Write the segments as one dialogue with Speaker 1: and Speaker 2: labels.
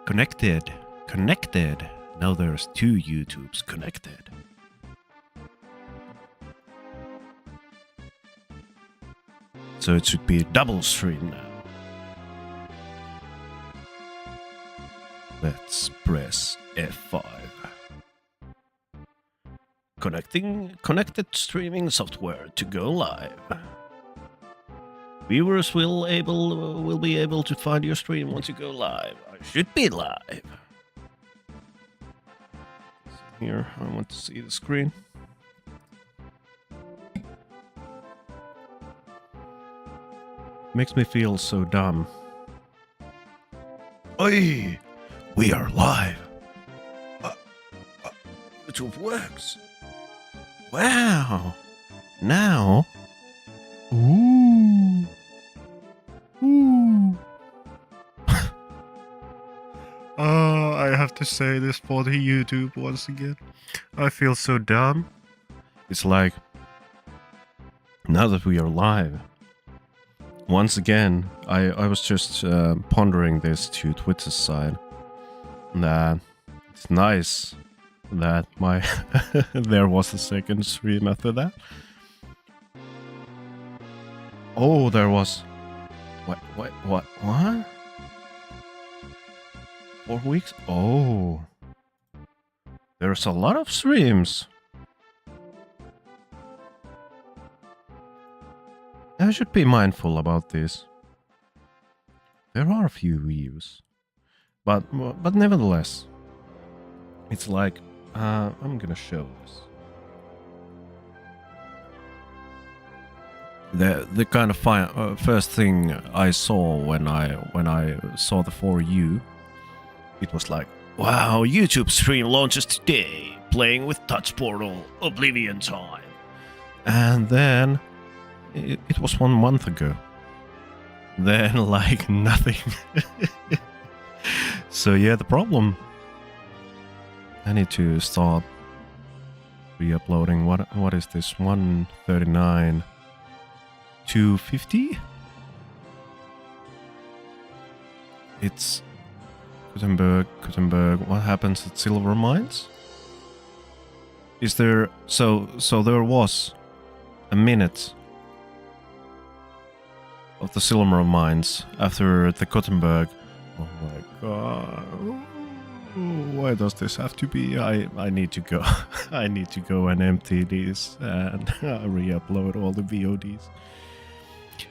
Speaker 1: Connected. Connected. Now there's two YouTubes connected. So it should be a double stream now. Let's press F5. Connected streaming software to go live. Viewers will be able to find your stream once you go live. I should be live. Here, I want to see the screen. Makes me feel so dumb. Oi! We are live! YouTube works! Wow! Now... Ooh! Ooh! I have to say this for the YouTube once again. I feel so dumb. It's like... Now that we are live... Once again, I was just pondering this to Twitter's side. That it's nice that my there was a second stream after that. Oh, there was what? 4 weeks? Oh, there's a lot of streams. I should be mindful about this. There are a few views, but nevertheless, it's like I'm gonna show this. The kind of first thing I saw when I saw the For You, it was like, wow, YouTube stream launches today, playing with Touch Portal, Oblivion Time, and then. It was 1 month ago. Then, like, nothing. So, yeah, the problem... I need to start re-uploading. What is this? 139... 250? It's... Gutenberg. What happens at Silver Mines? Is there... So there was a minute... of the Silver Mines after the Gutenberg. Oh my god. Why does this have to be? I need to go. I need to go and empty these and re-upload all the VODs.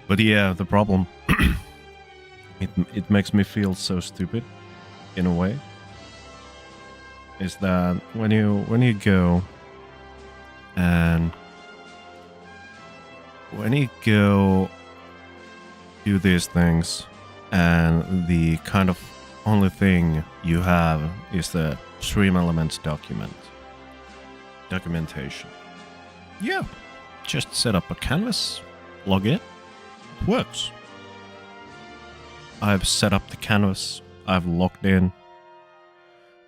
Speaker 1: But yeah, the problem it makes me feel so stupid in a way. Is that when you go and do these things, and the kind of only thing you have is the Stream Elements documentation. Yeah, just set up a canvas, log in, it works. I've set up the canvas, I've logged in.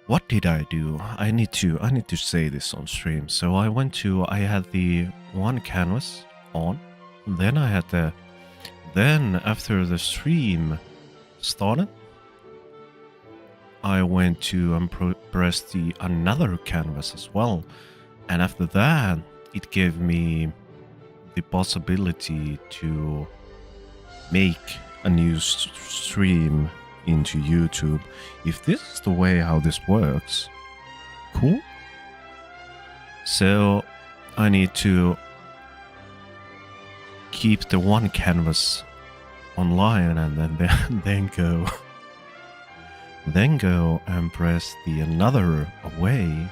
Speaker 1: What did I do? I need to say this on stream. So I had the one canvas on, then I had the Then, after the stream started, I went to press the another canvas as well. And after that, it gave me the possibility to make a new stream into YouTube. If this is the way how this works, cool. So I need to keep the one canvas online and then go and press the another away.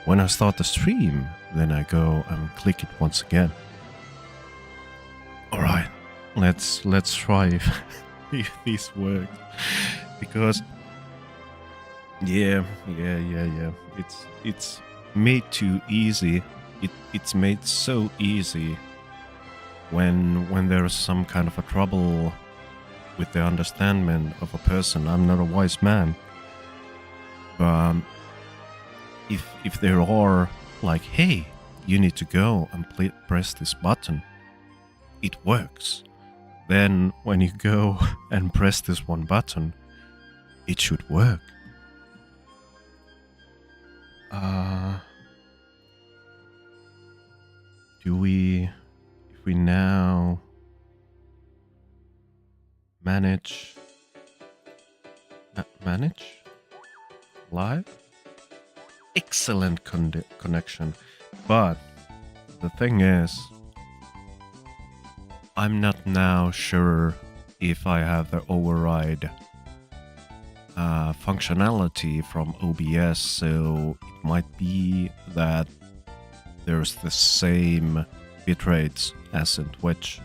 Speaker 1: When I start the stream, then I go and click it once again. All right, let's try if this works, because yeah, it's made too easy. It's made so easy when there's some kind of a trouble with the understanding of a person. I'm not a wise man, but if there are like, hey, you need to go and press this button, it works. Then when you go and press this one button, it should work. Do we, if we now manage live? Excellent connection, but the thing is, I'm not now sure if I have the override functionality from OBS, so it might be that there's the same bitrates as in Twitch.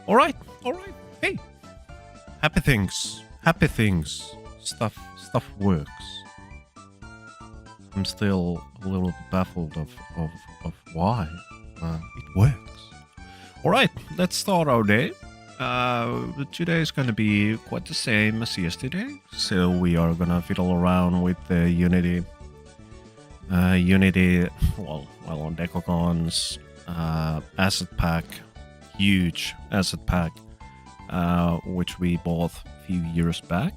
Speaker 1: Alright, hey! Happy things. Stuff works. I'm still a little baffled of why it works. Alright, let's start our day. Today is gonna be quite the same as yesterday, so we are gonna fiddle around with the Unity, well on Decagon's asset pack, huge asset pack, which we bought a few years back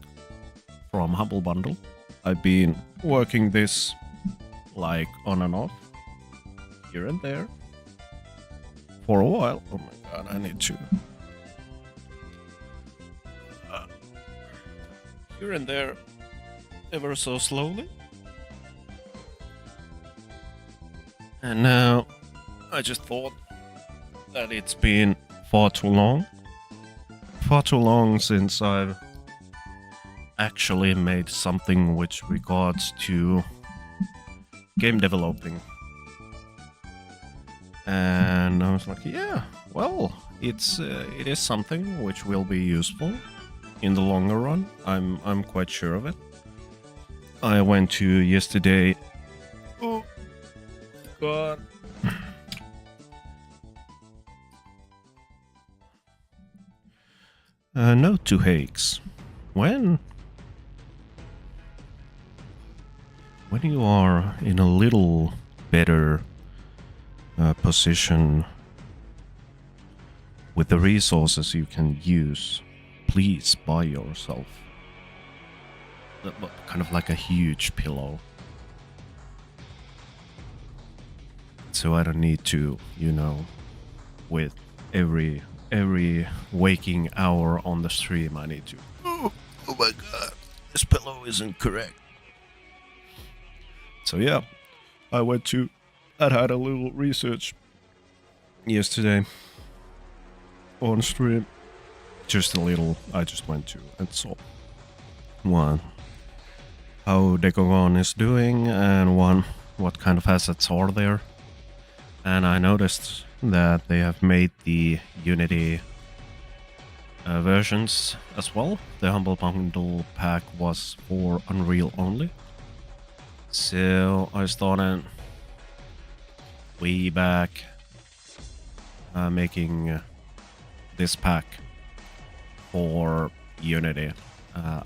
Speaker 1: from Humble Bundle. I've been working this like on and off, here and there, for a while. Oh my god, I need to... here and there, ever so slowly. And now, I just thought that it's been far too long since I've actually made something which regards to game developing. And I was like, yeah, well, it is something which will be useful in the longer run. I'm quite sure of it. I went to yesterday. Oh god. Note to Hakes. When you are in a little better position with the resources you can use, please buy yourself kind of like a huge pillow. So I don't need to, you know, with every waking hour on the stream, I need to, oh my god, this pillow isn't correct. So yeah, I had a little research yesterday on stream. Just a little, I just went to and saw one, how Decagon is doing, and one, what kind of assets are there. And I noticed that they have made the Unity versions as well. The Humble Bundle pack was for Unreal only. So I started way back making this pack for Unity.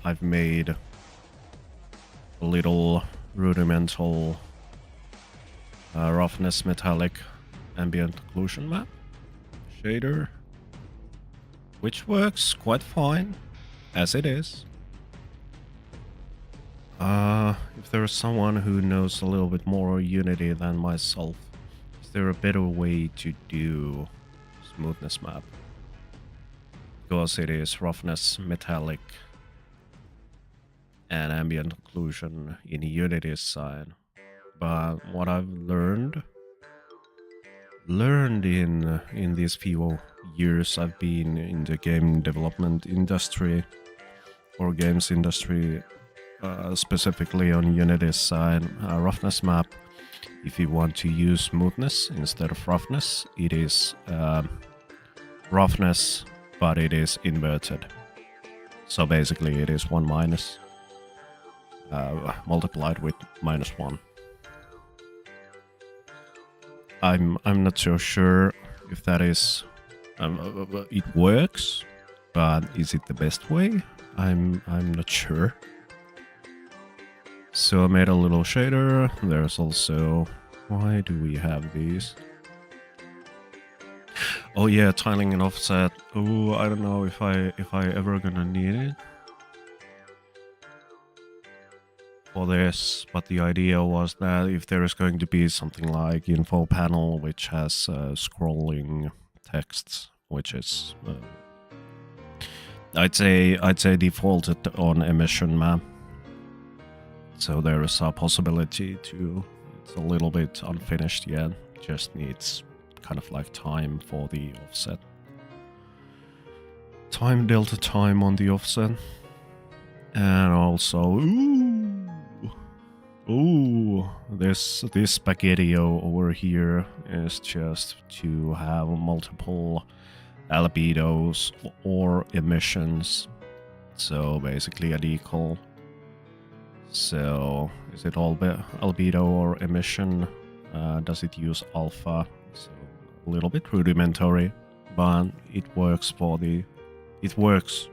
Speaker 1: I've made a little rudimental roughness metallic ambient occlusion map shader, which works quite fine as it is. If there is someone who knows a little bit more Unity than myself, is there a better way to do smoothness map? Because it is roughness, metallic, and ambient occlusion in Unity's side. But what I've learned in these few years I've been in the game development industry, or games industry, specifically on Unity's side, roughness map, if you want to use smoothness instead of roughness, it is roughness, but it is inverted. So basically it is 1 minus multiplied with -1. I'm not so sure if that is it works, but is it the best way? I'm not sure. So I made a little shader. There's also Why do we have these? Oh yeah, tiling and offset. Oh, I don't know if I ever gonna need it for this, but the idea was that if there is going to be something like info panel which has scrolling texts, which is I'd say defaulted on emission map. So there is a possibility to, it's a little bit unfinished yet, just needs kind of like time for the offset. Time delta time on the offset. And also, ooh, this spaghetti-o over here is just to have multiple albedos or emissions. So basically a decal. So is it albedo or emission? Does it use alpha? So a little bit rudimentary, but it works for the. It works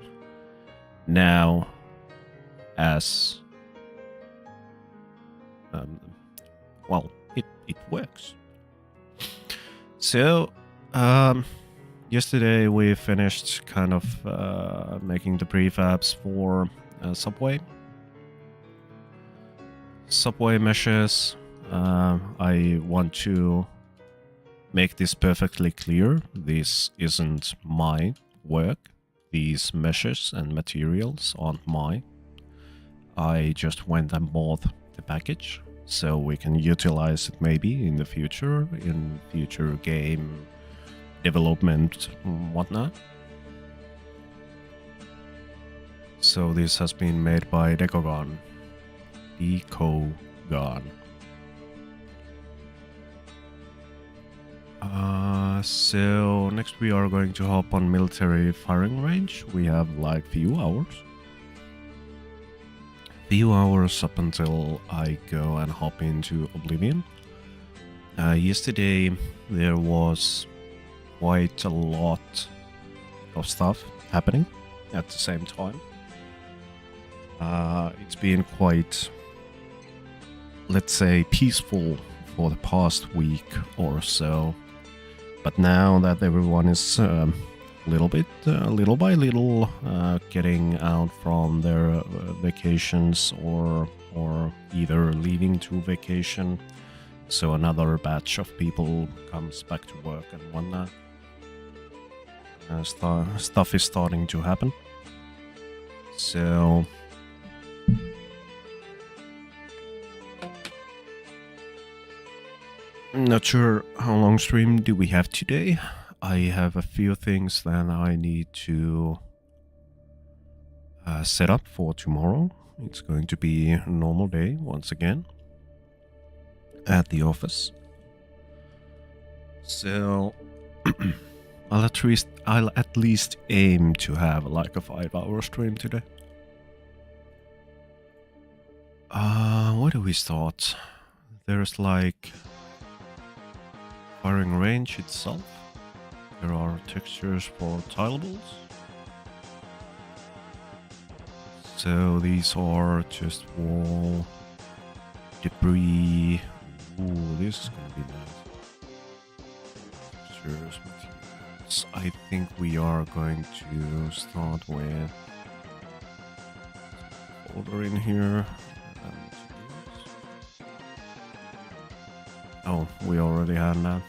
Speaker 1: now as well. It works. So yesterday we finished kind of making the prefabs for Subway. Subway meshes. I want to make this perfectly clear. This isn't my work. These meshes and materials aren't mine. I just went and bought the package so we can utilize it maybe in the future, in future game development and whatnot. So this has been made by Decogon. So next we are going to hop on military firing range. We have like few hours up until I go and hop into Oblivion. Yesterday there was quite a lot of stuff happening at the same time. It's been quite, let's say, peaceful for the past week or so. But now that everyone is little by little getting out from their vacations or either leaving to vacation, so another batch of people comes back to work and whatnot. Stuff is starting to happen. So not sure how long stream do we have today. I have a few things that I need to set up for tomorrow. It's going to be a normal day once again at the office. So I'll at least aim to have like a 5-hour stream today. Where do we start? There's like firing range itself. There are textures for tilables. So these are just wall debris. Ooh, this is gonna be nice. Textures, materials. I think we are going to start with folder in here. Oh, we already had that.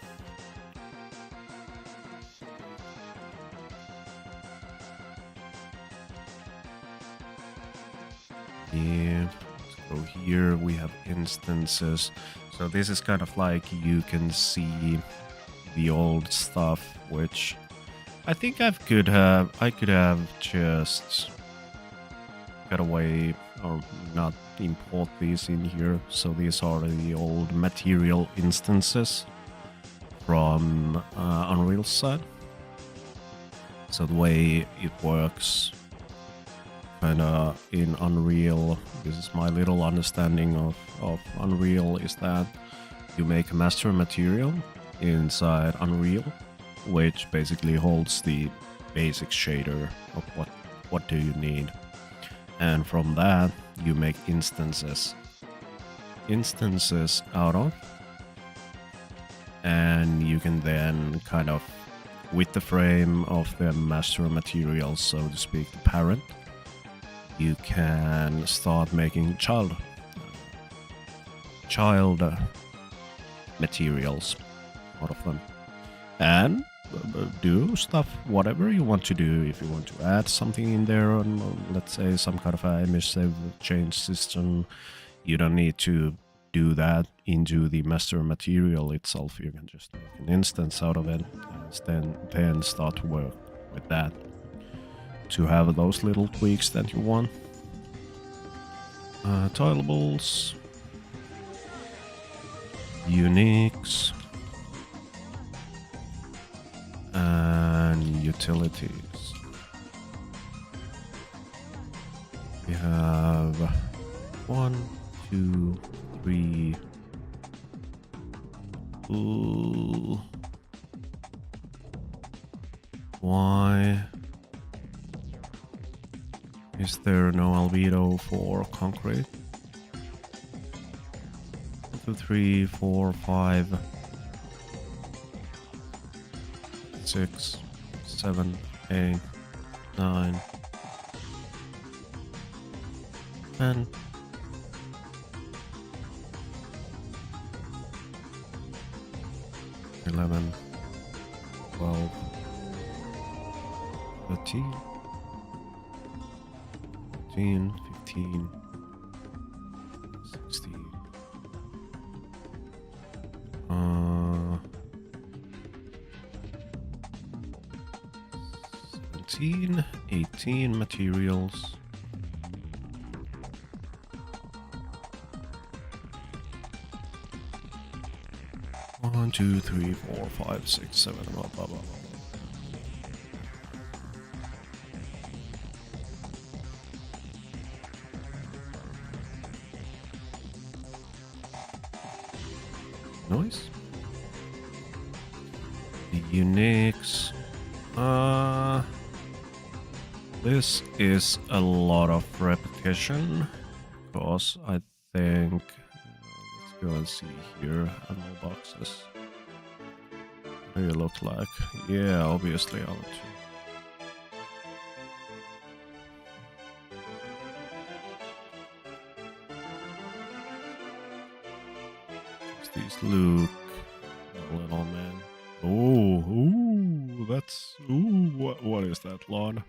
Speaker 1: Yeah, let's go here. We have instances. So this is kind of like you can see the old stuff, which I think I could have just got away or not import these in here. So these are the old material instances from Unreal side. So the way it works kind of in Unreal, this is my little understanding of Unreal, is that you make a master material inside Unreal, which basically holds the basic shader of what do you need. And from that, you make instances out of. and you can then kind of, with the frame of the master material, so to speak, the parent, you can start making child materials out of them, and do stuff whatever you want to do. If you want to add something in there, on let's say some kind of a image save change system, you don't need to do that into the master material itself. You can just make an instance out of it and then start to work with that to have those little tweaks that you want. Tileables, uniques, and utilities. We have 1, 2, 3. Ooh. Why is there no albedo for concrete? 1, 2, 3, 4, 5, 6, 7, 8, 9, 10. 11, 12, 13, 14, 15, 16, 17, 18 materials. One, 2, 3, 4, 5, 6, 7, blah, blah, blah. Nice. The uniques. This is a lot of repetition, because I think let's go and see here. Ammo boxes. What do you look like? Yeah, obviously I'll these look a little man. Oh, that's what is that, Lord?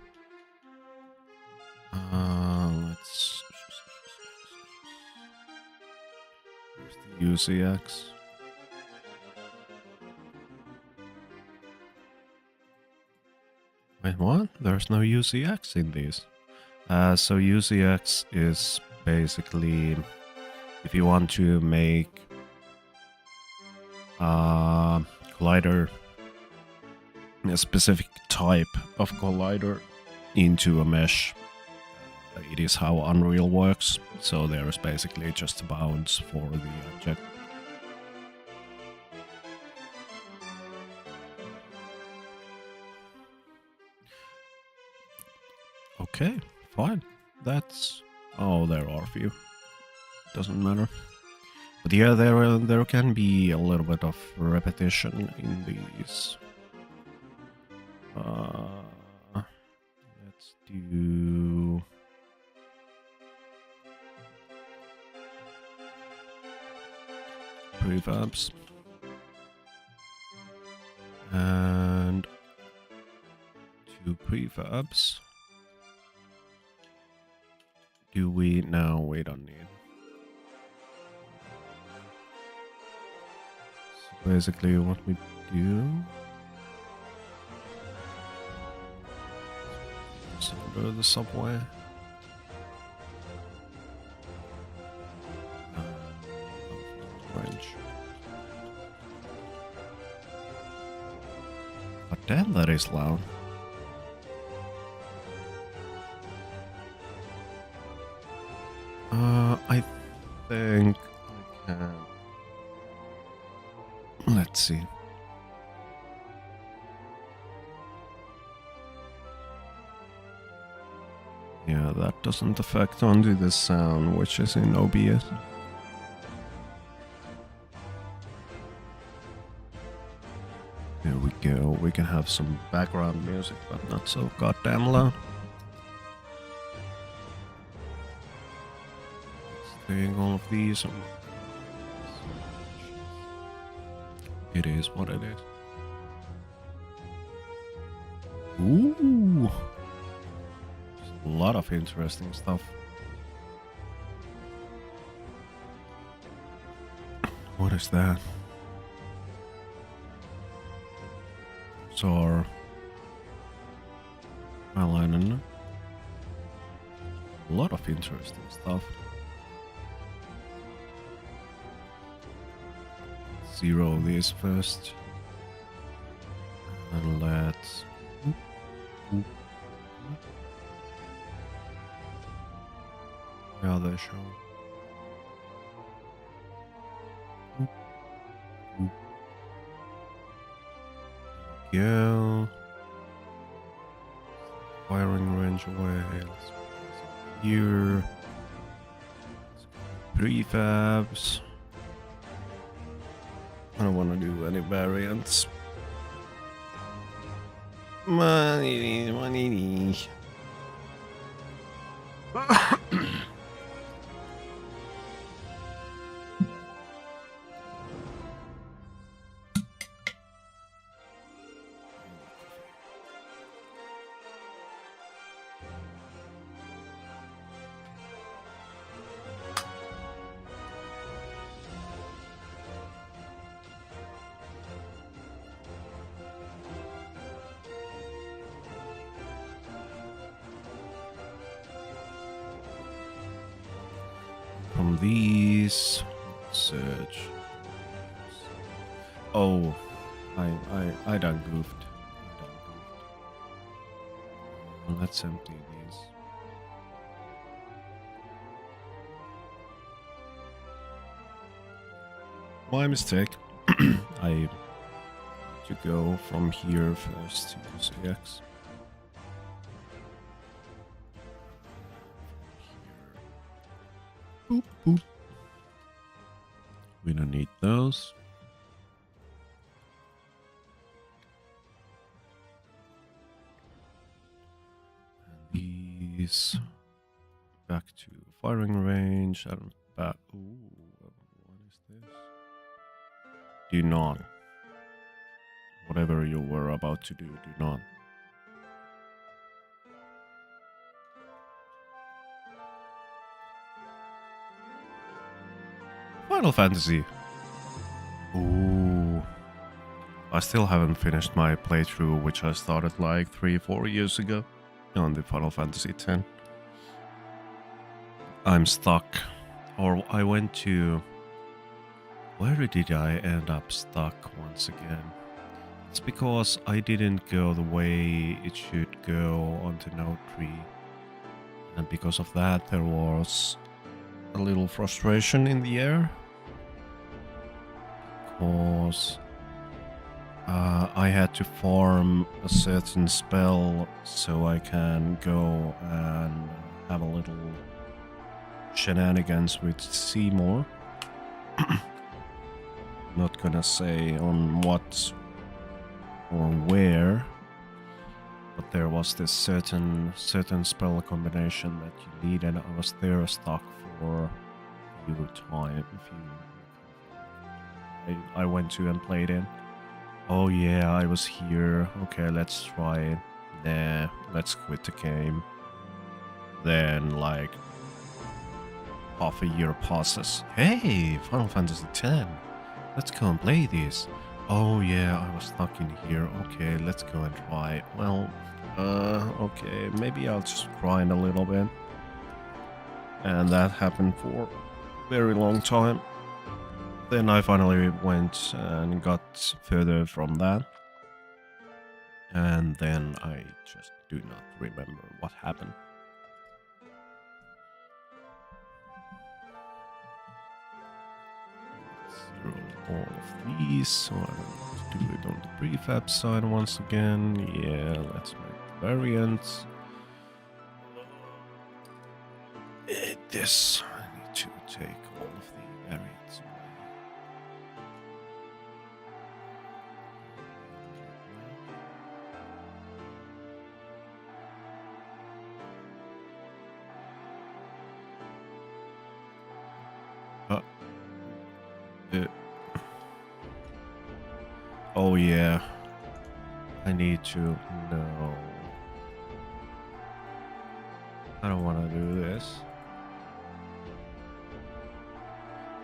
Speaker 1: Let's here's the UCX. Wait, what? There's no UCX in these. So UCX is basically if you want to make collider, a specific type of collider into a mesh. It is how Unreal works, so there is basically just a bounds for the object. Okay, fine. That's... oh, there are a few. Doesn't matter. But yeah, there can be a little bit of repetition in these. Let's do... prefabs. And 2 prefabs. Do we... no, we don't need. So basically what we do... so go to the subway. Range. But damn, that is loud. I think I can... let's see. Yeah, that doesn't affect onto the sound, which is in OBS. Here we go. We can have some background music, but not so goddamn loud. Staying all of these. It is what it is. Ooh. A lot of interesting stuff. What is that? So, well, I don't know. A lot of interesting stuff. Zero these first. And let's... Yeah, they show. Go. Firing range away. Let's here. Prefabs. I don't want to do any variants. Money. From these, search. Oh, I done goofed. Let's empty these. My mistake. I need to go from here first to use AX. Boop, boop. We don't need those. And these back to firing range. And back. Ooh, what is this? Do not. Whatever you were about to do, do not. Final Fantasy. Ooh. I still haven't finished my playthrough, which I started like 3-4 years ago on the Final Fantasy X. I'm stuck. Or I went to... Where did I end up stuck once again? It's because I didn't go the way it should go onto Node 3. And because of that, there was a little frustration in the air. Because I had to farm a certain spell so I can go and have a little shenanigans with Seymour. Not gonna say on what or where, but there was this certain spell combination that you need, and I was there stuck for a few time. I went to and played it. Oh yeah, I was here. Okay, let's try it. Nah, let's quit the game. Then like half a year passes. Hey, Final Fantasy X. Let's go and play this. Oh yeah, I was stuck in here. Okay, let's go and try. Well, okay, maybe I'll just grind a little bit. And that happened for a very long time. Then I finally went and got further from that. And then I just do not remember what happened. Zero all of these, so I want to do it on the prefab side once again. Yeah, let's make variants. This, I need to take all of the variants away. Oh yeah. I need to know. I don't want to do this.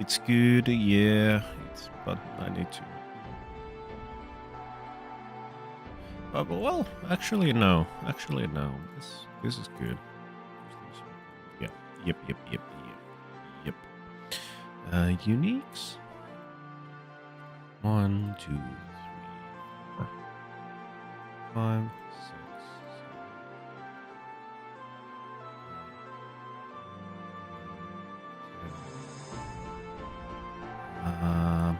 Speaker 1: It's good, yeah. But I need to. Well, actually no. Actually no. This is good. Yeah. Yep. Uniques. 1, 2, 3, 4, 5, 6, 7.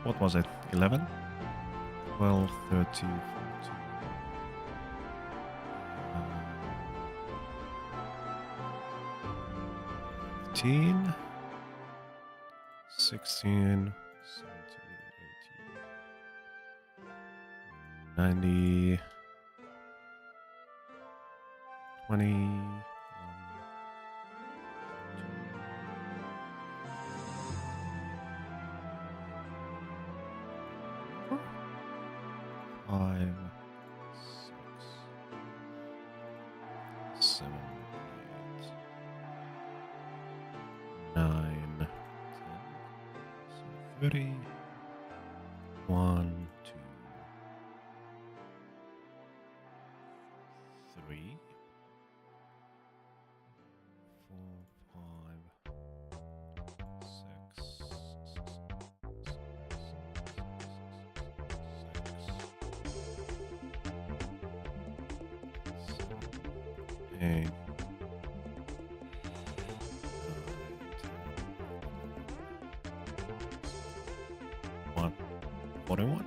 Speaker 1: What was it? 11? 12, 13, 14. 15, 16, 17, 18, 90, 20, 5, 6, 7, 8, 9, 10, so 30, 1, 2, 3, 4, 5, 6, 8, 1, 41.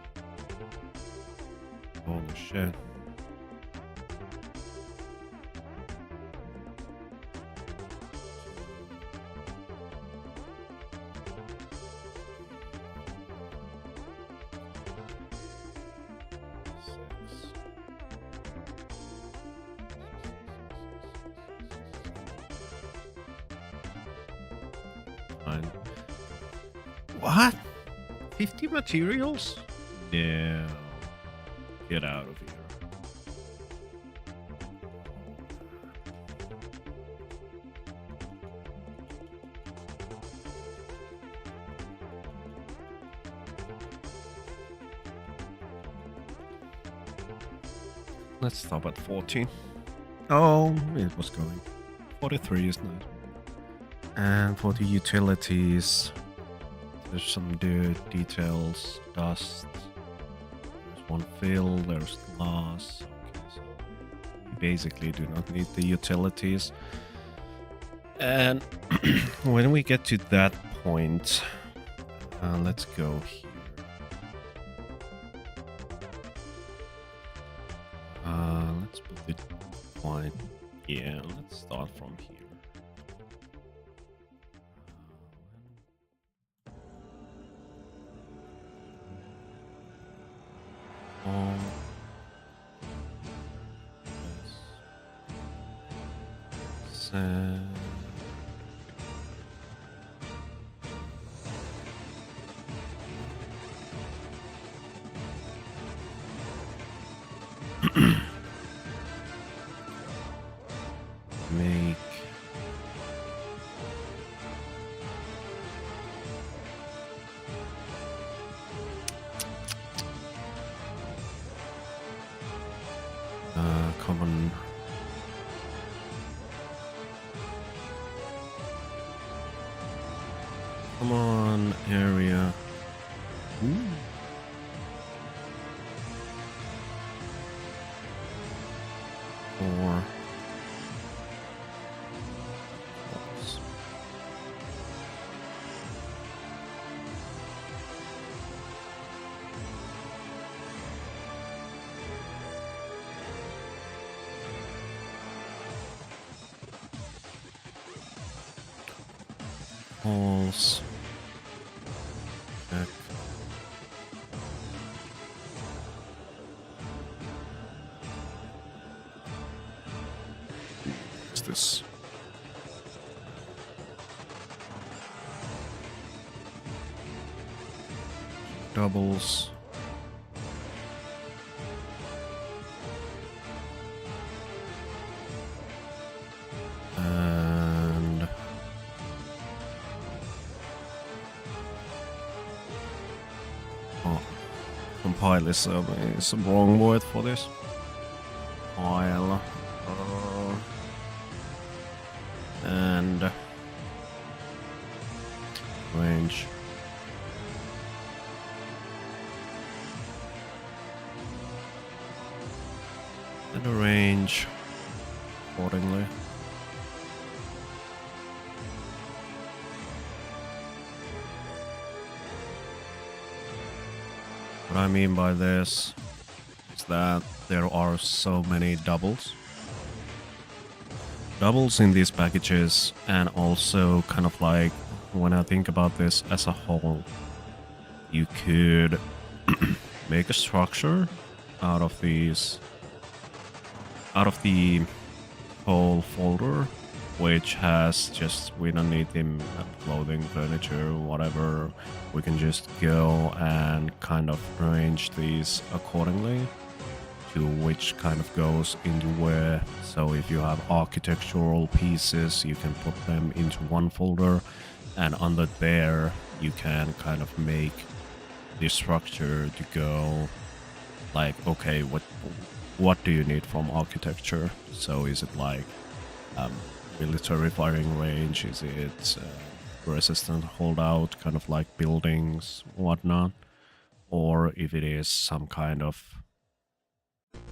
Speaker 1: Holy shit. Fine. What? 50 materials? No. Get out of here. Let's stop at 40. Oh, it was going. 43 is nice. And for the utilities, there's some dirt, details, dust. There's one fill, there's glass. Okay, so we basically do not need the utilities. And when we get to that point, let's go here. Let's put it quite. Yeah, let's start from here. Make common area. Ooh. Or holes. Back. What's this? doubles. And compile is a wrong word for this. Pile. And range. And arrange accordingly. What I mean by this is that there are so many doubles. Doubles in these packages, and also kind of like when I think about this as a whole, you could make a structure out of these, out of the whole folder, which has just, we don't need the clothing, furniture, whatever. We can just go and kind of arrange these accordingly to which kind of goes into where. So if you have architectural pieces, you can put them into one folder, and under there you can kind of make the structure to go like, okay, what do you need from architecture? So is it like military firing range? Is it resistant holdout, kind of like buildings, whatnot? Or if it is some kind of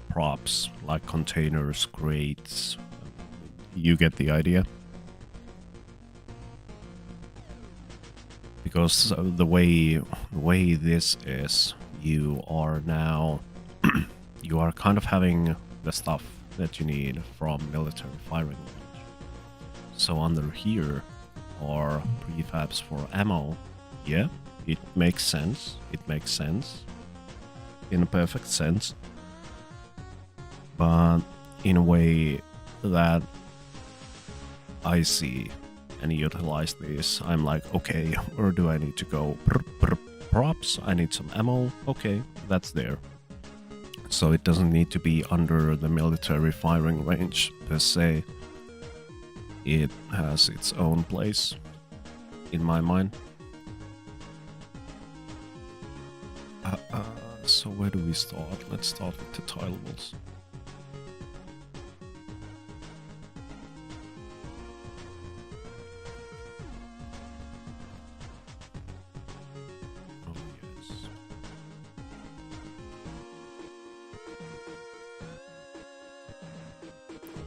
Speaker 1: props like containers, crates, you get the idea. Because the way this is, you are now you are kind of having the stuff that you need from military firing range. So under here are prefabs for ammo. Yeah, it makes sense. It makes sense in a perfect sense. But in a way that I see and utilize these, I'm like, okay, where do I need to go? Props, I need some ammo. Okay, that's there. So it doesn't need to be under the military firing range per se. It has its own place in my mind. So where do we start? Let's start with the tilables.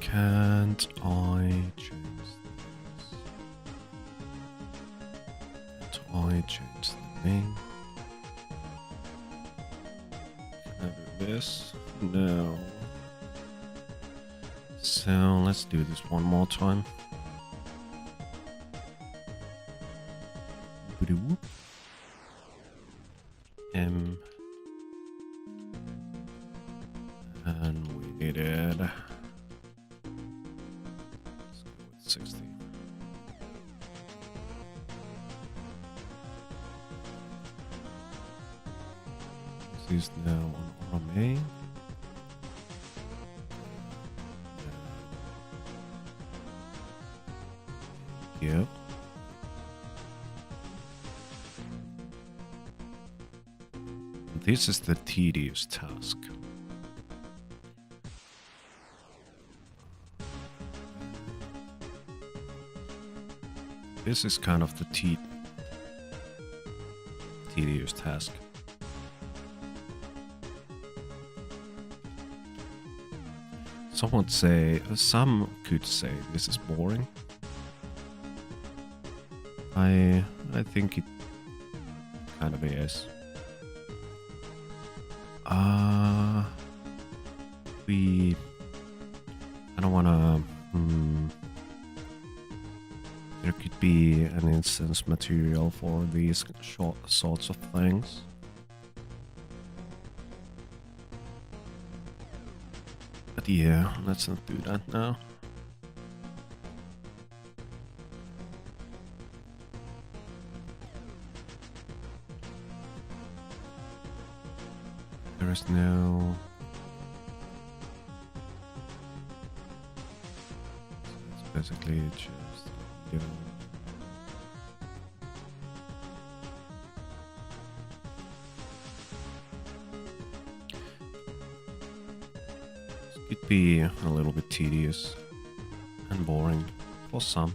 Speaker 1: Can't I change this? Can't I change the name? Can I do this? No. So let's do this one more time. M. And we needed 60. This is now on RMA. Yep. This is the tedious task. This is kind of the tedious task. Some could say this is boring. I think it kind of is. I don't wanna. There could be an instance material for these sorts of things. But yeah, let's not do that now. There's no... It's basically just... You know, it could be a little bit tedious and boring for some.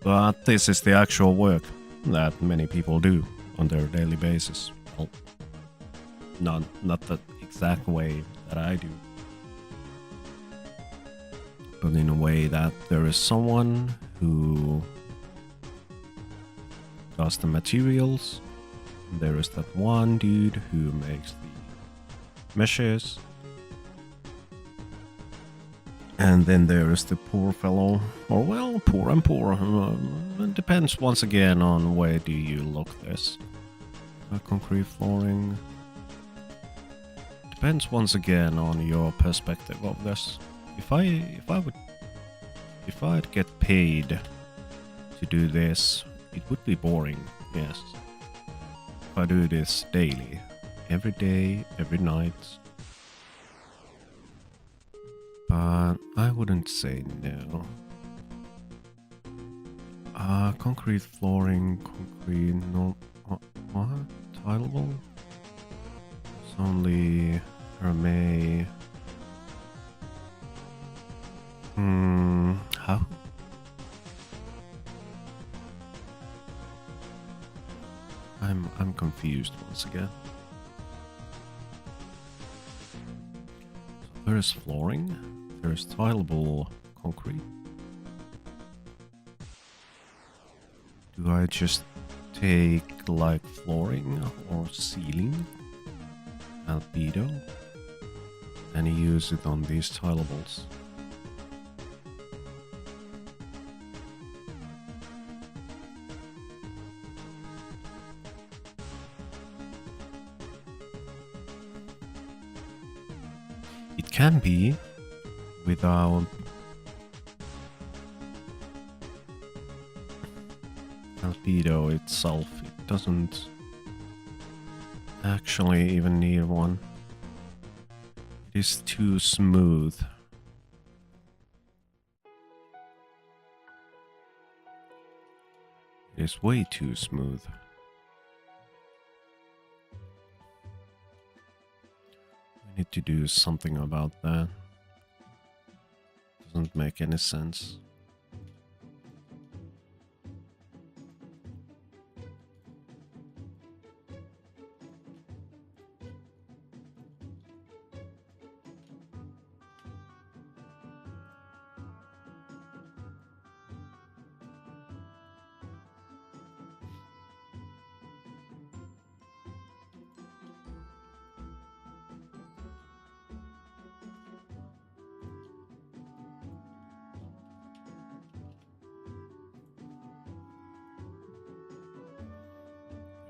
Speaker 1: But this is the actual work that many people do on their daily basis. Well, not the exact way that I do, but in a way that there is someone who does the materials. There is that one dude who makes the meshes. And then there is the poor fellow, or well, poor and poor. It depends once again on where do you look this. Concrete flooring. Depends once again on your perspective of this. If I'd get paid to do this, it would be boring, yes. If I do this daily, every day, every night. But I wouldn't say no. Concrete flooring, concrete, no, what? Tileable? It's only Hermé. How? I'm confused once again. So there is flooring. There's tileable concrete. Do I just take like flooring or ceiling, albedo, and use it on these tileables? It can be without albedo itself. It doesn't actually even need one. It is too smooth. It is way too smooth. We need to do something about that. Doesn't make any sense.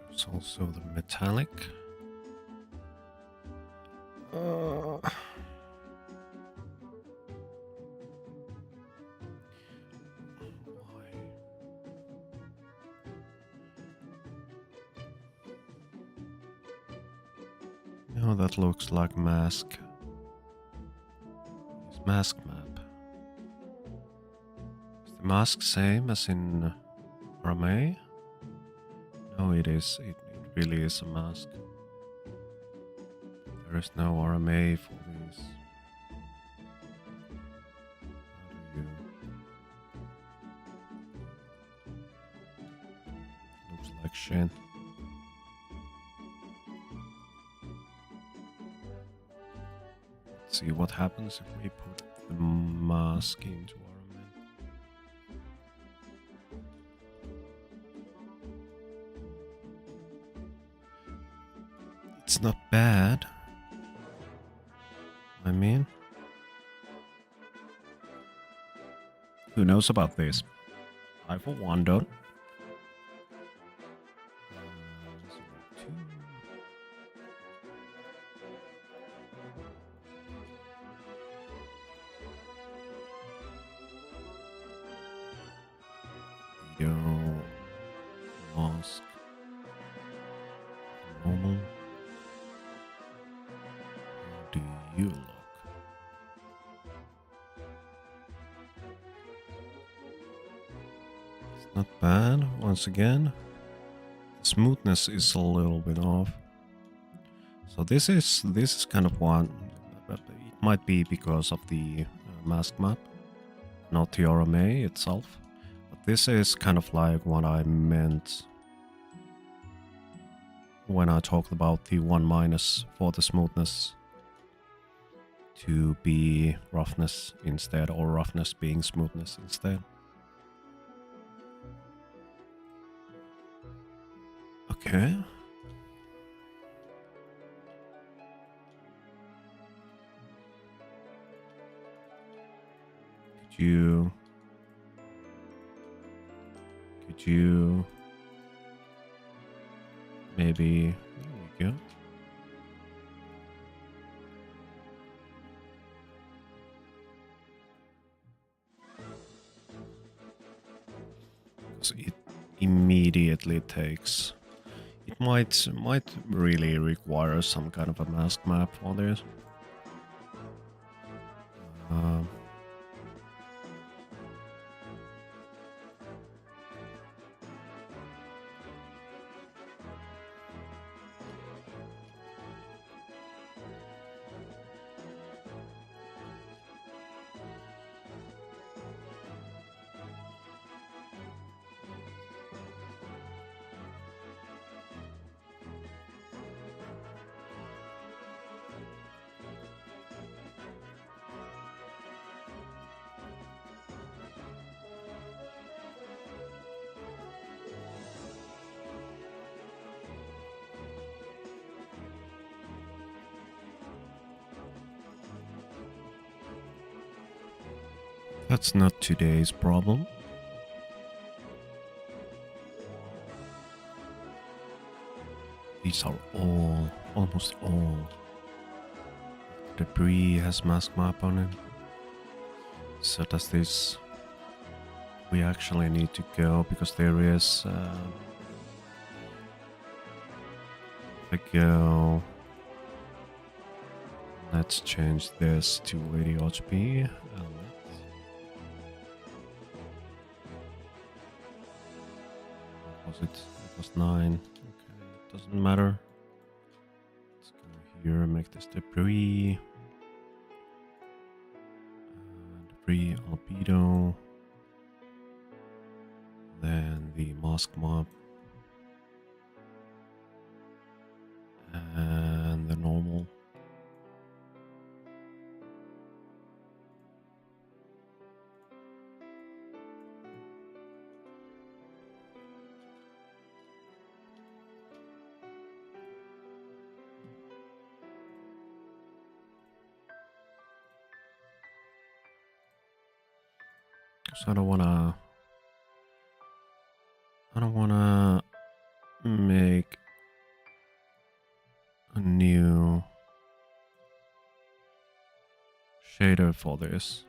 Speaker 1: There's also the metallic. No, that looks like mask. It's mask map. Is the mask same as in Ramay? No, it is. It really is a mask. There is no RMA for these. How do you... Looks like shit. Let's see what happens if we put the mask into RMA. It's not bad. I mean, who knows about this? I for one don't. Video mask It's not bad. Once again, the smoothness is a little bit off. So this is kind of one. It might be because of the mask map, not the RMA itself. But this is kind of like what I meant when I talked about the 1- for the smoothness to be roughness instead, or roughness being smoothness instead. Okay. Could you maybe, there we go. Because it immediately takes, it might really require some kind of a mask map for this. That's not today's problem. These are all, almost all. Debris has mask map on it. So does this, we actually need to go, because there is, if I go, let's change this to 80 HP. What was it? It was 9. Okay, doesn't matter. Let's go here, make this debris. Debris albedo. Then the mask mob. And the normal. So I don't wanna make a new shader for this.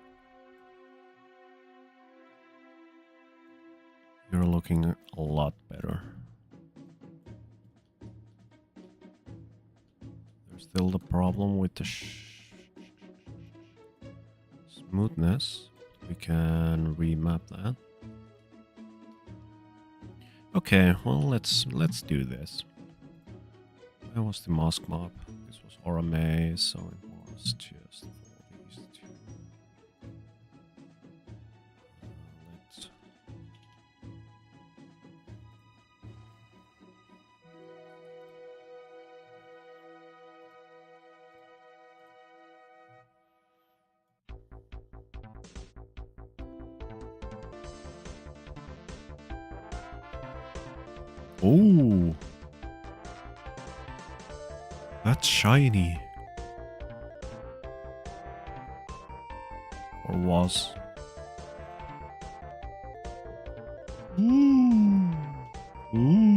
Speaker 1: You're looking a lot better. There's still the problem with the smoothness. We can remap that. Okay, well let's do this. Where was the mask mob? This was RMA, so it was just for these two. Let's. Oh, that's shiny. Or was. Ooh. Ooh.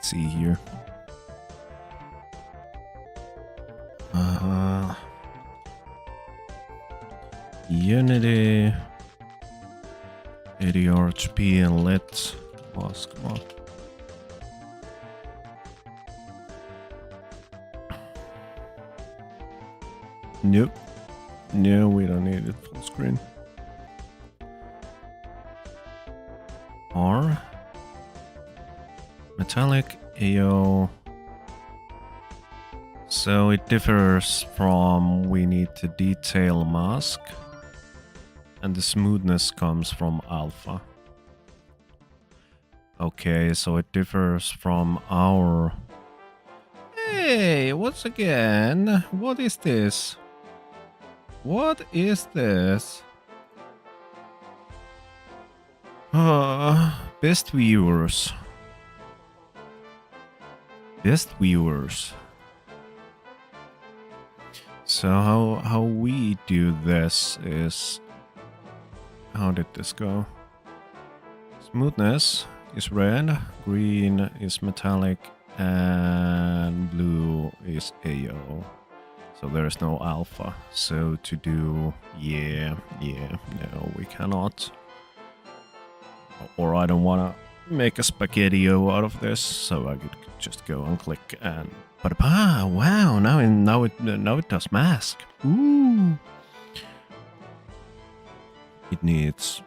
Speaker 1: Let's see here. Unity, 80 RHP, and let's mask. Come on. Nope. No, we don't need it full screen. R. Metallic AO. So it differs from we need to detail mask. And the smoothness comes from alpha. Okay, so it differs from our... Hey, once again, what is this? What is this? Best viewers. Best viewers. So how we do this is... How did this go? Smoothness is red, green is metallic, and blue is AO. So there is no alpha. So to do... Yeah, no, we cannot. Or I don't want to make a spaghetti-o out of this, so I could just go and click and... But wow, now it does mask. Ooh. It needs...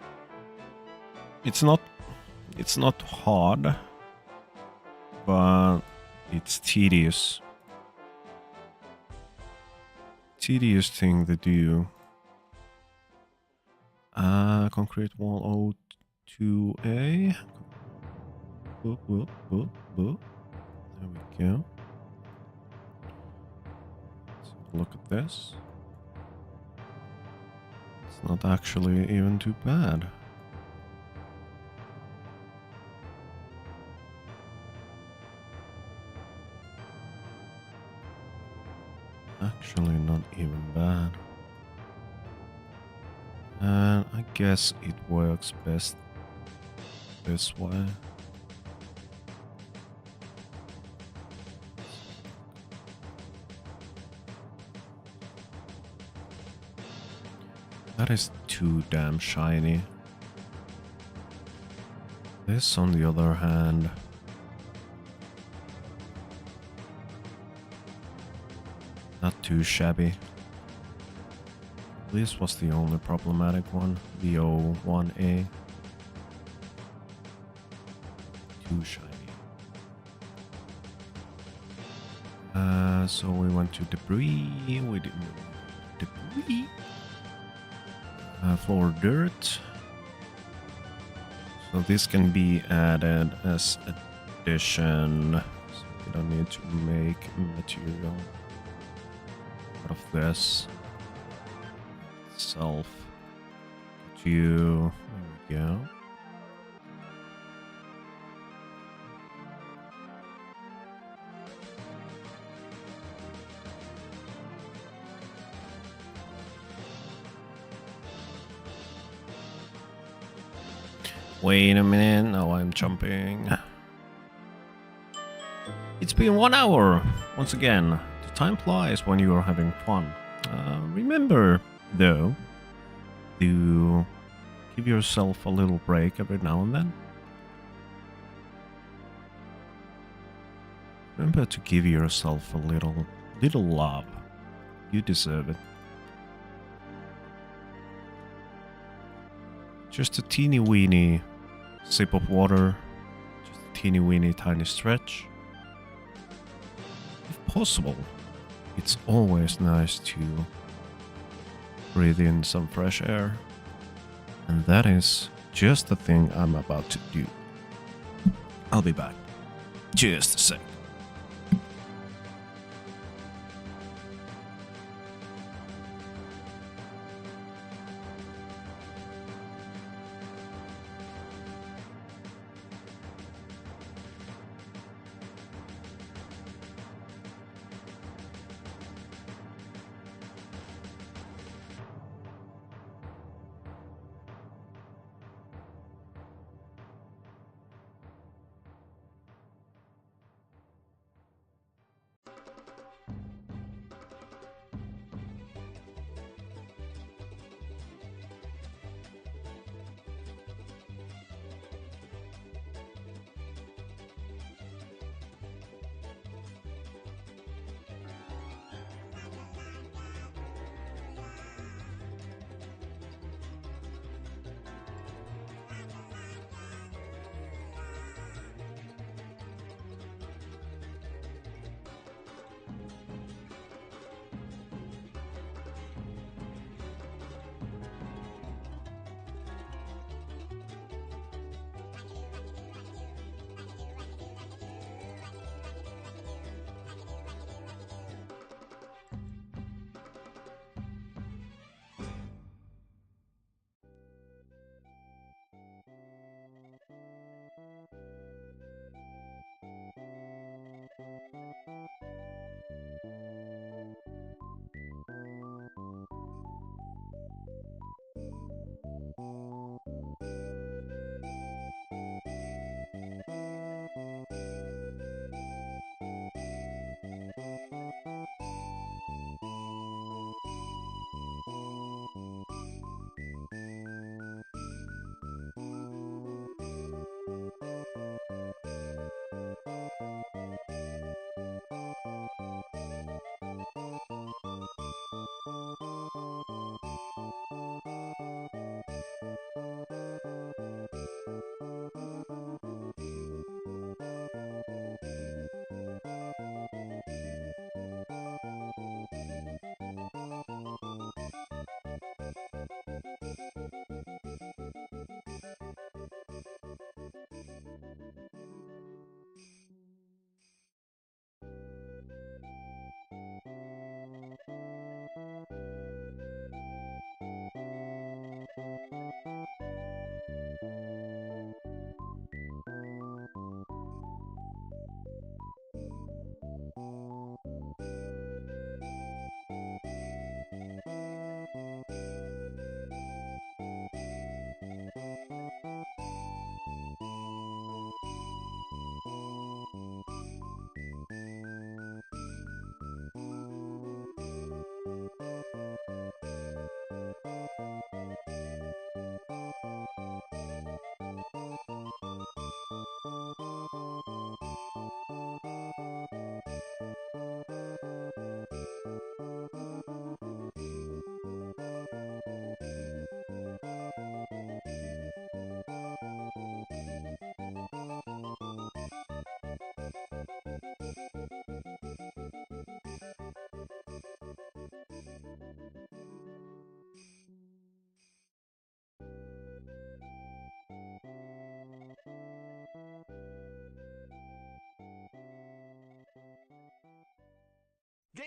Speaker 1: It's not hard, but it's tedious. Tedious thing to do. Concrete wall 02A. Boop, boop, boop, boop. There we go. Let's look at this. It's not actually even too bad. Actually not even bad. And I guess it works best this way. That is too damn shiny. This, on the other hand, not too shabby. This was the only problematic one, the 01A. Too shiny. So we went to debris. We did debris. Floor dirt. So this can be added as addition. So we don't need to make material out of this. Self. There we go. Wait a minute, now I'm jumping. It's been 1 hour. Once again, the time flies when you are having fun. Remember, though, to give yourself a little break every now and then. Remember to give yourself a little love. You deserve it. Just a teeny weeny sip of water, just a teeny weeny tiny stretch. If possible, it's always nice to breathe in some fresh air. And that is just the thing I'm about to do. I'll be back. Just a sec.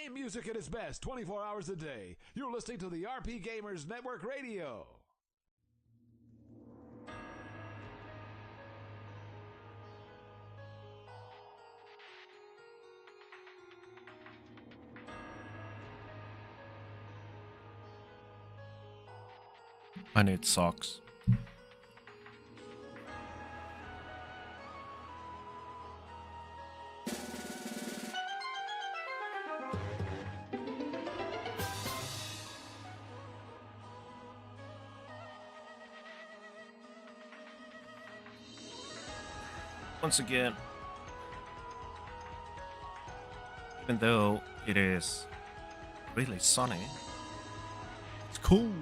Speaker 2: Game music at its best 24 hours a day. You're listening to the RP Gamers Network Radio.
Speaker 1: I need socks. Once again, even though it is really sunny, it's cold.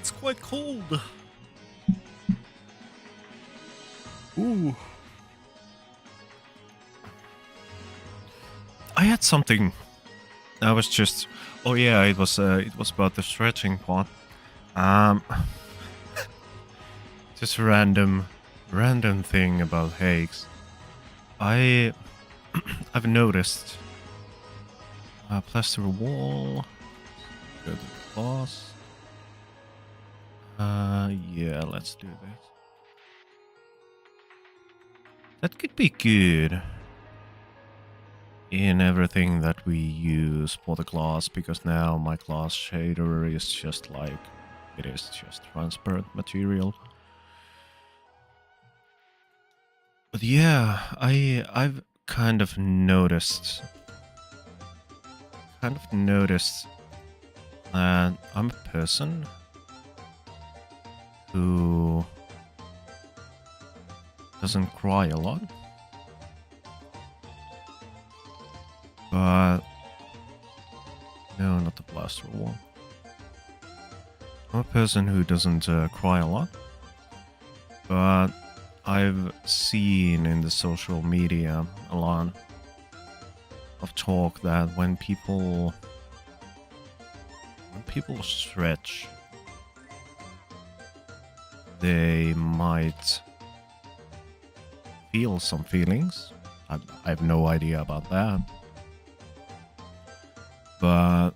Speaker 1: It's quite cold. Ooh. I had something. I was just, oh yeah, it was about the stretching part. Just random thing about Hakes. I've noticed plaster wall. Go to the boss. Yeah, let's do this. That could be good in everything that we use for the glass, because now my glass shader is just like, it is just transparent material. But yeah, I've kind of noticed that I'm a person who doesn't cry a lot. But no, not the blaster wall. I'm a person who doesn't cry a lot, but I've seen in the social media a lot of talk that when people stretch, they might feel some feelings. I have no idea about that. But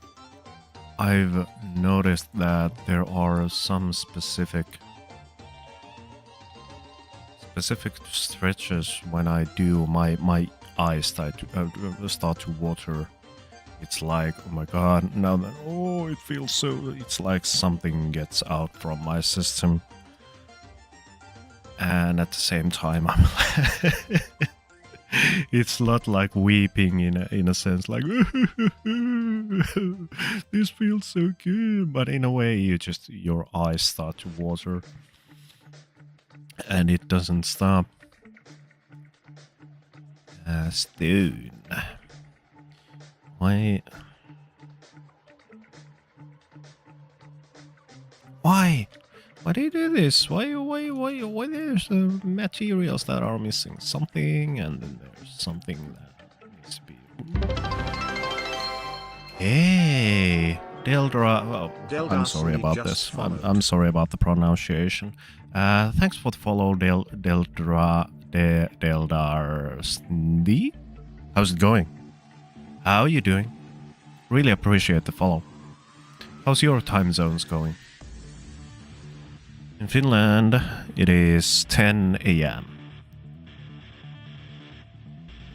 Speaker 1: I've noticed that there are some specific stretches when I do, my eyes start to water. It's like, oh my god, now that, oh, it feels so, it's like something gets out from my system. And at the same time, I'm it's not like weeping in a sense, like this feels so good, but in a way your eyes start to water and it doesn't stop. Stone. Why do you do this? Why there's materials that are missing something, and then there's something that needs to be... Hey, Deldra. Well, I'm sorry about this. I'm sorry about the pronunciation. Thanks for the follow, Deldra. Deldarsndi. How's it going? How are you doing? Really appreciate the follow. How's your time zones going? In Finland, it is 10 a.m.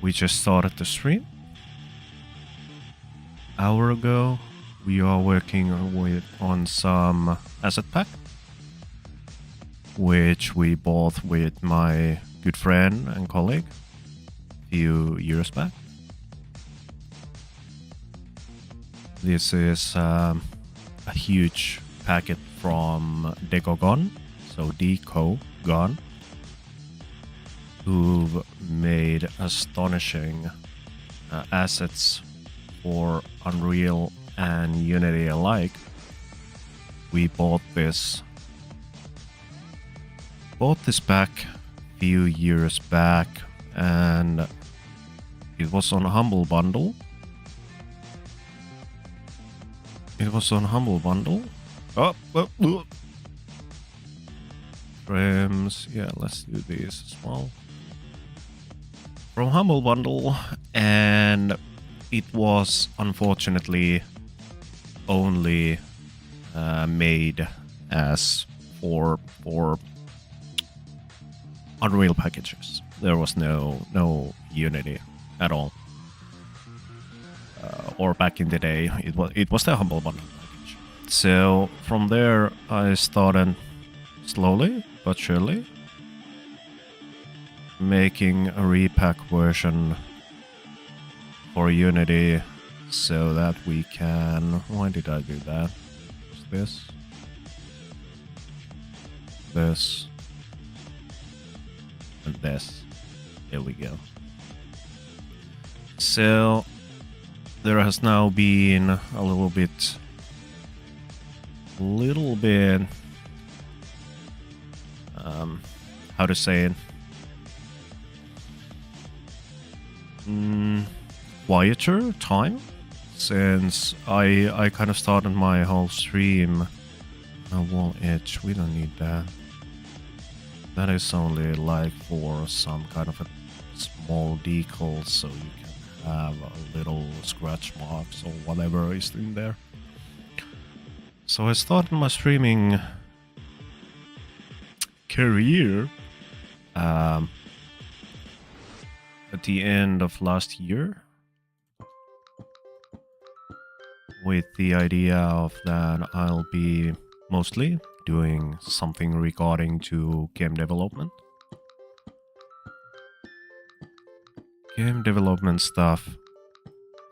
Speaker 1: We just started the stream. Hour ago, we are working on some asset pack, which we bought with my good friend and colleague a few years back. This is a huge packet from Decogon, so Decogon, who've made astonishing assets for Unreal and Unity alike. We bought this back a few years back, and it was on Humble Bundle. Frames, yeah, let's do these as well. From Humble Bundle, and it was unfortunately only made as for Unreal packages. There was no Unity at all. Or back in the day, it was the Humble Bundle package. So from there, I started slowly but surely making a repack version for Unity so that we can... Why did I do that? This. This. And this. Here we go. So there has now been a little bit how to say it, quieter time since I kind of started my whole stream. Wall edge, we don't need that. That is only like for some kind of a small decal, so you can have a little scratch marks or whatever is in there. So I started my streaming career at the end of last year, with the idea of that I'll be mostly doing something regarding to game development stuff.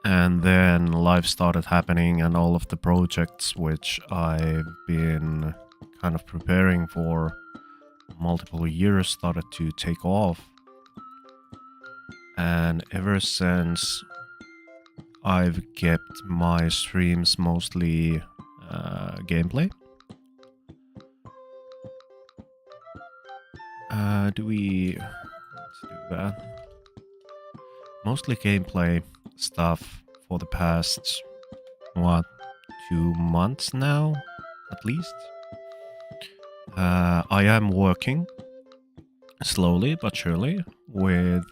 Speaker 1: And then life started happening, and all of the projects which I've been kind of preparing for multiple years started to take off. And ever since, I've kept my streams mostly gameplay. Let's do that. Mostly gameplay stuff for the past, 2 months now, at least. I am working slowly but surely with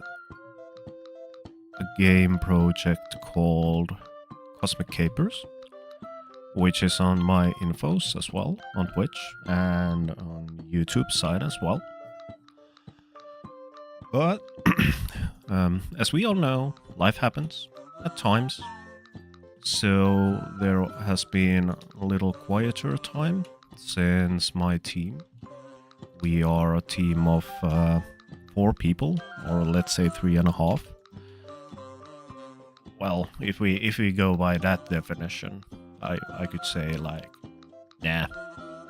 Speaker 1: a game project called Cosmic Capers, which is on my infos as well, on Twitch and on YouTube side as well. But as we all know, life happens at times, so there has been a little quieter time since my team. We are a team of 4 people, or let's say 3.5. Well, if we go by that definition, I could say like, nah,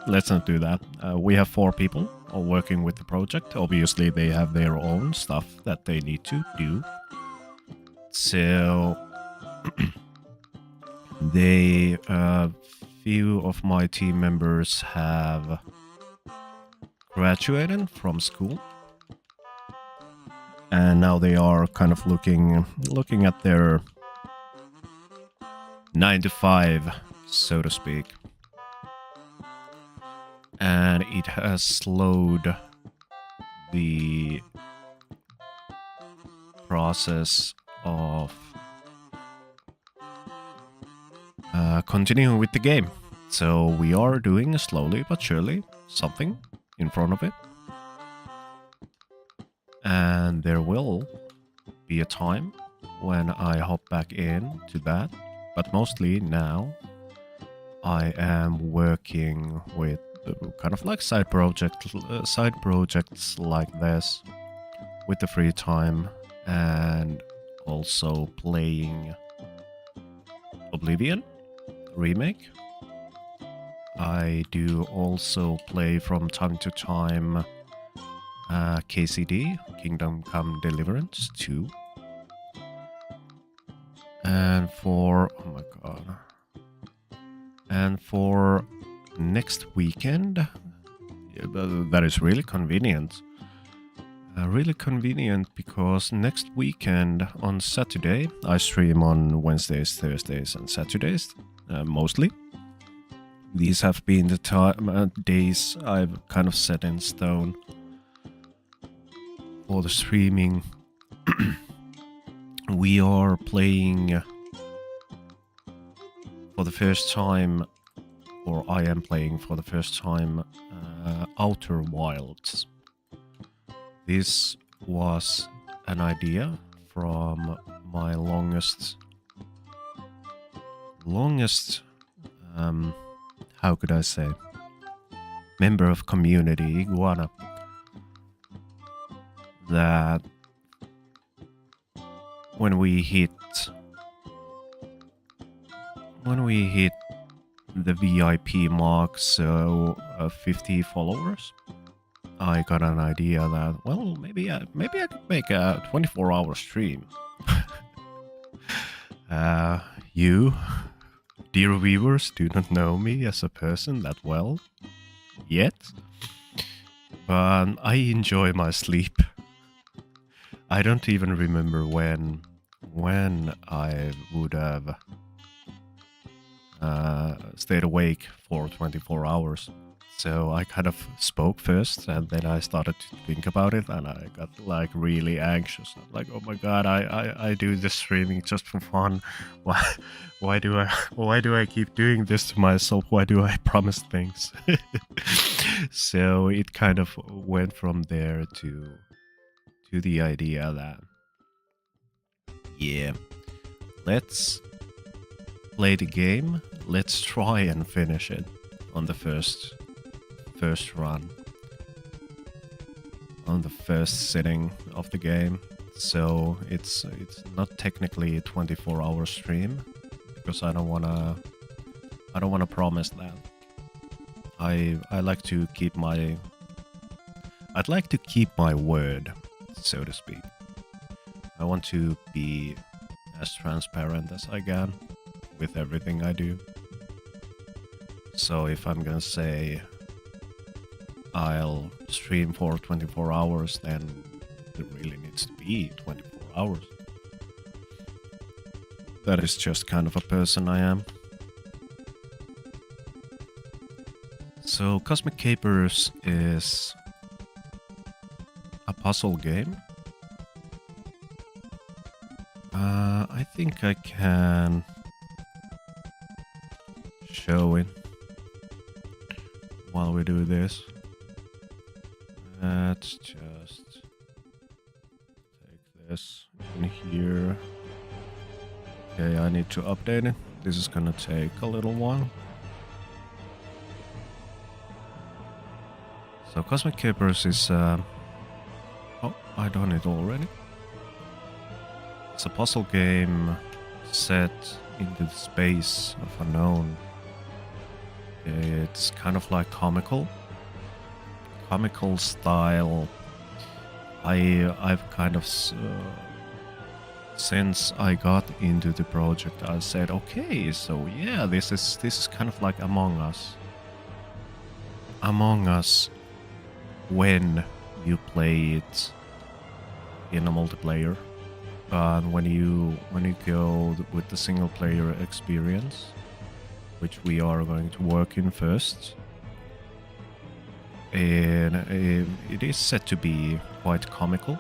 Speaker 1: let's not do that. We have 4 people all working with the project. Obviously, they have their own stuff that they need to do. So, few of my team members have graduated from school, and now they are kind of looking at their 9 to 5, so to speak. And it has slowed the process of continuing with the game. So we are doing slowly but surely something in front of it. And there will be a time when I hop back in to that. But mostly now I am working with kind of like side projects like this with the free time, and also playing Oblivion remake. I do also play from time to time KCD, Kingdom Come Deliverance 2. And for next weekend, that is really convenient. Really convenient because next weekend on Saturday, I stream on Wednesdays, Thursdays and Saturdays, mostly. these have been the days I've kind of set in stone for the streaming. We are playing for the first time, or I am playing for the first time, Outer Wilds. This was an idea from my longest, how could I say, member of community, Iguana, that when we hit the VIP mark, so 50 followers, I got an idea that, well, maybe I could make a 24-hour stream. You, dear viewers, do not know me as a person that well yet, but I enjoy my sleep. I don't even remember when I would have stayed awake for 24 hours. So I kind of spoke first, and then I started to think about it, and I got like really anxious. I'm like, oh my god, I do this streaming just for fun. Why do I keep doing this to myself? Why do I promise things? So it kind of went from there to the idea that, yeah, let's play the game. Let's try and finish it on the first run, on the first sitting of the game. So it's not technically a 24-hour stream, because I don't wanna promise that. I'd like to keep my word, so to speak. I want to be as transparent as I can with everything I do. So if I'm gonna say I'll stream for 24 hours, then it really needs to be 24 hours. That is just kind of a person I am. So Cosmic Capers is a puzzle game. I think I can show it while we do this. Let's just take this in here. Okay, I need to update it. This is gonna take a little while. So Cosmic Capers is oh, I done it already. It's a puzzle game set into the space of unknown. It's kind of like comical style. I've kind of since I got into the project, I said, okay, so yeah, this is kind of like Among Us. Among Us when you play it in a multiplayer, but when you go with the single player experience, which we are going to work in first, and it is set to be quite comical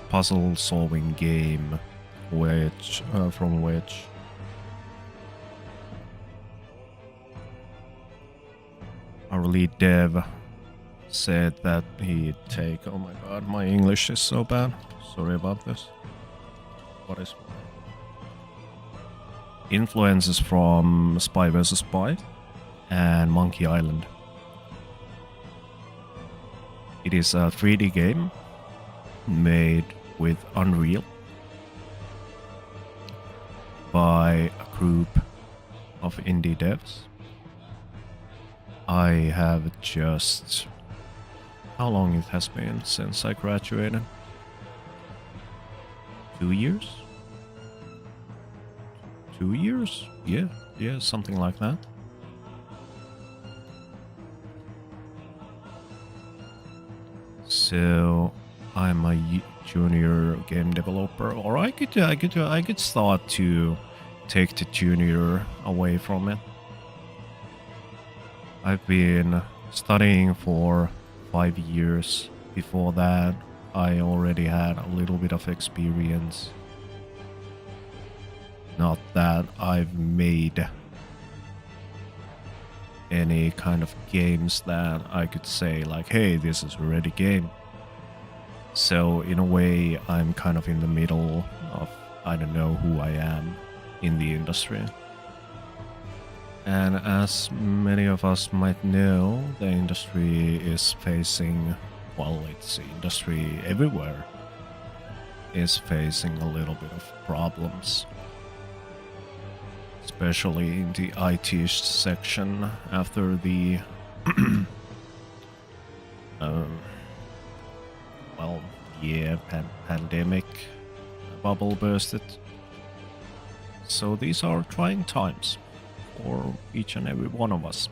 Speaker 1: puzzle solving game, which from which our lead dev said that he'd take, oh my god, my English is so bad, sorry about this, what is influences from Spy vs. Spy and Monkey Island. It is a 3D game made with Unreal by a group of indie devs. I have just... How long it has been since I graduated? 2 years? 2 years? Yeah, something like that. So I'm a junior game developer, or I could start to take the junior away from it. I've been studying for 5 years. Before that, I already had a little bit of experience. Not that I've made any kind of games that I could say like, hey, this is a ready game. So in a way, I'm kind of in the middle of, I don't know who I am in the industry. And as many of us might know, the industry is facing, well, it's industry everywhere is facing a little bit of problems. Especially in the IT section after the pandemic bubble bursted. So these are trying times for each and every one of us.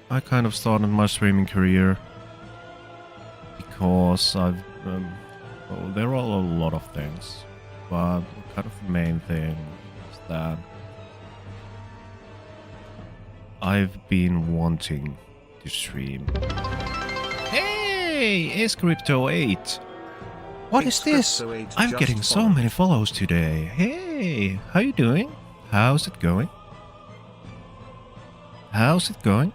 Speaker 1: I kind of started my streaming career because I've well, there are a lot of things, but kind of the main thing is that I've been wanting to stream. Hey, it's Crypto 8. What is this? I'm getting so many follows today. Hey, how you doing? How's it going? How's it going?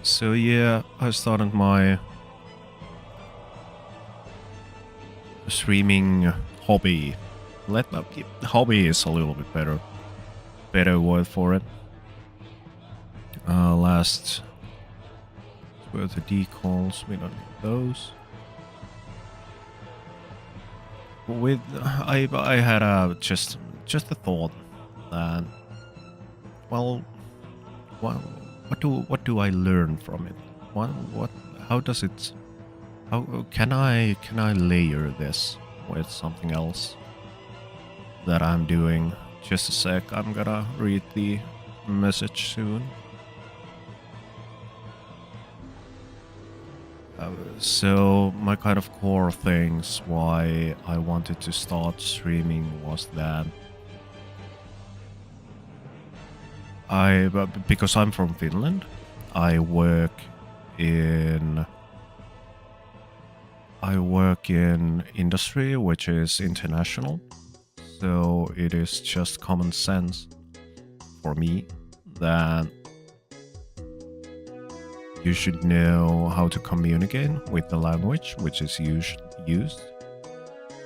Speaker 1: So yeah, I started my streaming hobby. Hobby is a little bit better word for it. Last were the decals. We don't need those. With I had just a thought that, well, what do I learn from it? How does it? How can I layer this with something else that I'm doing? Just a sec, I'm gonna read the message soon. So my kind of core things why I wanted to start streaming was that because I'm from Finland, I work in industry which is international, so it is just common sense for me that you should know how to communicate with the language which is used.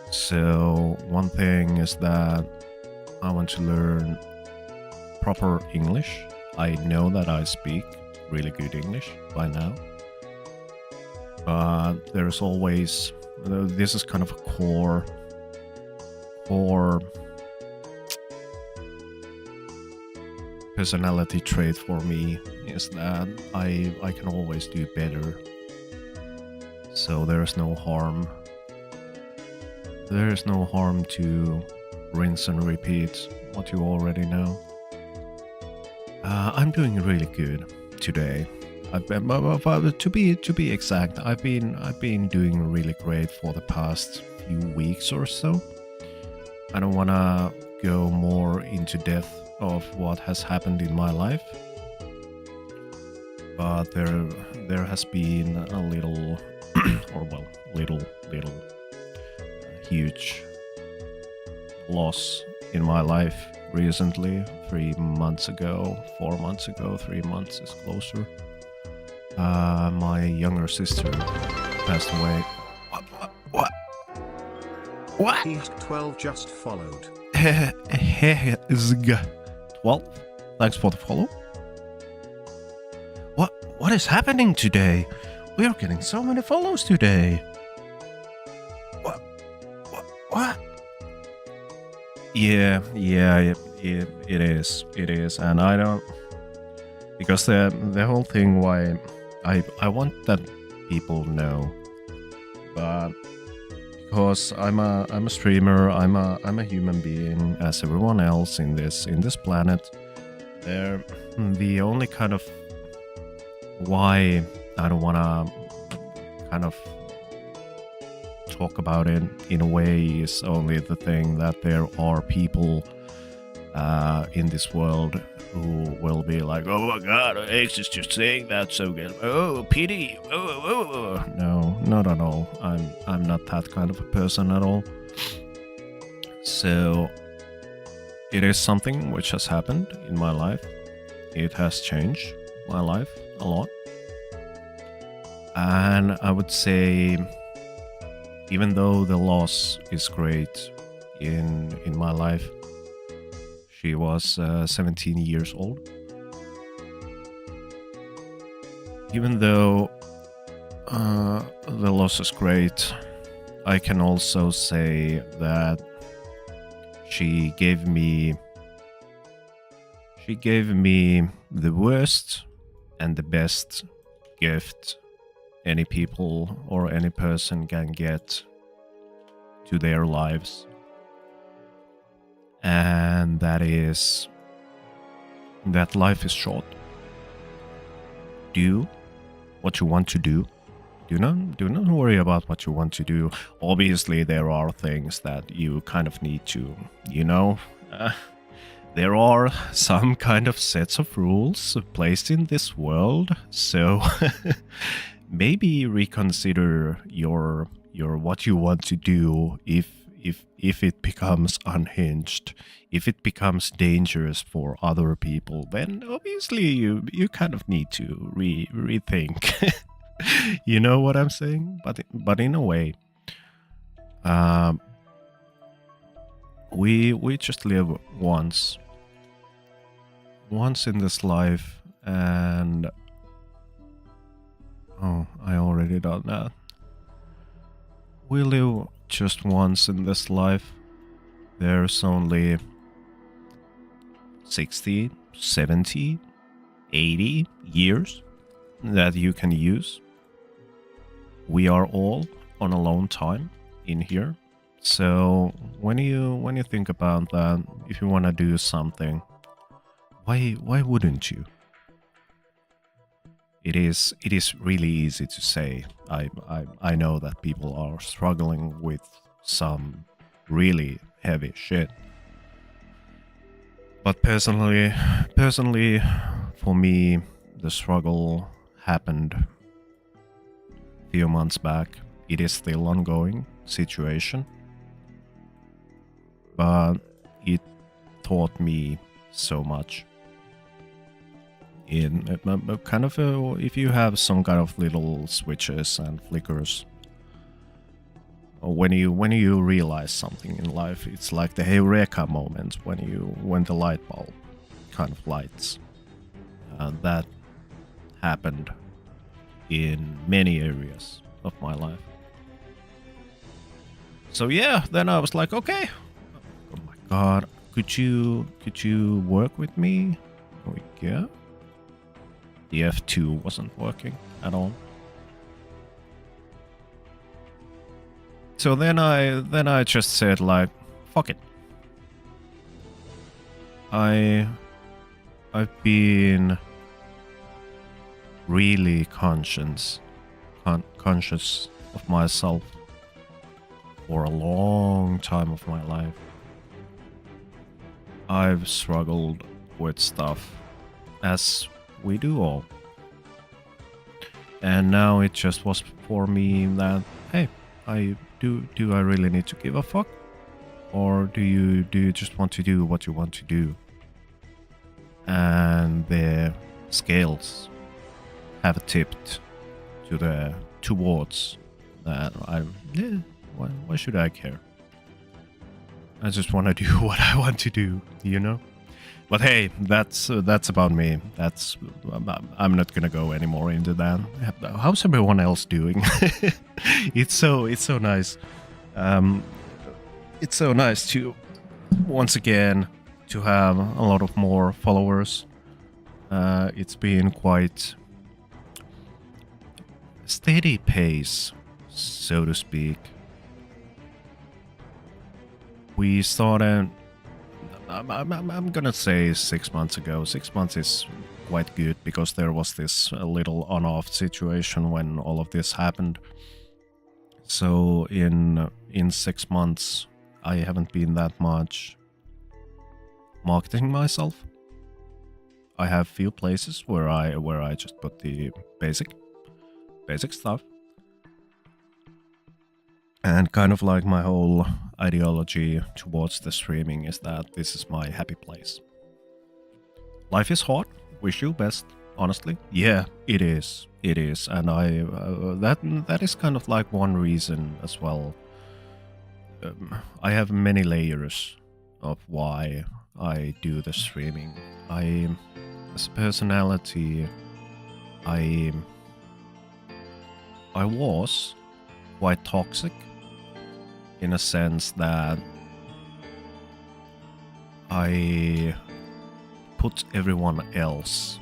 Speaker 1: So one thing is that I want to learn proper English. I know that I speak really good English by now, but there's always, this is kind of a core personality trait for me, is that I can always do better. So there's no harm. There is no harm to rinse and repeat what you already know. I'm doing really good today. To be exact, I've been doing really great for the past few weeks or so. I don't wanna go more into depth of what has happened in my life, but there has been a little huge loss in my life recently. 3 months ago, 4 months ago, 3 months is closer. My younger sister passed away. What?
Speaker 3: He's 12 just followed.
Speaker 1: 12? Thanks for the follow. What is happening today? We are getting so many follows today. What? Yeah, it is, and I don't, because the whole thing why I want that people know, but because I'm a streamer, I'm a human being as everyone else in this planet. The only kind of why I don't wanna kind of talk about it in a way is only the thing that there are people in this world who will be like, oh my god, X is just saying that so good. Oh, pity. Oh. No, not at all. I'm not that kind of a person at all. So it is something which has happened in my life. It has changed my life a lot. And I would say, even though the loss is great in my life, she was 17 years old. Even though the loss is great, I can also say that she gave me the worst and the best gift any people or any person can get to their lives. And that is that life is short. Do what you want to do. Do not worry about what you want to do. Obviously, there are things that you kind of need to, there are some kind of sets of rules placed in this world. So maybe reconsider your what you want to do if it becomes unhinged, if it becomes dangerous for other people, then obviously you kind of need to rethink. You know what I'm saying? But in a way, we just live once in this life, and I already done that. We live just once in this life. There's only 60, 70, 80 years that you can use. We are all on alone time in here. So when you think about that, if you want to do something, why wouldn't you? It is really easy to say. I know that people are struggling with some really heavy shit. But personally, for me, the struggle happened a few months back. It is still ongoing situation, but it taught me so much. In kind of if you have some kind of little switches and flickers, when you realize something in life, it's like the eureka moment when the light bulb kind of lights. That happened in many areas of my life. So yeah, then I was like, okay, oh my god, could you work with me? Oh yeah. The F2 wasn't working at all. So then I just said like, fuck it. I've been really conscious of myself for a long time of my life. I've struggled with stuff, as we do all. And now it just was for me that, hey, do I really need to give a fuck? Or do you just want to do what you want to do? And the scales have tipped towards that. Why should I care? I just want to do what I want to do, you know? But hey, that's about me. I'm not gonna go any more into that. How's everyone else doing? It's so nice. It's so nice to once again to have a lot of more followers. It's been quite steady pace, so to speak. We started. I'm gonna say 6 months ago. 6 months is quite good because there was this little on-off situation when all of this happened. So in 6 months, I haven't been that much marketing myself. I have few places where I just put the basic stuff. And kind of like my whole ideology towards the streaming is that this is my happy place. Life is hard. Wish you best. Honestly, yeah, it is. It is, and I that is kind of like one reason as well. I have many layers of why I do the streaming. As a personality, I was quite toxic in a sense that I put everyone else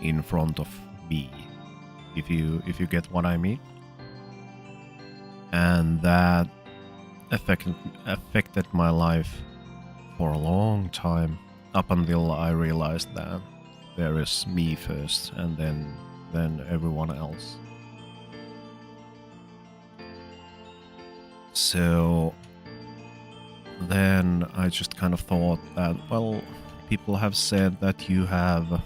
Speaker 1: in front of me, if you get what I mean, and that affected my life for a long time, up until I realized that there is me first and then everyone else. So then I just kind of thought that, well, people have said that you have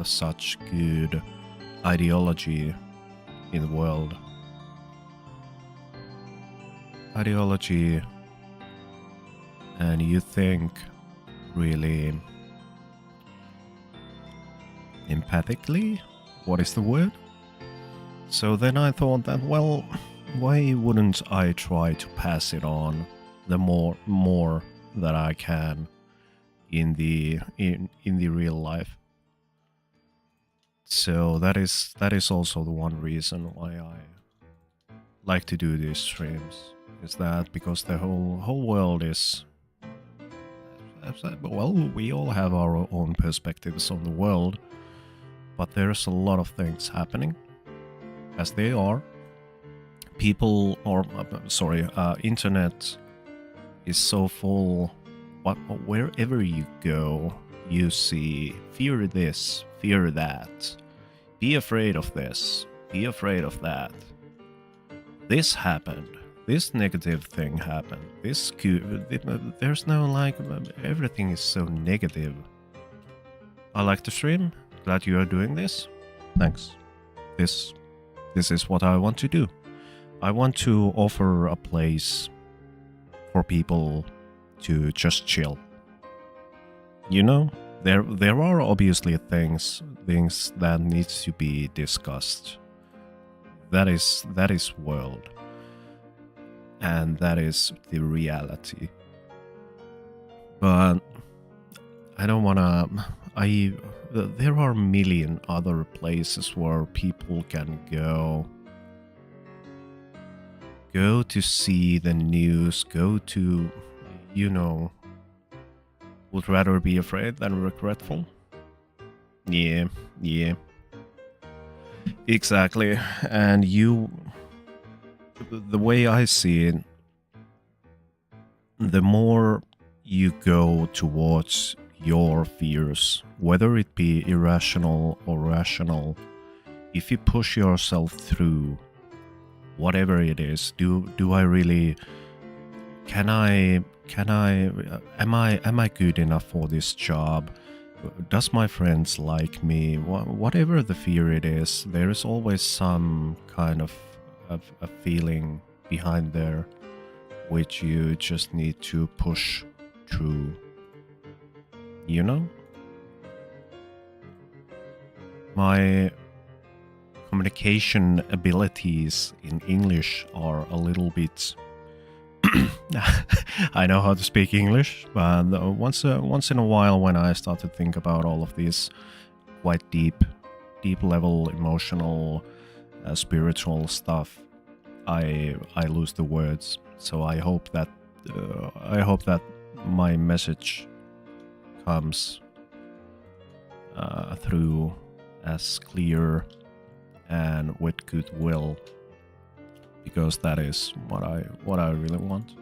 Speaker 1: such good ideology in the world. Ideology, and you think really empathically? What is the word? So then I thought that, well, why wouldn't I try to pass it on the more that I can in the real life? So that is also the one reason why I like to do these streams, is that because the whole world is, well, we all have our own perspectives on the world, but there's a lot of things happening as they are. People, or internet is so full. Wherever you go, you see fear this, fear that, be afraid of this, be afraid of that. This happened. This negative thing happened. There's no like, everything is so negative. I like to stream. Glad you are doing this. Thanks. This is what I want to do. I want to offer a place for people to just chill. You know, there are obviously things that needs to be discussed. That is world. And that is the reality. But I don't wanna. There are a million other places where people can go to see the news, go to, would rather be afraid than regretful. Yeah. Exactly. And the way I see it, the more you go towards your fears, whether it be irrational or rational, if you push yourself through whatever it is, do I really, am I good enough for this job? Does my friends like me? Whatever the fear it is, there is always some kind of a feeling behind there which you just need to push through. My communication abilities in English are a little bit I know how to speak English, but once in a while, when I start to think about all of these quite deep level emotional, spiritual stuff, I lose the words. So I hope that my message comes through as clear and with goodwill, because that is what I really want.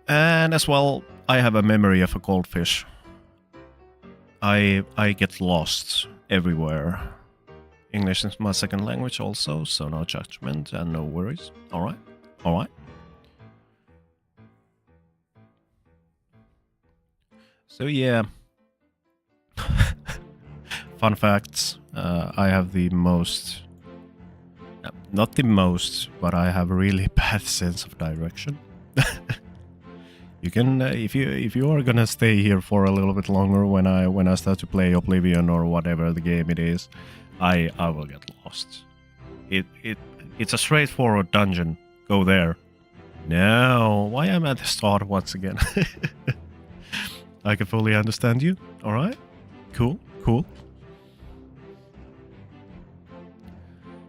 Speaker 1: And as well, I have a memory of a goldfish. I get lost everywhere. English is my second language also, so no judgment and no worries. All right, all right. So yeah, fun facts. I have the most, not the most, but I have a really bad sense of direction. You can, if you are gonna stay here for a little bit longer when I start to play Oblivion or whatever the game it is, I will get lost. It's a straightforward dungeon. Go there. No, why am I at the start once again? I can fully understand you. All right, cool, cool.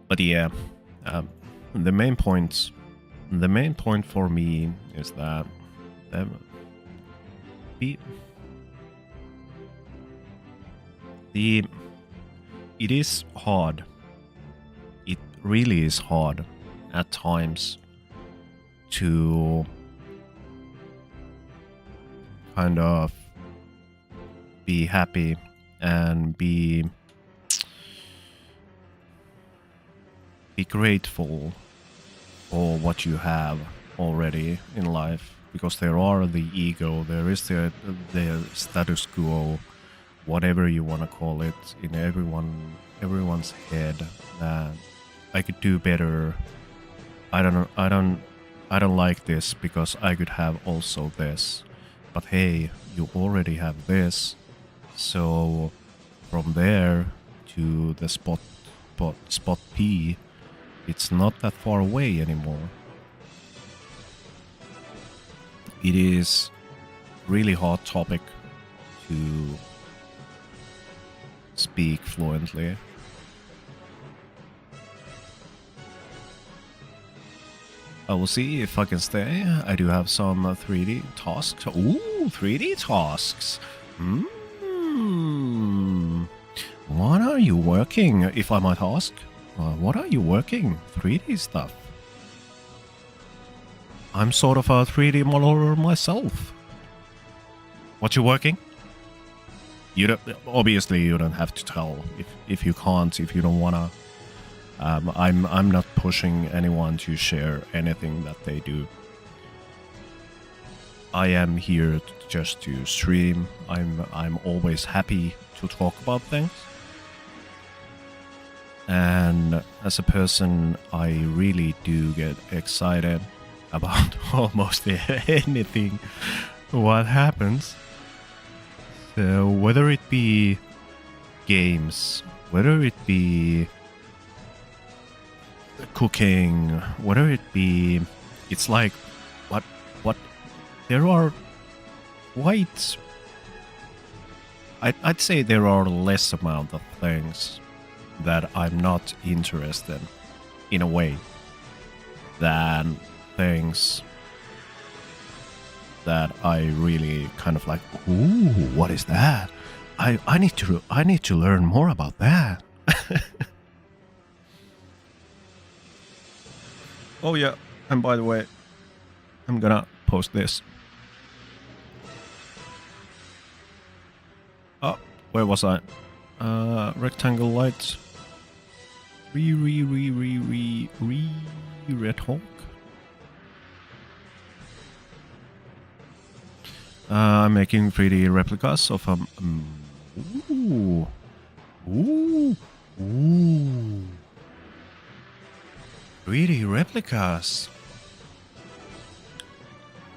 Speaker 1: But yeah, the main point for me is that it is hard. It really is hard at times to kind of be happy and be grateful for what you have already in life, because there are the ego, there is the status quo, whatever you want to call it, in everyone's head that I could do better. I don't like this because I could have also this. But hey, you already have this, so from there to the spot P, it's not that far away anymore. It is really hard topic to speak fluently. I will see if I can stay. I do have some 3D tasks. Ooh, 3D tasks. What are you working, if I might ask? What are you working? 3D stuff. I'm sort of a 3D modeler myself. What you working? You don't, obviously you don't have to tell if you can't, if you don't wanna. I'm not pushing anyone to share anything that they do. I am here just to stream. I'm always happy to talk about things. And as a person, I really do get excited about almost anything what happens. So whether it be games, whether it be cooking, whether it be, it's like what there are quite, I'd say there are less amount of things that I'm not interested in a way than things that I really kind of like, ooh, what is that? I need to learn more about that. Oh yeah, and by the way, I'm gonna post this. Oh, where was I? Rectangle lights. Red Hawk. I'm making 3D replicas of ooh. 3D replicas.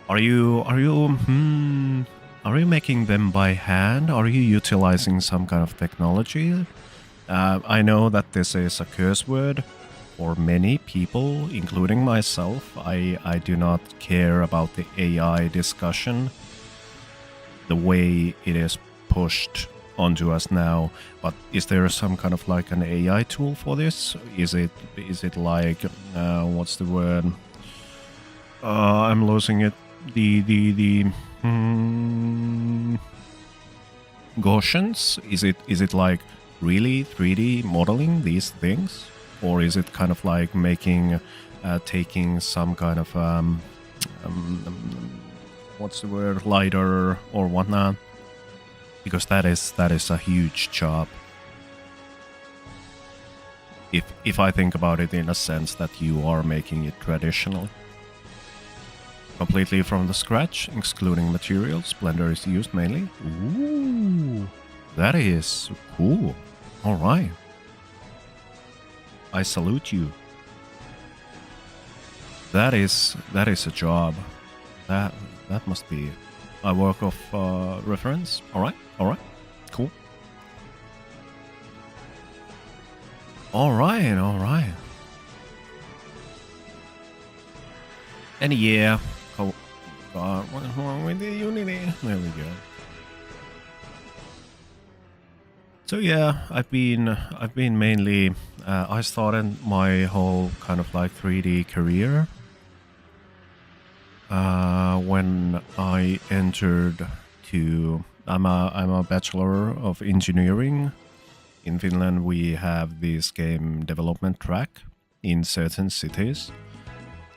Speaker 1: Are you making them by hand? Are you utilizing some kind of technology? I know that this is a curse word for many people, including myself. I do not care about the AI discussion, the way it is pushed onto us now. But is there some kind of like an AI tool for this? Is it like what's the word? I'm losing it. The Gaussians? Is it like really 3D modeling these things, or is it kind of like making taking some kind of what's the word, LiDAR or whatnot? Because that is a huge job. If I think about it in a sense that you are making it traditional. Completely from the scratch, excluding materials, Blender is used mainly. Ooh, that is cool. All right. I salute you. That is a job. That must be a work of reference. All right, cool. All right. And yeah, what's wrong with the Unity? There we go. So yeah, I've been mainly. I started my whole kind of like 3D career when I entered to. I'm a bachelor of engineering. In Finland, we have this game development track in certain cities.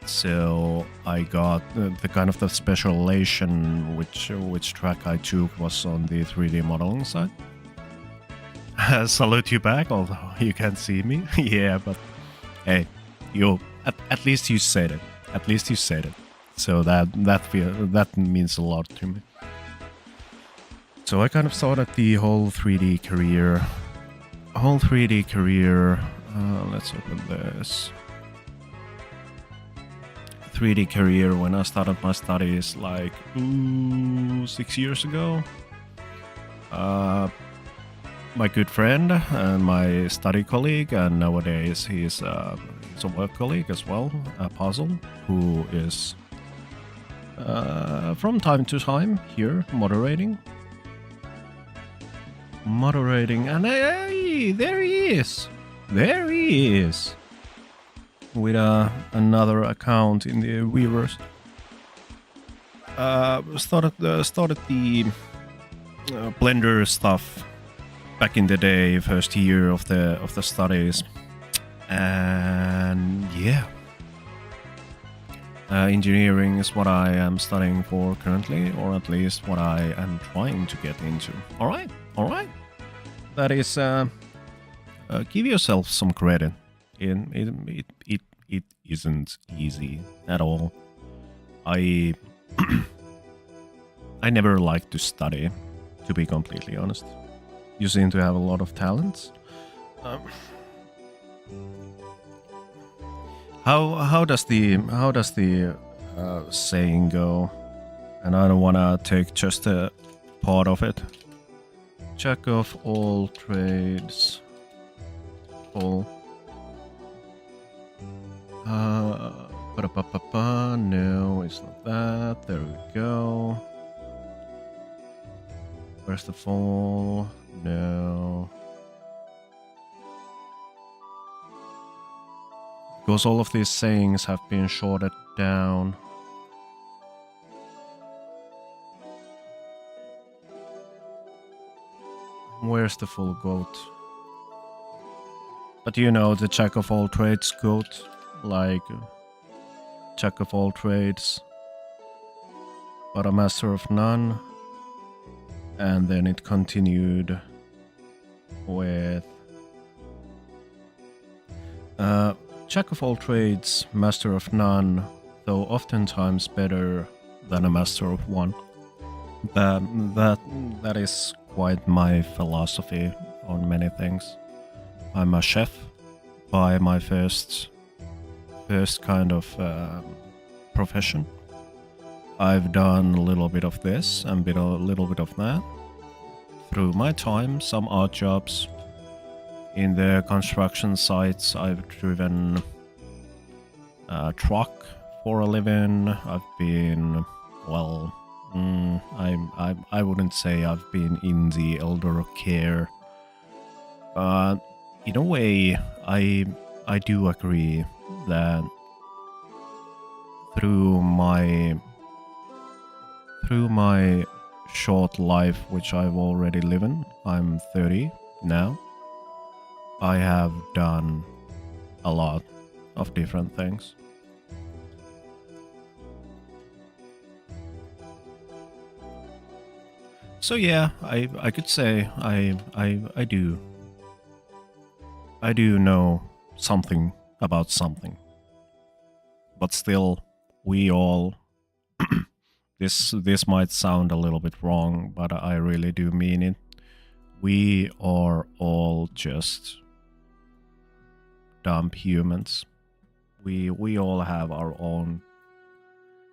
Speaker 1: So I got the kind of the specialization which track I took was on the 3D modeling side. Salute you back, although you can't see me. Yeah, but hey, at least you said it. At least you said it. So that means a lot to me. So I kind of started the whole 3D career. Let's open this. 3D career when I started my studies like 6 years ago. My good friend and my study colleague, and nowadays he's a work colleague as well, Puzzle, who is from time to time here moderating, and hey, there he is with another account in the Weavers. Started the Blender stuff back in the day, first year of the studies, and yeah, engineering is what I am studying for currently, or at least what I am trying to get into. All right. That is, give yourself some credit. It isn't easy at all. I never liked to study, to be completely honest. You seem to have a lot of talents. How does the saying go? And I don't wanna take just a part of it. Jack of all trades. All. No, it's not that. There we go. First of all, no. Because all of these sayings have been shorted down. Where's the full goat? But you know, the jack of all trades goat, like jack of all trades, but a master of none. And then it continued with jack of all trades, master of none, though oftentimes better than a master of one. That is quite my philosophy on many things. I'm a chef by my first kind of profession. I've done a little bit of this and a little bit of that. Through my time, some odd jobs. In the construction sites, I've driven a truck for a living. I've been, well, I wouldn't say I've been in the elder care. In a way, I do agree that through my short life, which I've already lived in, I'm 30 now, I have done a lot of different things. So yeah, I could say I do know something about something. But still, we all... this might sound a little bit wrong, but I really do mean it. We are all just dumb humans. We all have our own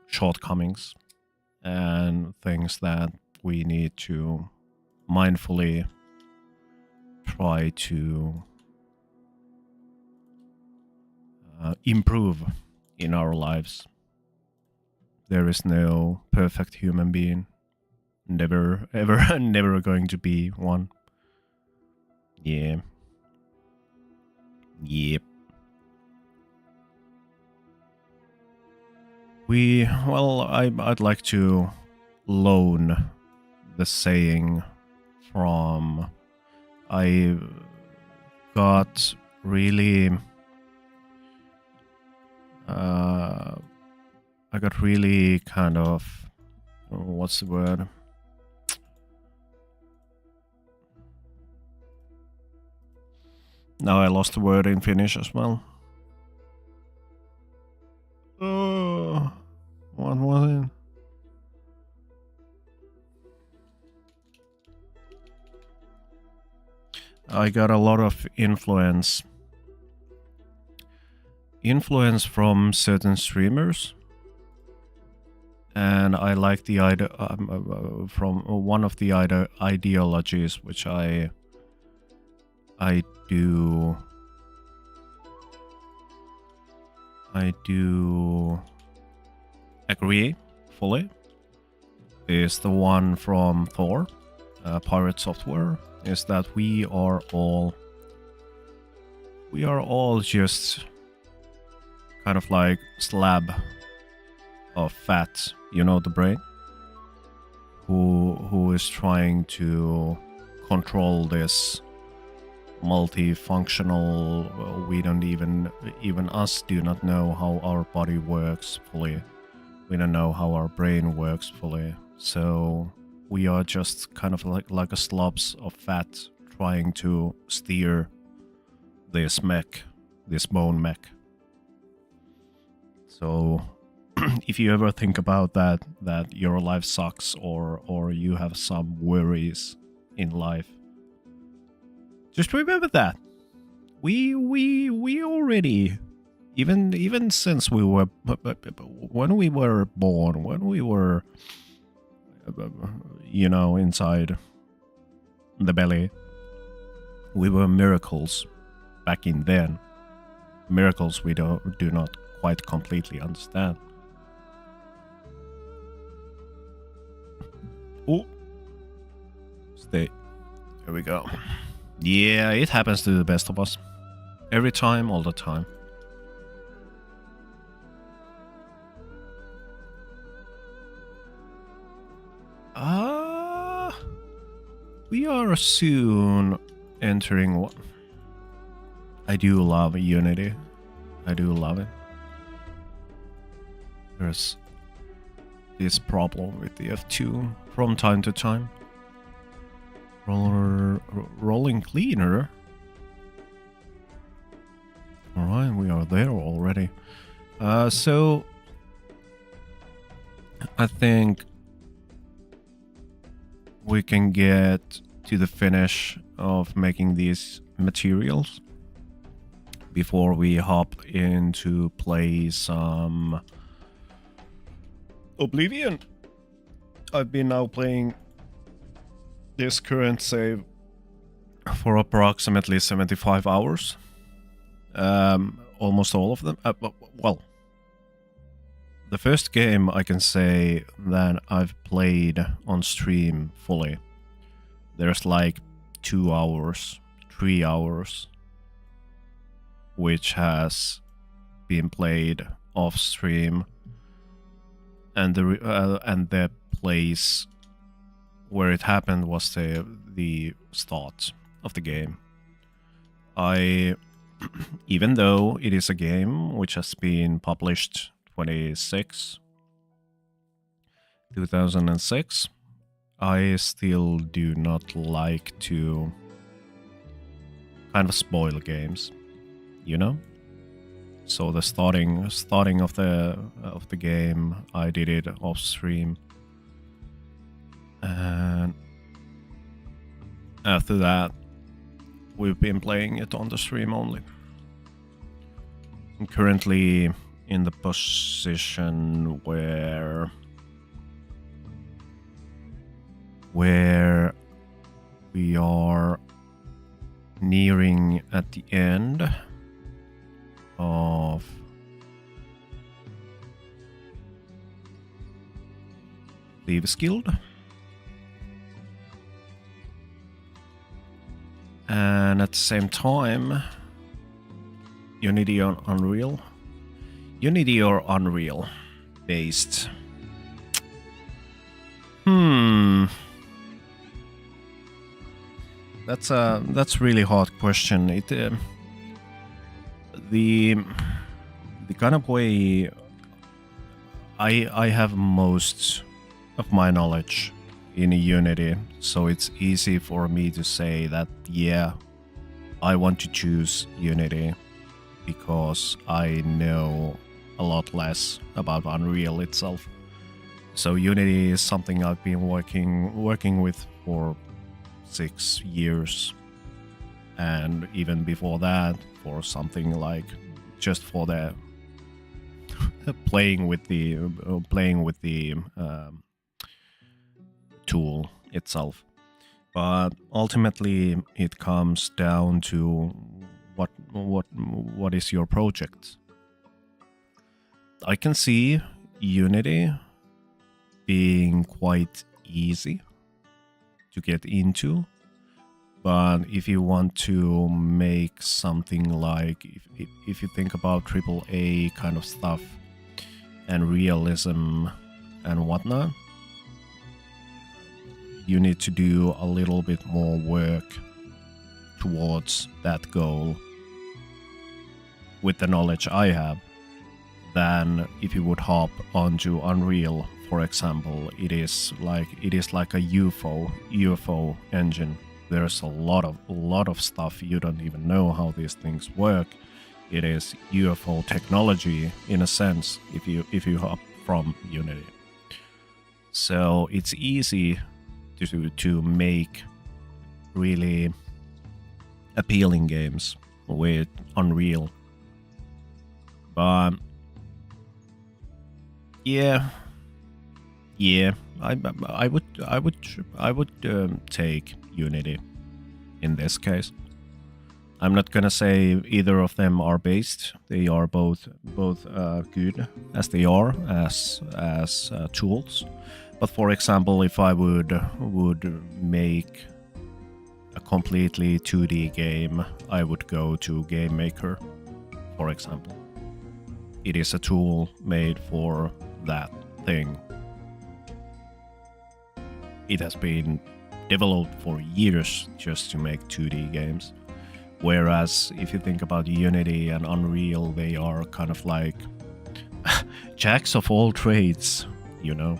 Speaker 1: shortcomings and things that we need to mindfully try to improve in our lives. There is no perfect human being. Never, ever, never going to be one. Yeah. Yep. I'd like to loan the saying from... I got really... I got really kind of... What's the word? Now I lost the word in Finnish as well. What was it? I got a lot of influence from certain streamers, and I like the idea from one of the ideologies which I do agree fully, is the one from Thor, Pirate Software, is that we are all just kind of like slab of fat, you know, the brain, who is trying to control this multifunctional... We don't even us do not know how our body works fully. We don't know how our brain works fully. So we are just kind of like a slobs of fat trying to steer this mech, this bone mech. So if you ever think about that your life sucks, or you have some worries in life, just remember that we already, even since we were, when we were born, when we were, you know, inside the belly, we were miracles back in then. Miracles we do not quite completely understand. Oh, stay. Here we go. Yeah, it happens to the best of us. Every time, all the time. We are soon entering what? I do love Unity. I do love it. There's this problem with the F2 from time to time. Rolling cleaner. Alright, we are there already. So I think we can get to the finish of making these materials before we hop into play some Oblivion. I've been now playing this current save for approximately 75 hours. Almost all of them. Well, the first game I can say that I've played on stream fully, there's like 2 hours, 3 hours, which has been played off stream, and the place where it happened was the start of the game. Even though it is a game which has been published 2006, I still do not like to kind of spoil games. you know. So the starting of the game, I did it off stream, and after that, we've been playing it on the stream only. I'm currently in the position where we are nearing at the end of Thieves Guild, and at the same time Unity or Unreal based. That's a really hard question. It the kind of way I have most of my knowledge in Unity, so it's easy for me to say that yeah, I want to choose Unity because I know a lot less about Unreal itself. So Unity is something I've been working with for 6 years, and even before that for something like just for the playing with the tool itself. But ultimately it comes down to what is your project. I can see Unity being quite easy to get into, but if you want to make something like, if you think about AAA kind of stuff and realism and whatnot, you need to do a little bit more work towards that goal with the knowledge I have than if you would hop onto Unreal, for example. It is like a UFO engine. There's a lot of stuff you don't even know how these things work. It is UFO technology in a sense if you hop from Unity. So it's easy to make really appealing games with Unreal. But yeah, I would take Unity in this case. I'm not gonna say either of them are based. They are both good as they are as tools. But for example, if I would make a completely 2D game, I would go to Game Maker, for example. It is a tool made for that thing. It has been developed for years just to make 2D games. Whereas if you think about Unity and Unreal, they are kind of like jacks of all trades, you know.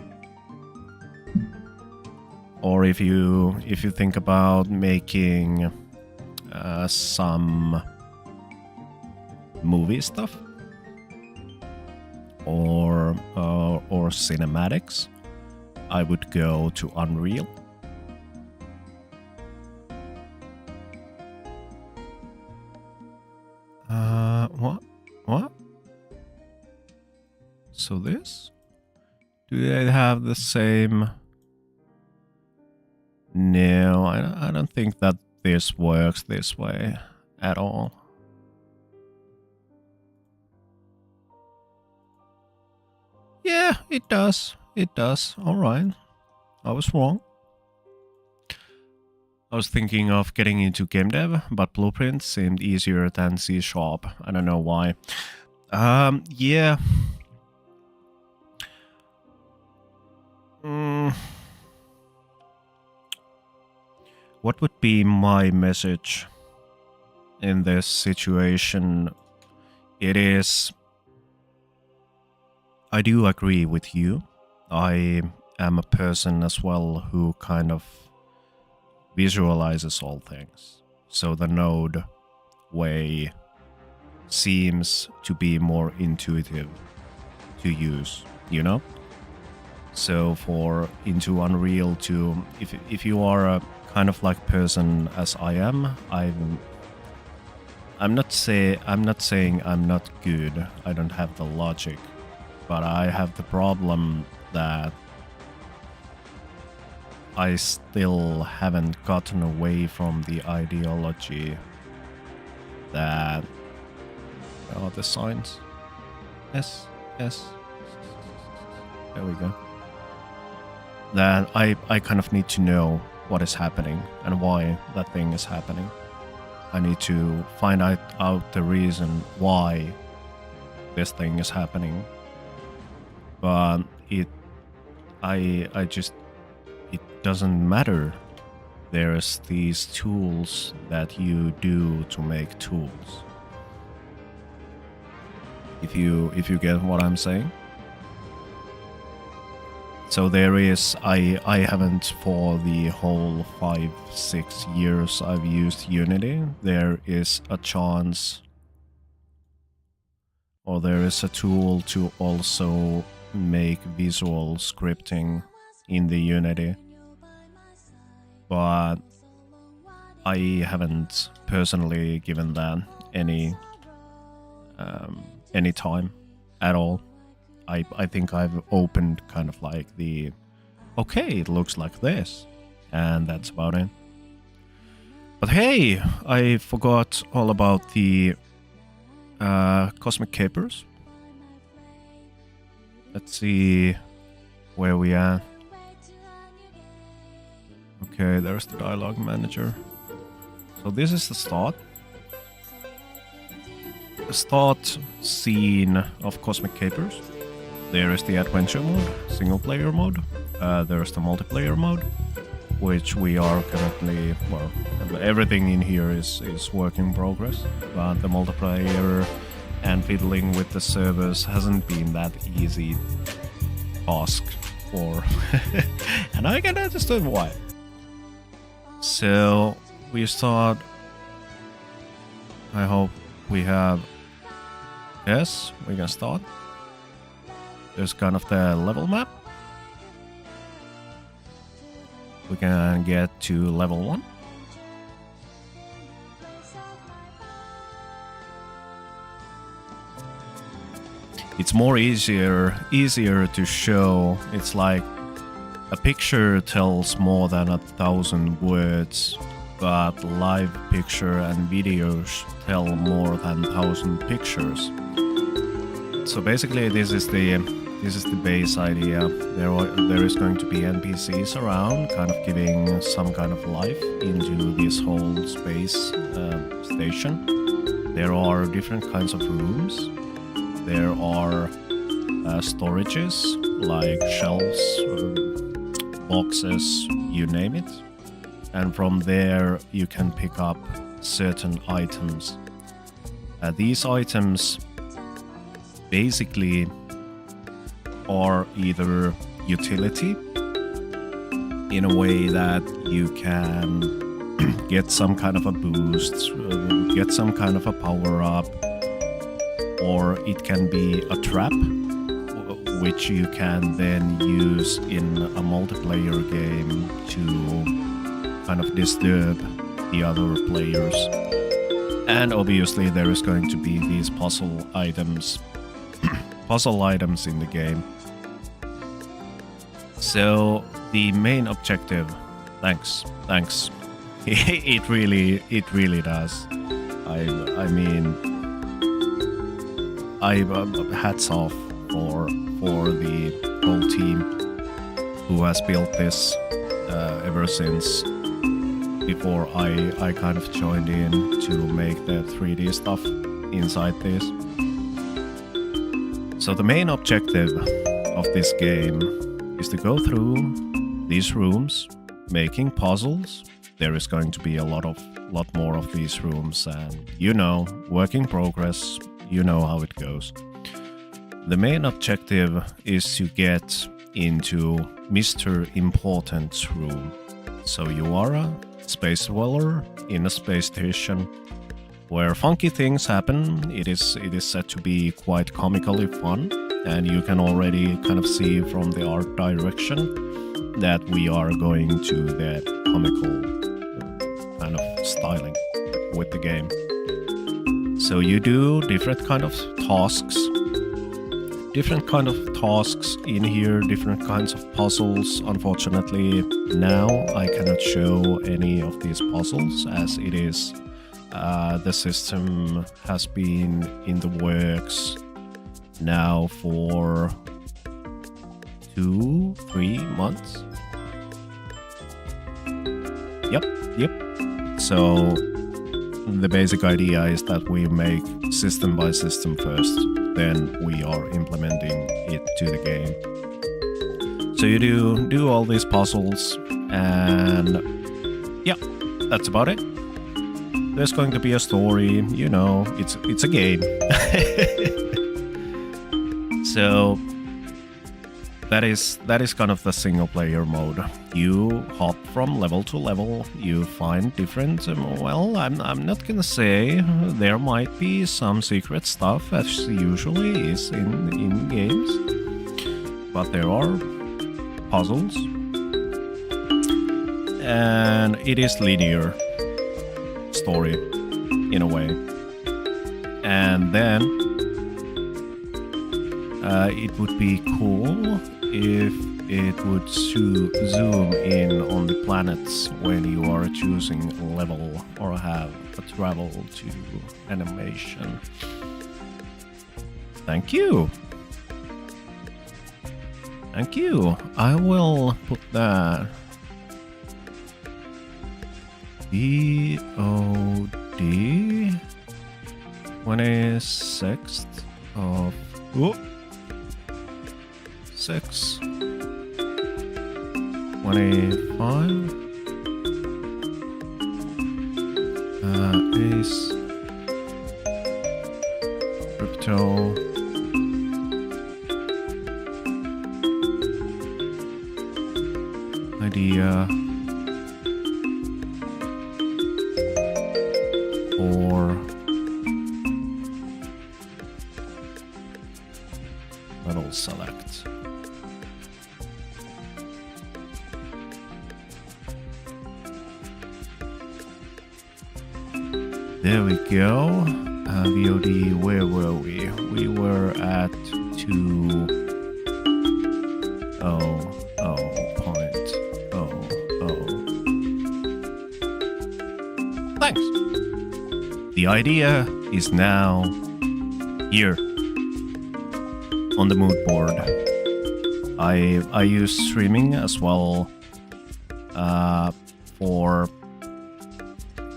Speaker 1: Or if you think about making some movie stuff or cinematics, I would go to Unreal. What? So this? Do they have the same? No, I don't think that this works this way at all. Yeah, it does. It does. Alright. I was wrong. I was thinking of getting into game dev, but Blueprint seemed easier than C#. I don't know why. Yeah. What would be my message in this situation? It is... I do agree with you. I am a person as well who kind of visualizes all things. So the Node way seems to be more intuitive to use, you know? So for into Unreal 2, if you are a kind of like person as I am, I'm not saying I'm not good. I don't have the logic, but I have the problem that I still haven't gotten away from the ideology that the signs. Yes. There we go. That I kind of need to know what is happening and why that thing is happening. I need to find out the reason why this thing is happening. But it doesn't matter. There's these tools that you do to make tools. If you get what I'm saying. So there is, I haven't for the whole 5-6 years I've used Unity, there is a chance, or there is a tool to also make visual scripting in the Unity, but I haven't personally given that any time at all. I think I've opened kind of like the, okay, it looks like this, and that's about it. But hey, I forgot all about the Cosmic Capers. Let's see where we are. Okay, there's the dialogue manager. So this is the start. The start scene of Cosmic Capers. There is the adventure mode, single player mode. There's the multiplayer mode, which we are currently, well, everything in here is work in progress. But the multiplayer and fiddling with the servers hasn't been that easy task for, and I can understand why. So we start. I hope we have. Yes, we can start. There's kind of the level map. We can get to level 1. It's more easier to show. It's like a picture tells more than 1,000 words, but live picture and videos tell more than 1,000 pictures. So basically this is the base idea. There is going to be NPCs around, kind of giving some kind of life into this whole space station. There are different kinds of rooms. There are storages like shelves, boxes, you name it. And from there you can pick up certain items. These items basically are either utility in a way that you can get some kind of a boost, get some kind of a power up, or it can be a trap which you can then use in a multiplayer game to kind of disturb the other players. And obviously there is going to be these puzzle items in the game. So the main objective, thanks. it really does. I mean, hats off for the whole team who has built this ever since before I kind of joined in to make the 3D stuff inside this. So the main objective of this game is to go through these rooms, making puzzles. There is going to be a lot more of these rooms, and you know, work in progress, you know how it goes. The main objective is to get into Mr. Important's room. So you are a space dweller in a space station, where funky things happen. It is said to be quite comically fun, and you can already kind of see from the art direction that we are going to that comical kind of styling with the game. So you do different kind of tasks in here, different kinds of puzzles. Unfortunately, now I cannot show any of these puzzles as it is the system has been in the works now for 2-3 months. Yep. So the basic idea is that we make system by system first, then we are implementing it to the game. So you do all these puzzles, and yeah, that's about it. There's going to be a story, you know, it's a game. So that is kind of the single player mode. You hop from level to level, you find different, well, I'm not gonna say, there might be some secret stuff as usually is in games, but there are puzzles, and it is linear story in a way. And then it would be cool if it would zoom in on the planets when you are choosing a level or have a travel to animation. Thank you. I will put that VOD 26th of 6 25 Ace Crypto idea or level select. There we go. VOD, where were we? We were at 2.00.00. Thanks. The idea is now here on the mood board. I use streaming as well for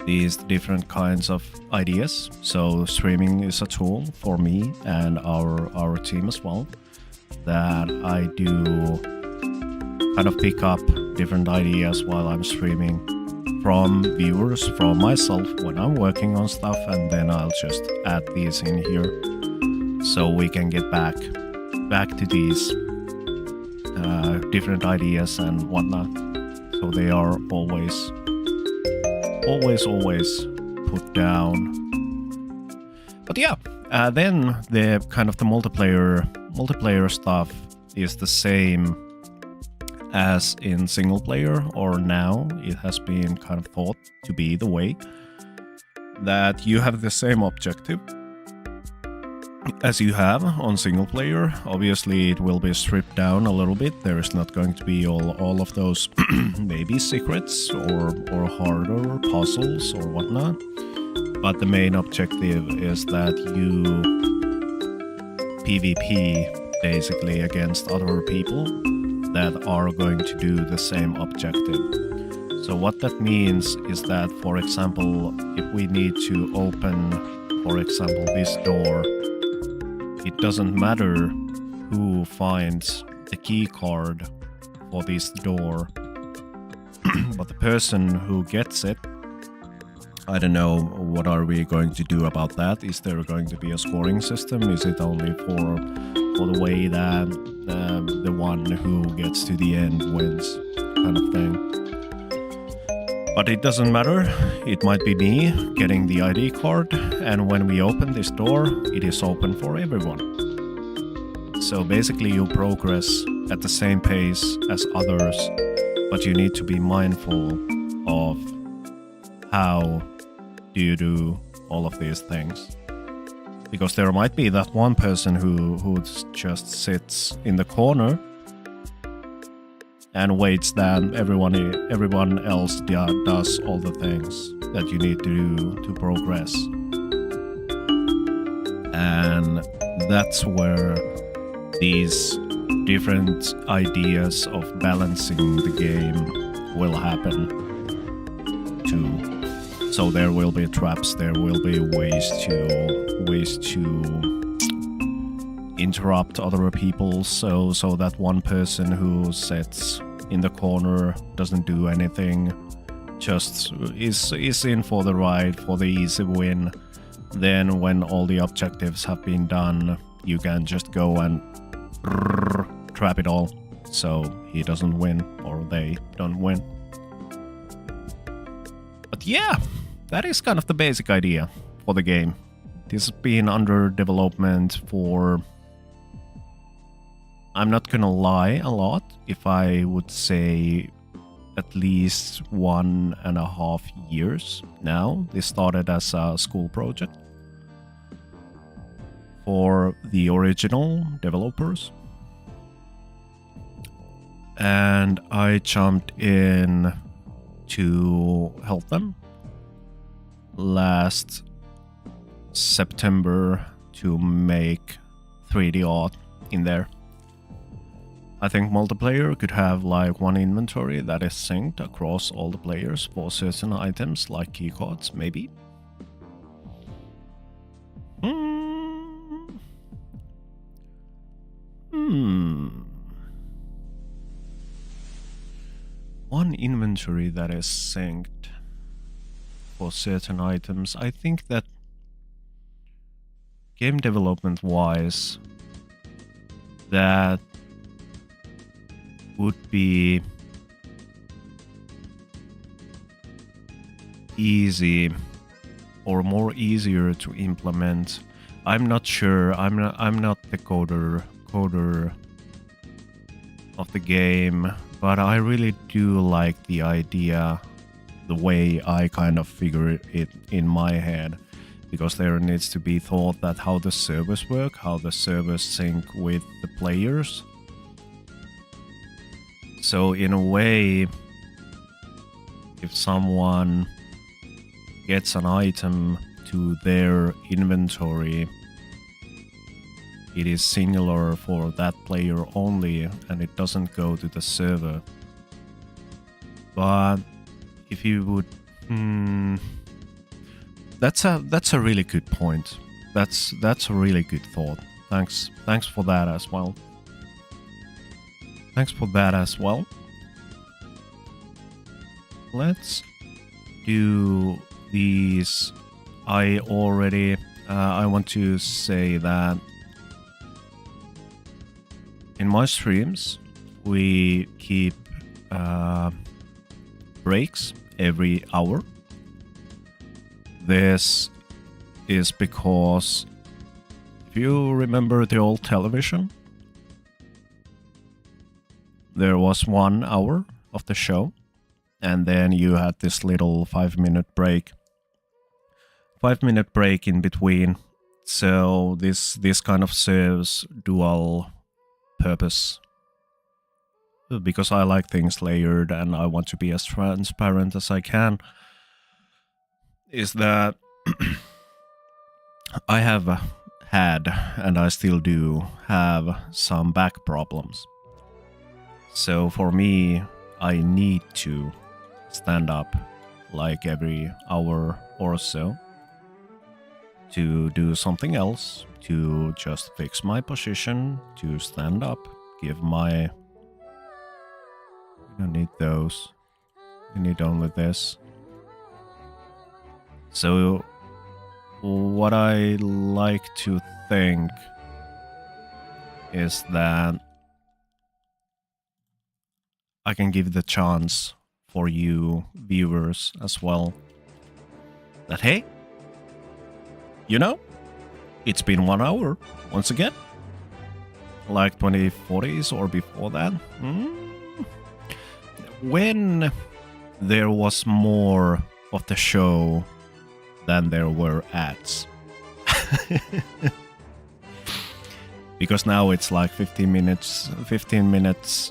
Speaker 1: these different kinds of ideas. So streaming is a tool for me and our team as well, that I do kind of pick up different ideas while I'm streaming from viewers, from myself when I'm working on stuff, and then I'll just add these in here so we can get back to these different ideas and whatnot. So they are always put down. But yeah, then the kind of the multiplayer stuff is the same as in single player, or now it has been kind of thought to be the way that you have the same objective as you have on single player. Obviously it will be stripped down a little bit. There is not going to be all of those maybe secrets or harder puzzles or whatnot, but the main objective is that you PvP basically against other people that are going to do the same objective. So what that means is that, for example, if we need to open, for example, this door, it doesn't matter who finds the key card for this door, but the person who gets it, I don't know, what are we going to do about that? Is there going to be a scoring system? Is it only for the way that the one who gets to the end wins, kind of thing? But it doesn't matter, it might be me getting the ID card, and when we open this door, it is open for everyone. So basically you progress at the same pace as others, but you need to be mindful of how do you do all of these things. Because there might be that one person who just sits in the corner and waits that everyone else does all the things that you need to do to progress. And that's where these different ideas of balancing the game will happen too. So there will be traps, there will be ways to interrupt other people, so that one person who sits in the corner doesn't do anything, just is in for the ride, for the easy win. Then when all the objectives have been done, you can just go and trap it all, so he doesn't win or they don't win. But yeah, that is kind of the basic idea for the game. This has been under development for, I'm not gonna lie, a lot, if I would say at least 1.5 years now. This started as a school project for the original developers. And I jumped in to help them last September to make 3D art in there. I think multiplayer could have like one inventory that is synced across all the players for certain items like keycards, maybe. One inventory that is synced for certain items. I think that game development wise, that would be easy or more easier to implement. I'm not sure. I'm not the coder of the game, but I really do like the idea, the way I kind of figure it in my head, because there needs to be thought that how the servers work, how the servers sync with the players. So in a way, if someone gets an item to their inventory, it is singular for that player only and it doesn't go to the server. But if you would... That's a really good point. That's a really good thought. Thanks for that as well. Thanks for that as well. Let's do these. I want to say that in my streams we keep breaks every hour. This is because if you remember the old television, there was 1 hour of the show, and then you had this little 5-minute break. 5-minute break in between. So this kind of serves dual purpose. Because I like things layered and I want to be as transparent as I can. Is that I have had, and I still do have, some back problems. So for me, I need to stand up like every hour or so to do something else, to just fix my position, to stand up, give my... You don't need those. You need only this. So what I like to think is that I can give the chance for you viewers as well. That hey, you know, it's been 1 hour once again. Like 2040s or before that. When there was more of the show than there were ads. Because now it's like 15 minutes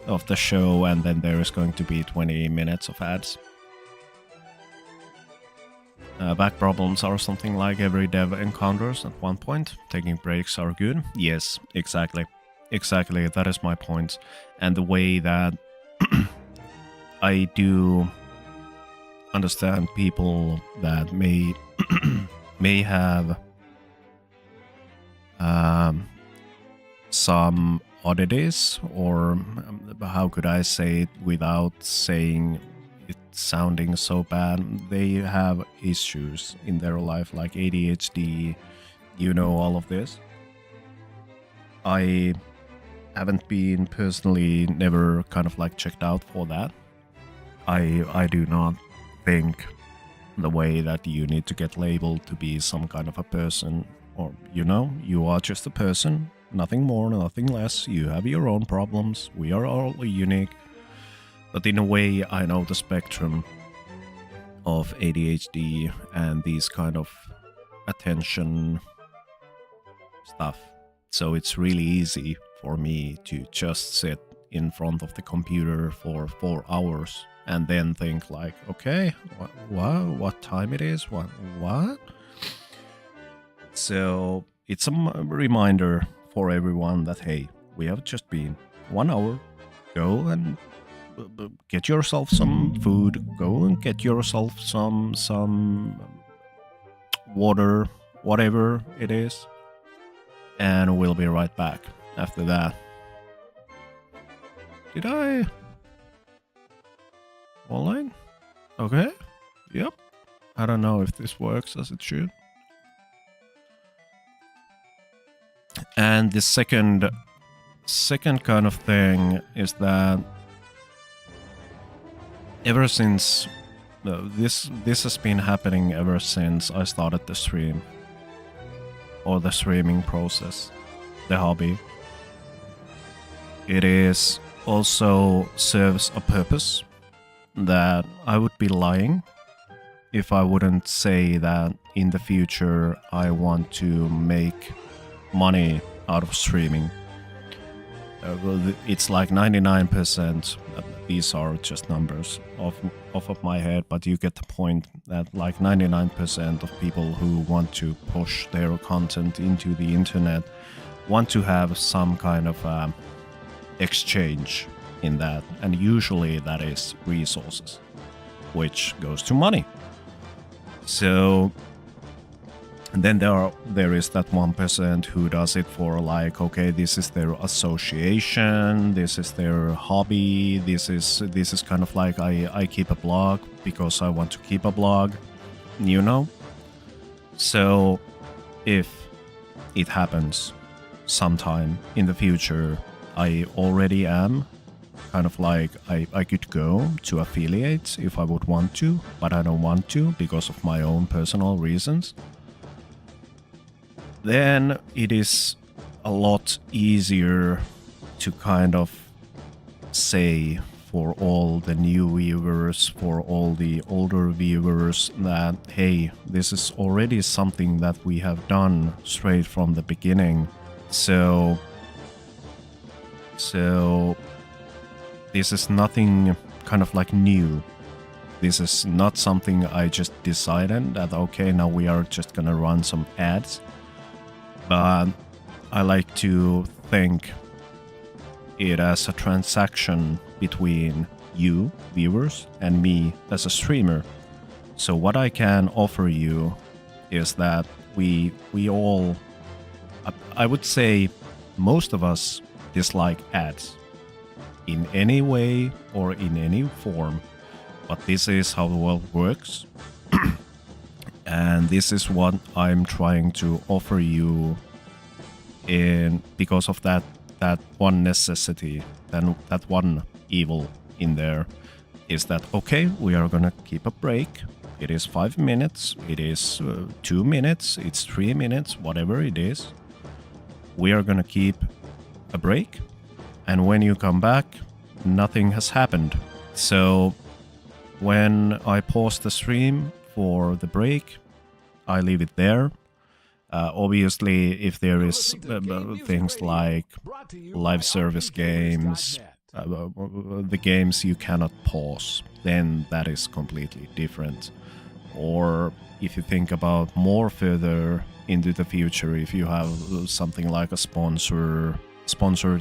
Speaker 1: of the show, and then there is going to be 20 minutes of ads. Back problems are something like every dev encounters at one point. Taking breaks are good. Yes, exactly. Exactly, that is my point. And the way that I do understand people that may may have some oddities, or how could I say it without saying it sounding so bad? They have issues in their life like ADHD, you know, all of this. I haven't been personally never kind of like checked out for that. I do not think the way that you need to get labeled to be some kind of a person, or you know, you are just a person, nothing more, nothing less. You have your own problems. We are all unique. But in a way, I know the spectrum of ADHD and these kind of attention stuff. So it's really easy for me to just sit in front of the computer for 4 hours and then think like, okay, what time it is? What? So it's a reminder for everyone that, hey, we have just been 1 hour. Go and get yourself some food. Go and get yourself some water, whatever it is. And we'll be right back after that. Did I? Online? Okay. Yep. I don't know if this works as it should. And the second kind of thing is that ever since this has been happening ever since I started the stream, or the streaming process, the hobby. It is also serves a purpose that I would be lying if I wouldn't say that in the future I want to make money out of streaming. It's like 99%. These are just numbers off of my head, but you get the point that like 99% of people who want to push their content into the internet want to have some kind of exchange in that, and usually that is resources, which goes to money. So and then there is that 1% who does it for like, okay, this is their association, this is their hobby, this is kind of like I keep a blog because I want to keep a blog, you know? So if it happens sometime in the future, I already am kind of like I could go to affiliates if I would want to, but I don't want to because of my own personal reasons. Then it is a lot easier to kind of say for all the new viewers, for all the older viewers, that hey, this is already something that we have done straight from the beginning. So this is nothing kind of like new. This is not something I just decided that okay, now we are just gonna run some ads. But I like to think it as a transaction between you, viewers, and me as a streamer. So what I can offer you is that we all, I would say most of us dislike ads in any way or in any form, but this is how the world works. And this is what I'm trying to offer you because of that one necessity, that one evil in there. is that okay, we are gonna keep a break. It is 5 minutes, it is 2 minutes, it's 3 minutes, whatever it is. We are gonna keep a break, and when you come back, nothing has happened. So when I pause the stream for the break, I leave it there. Obviously, if there is things like live service games, the games you cannot pause, then that is completely different. Or if you think about more further into the future, if you have something like a sponsored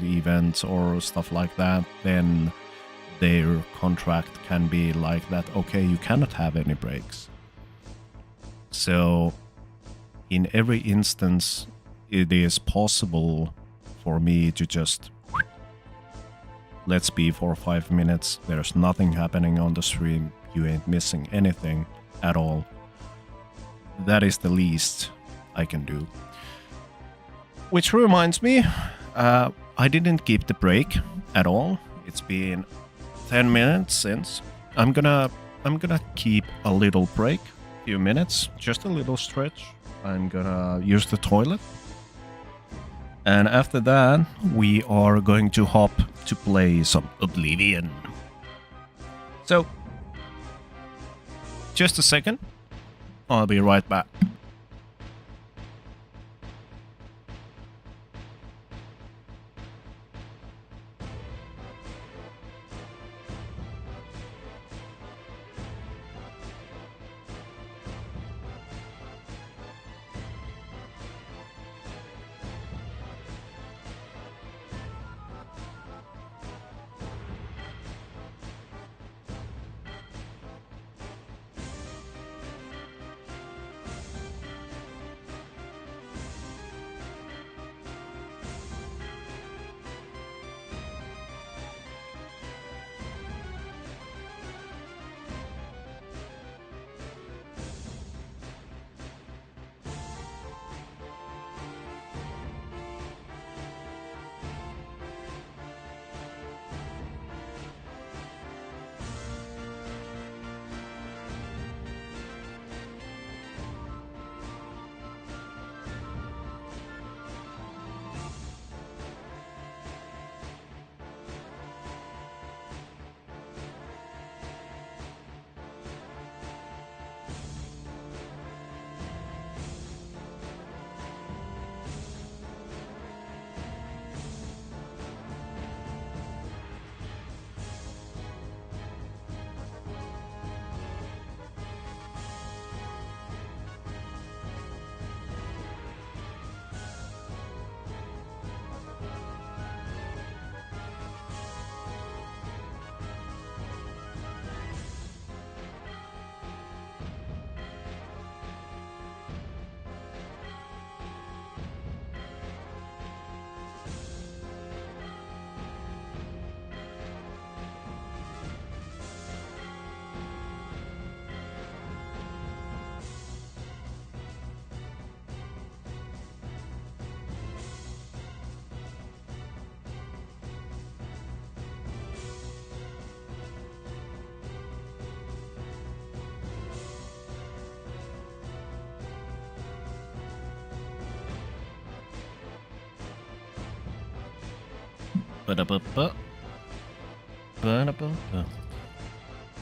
Speaker 1: event or stuff like that, then their contract can be like that, okay, you cannot have any breaks. So in every instance, it is possible for me to just let's be for 5 minutes, there's nothing happening on the stream, you ain't missing anything at all. That is the least I can do. Which reminds me, I didn't keep the break at all. It's been 10 minutes since. I'm gonna keep a little break, few minutes, just a little stretch. I'm gonna use the toilet. And after that, we are going to hop to play some Oblivion. So, just a second. I'll be right back.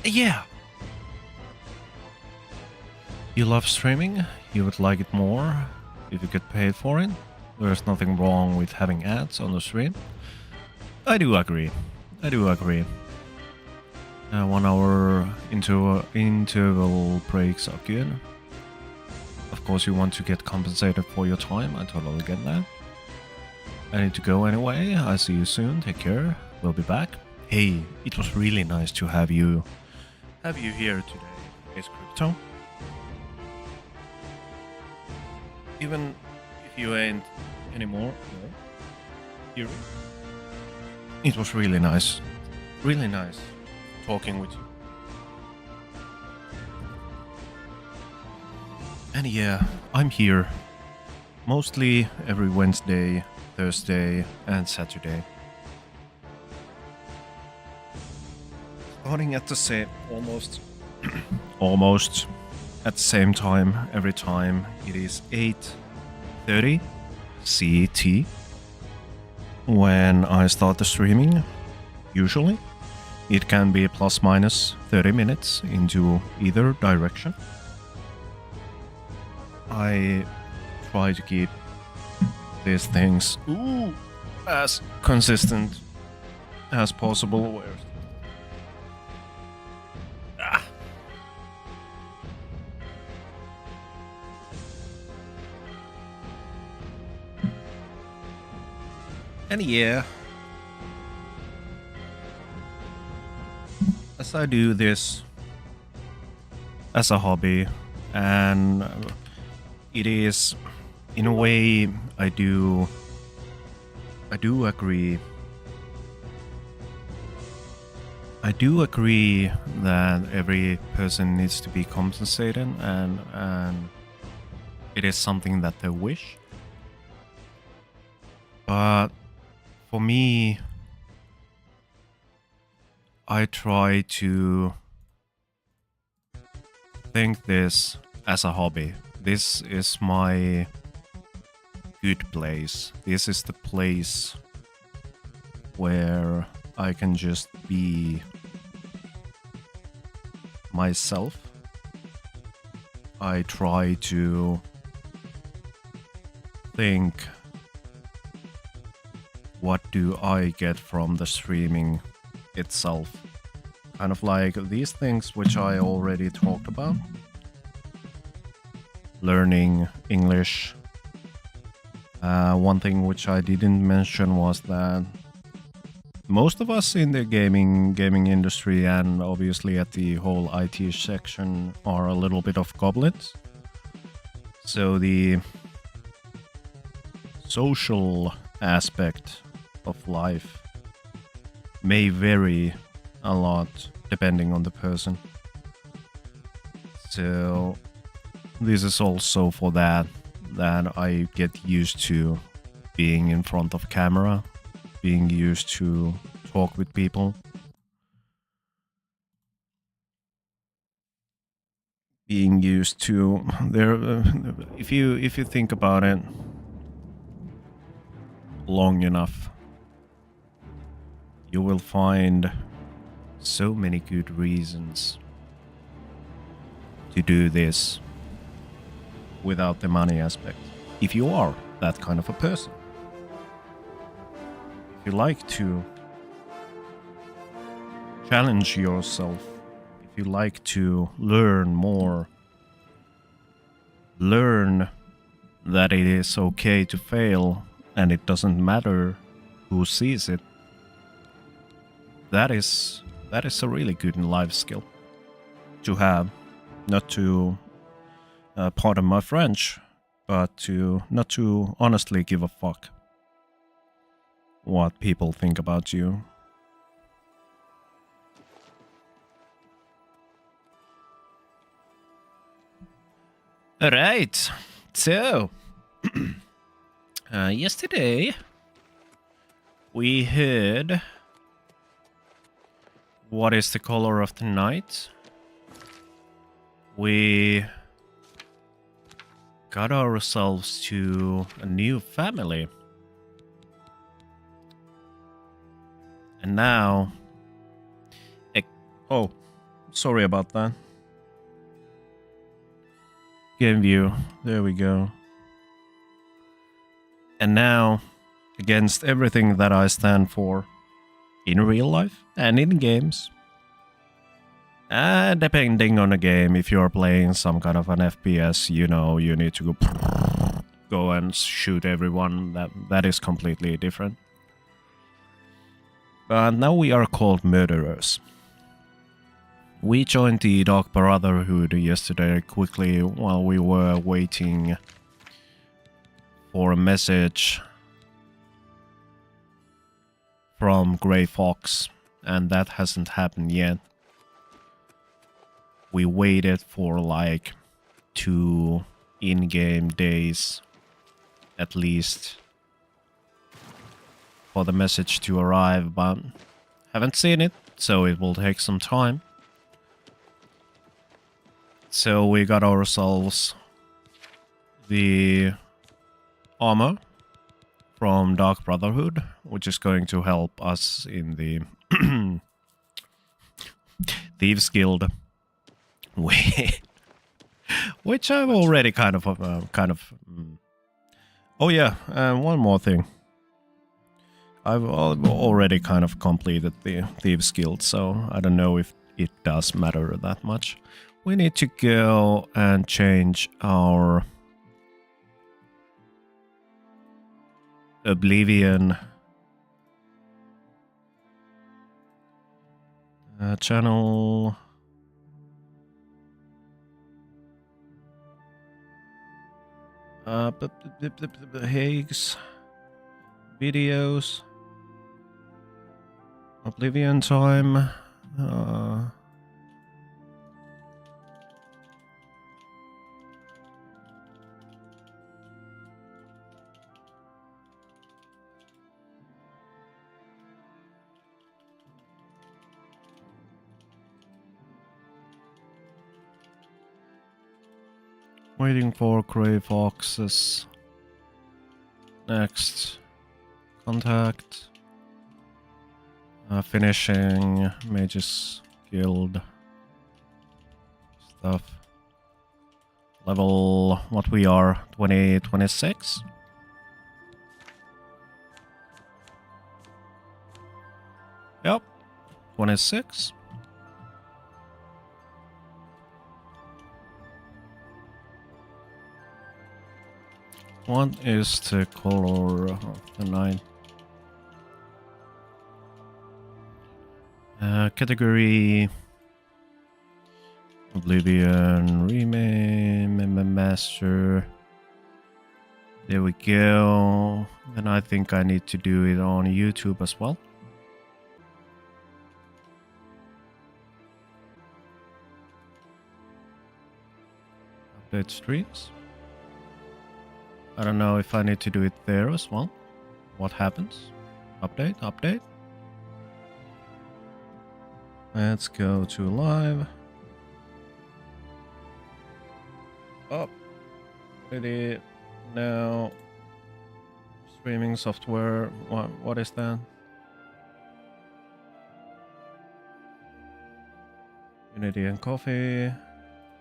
Speaker 1: Yeah. You love streaming? You would like it more if you get paid for it? There's nothing wrong with having ads on the stream. I do agree. 1 hour interval breaks are good. Of course, you want to get compensated for your time. I totally get that. I need to go anyway. I'll see you soon. Take care. We'll be back. Hey, it was really nice to have you here today, Ace Crypto. Even if you ain't anymore, here. It was really nice talking with you. And yeah, I'm here mostly every Wednesday, Thursday and Saturday. starting at the same, almost at the same time every time. It is 8:30 CET when I start the streaming. Usually, it can be plus minus 30 minutes into either direction. I try to keep these things as consistent as possible. And yeah, as I do this as a hobby, and it is, in a way, I do agree. I do agree that every person needs to be compensated, and it is something that they wish. But for me, I try to think this as a hobby. This is my good place. This is the place where I can just be myself. I try to think, what do I get from the streaming itself? Kind of like these things which I already talked about. Learning English. One thing which I didn't mention was that most of us in the gaming industry, and obviously at the whole IT section, are a little bit of goblins. So the social aspect of life may vary a lot depending on the person. So this is also for that I get used to being in front of camera, being used to talk with people, being used to if you think about it long enough, you will find so many good reasons to do this without the money aspect. If you are that kind of a person, if you like to challenge yourself, if you like to learn more, learn that it is okay to fail and it doesn't matter who sees it, that is a really good life skill to have. Not to pardon my French, but to not to honestly give a fuck what people think about you. Alright, so yesterday we heard What is the Color of the Night. We got ourselves to a new family. And now... oh, sorry about that. Game view, there we go. And now, against everything that I stand for in real life and in games, depending on the game, if you're playing some kind of an FPS, you know, you need to go and shoot everyone. That is completely different. But now we are called murderers. We joined the Dark Brotherhood yesterday quickly while we were waiting for a message from Grey Fox, and that hasn't happened yet. We waited for like 2 in-game days at least for the message to arrive, but Haven't seen it, so it will take some time. So we got ourselves the armor from Dark Brotherhood, which is going to help us in the Thieves Guild, which I've already kind of. Oh yeah, one more thing. I've already kind of completed the Thieves Guild, so I don't know if it does matter that much. We need to go and change our Oblivion channel. Hague's videos. Oblivion Time. Waiting for Grey Foxes. Next. Contact. Finishing Mage's Guild stuff. Level, what we are, 26? Yep, 26. What is the color of the night? Category Oblivion Remake Master. There we go. Then I think I need to do it on YouTube as well. Update streams. I don't know if I need to do it there as well. What happens? Update, update. Let's go to live. Oh, ready now. Streaming software. What is that? Unity and Coffee.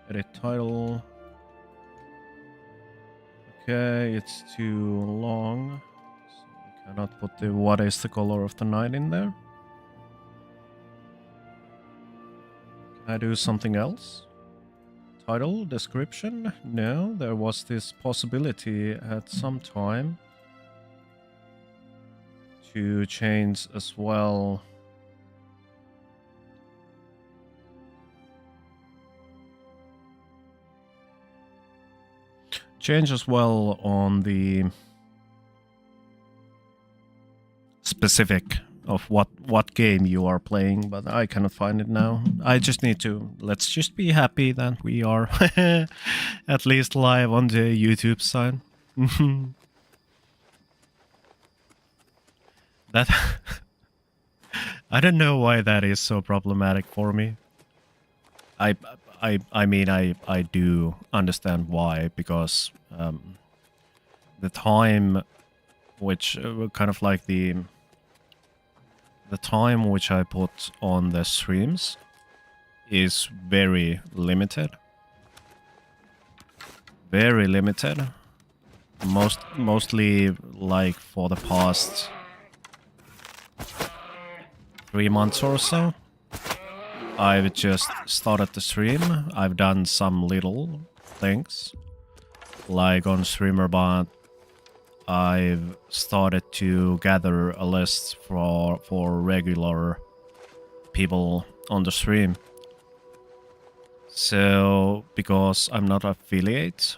Speaker 1: Edit title. Okay, it's too long, so we cannot put the what is the color of the night in there. Can I do something else? Title, description? No, there was this possibility at some time to change as well. Change as well on the specific of what game you are playing, but I cannot find it now. I just need to, let's just be happy that we are at least live on the YouTube side. That I don't know why that is so problematic for me. I mean, I do understand why, because the time which kind of like the time which I put on the streams is very limited. Very limited. Mostly like for the past 3 months or so. I've just started the stream. I've done some little things, like on StreamerBot. I've started to gather a list for regular people on the stream. So, because I'm not affiliate,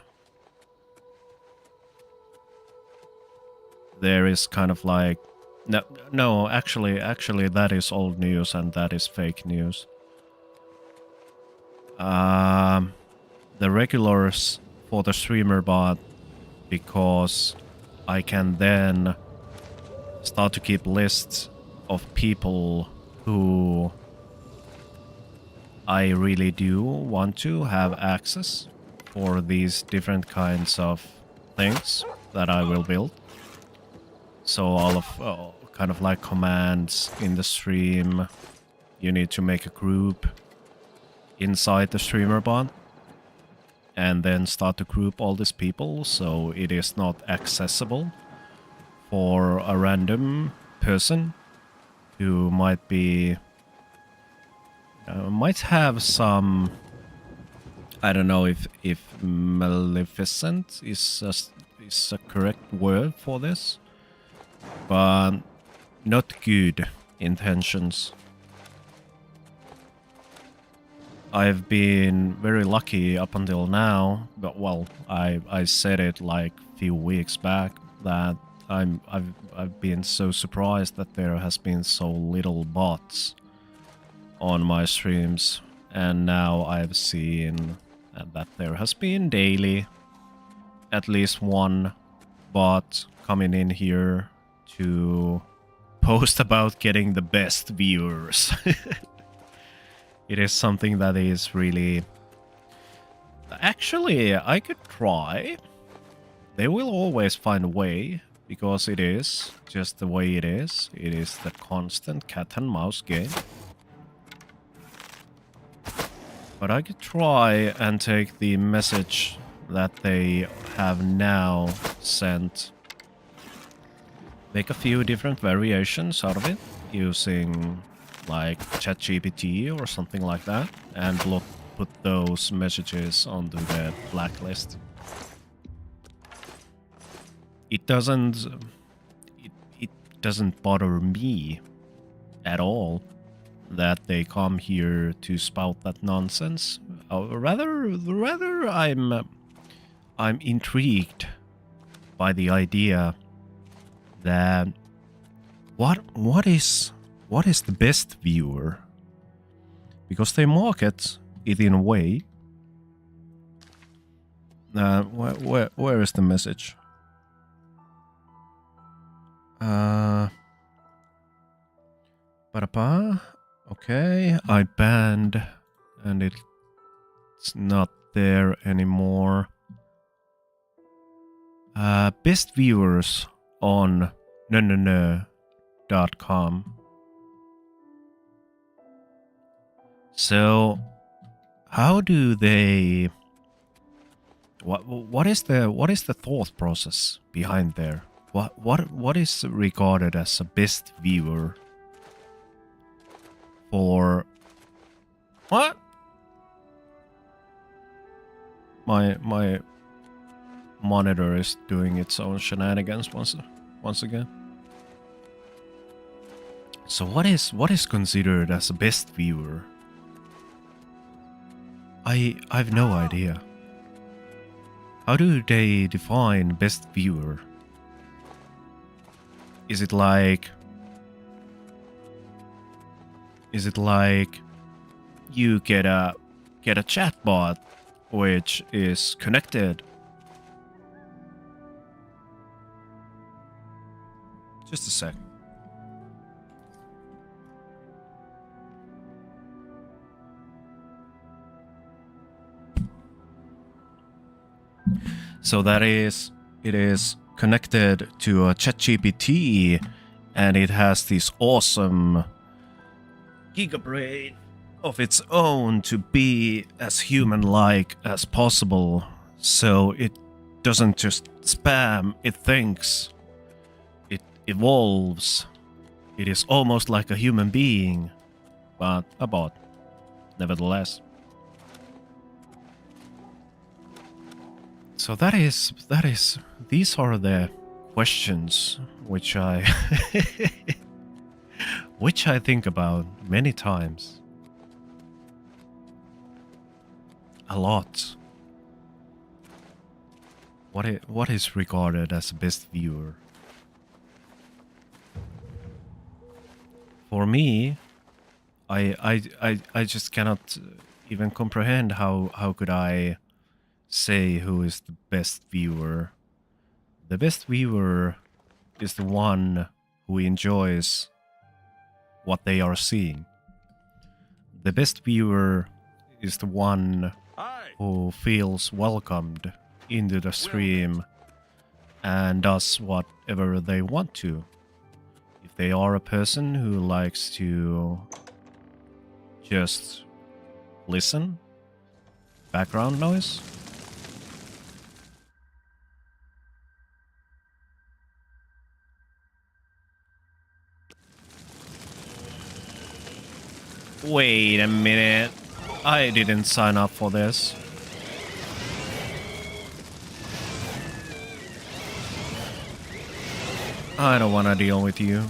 Speaker 1: there is kind of like no, actually that is old news and that is fake news. The regulars for the streamer bot, because I can then start to keep lists of people who I really do want to have access for these different kinds of things that I will build. So all of kind of like commands in the stream, you need to make a group inside the streamer bot and then start to group all these people so it is not accessible for a random person who might be might have some, I don't know if maleficent is a correct word for this, but not good intentions. I've been very lucky up until now, but well, I said it like a few weeks back that I've been so surprised that there has been so little bots on my streams, and now I've seen that there has been daily at least one bot coming in here to post about getting the best viewers. It is something that is really... Actually, I could try. They will always find a way, because it is just the way it is. It is the constant cat and mouse game. But I could try and take the message that they have now sent, make a few different variations out of it, using like ChatGPT or something like that, and put those messages onto the blacklist. It doesn't bother me at all that they come here to spout that nonsense. Rather I'm intrigued by the idea that what is the best viewer? Because they market it in a way. Where is the message? Okay, I banned, and it's not there anymore. Best viewers on no.com. So, how do they? What is the thought process behind there? What is regarded as a best viewer for what? My monitor is doing its own shenanigans once again. So what is considered as a best viewer? I've no idea. How do they define best viewer? Is it like you get a chatbot which is connected? Just a sec. So it is connected to a ChatGPT, and it has this awesome gigabrain of its own to be as human-like as possible. So it doesn't just spam, it thinks, it evolves. It is almost like a human being, but a bot, nevertheless. So these are the questions which I think about many times. A lot. What is regarded as the best viewer? For me, I just cannot even comprehend how could I say who is the best viewer. The best viewer is the one who enjoys what they are seeing. The best viewer is the one
Speaker 2: Aye.
Speaker 1: who feels welcomed into the stream and does whatever they want to. If they are a person who likes to just listen, background noise, wait a minute, I didn't sign up for this. I don't want to deal with you.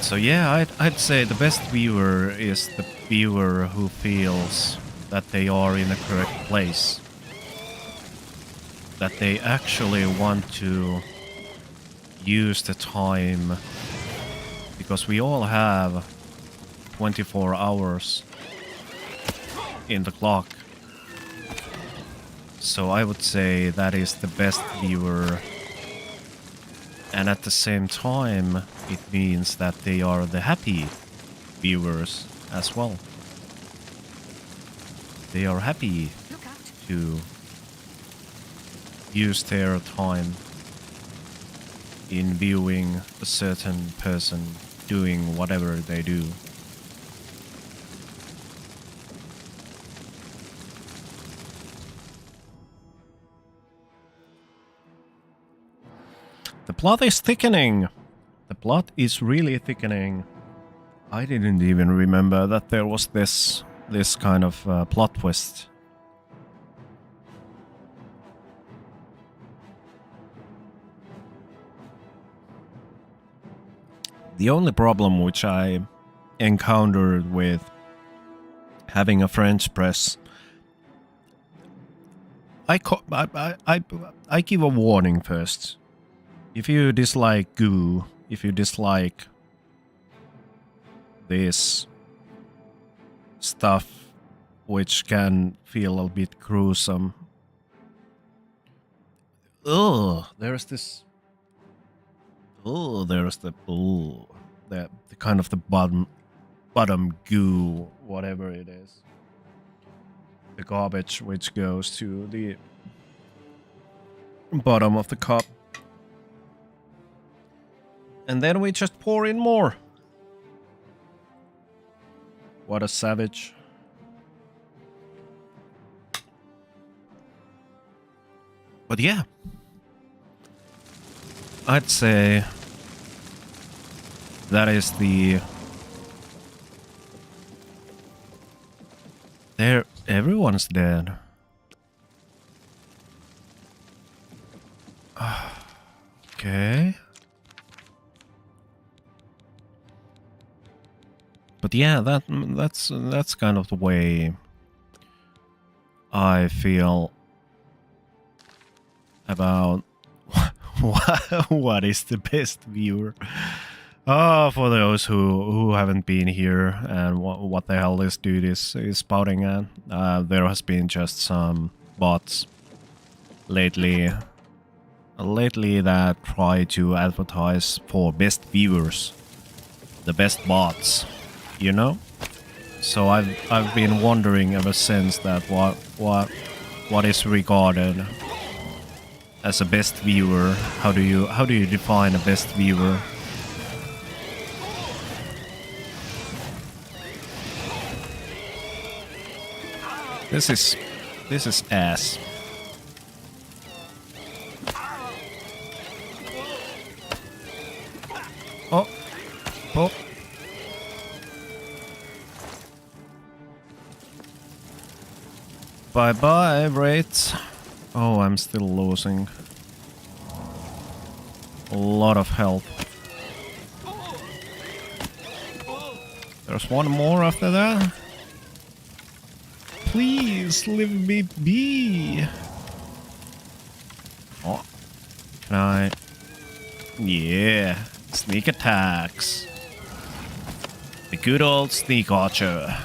Speaker 1: So yeah, I'd say the best viewer is the viewer who feels that they are in the correct place. That they actually want to use the time, because we all have 24 hours in the clock. So I would say that is the best viewer. And at the same time, it means that they are the happy viewers as well. They are happy to use their time in viewing a certain person doing whatever they do. The plot is thickening. The plot is really thickening. I didn't even remember that there was this kind of plot twist. The only problem which I encountered with having a French press, I give a warning first. If you dislike goo, if you dislike this stuff which can feel a bit gruesome. Oh, there's this. Oh, there's the kind of the bottom goo, whatever it is. The garbage which goes to the bottom of the cup. And then we just pour in more. What a savage. But yeah. I'd say that is the... There, everyone's dead. Okay. But yeah, that's kind of the way I feel about what is the best viewer. For those who haven't been here and what the hell this dude is spouting at, there has been just some bots lately that try to advertise for best viewers, the best bots, you know. So I've been wondering ever since that what is regarded as a best viewer. How do you define a best viewer? This is ass. Oh. Oh. Bye-bye, rates. Oh, I'm still losing a lot of health. There's one more after that. Please, leave me be. Oh, can I? Yeah, sneak attacks. The good old sneak archer.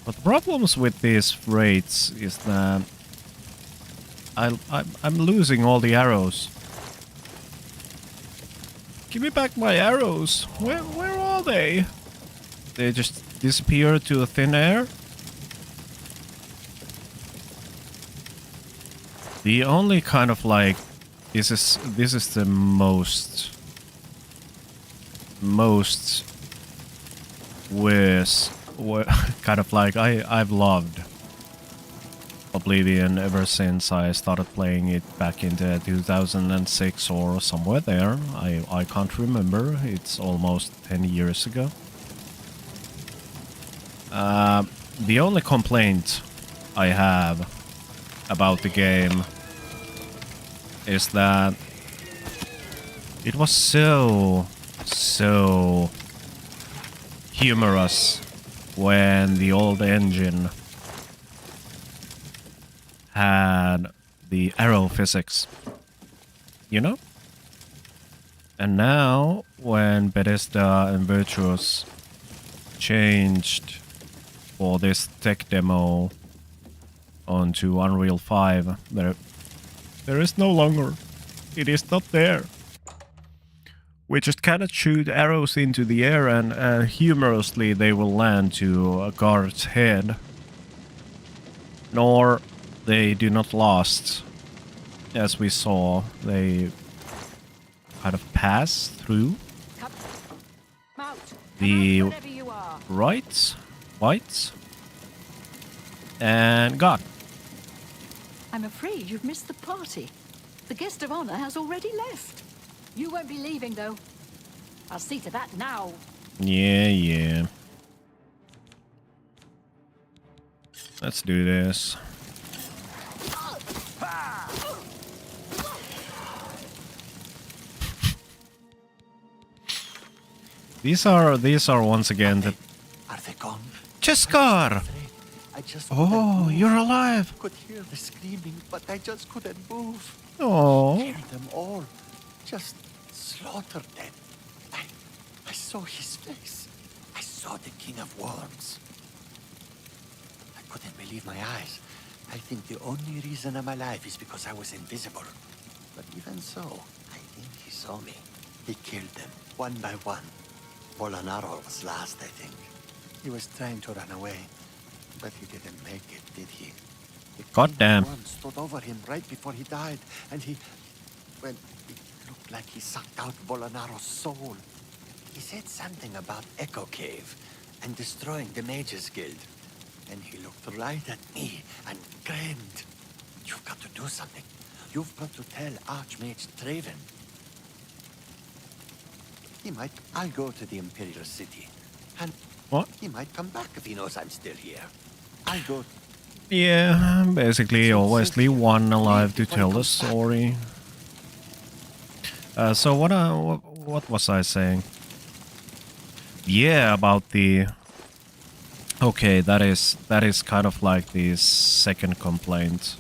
Speaker 1: But the problems with these raids is that I'm losing all the arrows. Give me back my arrows. Where are they? They just disappear to thin air? The only kind of like this is the most worst kind of like I've loved Oblivion ever since I started playing it back in 2006 or somewhere there. I can't remember. It's almost 10 years ago. The only complaint I have about the game is that it was so humorous when the old engine had the arrow physics, you know? And now when Bethesda and Virtuos changed for this tech demo onto Unreal 5, there is no longer. It is not there. We just cannot shoot arrows into the air and humorously they will land to a guard's head. Nor they do not last. As we saw, they kind of pass through the whites, and God.
Speaker 4: I'm afraid you've missed the party. The guest of honor has already left. You won't be leaving, though. I'll see to that now.
Speaker 1: Yeah. Let's do this. These are once again the...
Speaker 5: Are they gone?
Speaker 1: Cheskar!
Speaker 5: I just
Speaker 1: Oh, you're alive!
Speaker 5: could hear the screaming, but I just couldn't move.
Speaker 1: Oh.
Speaker 5: Killed them all. Just slaughtered them. I saw his face. I saw the King of Worms. I couldn't believe my eyes. I think the only reason I'm alive is because I was invisible. But even so, I think he saw me. He killed them, one by one. Bolonaro was last, I think. He was trying to run away, but he didn't make it, did he? The
Speaker 1: God damn.
Speaker 5: King of Worms stood over him right before he died, and well, it looked like he sucked out Bolonaro's soul. He said something about Echo Cave and destroying the Mages Guild. And he looked right at me and screamed. You've got to do something. You've got to tell Archmage Traven. I'll go to the Imperial City. And
Speaker 1: What?
Speaker 5: he might come back if he knows I'm still here. I'll go.
Speaker 1: Yeah, basically always leave one alive to tell the story. So what was I saying? Yeah, about the... Okay, that is kind of like the second complaint.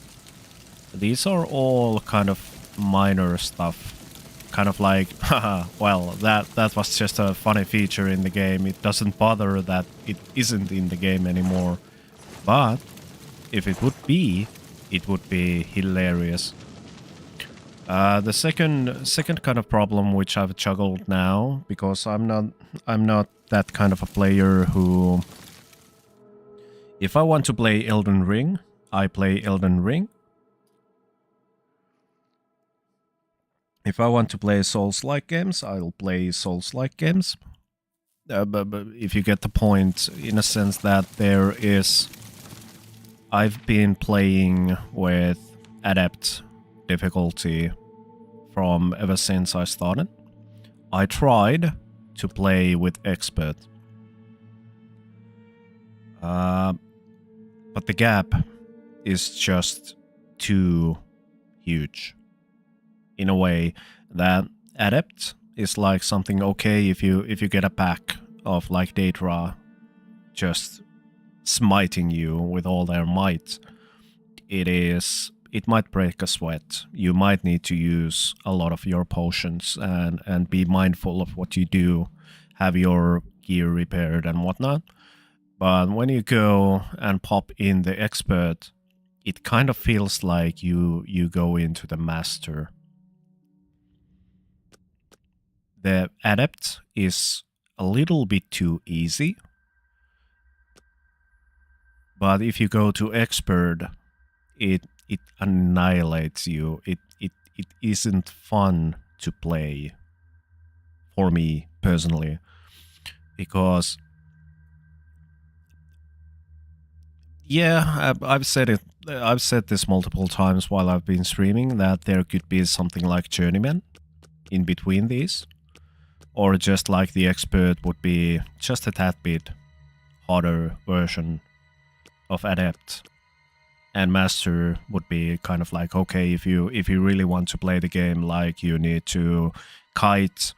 Speaker 1: These are all kind of minor stuff. Kind of like, haha, well, that was just a funny feature in the game. It doesn't bother that it isn't in the game anymore. But if it would be hilarious. The second kind of problem which I've juggled now, because I'm not that kind of a player who... If I want to play Elden Ring, I play Elden Ring. If I want to play Souls-like games, I'll play Souls-like games. But if you get the point, in a sense that there is... I've been playing with Adept difficulty from ever since I started. I tried to play with Expert. But the gap is just too huge. In a way that Adept is like something okay if you get a pack of like Daedra just smiting you with all their might. It might break a sweat. You might need to use a lot of your potions and be mindful of what you do, have your gear repaired and whatnot. But when you go and pop in the Expert, it kind of feels like you go into the master. The adept is a little bit too easy, but if you go to expert, it annihilates you. It isn't fun to play for me personally, because yeah, I've said it. I've said this multiple times while I've been streaming, that there could be something like journeyman in between these, or just like the expert would be just a tad bit harder version of adept, and master would be kind of like, okay, if you really want to play the game, like you need to kite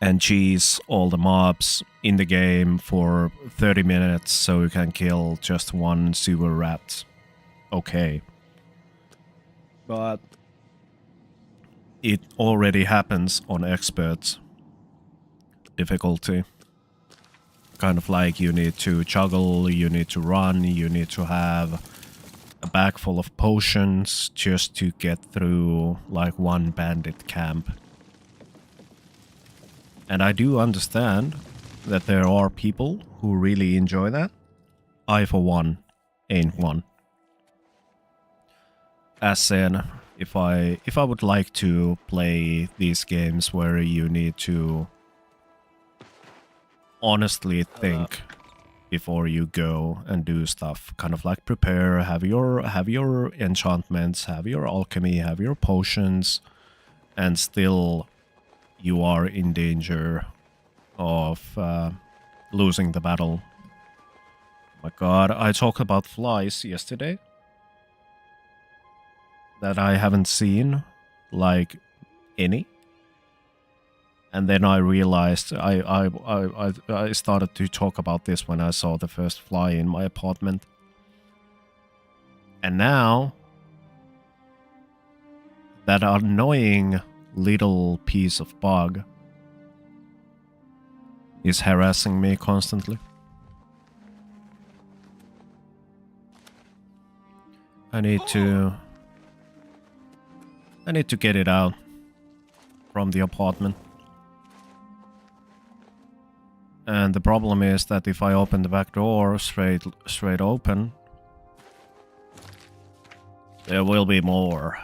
Speaker 1: and cheese all the mobs in the game for 30 minutes so you can kill just one sewer rat. Okay. But it already happens on expert difficulty. Kind of like you need to juggle, you need to run, you need to have a bag full of potions just to get through like one bandit camp. And I do understand that there are people who really enjoy that. I, for one, ain't one. As said, if I would like to play these games where you need to honestly think before you go and do stuff, kind of like prepare, have your enchantments, have your alchemy, have your potions, and still you are in danger of losing the battle. My god, I talked about flies yesterday that I haven't seen, like, any. And then I realized I started to talk about this when I saw the first fly in my apartment. And now that annoying little piece of bug is harassing me constantly. I need to get it out from the apartment. And the problem is that if I open the back door straight open, there will be more.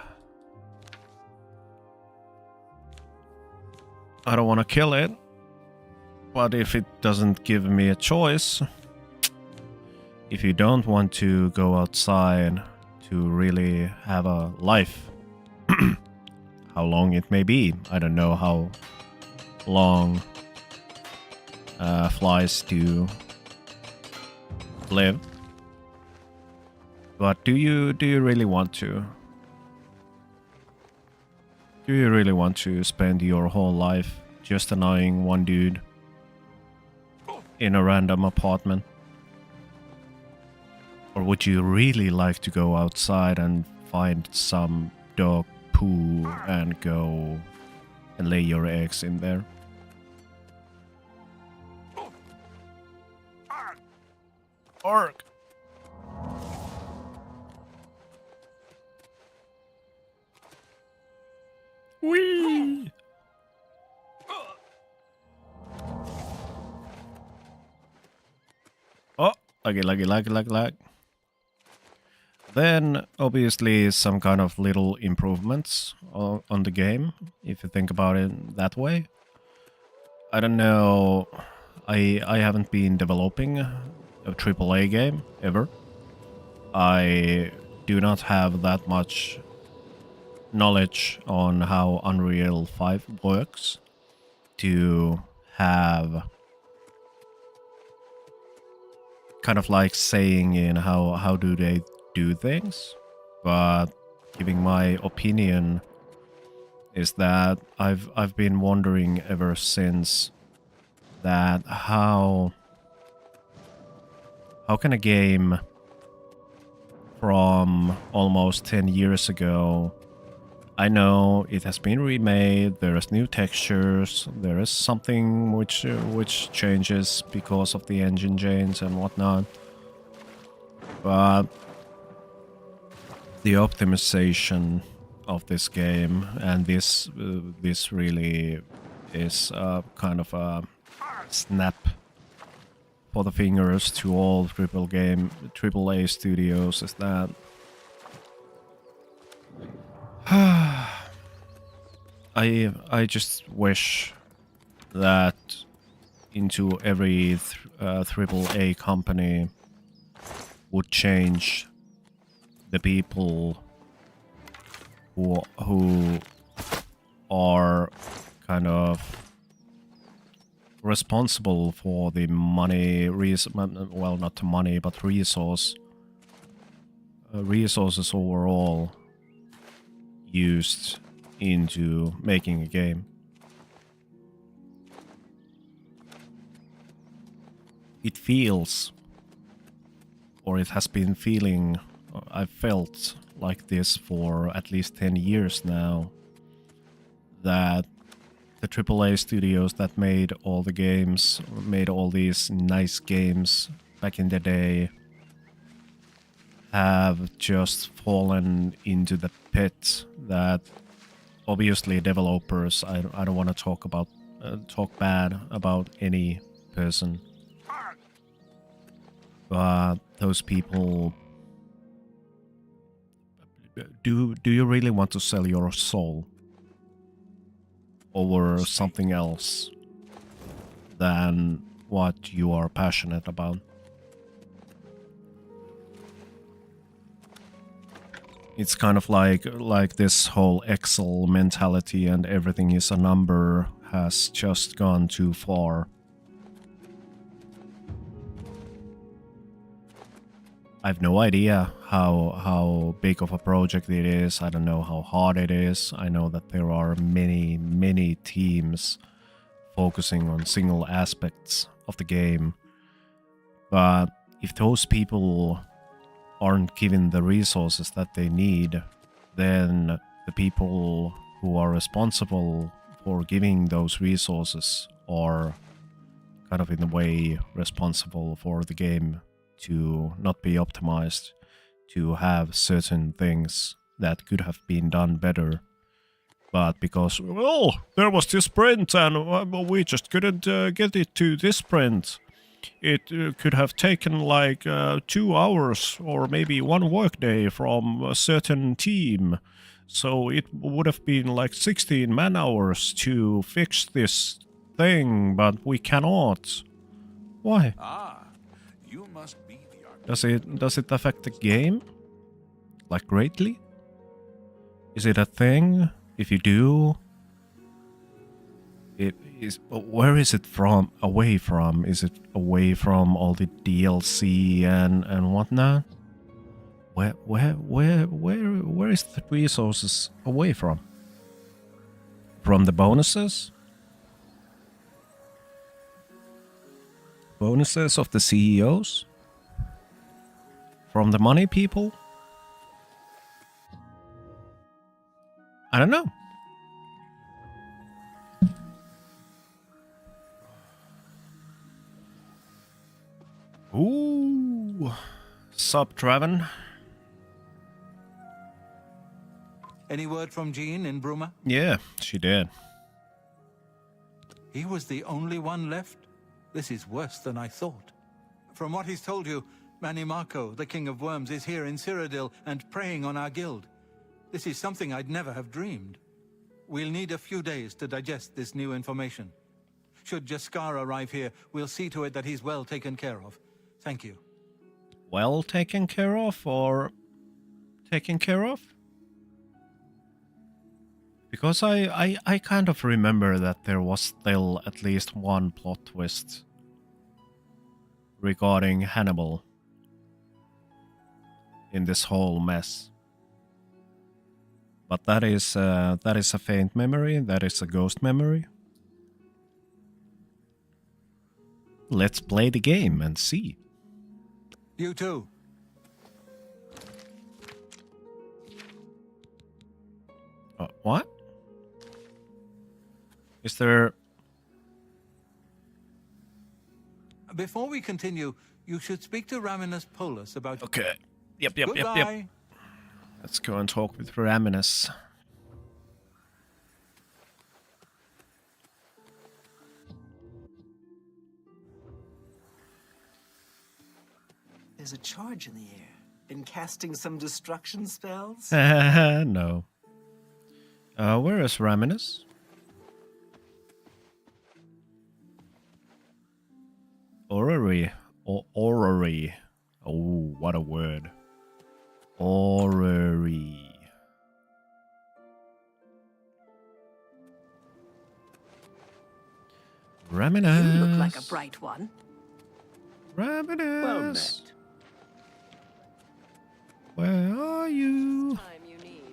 Speaker 1: I don't want to kill it, but if it doesn't give me a choice, if you don't want to go outside to really have a life, how long it may be, I don't know how long flies do live, but do you really want to? Do you really want to spend your whole life just annoying one dude in a random apartment? Or would you really like to go outside and find some dog poo and go and lay your eggs in there? Orc! Whee! Oh, lag. Then, obviously, some kind of little improvements on the game, if you think about it that way. I don't know, I haven't been developing a AAA game, ever. I do not have that much knowledge on how Unreal 5 works to have kind of like saying in how do they do things, but giving my opinion is that I've been wondering ever since that how can a game from almost 10 years ago, I know it has been remade, there is new textures, there is something which changes because of the engine change and whatnot, but the optimization of this game, and this really is kind of a snap for the fingers to all AAA studios, is that I just wish that into every AAA company would change the people who are kind of responsible for the money, well, not the money, but resources overall used into making a game. It feels, or it has been feeling, I've felt like this for at least 10 years now, that the AAA studios that made all the games, made all these nice games back in the day, have just fallen into the pit that obviously developers, I don't want to talk bad about any person, but those people, do you really want to sell your soul over something else than what you are passionate about? It's kind of like this whole Excel mentality and everything is a number has just gone too far. I have no idea how big of a project it is. I don't know how hard it is. I know that there are many teams focusing on single aspects of the game. But if those people aren't given the resources that they need, then the people who are responsible for giving those resources are kind of in a way responsible for the game to not be optimized, to have certain things that could have been done better. But because, well, there was this sprint and we just couldn't get it to this sprint. It could have taken like 2 hours or maybe 1 workday from a certain team. So it would have been like 16 man-hours to fix this thing, but we cannot. Why?
Speaker 2: You must be the
Speaker 1: Does it affect the game? Like greatly? Is it a thing? If you do, it is. Where is it from? Away from? Is it away from all the DLC and whatnot? Where is the resources away from? From the bonuses? Bonuses of the CEOs? From the money people? I don't know. Ooh. Sup, Traven?
Speaker 6: Any word from Jean in Bruma?
Speaker 1: Yeah, she did.
Speaker 6: He was the only one left? This is worse than I thought. From what he's told you, Manny Marco, the King of Worms, is here in Cyrodiil and preying on our guild. This is something I'd never have dreamed. We'll need a few days to digest this new information. Should Jaskar arrive here, we'll see to it that he's well taken care of. Thank you.
Speaker 1: Well taken care of, or taken care of? Because I kind of remember that there was still at least one plot twist regarding Hannibal in this whole mess. But that is a faint memory, that is a ghost memory. Let's play the game and see.
Speaker 6: You too.
Speaker 1: What? Is there...
Speaker 6: Before we continue, you should speak to Raminus Polus about...
Speaker 1: Okay. Yep.
Speaker 6: Goodbye.
Speaker 1: Let's go and talk with Raminus.
Speaker 7: There's a charge in the air. Been casting some destruction spells?
Speaker 1: No. Where is Raminus? Orrery. Orrery. Oh, what a word. Orrery. Raminus.
Speaker 8: You look like a bright one.
Speaker 1: Raminus.
Speaker 7: Well met.
Speaker 1: Where are you?
Speaker 8: Time you need.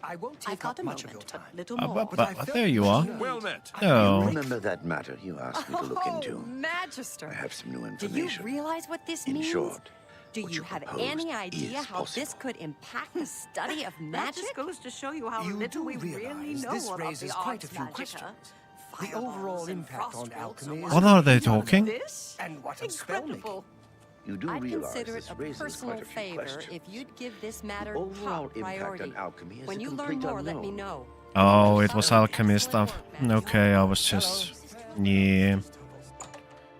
Speaker 7: I won't
Speaker 8: I've
Speaker 7: take
Speaker 8: got
Speaker 7: up
Speaker 8: a
Speaker 7: much
Speaker 8: moment,
Speaker 7: of your time.
Speaker 8: a little
Speaker 1: But,
Speaker 8: more.
Speaker 1: but there you are.
Speaker 2: Well met.
Speaker 1: No.
Speaker 9: Remember that matter you asked me to look into?
Speaker 10: Magister.
Speaker 9: I have some new
Speaker 10: Do you
Speaker 9: information.
Speaker 10: realize what this
Speaker 9: In
Speaker 10: means?
Speaker 9: short,
Speaker 10: Do
Speaker 9: what
Speaker 10: you
Speaker 9: you
Speaker 10: have
Speaker 9: proposed
Speaker 10: any idea
Speaker 9: is
Speaker 10: how this
Speaker 9: possible.
Speaker 10: could impact the study of
Speaker 8: That
Speaker 10: magic?
Speaker 8: just goes to show you how
Speaker 7: You
Speaker 8: little
Speaker 7: do
Speaker 8: we really
Speaker 7: realize
Speaker 8: know
Speaker 7: this
Speaker 8: about
Speaker 7: raises
Speaker 8: the
Speaker 7: quite a
Speaker 8: arts
Speaker 7: few
Speaker 8: magica.
Speaker 7: questions. The
Speaker 8: Fireballs
Speaker 7: overall
Speaker 8: and
Speaker 7: impact on
Speaker 8: frostbolts
Speaker 7: alchemy
Speaker 8: and
Speaker 7: is
Speaker 1: What are they
Speaker 8: none of
Speaker 1: talking?
Speaker 8: This?
Speaker 7: And what of spell making?
Speaker 8: Incredible.
Speaker 9: you do
Speaker 10: I'd
Speaker 9: realize
Speaker 10: consider it
Speaker 9: this
Speaker 10: a
Speaker 9: raises
Speaker 10: personal
Speaker 9: quite a few
Speaker 10: favor
Speaker 9: questions.
Speaker 10: if you'd give this matter
Speaker 9: The overall
Speaker 10: top
Speaker 9: impact
Speaker 10: priority.
Speaker 9: on alchemy is
Speaker 10: When
Speaker 9: a
Speaker 10: you learn
Speaker 9: complete
Speaker 10: more, let me
Speaker 9: unknown.
Speaker 10: know.
Speaker 1: Oh, it was alchemy stuff. Okay, I was just... Yeah.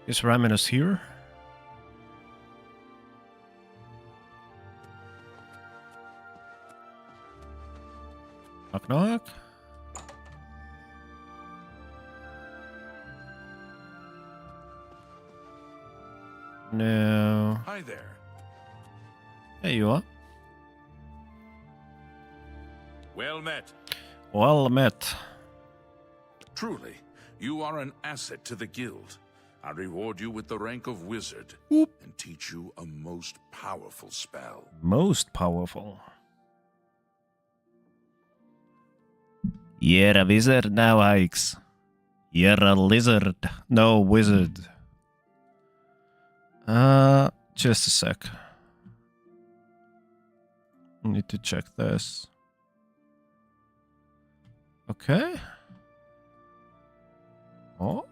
Speaker 1: Is Raminus here? Knock knock. No.
Speaker 2: Hi there.
Speaker 1: There you are.
Speaker 2: Well met.
Speaker 1: Well met.
Speaker 2: Truly, you are an asset to the guild. I reward you with the rank of wizard
Speaker 1: Whoop.
Speaker 2: and teach you a most powerful spell.
Speaker 1: Most powerful. You're a wizard now, Hikes. You're a lizard. No, wizard. Just a sec. Need to check this. Okay. Oh.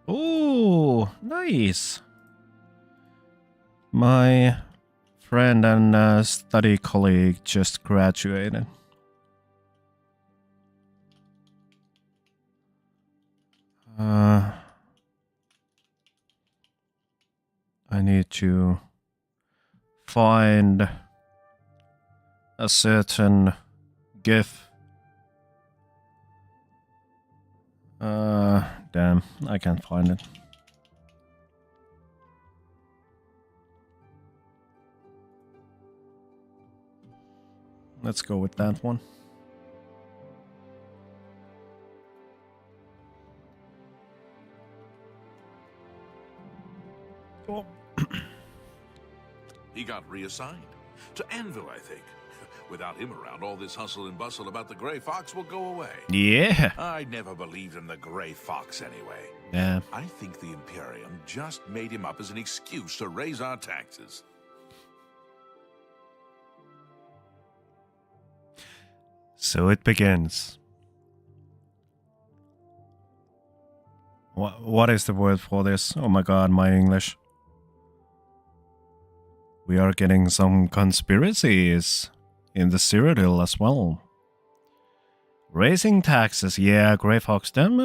Speaker 1: Oh, nice. My friend and study colleague just graduated. I need to find a certain GIF. Damn, I can't find it. Let's go with that one. Oh.
Speaker 2: He got reassigned. To Anvil, I think. Without him around, all this hustle and bustle about the Grey Fox will go away.
Speaker 1: Yeah.
Speaker 2: I never believed in the Grey Fox anyway.
Speaker 1: Yeah.
Speaker 2: I think the Imperium just made him up as an excuse to raise our taxes.
Speaker 1: So it begins. What is the word for this? Oh my god, my English. We are getting some conspiracies in the Cyrodiil as well. Raising taxes, yeah, Grey Fox, don't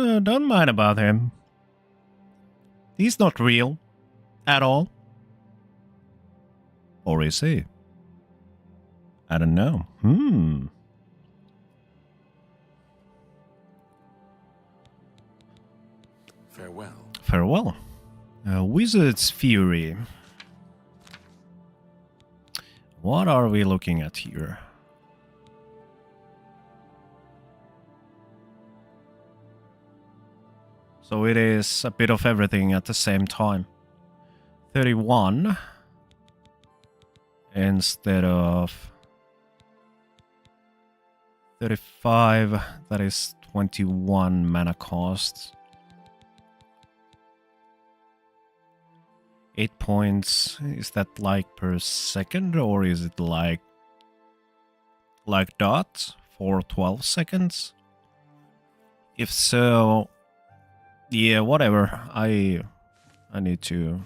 Speaker 1: mind about him. He's not real. At all. Or is he? I don't know.
Speaker 2: Farewell.
Speaker 1: Farewell. Wizard's Fury. What are we looking at here? So it is a bit of everything at the same time. 31 instead of 35. That is 21 mana cost. 8 points. Is that like per second, or is it like dots for 12 seconds? If so, yeah, whatever. I need to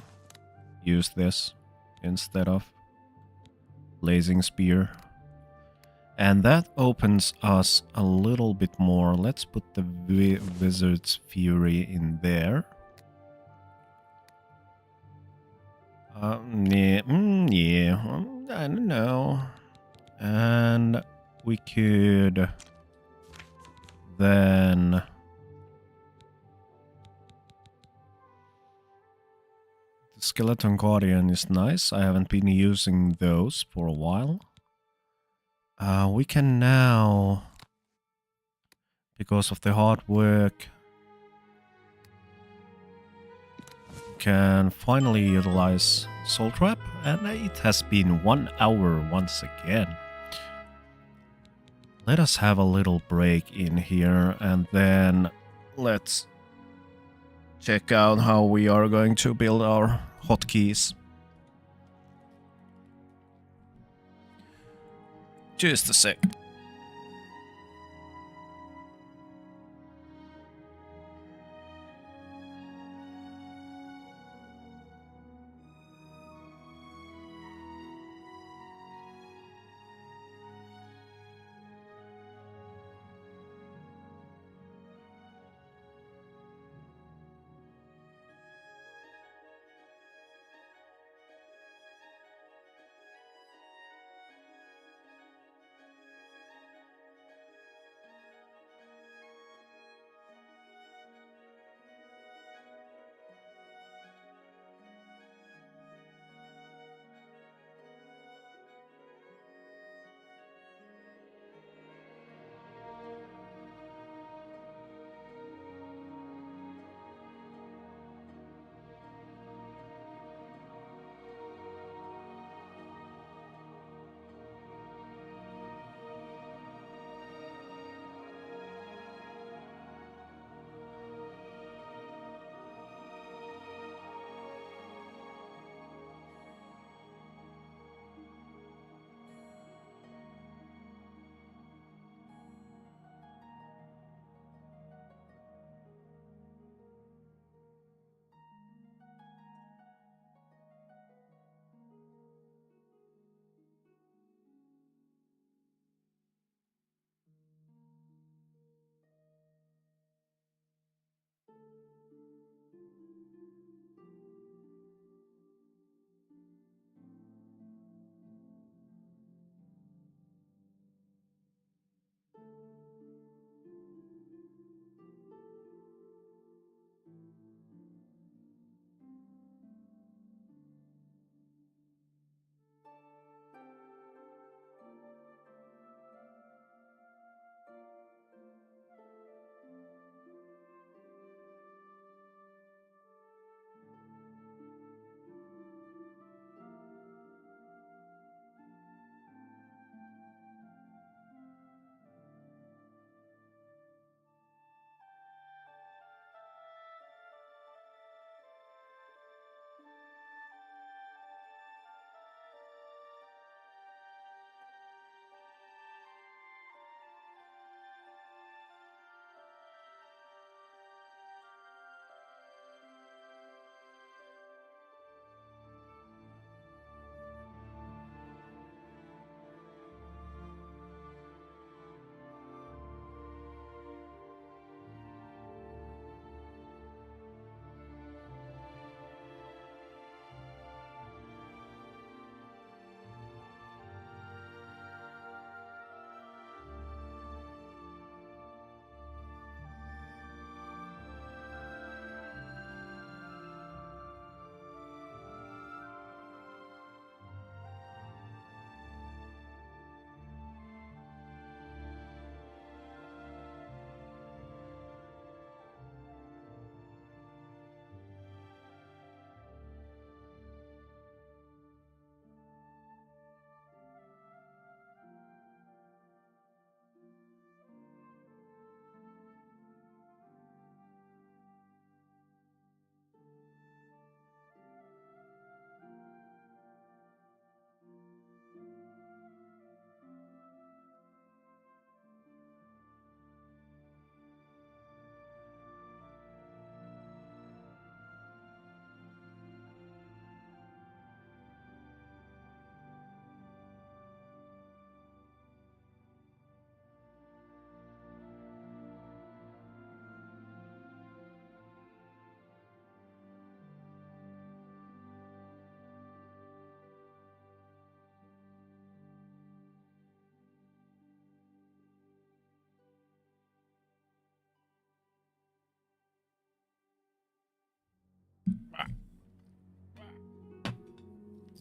Speaker 1: use this instead of blazing spear. And that opens us a little bit more. Let's put the Wizard's Fury in there. Yeah, I don't know. And we could then the Skeleton Guardian is nice. I haven't been using those for a while. We can now, because of the hard work, can finally utilize Soul Trap, and it has been 1 hour once again. Let us have a little break in here, and then let's check out how we are going to build our hotkeys. Just a sec.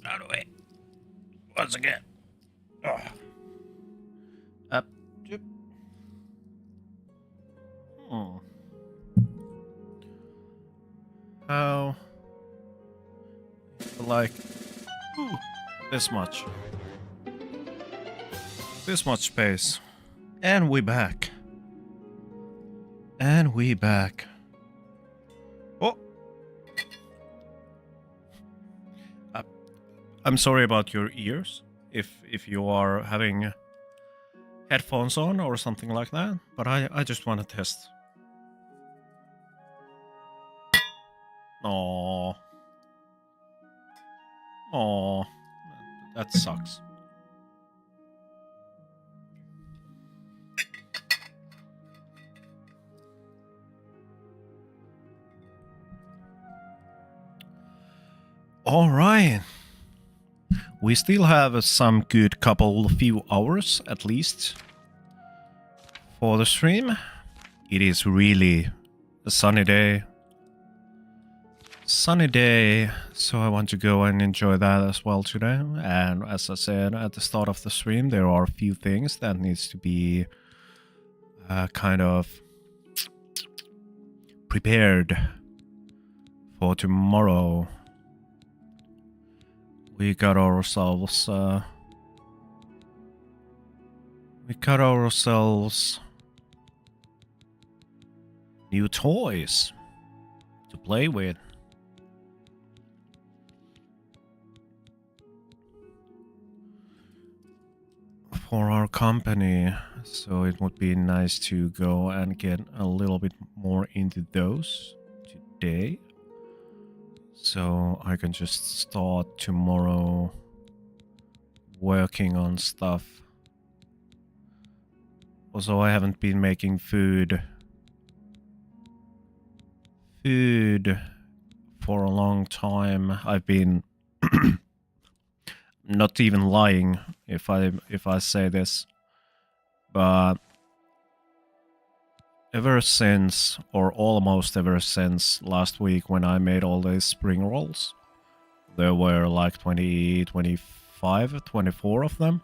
Speaker 1: Out of the way. Once again. Oh. Up. Yep. Hmm. How? Like this much. This much space. And we back. And we back. Oh. I'm sorry about your ears. If you are having headphones on or something like that, but I just want to test. Aww. Aww. That sucks. All right. We still have some good few hours at least for the stream. It is really a sunny day. Sunny day, so I want to go and enjoy that as well today. And as I said at the start of the stream, there are a few things that needs to be kind of prepared for tomorrow. We got ourselves new toys to play with. For our company, so it would be nice to go and get a little bit more into those today. So I can just start tomorrow working on stuff. Also, I haven't been making food for a long time. I've been not even lying if I say this, but ever since, or almost ever since last week when I made all these spring rolls, there were like 20, 25, 24 of them.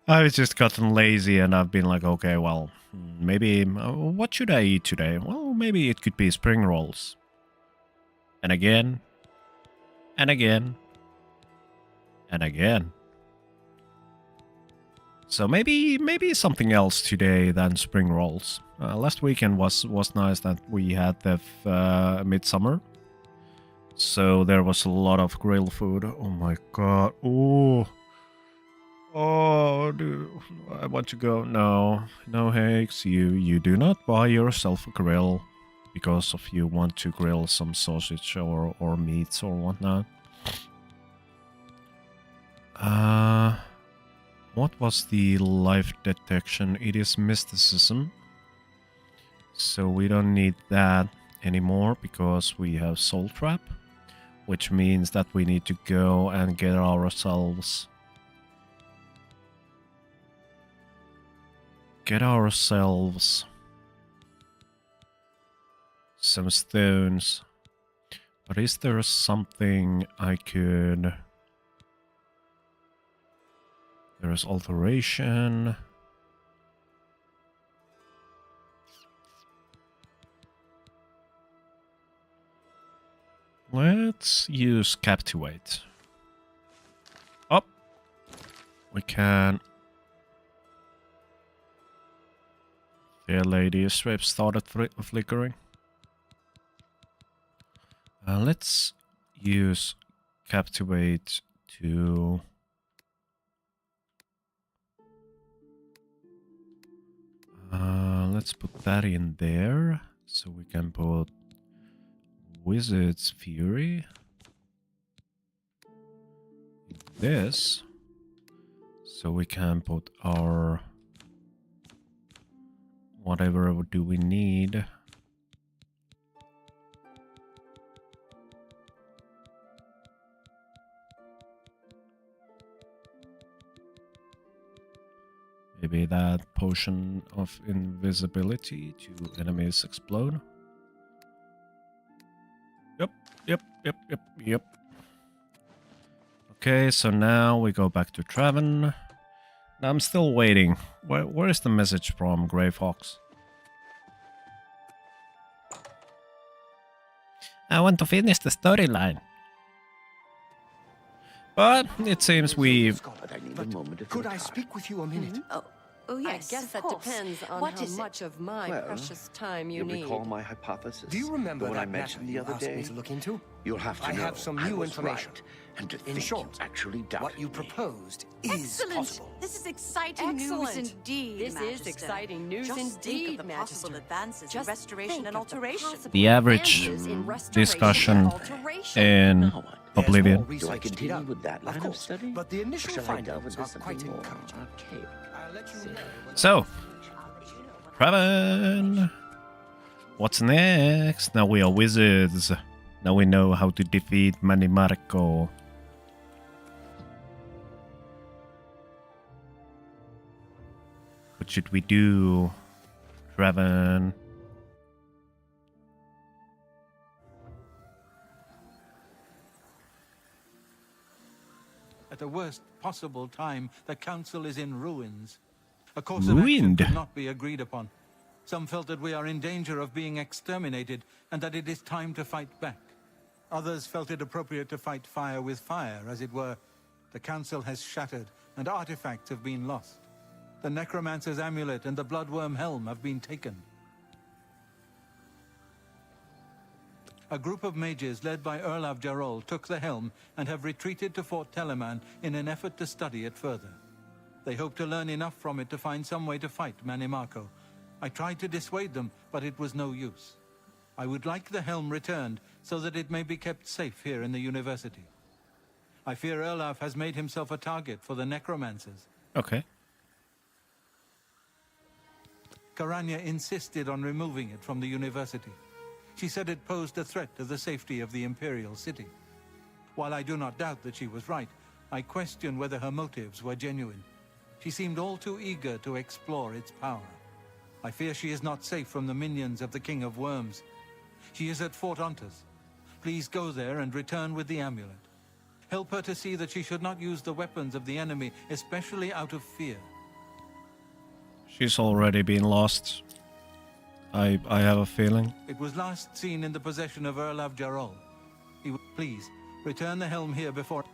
Speaker 1: I've just gotten lazy and I've been like, okay, well, maybe, what should I eat today? Well, maybe it could be spring rolls. And again, and again, and again. So maybe something else today than spring rolls. Last weekend was nice that we had the midsummer. So there was a lot of grill food. Oh my god. Oh, dude, I want to go. No, Hakes, you do not buy yourself a grill because of you want to grill some sausage or meats or whatnot. What was the life detection? It is mysticism. So we don't need that anymore because we have soul trap, which means that we need to go and get ourselves some stones. But is there something I could... There is alteration. Let's use captivate. Oh, we can. The lady strip started flickering. Let's use captivate to. Let's put that in there, so we can put Wizard's Fury. This, so we can put our whatever do we need. Maybe that potion of invisibility to enemies explode. Yep. Okay, so now we go back to Traven. I'm still waiting. Where is the message from Grey Fox? I want to finish the storyline. But it seems we...
Speaker 9: But I need a moment of
Speaker 5: Could
Speaker 9: your
Speaker 5: I
Speaker 9: time.
Speaker 5: speak with you a minute?
Speaker 10: Oh,
Speaker 8: yes,
Speaker 10: I guess
Speaker 8: of
Speaker 10: that
Speaker 8: course.
Speaker 10: depends on
Speaker 8: What
Speaker 10: how
Speaker 8: is it?
Speaker 10: much of my
Speaker 9: Well,
Speaker 10: precious time you
Speaker 9: You'll
Speaker 10: need.
Speaker 9: recall my hypothesis.
Speaker 5: Do you remember
Speaker 9: the one
Speaker 5: that
Speaker 9: I mentioned
Speaker 5: matter
Speaker 9: the
Speaker 5: you
Speaker 9: other
Speaker 5: asked
Speaker 9: day?
Speaker 5: me to look into?
Speaker 9: You'll have to
Speaker 5: I
Speaker 9: know.
Speaker 5: have some
Speaker 9: I
Speaker 5: new
Speaker 9: was
Speaker 5: information.
Speaker 9: right. And to
Speaker 5: In
Speaker 9: think
Speaker 5: short,
Speaker 9: you actually doubted
Speaker 5: what you
Speaker 9: me.
Speaker 5: proposed is
Speaker 8: Excellent!
Speaker 5: possible.
Speaker 8: This is exciting
Speaker 10: Excellent.
Speaker 8: news indeed,
Speaker 10: This is
Speaker 8: Magister.
Speaker 10: exciting news
Speaker 8: Just think
Speaker 10: indeed,
Speaker 8: of the possible
Speaker 10: Magister.
Speaker 8: advances
Speaker 10: Just
Speaker 8: in restoration
Speaker 10: think
Speaker 8: and
Speaker 10: of the
Speaker 8: alteration.
Speaker 10: possible
Speaker 1: The average
Speaker 10: advances in restoration
Speaker 1: discussion
Speaker 10: and alteration.
Speaker 1: in
Speaker 9: Now what?
Speaker 5: There's
Speaker 1: Oblivion.
Speaker 5: more
Speaker 9: Do I
Speaker 5: research to be
Speaker 9: continue
Speaker 5: done,
Speaker 9: with that line of
Speaker 5: course,
Speaker 9: study?
Speaker 5: but the initial
Speaker 9: Shall I delve
Speaker 5: findings
Speaker 9: into
Speaker 5: are quite
Speaker 9: something more
Speaker 5: encouraging.
Speaker 9: archaic?
Speaker 5: I'll let you know when
Speaker 1: So, Traven! What's next? Now we are wizards. Now we know how to defeat Manimarco. What should we do, Traven?
Speaker 6: At the worst possible time, the council is in ruins. A course of action
Speaker 1: Ruined?
Speaker 6: could not be agreed upon. Some felt that we are in danger of being exterminated and that it is time to fight back. Others felt it appropriate to fight fire with fire, as it were. The council has shattered and artifacts have been lost. The necromancer's amulet and the bloodworm helm have been taken. A group of mages led by Erlav Jarol took the helm and have retreated to Fort Telemann in an effort to study it further. They hope to learn enough from it to find some way to fight Manimarco. I tried to dissuade them, but it was no use. I would like the helm returned so that it may be kept safe here in the university. I fear Erlav has made himself a target for the necromancers.
Speaker 1: Okay.
Speaker 6: Karanya insisted on removing it from the university. She said it posed a threat to the safety of the Imperial City. While I do not doubt that she was right, I question whether her motives were genuine. She seemed all too eager to explore its power. I fear she is not safe from the minions of the King of Worms. She is at Fort Ontas. Please go there and return with the amulet. Help her to see that she should not use the weapons of the enemy, especially out of fear.
Speaker 1: She's already been lost. I have a feeling.
Speaker 6: It was last seen in the possession of Erlav Jarol. Please, return the helm here before...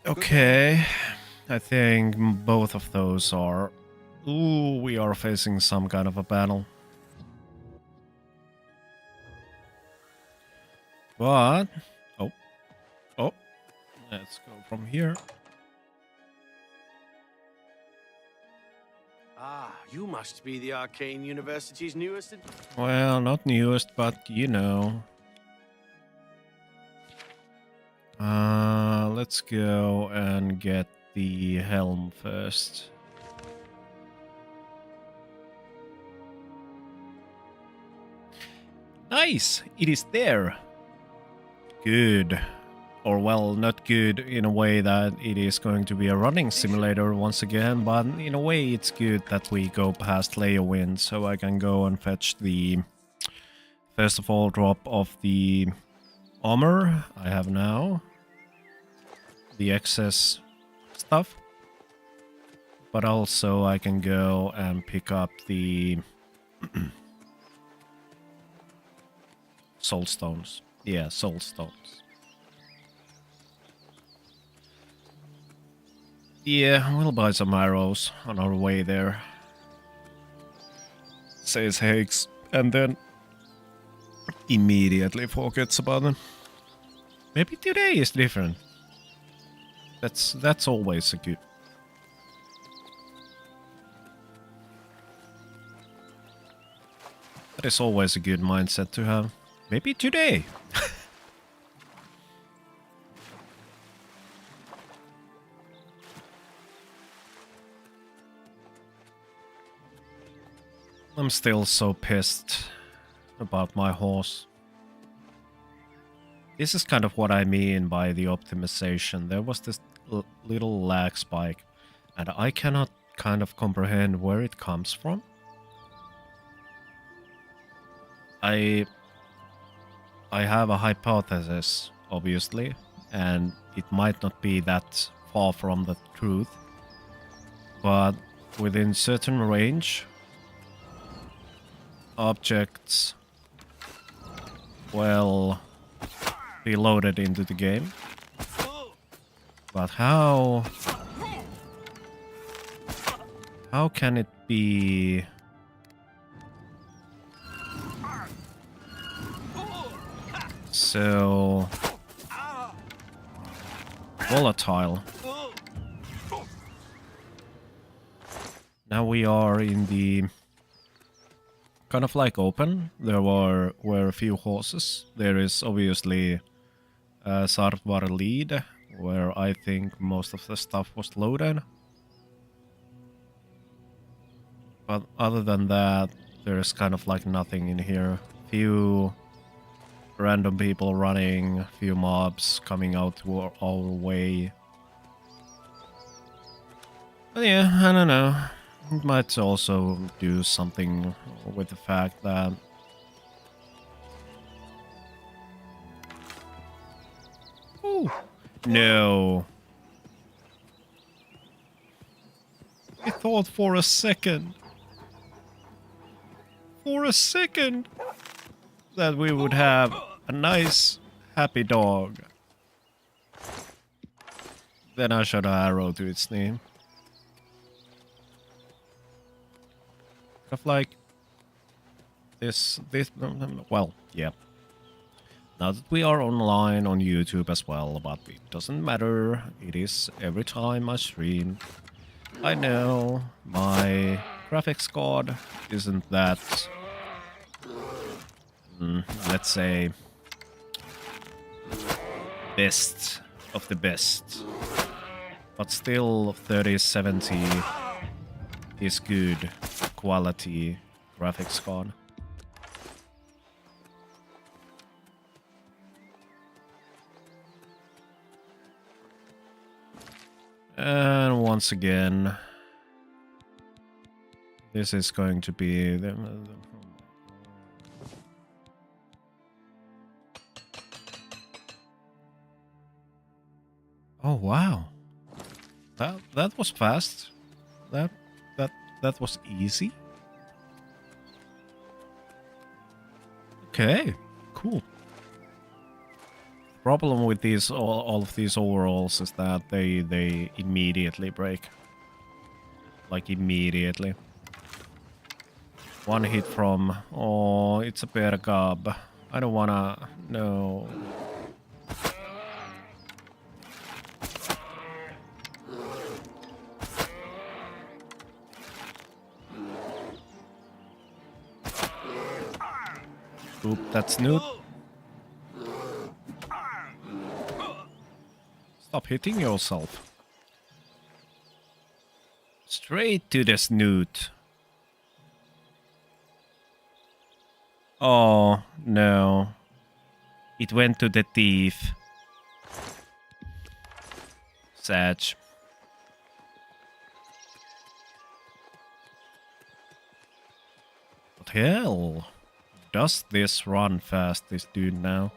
Speaker 1: Okay. I think both of those are... Ooh, we are facing some kind of a battle. But... Oh. Let's go from here.
Speaker 11: Ah, you must be the Arcane University's newest...
Speaker 1: Well, not newest, but you know. Let's go and get the helm first. Nice! It is there! Good. Or well, not good in a way that it is going to be a running simulator once again, but in a way it's good that we go past Leowind, so I can go and fetch the, first of all, drop of the armor I have now, the excess stuff, but also I can go and pick up the soul stones. Yeah, soul stones. Yeah, we'll buy some arrows on our way there, says Hakes, and then immediately forgets about them. Maybe today is different. That's always a good... That is always a good mindset to have. Maybe today. I'm still so pissed about my horse. This is kind of what I mean by the optimization. There was this little lag spike, and I cannot kind of comprehend where it comes from. I have a hypothesis, obviously, and it might not be that far from the truth, but within certain range, objects will be loaded into the game. But how can it be so volatile? Now we are in the kind of like open. There were a few horses. There is obviously Sardvar lead, where I think most of the stuff was loaded. But other than that, there's kind of like nothing in here. Few random people running, few mobs coming out to our way. But yeah, I don't know. It might also do something with the fact that ooh, no. I thought for a second that we would have a nice, happy dog. Then I shot an arrow to its name. Kind of like this, well, yeah. Now that we are online on YouTube as well, but it doesn't matter. It is every time I stream. I know my graphics card isn't that, let's say, best of the best. But still 3070 is good quality graphics card. And once again, this is going to be the oh wow, that was fast. That was easy. Okay, cool. Problem with these all of these overalls is that they immediately break. Like immediately. One hit from oh, it's a bear gob. I don't wanna no. Oop, that's Snoot. Stop hitting yourself. Straight to the snoot. Oh, no. It went to the teeth. Sad. What hell? Does this run fast, this dude, now?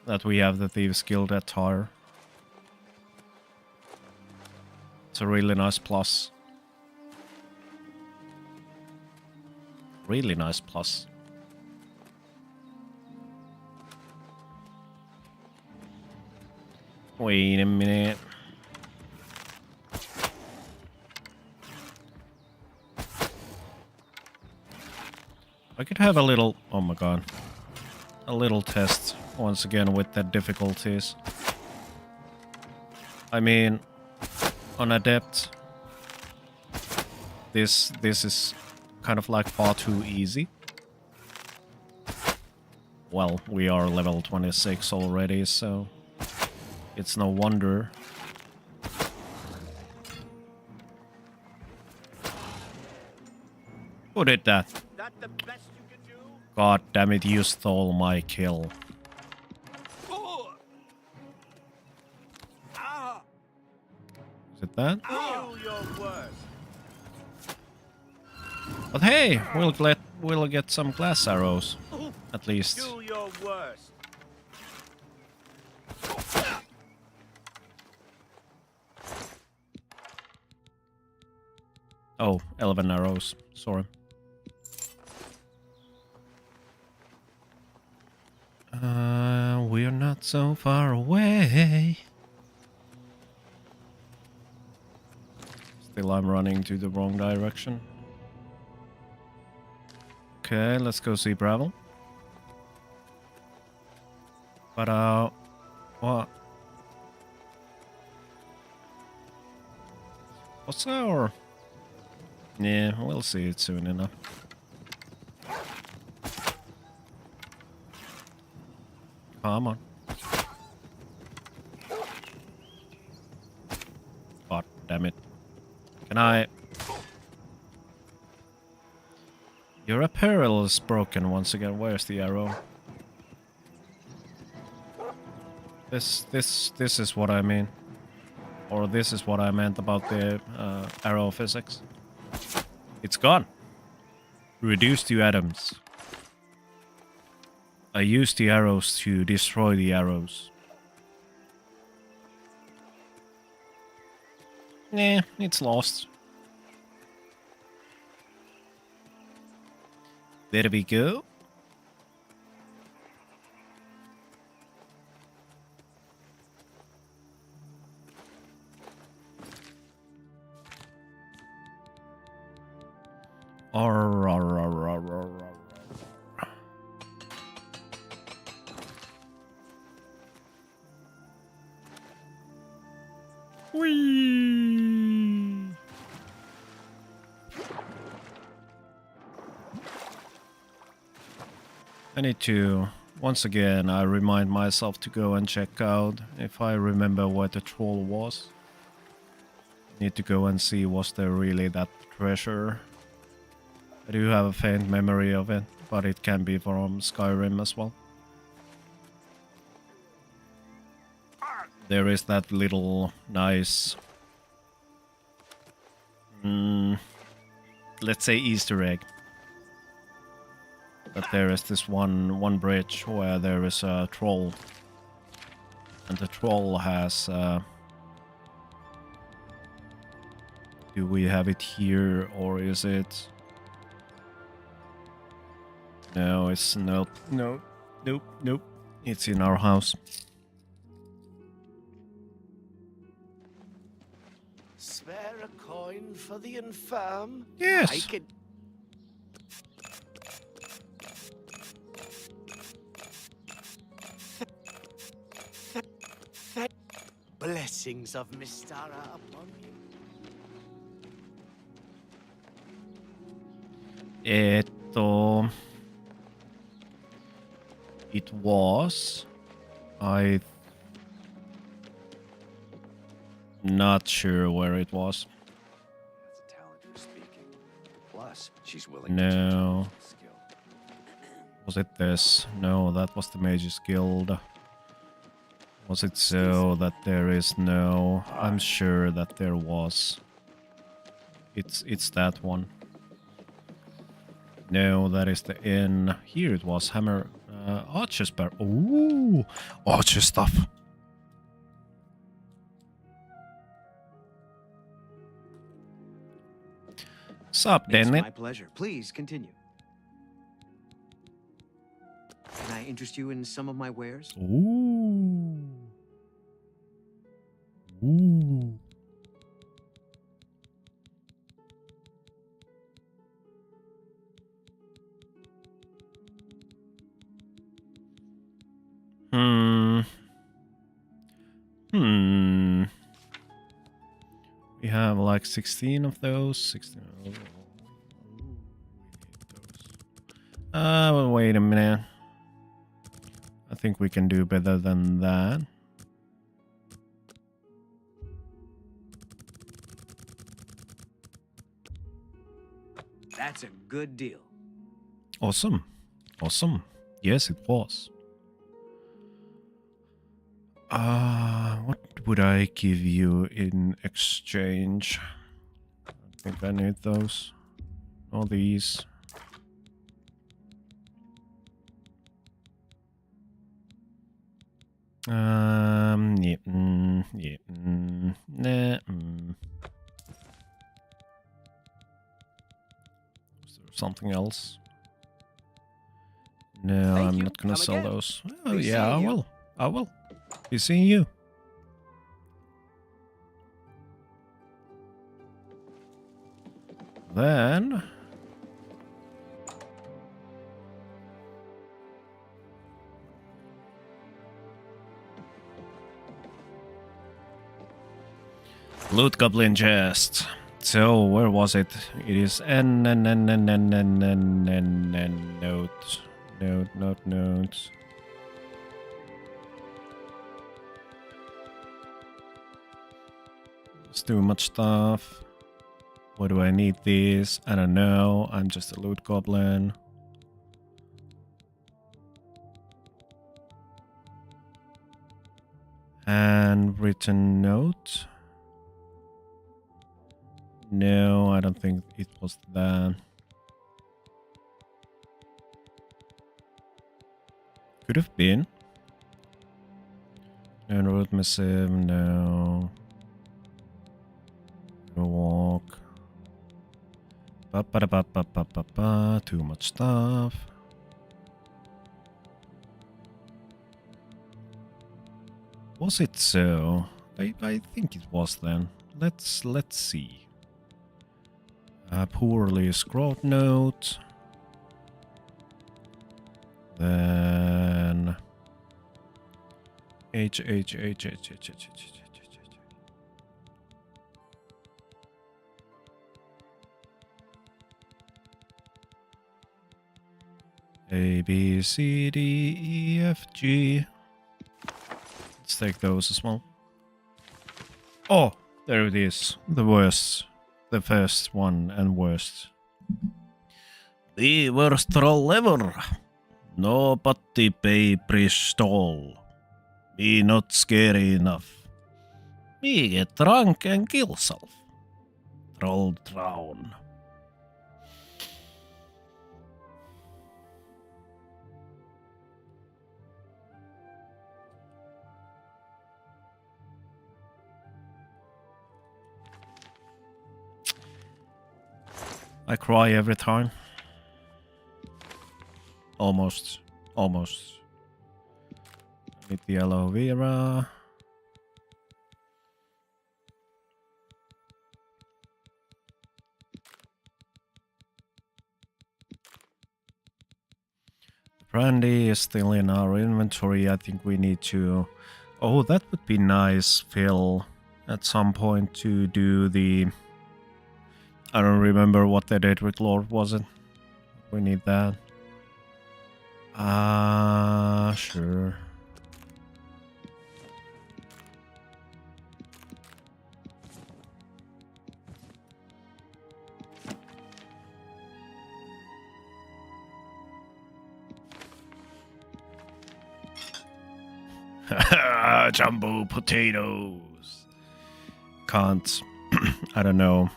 Speaker 1: That we have the Thieves Guild attire. It's a really nice plus. Really nice plus. Wait a minute. I could have a little... Oh my god. A little test, once again, with the difficulties. I mean, on Adept, this is kind of like far too easy. Well, we are level 26 already, so it's no wonder. Who did that? God damn it, you stole my kill. Is it that? But hey, we'll get some glass arrows, at least.
Speaker 11: your worst.
Speaker 1: Oh, 11 arrows. Sorry. We're not so far away. Still, I'm running to the wrong direction. Okay, let's go see Bravel. But, what? What's our... Yeah, we'll see it soon enough. Come on. God damn it. Can I... Your apparel is broken once again. Where's the arrow? This is what I mean. Or this is what I meant about the arrow physics. It's gone. Reduced to atoms. I used the arrows to destroy the arrows. Nah, it's lost. There we go. Whee! I need to, once again, I remind myself to go and check out if I remember where the troll was. Need to go and see was there really that treasure. I do have a faint memory of it, but it can be from Skyrim as well. There is that little nice, let's say Easter egg. But there is this one bridge where there is a troll, and the troll has. Do we have it here, or is it? No, it's nope. It's in our house.
Speaker 11: Spare a coin for the infirm?
Speaker 1: Yes.
Speaker 11: I can... Blessings of Mystara upon you.
Speaker 1: It was. I'm not sure where it was.
Speaker 9: That's a talent for speaking. Plus, she's willing
Speaker 1: No.
Speaker 9: to skill.
Speaker 1: Was it this? No, that was the Mage's Guild. Was it so that there is no? I'm sure that there was. It's that one. No, that is the inn. Here it was. Hammer. Archer spare. Ooh, archer stuff. Sup,
Speaker 9: It's
Speaker 1: Danny?
Speaker 9: my pleasure. Please continue. Can I interest you in some of my wares?
Speaker 1: Ooh. Ooh. We have like 16 of those. 16. Well, wait a minute. I think we can do better than that.
Speaker 9: That's a good deal.
Speaker 1: Awesome. Awesome. Yes, it was. What would I give you in exchange? I think I need those. All these. Yeah, nah, Is there something else? No,
Speaker 11: Thank
Speaker 1: I'm
Speaker 11: you.
Speaker 1: not gonna
Speaker 11: Come
Speaker 1: sell
Speaker 11: again.
Speaker 1: those. Oh
Speaker 11: Be
Speaker 1: yeah, I
Speaker 11: seeing you.
Speaker 1: will. I will. Be seeing you. Then Loot Goblin chest. So where was it? It is N note. Note. It's too much stuff. Why do I need this? I don't know. I'm just a loot goblin. And written note. No, I don't think it was that. Could have been. No road missive, no. No walk. Ba-ba-da-ba-ba-ba-ba-ba. Too much stuff. Was it so? I think it was then. Let's see. A poorly scrawled note. Then H. A, B, C, D, E, F, G. Let's take those as well. Oh, there it is. The worst. The first one and worst. The worst troll ever. Nobody pay pistol. Me not scary enough. Me get drunk and kill self. Troll drown. I cry every time. Almost. With the aloe vera. Brandy is still in our inventory. I think we need to... Oh, that would be nice, Phil. At some point to do the... I don't remember what they did with Lord, was it? We need that. Sure. Jumbo potatoes. Can't. I don't know.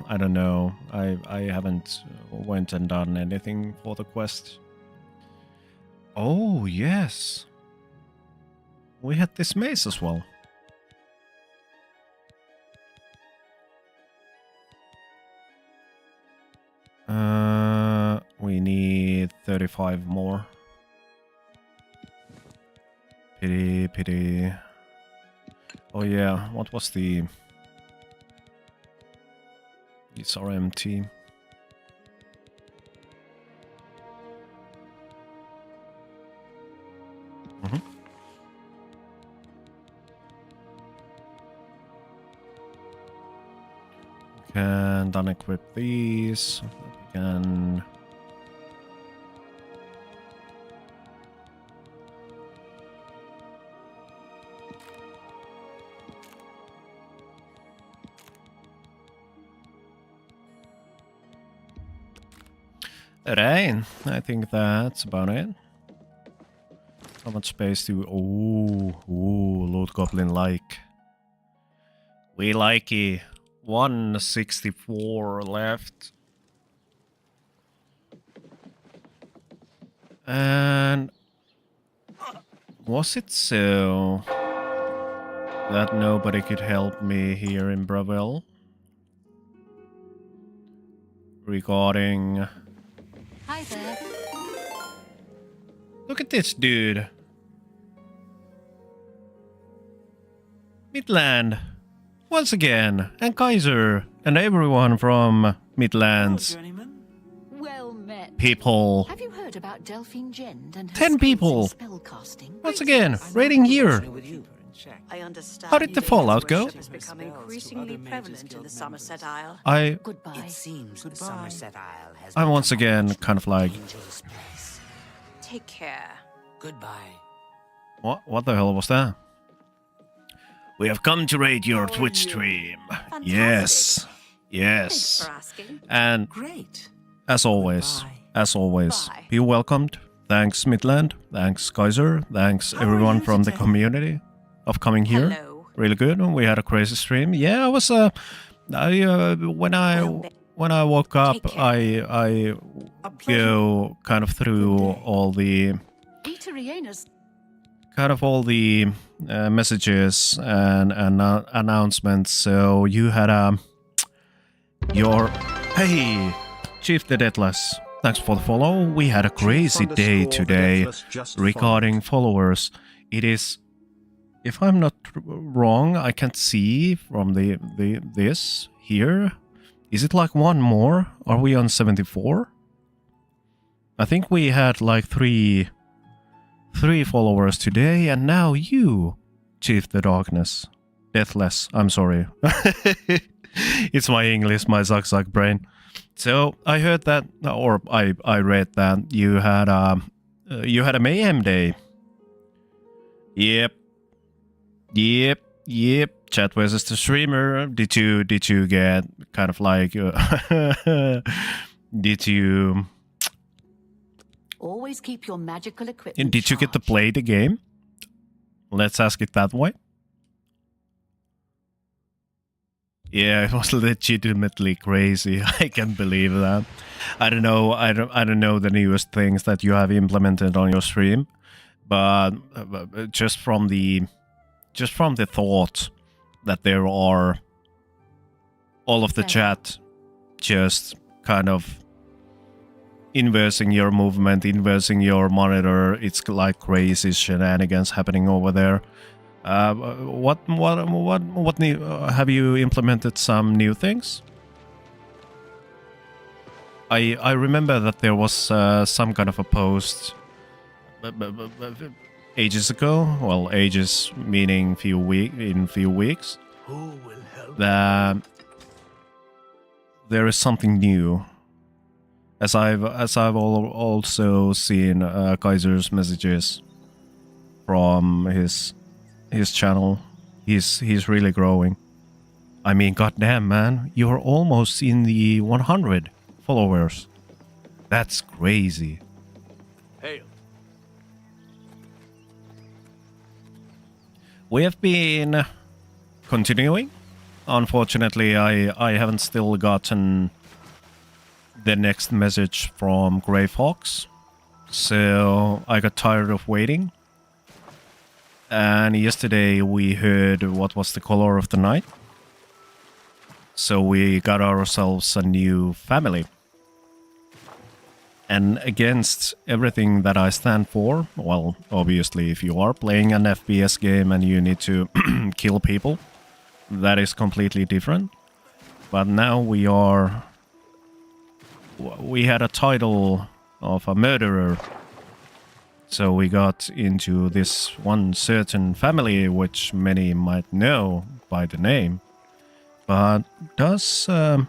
Speaker 1: I haven't went and done anything for the quest. Oh, yes. We had this maze as well. We need 35 more. Pity. Oh yeah, what was the... These are empty. Can unequip these. We can... Alright, I think that's about it. How much space do we... Ooh, Lord Goblin like. We like it. 164 left. And... Was it so... that nobody could help me here in Bravil regarding...
Speaker 4: Hi there.
Speaker 1: Look at this dude. Midland. Once again. And Kaiser. And everyone from Midlands.
Speaker 7: journeyman.
Speaker 4: Well met.
Speaker 1: People.
Speaker 4: Have you heard about Delphine Jend and her
Speaker 1: 10
Speaker 4: skills
Speaker 1: people.
Speaker 4: in spellcasting?
Speaker 1: Once again. Raiding here.
Speaker 8: I understand.
Speaker 1: How did the fallout go?
Speaker 8: Worship has become increasingly prevalent in the Somerset Isle.
Speaker 4: Goodbye.
Speaker 12: It seems the Somerset Isle has
Speaker 1: I'm once
Speaker 12: become
Speaker 1: again
Speaker 12: much
Speaker 1: kind of like...
Speaker 12: dangerous place.
Speaker 8: Take care.
Speaker 12: Goodbye.
Speaker 1: What the hell was that? We have come to raid your Twitch stream. Yes. Yes.
Speaker 8: Thanks for asking.
Speaker 1: And
Speaker 7: Great.
Speaker 1: as always, be welcomed. Thanks Midland. Thanks Kaiser. Thanks everyone from the community of coming here.
Speaker 8: Hello.
Speaker 1: Really good. We had a crazy stream. Yeah, I was when I woke up, I go kind of through all the messages and announcements. So you had your hey Chief the Deathless. Thanks for the follow. We had a crazy day today regarding followers. It is, if I'm not wrong, I can't see from this here. Is it like one more? Are we on 74? I think we had like three followers today, and now you, Chief the Darkness. Deathless, I'm sorry. It's my English, my Zag brain. So I heard that, or I read that you had a mayhem day. Yep. Chat versus the streamer. Did you get kind of like? Did you?
Speaker 4: Always keep your magical equipment.
Speaker 1: Did you get to play the game? Let's ask it that way. Yeah, it was legitimately crazy. I can't believe that. I don't know. I don't know the newest things that you have implemented on your stream, but just from the thought that there are all of the chat just kind of inversing your movement, inversing your monitor. It's like crazy shenanigans happening over there. What new, have you implemented some new things? I remember that there was some kind of a post ages ago. Well, ages meaning few weeks.
Speaker 5: Who will help?
Speaker 1: That there is something new. As I've also seen Kaiser's messages from his channel. He's really growing. I mean, goddamn, man, you're almost in the 100 followers. That's crazy.
Speaker 11: Hail.
Speaker 1: We have been continuing. Unfortunately, I haven't still gotten the next message from Grey Fox, so I got tired of waiting. And yesterday we heard what was the color of the night. So we got ourselves a new family. And against everything that I stand for, well, obviously if you are playing an FPS game and you need to kill people, that is completely different. But now we had a title of a murderer. So we got into this one certain family, which many might know by the name. But I'm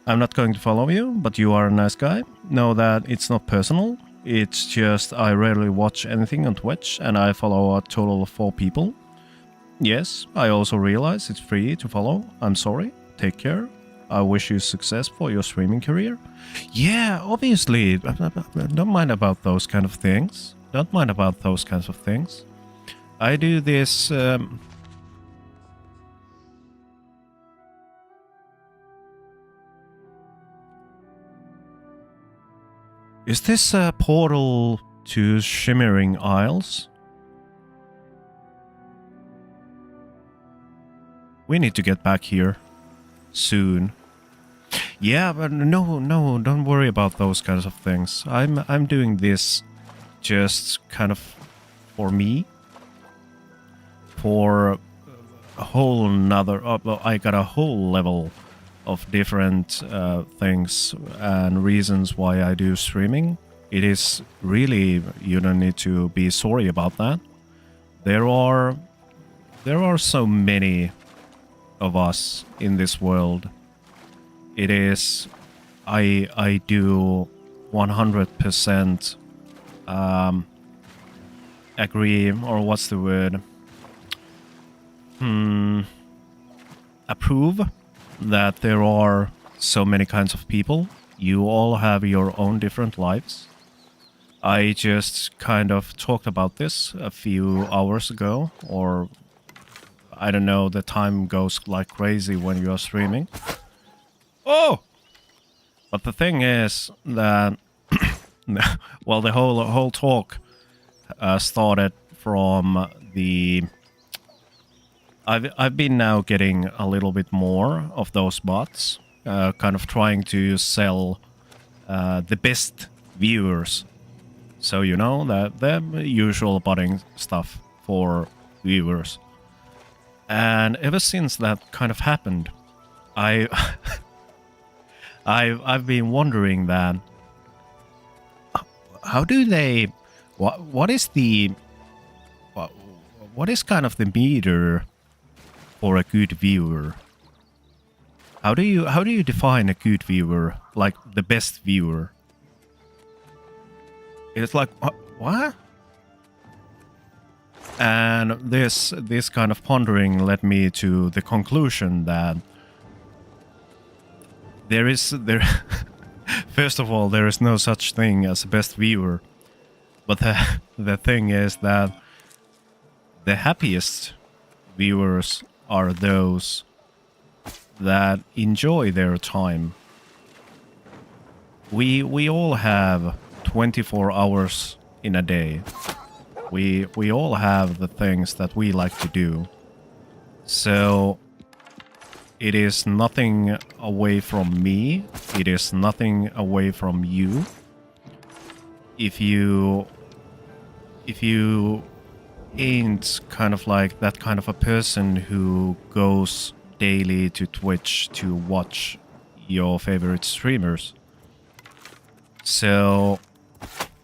Speaker 1: not going to follow you, but you are a nice guy. Know that it's not personal. It's just I rarely watch anything on Twitch, and I follow a total of 4 people. Yes, I also realize it's free to follow. I'm sorry. Take care. I wish you success for your streaming career. Yeah, obviously. Don't mind about those kind of things. Don't mind about those kinds of things. I do this... Is this a portal to Shimmering Isles? We need to get back here soon. Yeah, but no, don't worry about those kinds of things. I'm doing this just kind of for me. For a whole nother... I got a whole level of different things and reasons why I do streaming. It is really... You don't need to be sorry about that. There are so many of us in this world. It is... I do 100% agree, or what's the word? Approve that there are so many kinds of people. You all have your own different lives. I just kind of talked about this a few hours ago, or I don't know, the time goes like crazy when you're streaming. Oh! But the thing is that, well, the whole talk started from the... I've been now getting a little bit more of those bots, kind of trying to sell the best viewers. So, you know, the usual botting stuff for viewers. And ever since that kind of happened, I've been wondering that how do they what is kind of the meter for a good viewer? How do you define a good viewer, like the best viewer? It's like what? And this kind of pondering led me to the conclusion that first of all, there is no such thing as a best viewer. But the thing is that the happiest viewers are those that enjoy their time. We all have 24 hours in a day. We all have the things that we like to do. So it is nothing away from me. It is nothing away from you. If you ain't kind of like that kind of a person who goes daily to Twitch to watch your favorite streamers. So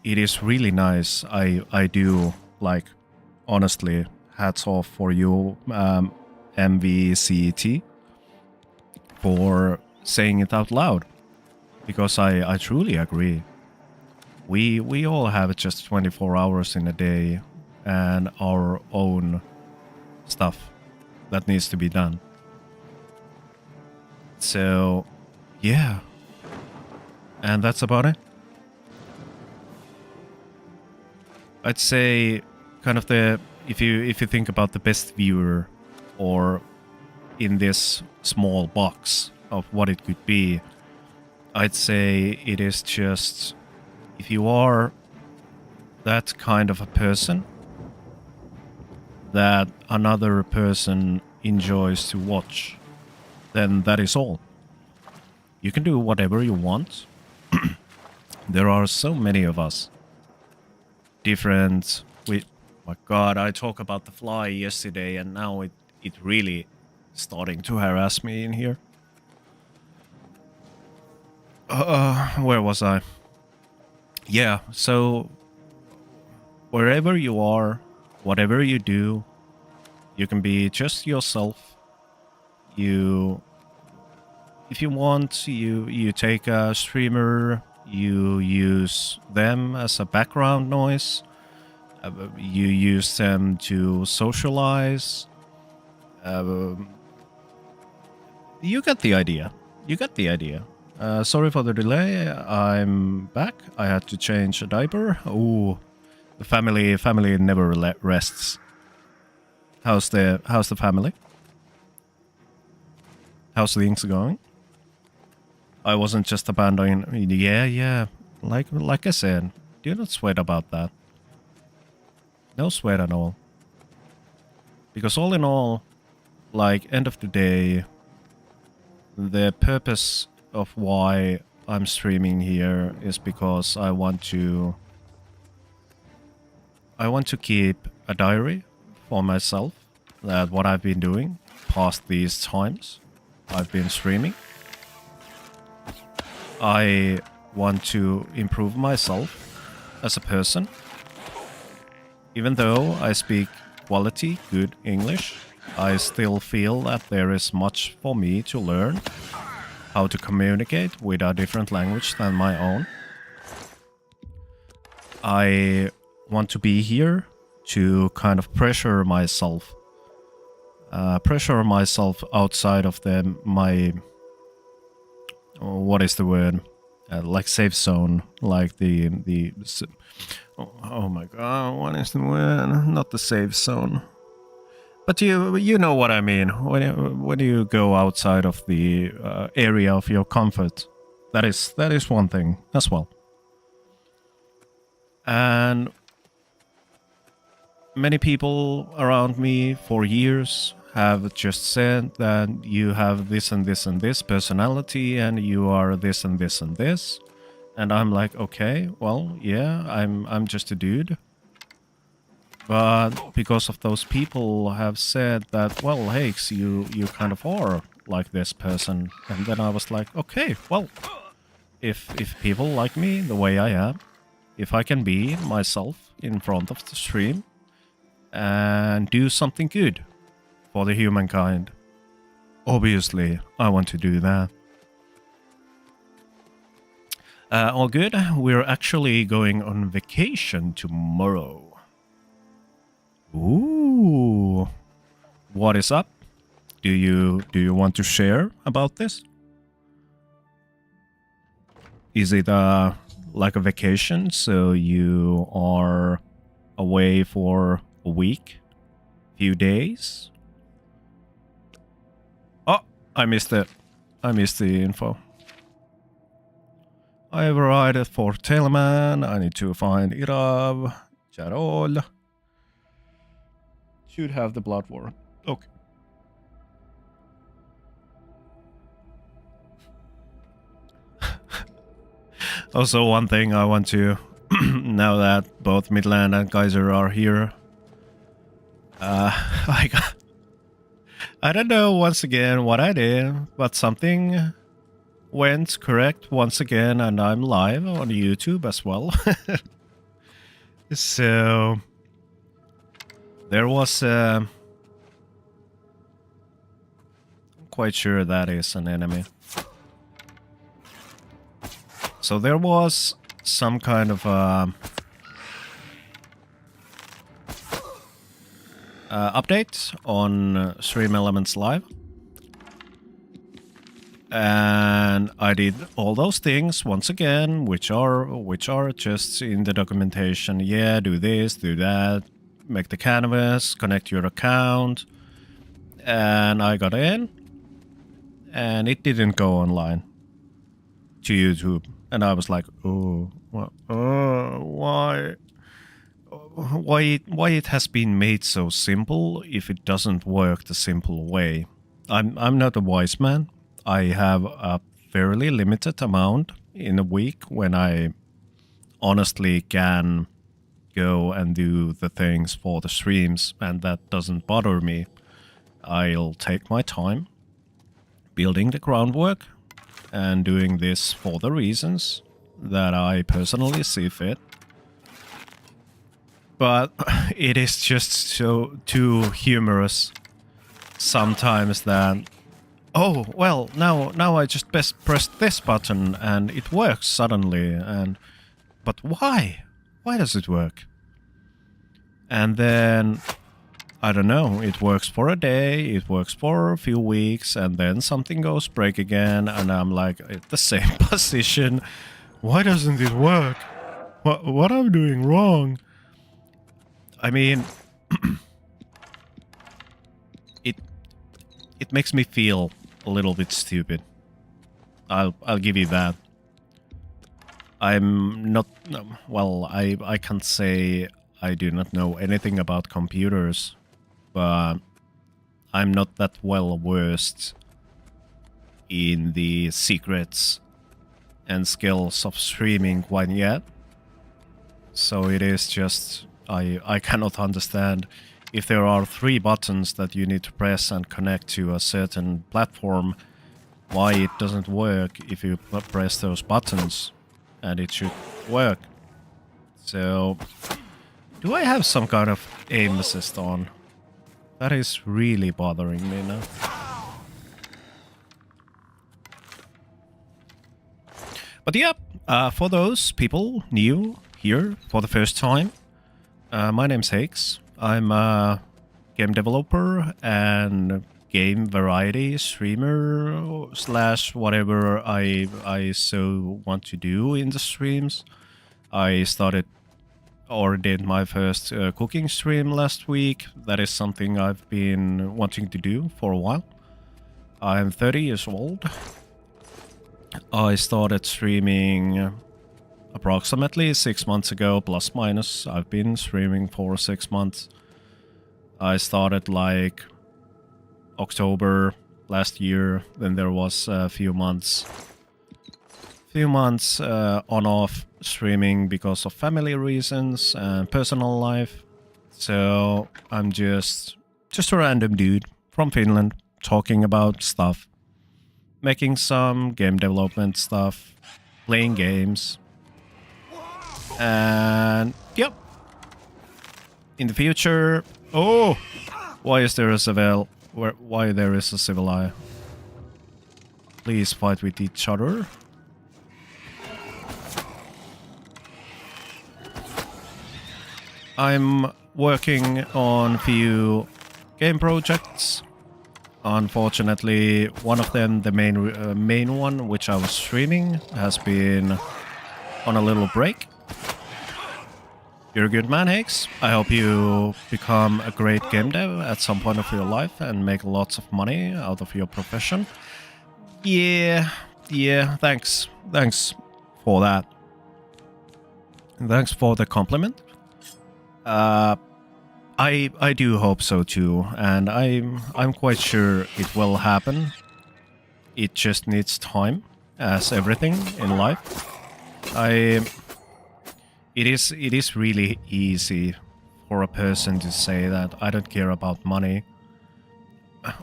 Speaker 1: it is really nice. I do, like, honestly, hats off for you, MVCT, for saying it out loud, because I truly agree. We all have just 24 hours in a day and our own stuff that needs to be done. So, yeah. And that's about it. I'd say kind of if you think about the best viewer, or in this small box of what it could be, I'd say it is just if you are that kind of a person that another person enjoys to watch, then that is all. You can do whatever you want. There are so many of us. Different... My god, I talked about the fly yesterday and now it really starting to harass me in here. Where was I? Yeah, so wherever you are, whatever you do, you can be just yourself. If you want, you take a streamer, you use them as a background noise, you use them to socialize. You get the idea. You get the idea. Sorry for the delay. I'm back. I had to change a diaper. Ooh, the family never rests. How's the family? How's things going? I wasn't just abandoning. Yeah. Like I said, do not sweat about that. No sweat at all. Because all in all, like, end of the day, the purpose of why I'm streaming here is because I want to keep a diary for myself that what I've been doing past these times I've been streaming. I want to improve myself as a person. Even though I speak quality, good English, I still feel that there is much for me to learn how to communicate with a different language than my own. I want to be here to kind of pressure myself outside of my what is the word, like safe zone, like oh my god, what is the word? Not the safe zone, but you know what I mean. When you go outside of the area of your comfort, that is one thing as well. And many people around me for years have just said that you have this and this and this personality and you are this and this and this. And I'm like, okay, well, yeah, I'm just a dude. But because of those people have said that, well, Hakes, you kind of are like this person. And then I was like, okay, well, if people like me the way I am, if I can be myself in front of the stream and do something good for the humankind, obviously I want to do that. All good. We're actually going on vacation tomorrow. Ooh, what is up? Do you want to share about this? Is it like a vacation, so you are away for a week, few days? Oh, I missed it. I missed the info. I have arrived for Telemann. I need to find Irav, Jarol. Should have the blood war. Okay. Also, one thing I want to, now that both Midland and Kaiser are here, I don't know once again what I did, but something went correct once again, and I'm live on YouTube as well. So there was I'm quite sure that is an enemy. So there was some kind of update on Stream Elements Live. And I did all those things once again, which are just in the documentation. Yeah, do this, do that, make the canvas, connect your account. And I got in, and it didn't go online to YouTube. And I was like, oh, why it has been made so simple if it doesn't work the simple way? I'm not a wise man. I have a fairly limited amount in a week when I honestly can go and do the things for the streams, and that doesn't bother me. I'll take my time building the groundwork and doing this for the reasons that I personally see fit. But it is just so too humorous sometimes that, oh, well, now I just pressed this button and it works suddenly, but why? Why does it work? And then, I don't know, it works for a day, it works for a few weeks, and then something goes break again, and I'm like, at the same position. Why doesn't it work? What am I doing wrong? I mean, it makes me feel a little bit stupid. I'll give you that. I'm not, well, I can't say I do not know anything about computers, but I'm not that well versed in the secrets and skills of streaming quite yet. So it is just, I cannot understand if there are 3 buttons that you need to press and connect to a certain platform, why it doesn't work if you press those buttons, and it should work. So, do I have some kind of aim assist on? That is really bothering me now. But yeah, for those people new here for the first time, my name's Hakes. I'm a game developer and game variety streamer / whatever I so want to do in the streams. I started or did my first cooking stream last week. That is something I've been wanting to do for a while. I'm 30 years old. I started streaming approximately 6 months ago, plus minus. I've been streaming for 6 months. I started like October last year, then there was a few months on off streaming because of family reasons and personal life. So I'm just a random dude from Finland talking about stuff, making some game development stuff, playing games. And yep. In the future, why is there a civil? Why there is a civil? Please fight with each other. I'm working on few game projects. Unfortunately, one of them, the main one, which I was streaming, has been on a little break. You're a good man, Hakes. I hope you become a great game dev at some point of your life and make lots of money out of your profession. Yeah, thanks for that. Thanks for the compliment. I do hope so too, and I'm quite sure it will happen. It just needs time, as everything in life. It is really easy for a person to say that I don't care about money.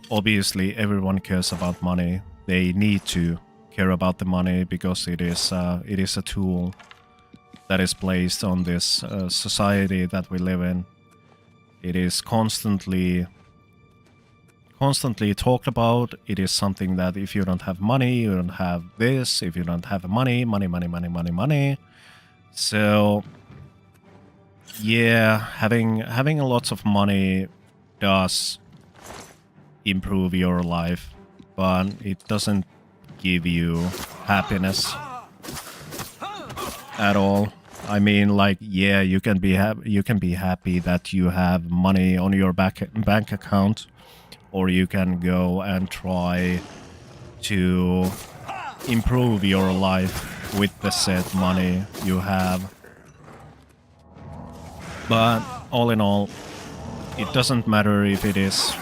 Speaker 1: Obviously, everyone cares about money. They need to care about the money because it is a tool that is placed on this society that we live in. It is constantly talked about. It is something that if you don't have money, you don't have this. If you don't have money. So yeah, having a lot of money does improve your life, but it doesn't give you happiness at all. I mean, like, yeah, you can be happy that you have money on your bank account, or you can go and try to improve your life with the said money you have. But all in all, it doesn't matter if it is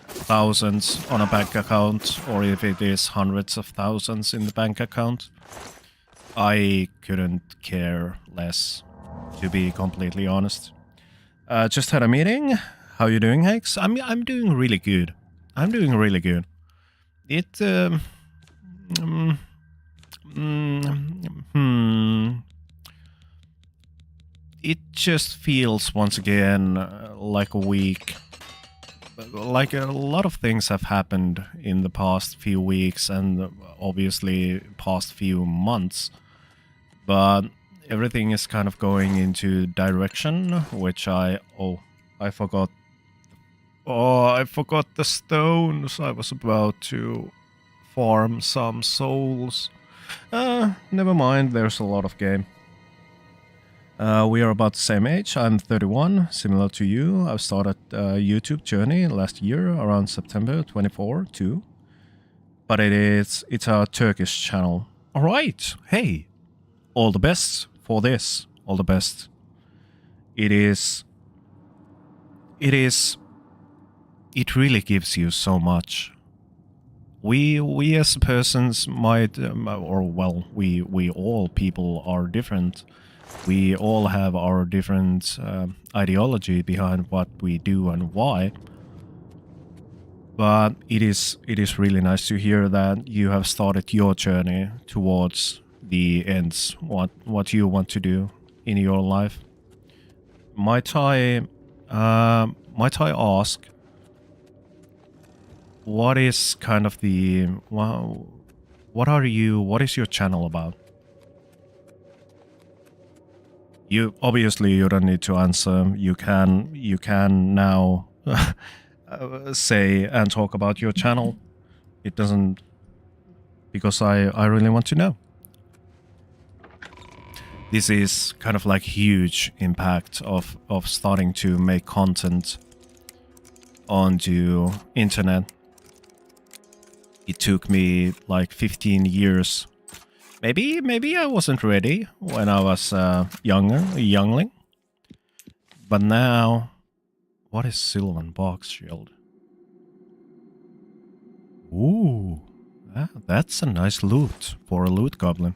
Speaker 1: thousands on a bank account or if it is hundreds of thousands in the bank account. I couldn't care less, to be completely honest. Just had a meeting. How you doing, Hex? I'm doing really good. It just feels once again like a week. Like a lot of things have happened in the past few weeks and obviously past few months. But everything is kind of going into direction, which I forgot. Oh, I forgot the stones. I was about to farm some souls. Never mind, there's a lot of game. We are about the same age. I'm 31, similar to you. I've started a YouTube journey last year, around September 24 too. But it's a Turkish channel. Alright, hey! All the best for this. All the best. It is it really gives you so much. We as persons might, we all people are different. We all have our different ideology behind what we do and why. But it is really nice to hear that you have started your journey towards the ends, what you want to do in your life. Might I ask, what is kind of the what is your channel about? You obviously you don't need to answer. You can now say and talk about your channel. It doesn't, because I really want to know. This is kind of like huge impact of starting to make content onto internet. It took me like 15 years. Maybe I wasn't ready when I was a youngling. But now, what is Sylvan Box Shield? Ooh, that's a nice loot for a loot goblin.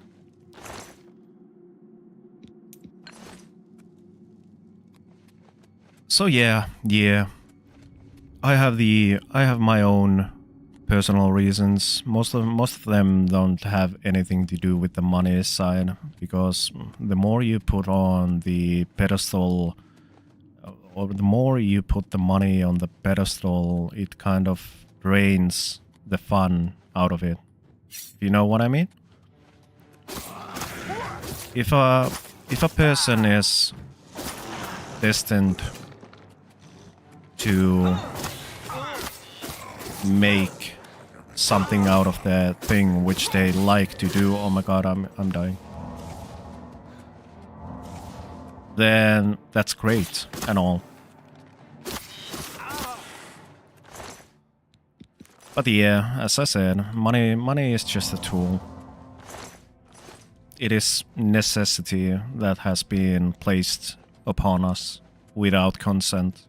Speaker 1: So yeah. I have my own personal reasons. Most of them don't have anything to do with the money side, because the more you put on the pedestal, or the more you put the money on the pedestal, it kind of drains the fun out of it. You know what I mean? If a person is destined to make something out of that thing which they like to do, oh my god, I'm dying, then that's great and all. But yeah, as I said, money is just a tool. It is necessity that has been placed upon us without consent.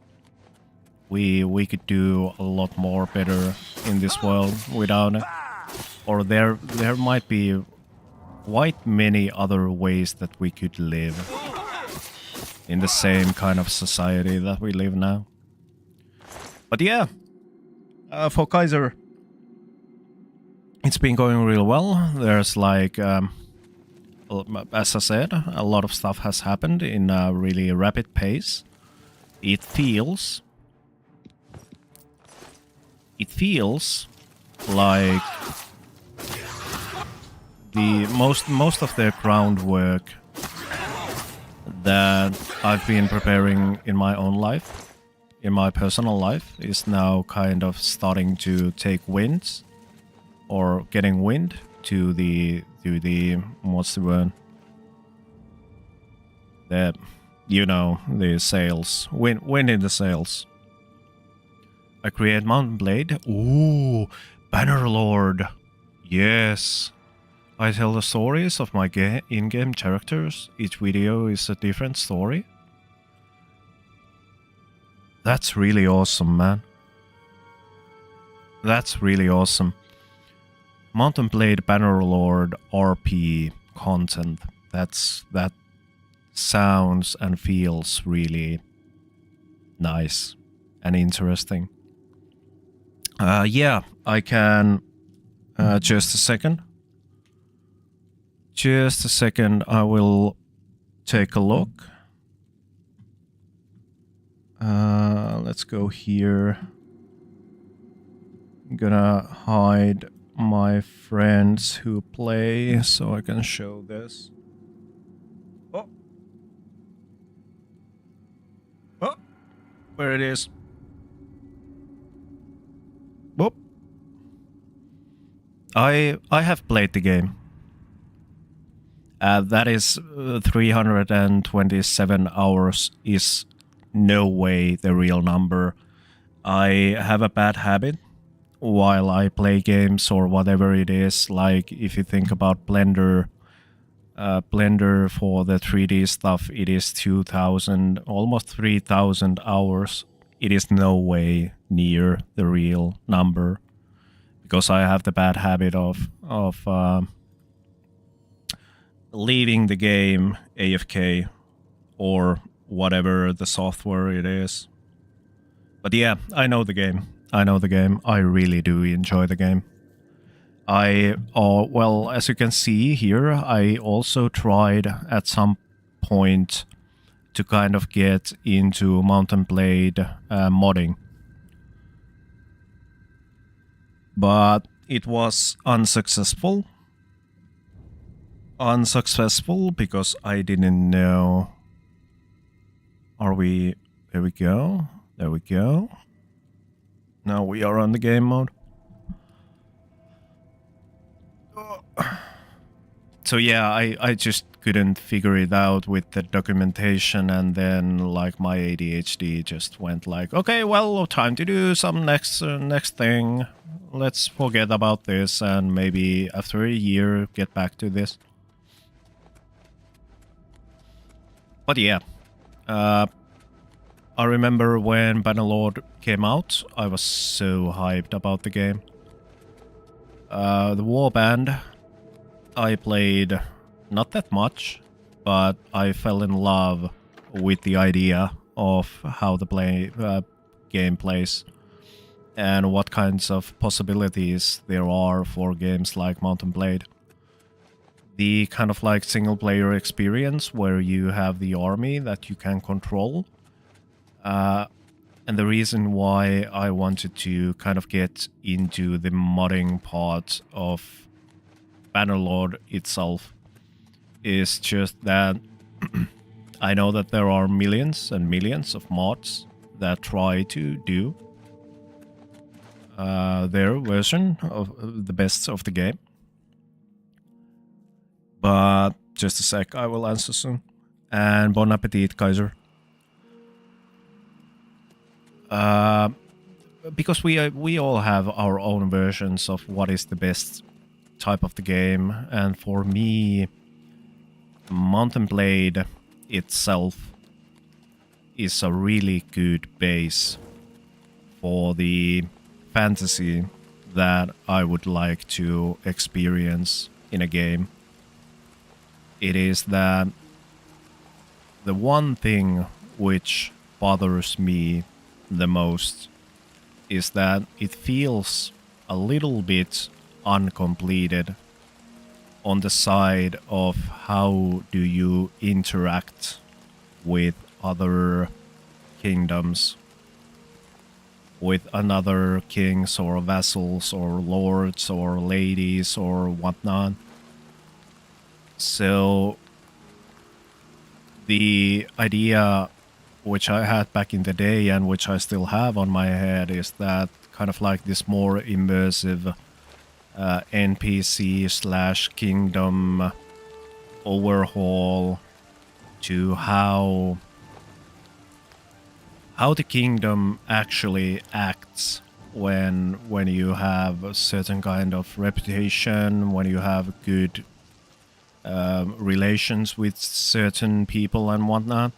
Speaker 1: We could do a lot more better in this world without it. Or there might be quite many other ways that we could live in the same kind of society that we live now. But yeah, for Kaiser, it's been going real well. There's like, as I said, a lot of stuff has happened in a really rapid pace. It feels like the most of the groundwork that I've been preparing in my own life, in my personal life, is now kind of starting to take wind, or getting wind to the what's the word? The, you know, the sails, wind in the sails. I create Mountain Blade. Ooh, Bannerlord. Yes. I tell the stories of my in-game characters. Each video is a different story. That's really awesome, man. That's really awesome. Mountain Blade Bannerlord RP content. That sounds and feels really nice and interesting. Yeah, I can. Just a second. Just a second, I will take a look. Let's go here. I'm gonna hide my friends who play so I can show this. Oh. Oh. Where it is. Whoop. I have played the game. That is 327 hours is no way the real number. I have a bad habit while I play games or whatever it is. Like if you think about Blender, Blender for the 3D stuff, it is 2,000, almost 3,000 hours it is no way near the real number, because I have the bad habit of leaving the game AFK or whatever the software it is. But yeah, I know the game. I really do enjoy the game. Well, as you can see here, I also tried at some point to kind of get into Mountain Blade modding. But it was unsuccessful. Because I didn't know. There we go. Now we are on the game mode. So yeah, I just couldn't figure it out with the documentation, and then like my ADHD just went like, okay, well, time to do some next thing. Let's forget about this and maybe after a year get back to this. But yeah, I remember when Bannerlord came out, I was so hyped about the game. The Warband, I played not that much, but I fell in love with the idea of how the game plays and what kinds of possibilities there are for games like Mountain Blade. The kind of like single player experience where you have the army that you can control. And the reason why I wanted to kind of get into the modding part of Bannerlord itself is just that I know that there are millions and millions of mods that try to do their version of the best of the game. But just a sec, I will answer soon. And bon appetit, Kaiser. Because we all have our own versions of what is the best type of the game, and for me, Mountain Blade itself is a really good base for the fantasy that I would like to experience in a game. It is that the one thing which bothers me the most is that it feels a little bit uncompleted on the side of how do you interact with other kingdoms, with another kings or vassals or lords or ladies or whatnot. So the idea which I had back in the day and which I still have on my head is that kind of like this more immersive NPC/kingdom overhaul to how the kingdom actually acts when you have a certain kind of reputation, when you have good relations with certain people and whatnot.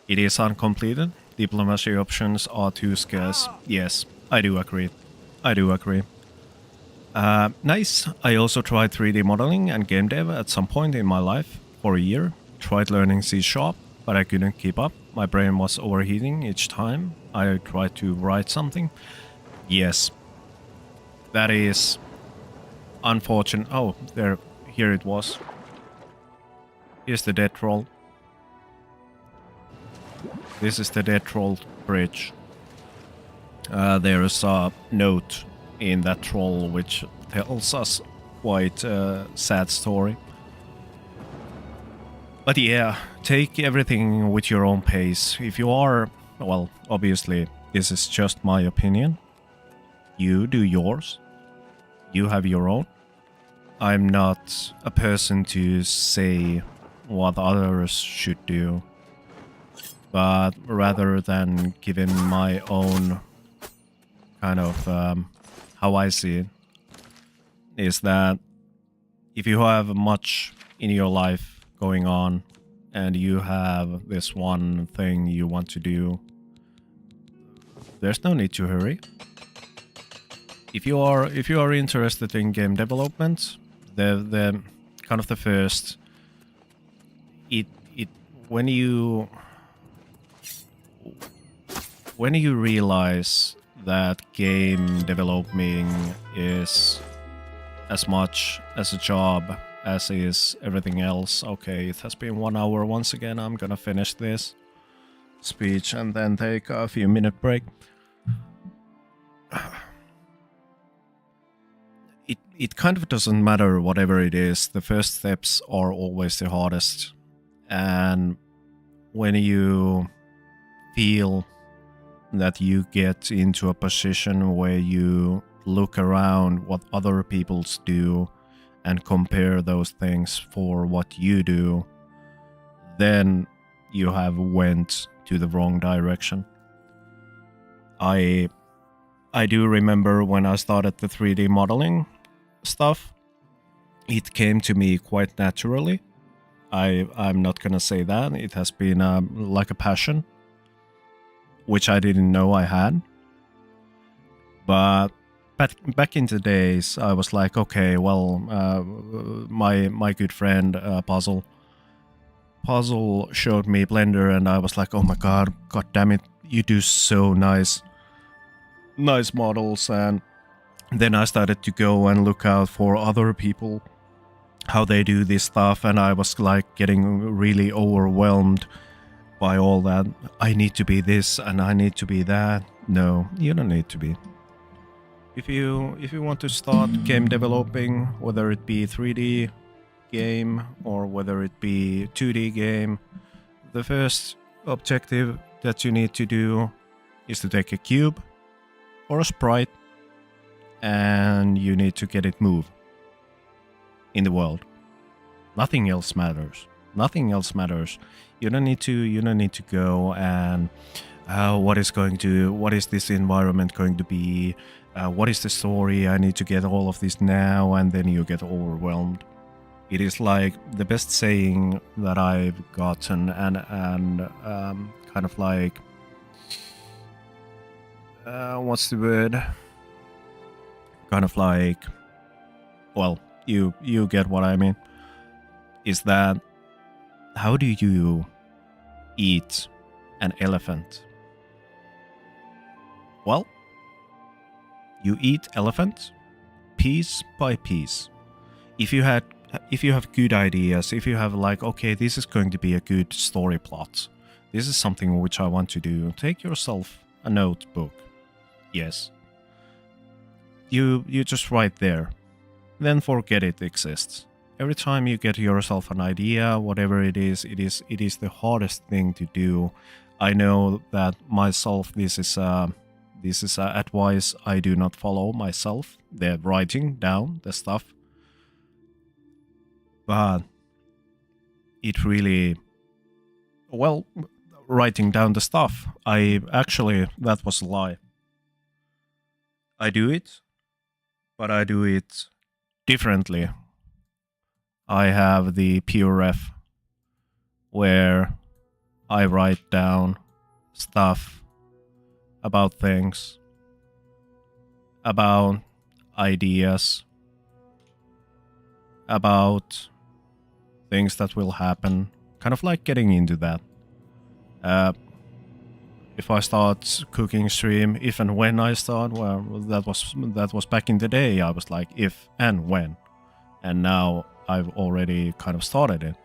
Speaker 1: It is uncompleted. Diplomacy options are too scarce. Yes, I do agree. Nice. I also tried 3D modeling and game dev at some point in my life for a year. Tried learning C#, but I couldn't keep up. My brain was overheating each time I tried to write something. Yes, that is unfortunate. Oh, here it was. Here's the dead troll. This is the dead troll bridge. There is a note in that troll which tells us quite a sad story. But yeah, take everything with your own pace. If you are, well, obviously, this is just my opinion. You do yours. You have your own. I'm not a person to say what others should do. But rather than giving my own kind of how I see it, is that if you have much in your life going on and you have this one thing you want to do, there's no need to hurry. If you are interested in game development, the kind of the first it when you realize that game developing is as much as a job as is everything else. Okay, it has been 1 hour once again. I'm gonna finish this speech and then take a few minute break. It kind of doesn't matter whatever it is. The first steps are always the hardest. And when you feel that you get into a position where you look around what other people do and compare those things for what you do, then you have went to the wrong direction. I do remember when I started the 3D modeling stuff, it came to me quite naturally. I'm not gonna say that. It has been like a passion, which I didn't know I had. But back in the days, I was like, okay, well, my good friend Puzzle showed me Blender, and I was like, oh my god damn it, you do so nice models. And then I started to go and look out for other people, how they do this stuff, and I was like getting really overwhelmed by all that. I need to be this and I need to be that. No, you don't need to be. If you want to start game developing, whether it be 3D game or whether it be 2D game, the first objective that you need to do is to take a cube or a sprite, and you need to get it moved in the world. Nothing else matters. Nothing else matters. You don't need to go and what is this environment going to be? What is the story? I need to get all of this now, and then you get overwhelmed. It is like the best saying that I've gotten, and kind of like what's the word? Kind of like, well, you get what I mean. Is that how do you eat an elephant? Well, you eat elephant piece by piece. If you have good ideas, if you have like, okay, this is going to be a good story plot, this is something which I want to do, take yourself a notebook. Yes. You just write there. Then forget it exists. Every time you get yourself an idea, whatever it is the hardest thing to do. I know that myself, this is advice I do not follow myself. The writing down the stuff. But it really, well, writing down the stuff, that was a lie. I do it, but I do it differently. I have the PRF where I write down stuff about things, about ideas, about things that will happen, kind of like getting into that. If I start cooking stream, if and when I start, well, that was back in the day. I was like, if and when, and now I've already kind of started it.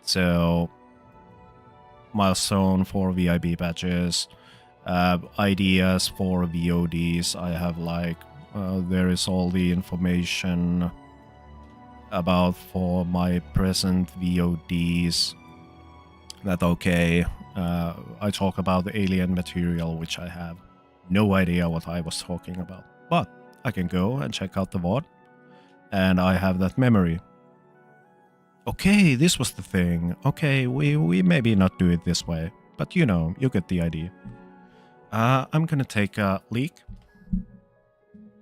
Speaker 1: So, milestone for VIB badges, ideas for VODs. I have like, there is all the information about for my present VODs. That okay. I talk about the alien material, which I have no idea what I was talking about. But I can go and check out the VOD, and I have that memory. Okay, this was the thing. Okay, we maybe not do it this way, but you know, you get the idea. I'm gonna take a leak.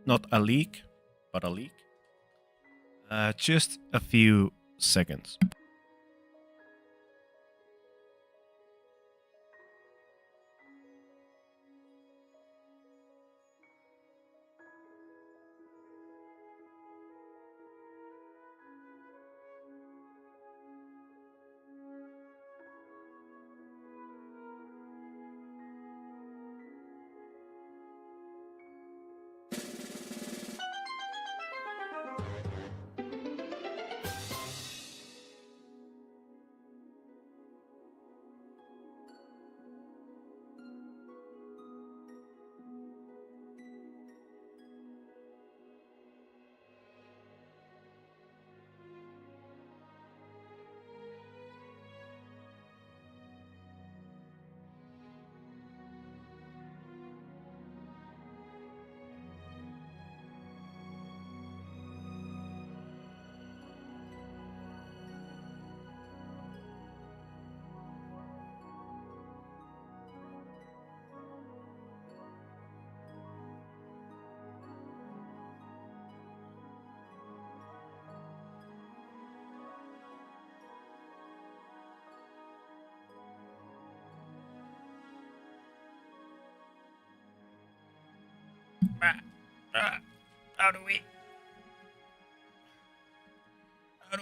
Speaker 1: Not a leak, but a leak. Just a few seconds. How do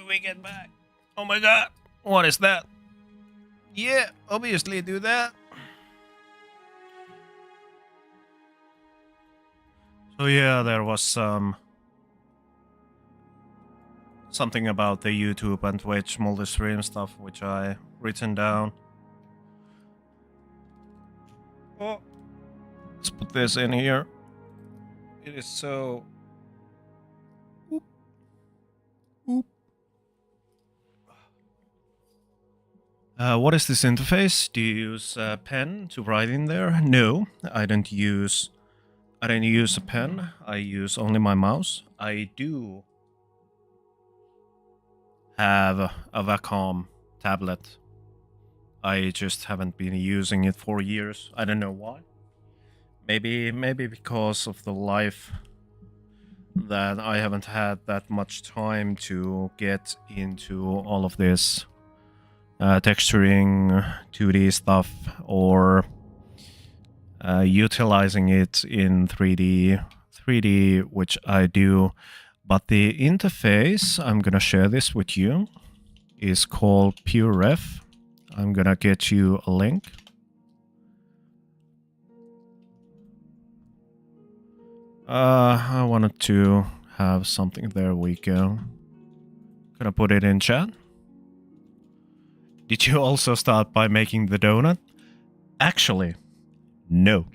Speaker 1: we get back? Oh my god, what is that? Yeah, obviously do that. So yeah, there was something about the YouTube and Twitch multi-stream stuff which I written down. Oh, let's put this in here. It is so. Oop. Oop. What is this interface? Do you use a pen to write in there? No, I don't use a pen. I use only my mouse. I do have a Wacom tablet. I just haven't been using it for years. I don't know why. Maybe because of the life that I haven't had that much time to get into all of this texturing 2D stuff or utilizing it in 3D, which I do. But the interface, I'm gonna share this with you, is called PureRef. I'm gonna get you a link. I wanted to have something. There we go. Gonna put it in chat. Did you also start by making the donut? Actually, no.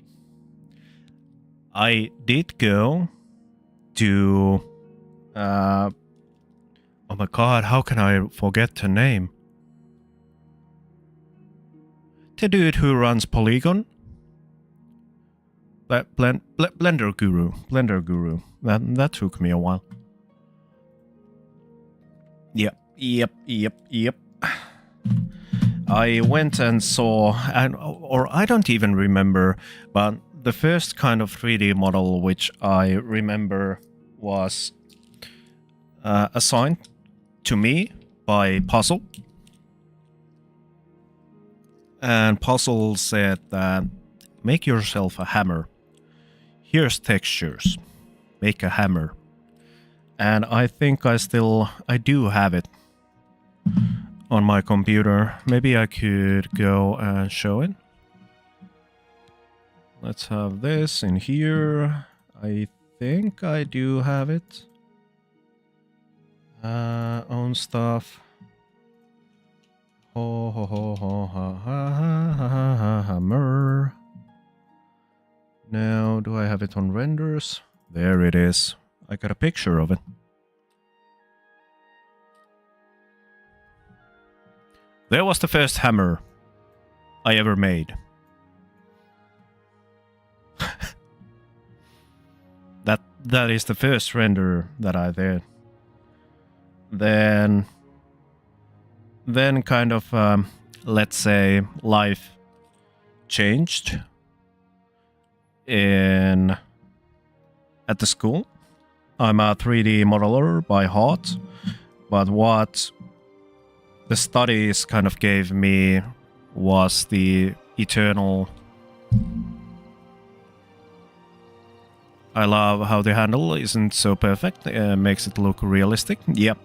Speaker 1: I did go to... oh my god, how can I forget the name? The dude who runs Polygon. Blender Guru. That took me a while. Yep. I went and saw, or I don't even remember, but the first kind of 3D model which I remember was assigned to me by Puzzle. And Puzzle said that, make yourself a hammer. Here's textures. Make a hammer. And I think I do have it on my computer. Maybe I could go and show it. Let's have this in here. I think I do have it. Own stuff. Hammer. Now, do I have it on renders? There it is. I got a picture of it. There was the first hammer I ever made. That is the first render that I did. Then kind of, let's say, life changed at the school. I'm a 3D modeler by heart, but what the studies kind of gave me was the eternal... I love how the handle isn't so perfect, makes it look realistic. Yep.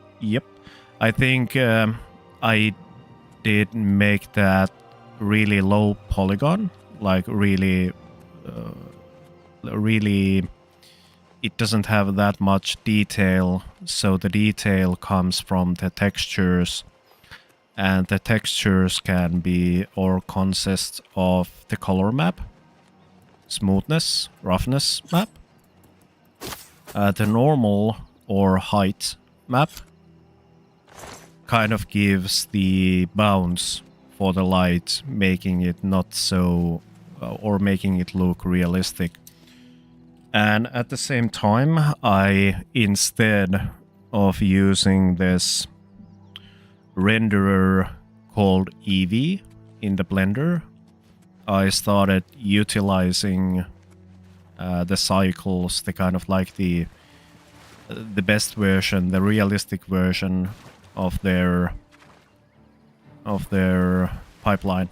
Speaker 1: I think I did make that really low polygon, like really, it doesn't have that much detail, so the detail comes from the textures, and the textures can be or consist of the color map, smoothness, roughness map, the normal or height map kind of gives the bounds for the light, making it not so, or making it look realistic. And at the same time, I, instead of using this renderer called Eevee in the Blender, I started utilizing the cycles, the kind of like the best version, the realistic version of their pipeline.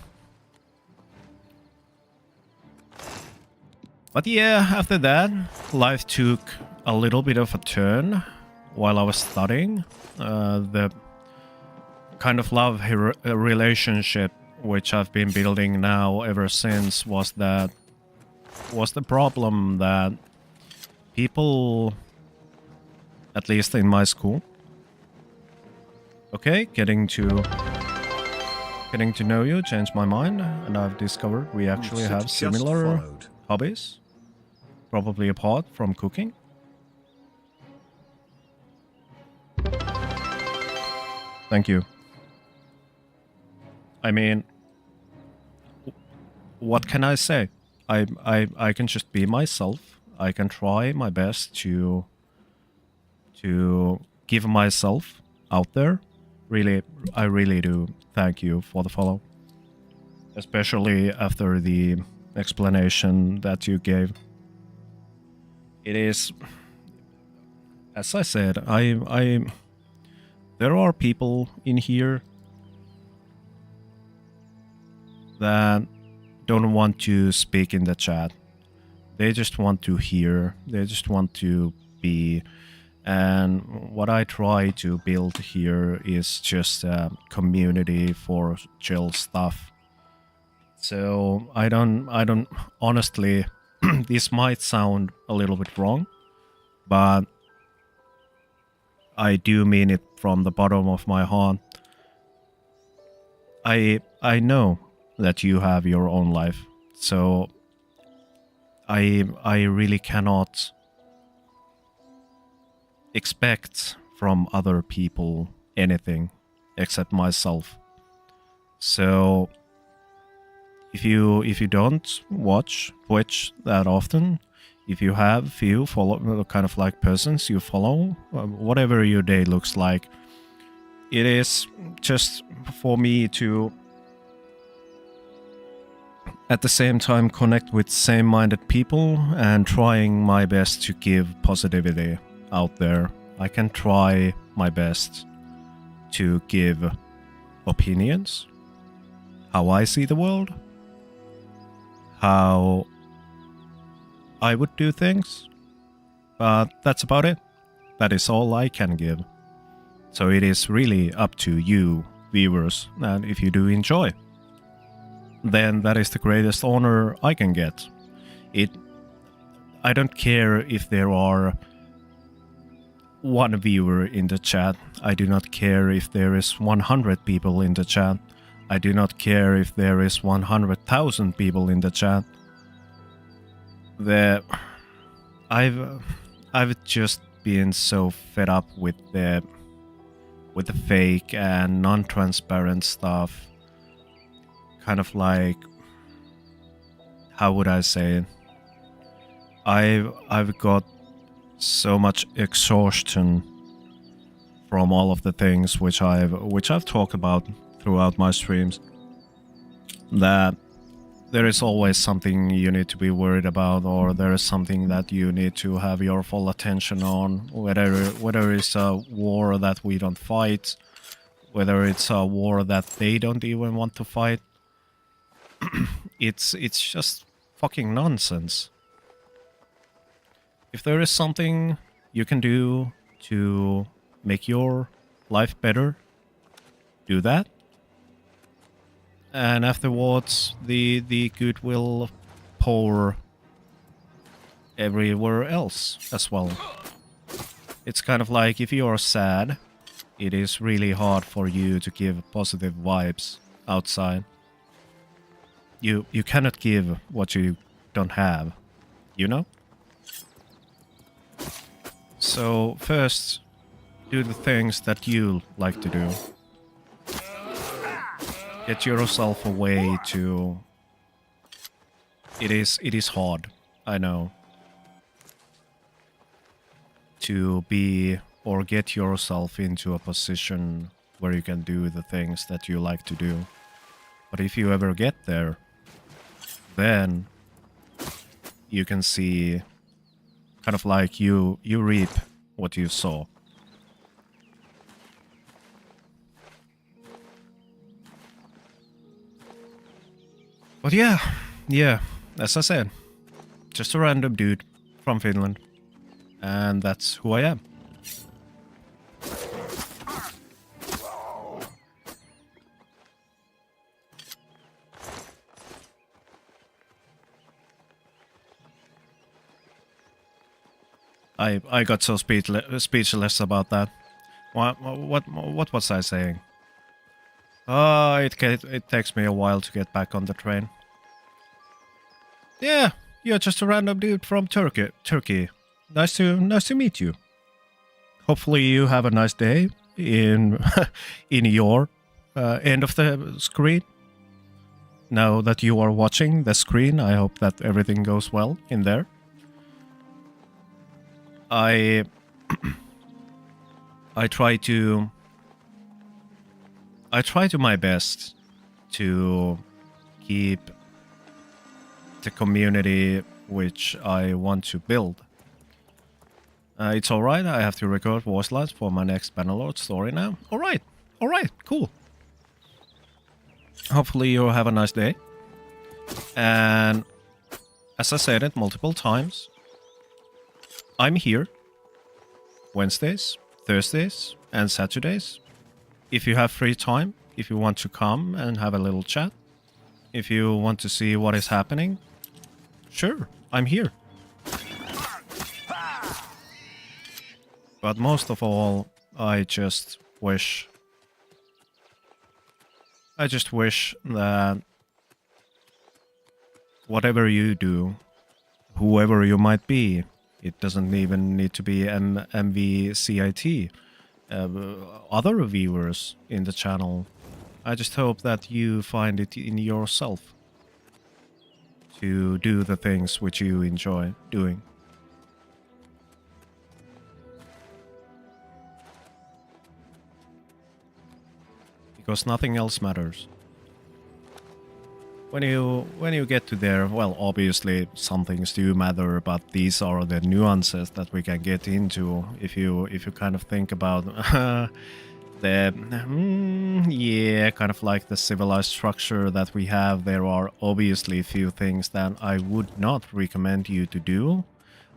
Speaker 1: But yeah, after that, life took a little bit of a turn while I was studying. The kind of love relationship which I've been building now ever since was the problem that people, at least in my school, okay, getting to know you changed my mind, and I've discovered we actually have similar hobbies, probably apart from cooking. Thank you. I mean, what can I say? I can just be myself. I can try my best to give myself out there. Really, I really do thank you for the follow. Especially after the explanation that you gave. It is, as I said, there are people in here that don't want to speak in the chat. They just want to hear. They just want to be. And what I try to build here is just a community for chill stuff. So I don't honestly, this might sound a little bit wrong, but I do mean it from the bottom of my heart. I know that you have your own life, so I really cannot expect from other people anything except myself. So if you don't watch Twitch that often, if you have few follow kind of like persons you follow, whatever your day looks like, it is just for me to at the same time connect with same-minded people and trying my best to give positivity out there. I can try my best to give opinions, how I see the world, how I would do things, but that's about it. That is all I can give. So it is really up to you, viewers, and if you do enjoy, then that is the greatest honor I can get. I don't care if there are one viewer in the chat. I do not care if there is 100 people in the chat. I do not care if there is 100,000 people in the chat. I've just been so fed up with the fake and non-transparent stuff. Kind of like, how would I say it? I've got so much exhaustion from all of the things which I've talked about throughout my streams, that there is always something you need to be worried about, or there is something that you need to have your full attention on, whether it's a war that we don't fight, whether it's a war that they don't even want to fight. It's just fucking nonsense. If there is something you can do to make your life better, do that. And afterwards, the good will pour everywhere else as well. It's kind of like if you are sad, it is really hard for you to give positive vibes outside. You cannot give what you don't have, you know? So first, do the things that you like to do. Get yourself away to... It is hard, I know. To be or get yourself into a position where you can do the things that you like to do. But if you ever get there, then you can see, kind of like you reap what you sow. But yeah, as I said, Just a random dude from Finland. And that's who I am. I got so speechless about that. What was I saying? It takes me a while to get back on the train. Yeah, you're just a random dude from Turkey. Nice to meet you. Hopefully you have a nice day in in your end of the screen. Now that you are watching the screen, I hope that everything goes well in there. I try to my best to keep the community which I want to build. It's alright, I have to record voice lines for my next Bannerlord story now. Alright, cool. Hopefully you'll have a nice day. And as I said it multiple times, I'm here Wednesdays, Thursdays, and Saturdays. If you have free time, if you want to come and have a little chat, if you want to see what is happening, sure, I'm here. But most of all, I just wish that whatever you do, whoever you might be, it doesn't even need to be MVCIT, other viewers in the channel. I just hope that you find it in yourself to do the things which you enjoy doing. Because nothing else matters. When you get to there, well, obviously some things do matter, but these are the nuances that we can get into if you kind of think about yeah, kind of like the civilized structure that we have. There are obviously a few things that I would not recommend you to do.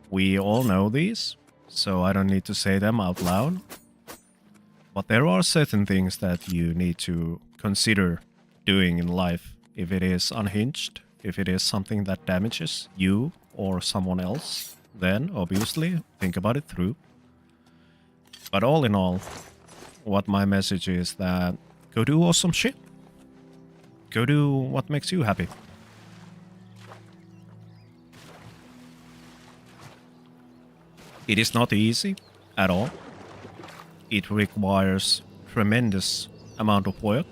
Speaker 1: We all know these, so I don't need to say them out loud. But there are certain things that you need to consider doing in life. If it is unhinged, if it is something that damages you or someone else, then obviously think about it through. But all in all, what my message is that go do awesome shit. Go do what makes you happy. It is not easy at all. It requires tremendous amount of work.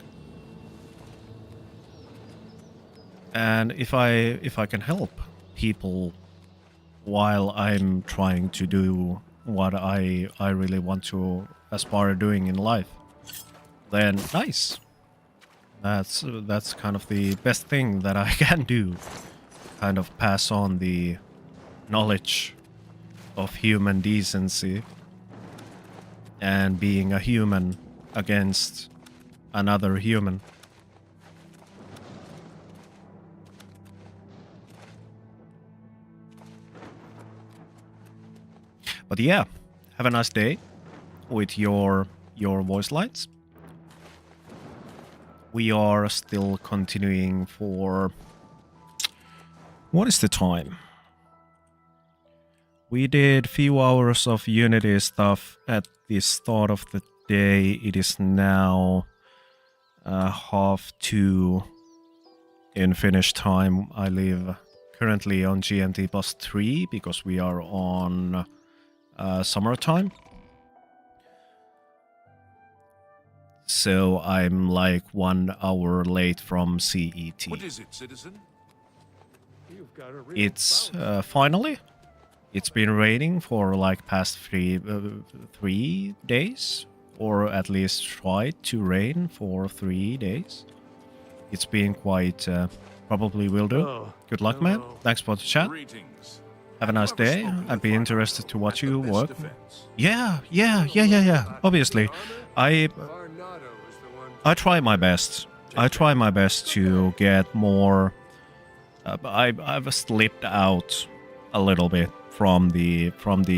Speaker 1: And if I can help people while I'm trying to do what I really want to aspire doing in life, then nice. That's kind of the best thing that I can do. Kind of pass on the knowledge of human decency and being a human against another human. But yeah, have a nice day with your voice lines. We are still continuing for... What is the time? We did few hours of Unity stuff at the start of the day. It is now 2:30 in Finnish time. I live currently on GMT +3 because we are on summertime. So I'm like 1 hour late from CET.
Speaker 2: What is it, citizen?
Speaker 1: It's finally. It's been raining for like past 3 days, or at least tried to rain for 3 days. It's been quite, probably will do. Good luck, man. Thanks for the chat. Have a nice day. I'd be interested to watch you work. Yeah. Obviously, I try my best. I try my best to get more. I've slipped out a little bit from the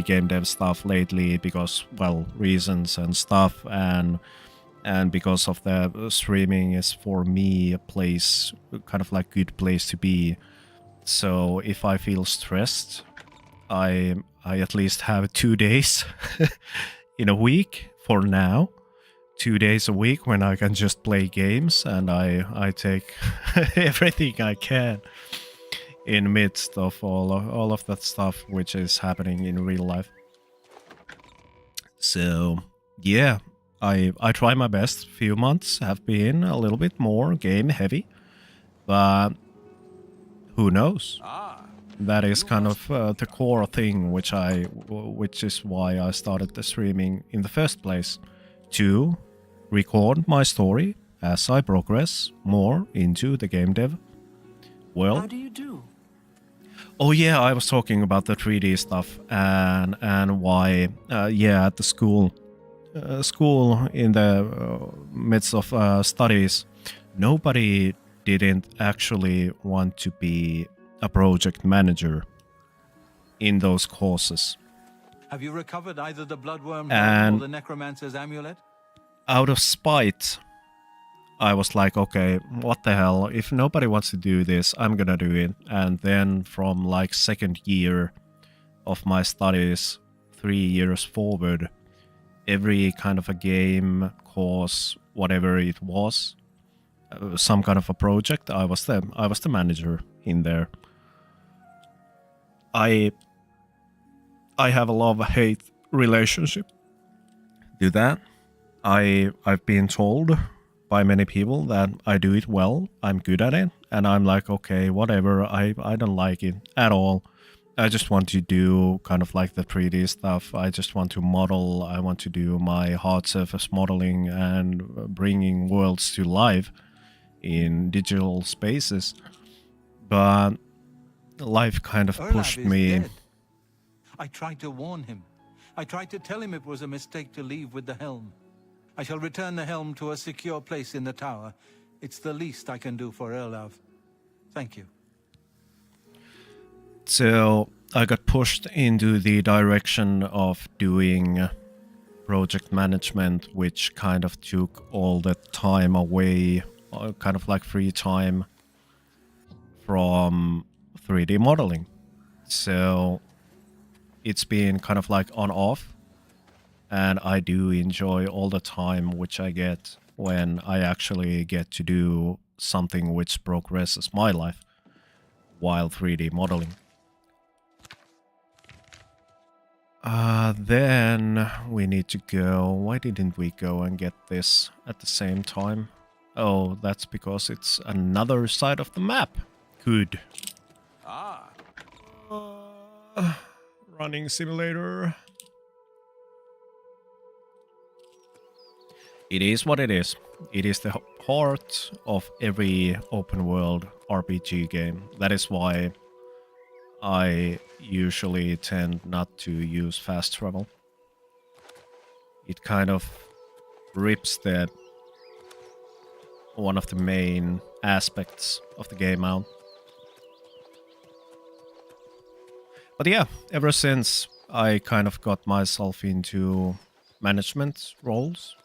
Speaker 1: game dev stuff lately because, well, reasons and stuff, and because of the streaming is for me a place, kind of like good place to be. So if I feel stressed, I at least have 2 days in a week for now. 2 days a week when I can just play games, and I take everything I can in midst of all of that stuff which is happening in real life. So yeah, I try my best. Few months have been a little bit more game heavy, but who knows? That is kind of the core thing which is why I started the streaming in the first place, to record my story as I progress more into the game dev world.
Speaker 7: How do you do?
Speaker 1: Oh yeah, I was talking about the 3D stuff and why yeah, at the school in the midst of studies, nobody didn't actually want to be a project manager in those courses.
Speaker 6: Have you recovered either the bloodworm
Speaker 1: And
Speaker 6: or the necromancer's amulet?
Speaker 1: out of spite, I was like, okay, what the hell? If nobody wants to do this, I'm gonna do it. And then from like second year of my studies, 3 years forward, every kind of a game, course, whatever it was, some kind of a project, I was the manager in there. I have a love-hate relationship to that. I've been told by many people that I do it well, I'm good at it, and I'm like, okay, whatever, I don't like it at all. I just want to do kind of like the 3D stuff. I just want to model. I want to do my hard surface modeling and bringing worlds to life in digital spaces. But life kind of
Speaker 6: Erlab
Speaker 1: pushed
Speaker 6: is
Speaker 1: me.
Speaker 6: dead. I tried to warn him. I tried to tell him it was a mistake to leave with the helm. I shall return the helm to a secure place in the tower. It's the least I can do for Erlav. Thank you.
Speaker 1: So I got pushed into the direction of doing project management, which kind of took all the time away, kind of like free time from 3D modeling. So it's been kind of like on off, and I do enjoy all the time which I get when I actually get to do something which progresses my life while 3D modeling. Then we need to go. Why didn't we go and get this at the same time? Oh, that's because it's another side of the map. Good. Running simulator. It is what it is. It is the heart of every open world RPG game. That is why I usually tend not to use fast travel. It kind of rips one of the main aspects of the game out. But yeah, ever since I kind of got myself into management roles,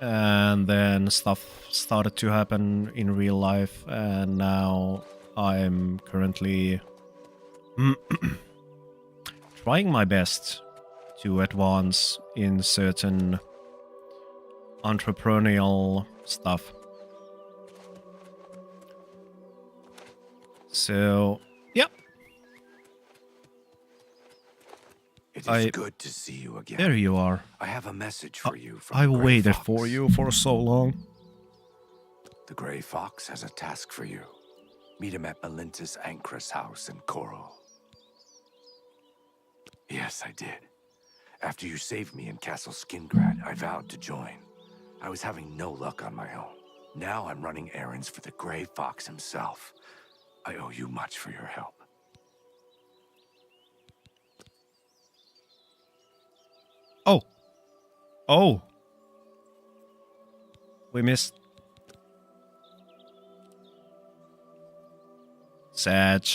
Speaker 1: and then stuff started to happen in real life, and now I'm currently trying my best to advance in certain entrepreneurial stuff. So, yep.
Speaker 13: It is good to see you again.
Speaker 1: There you are.
Speaker 13: I have a message for you from
Speaker 1: I
Speaker 13: the Grey
Speaker 1: waited
Speaker 13: Fox.
Speaker 1: for you for so long.
Speaker 13: The Grey Fox has a task for you. Meet him at Melintus Ancrus' house in Coral. Yes, I did. After you saved me in Castle Skingrad, I vowed to join. I was having no luck on my own. Now I'm running errands for the Grey Fox himself. I owe you much for your help.
Speaker 1: Oh. Oh. We missed. Sag.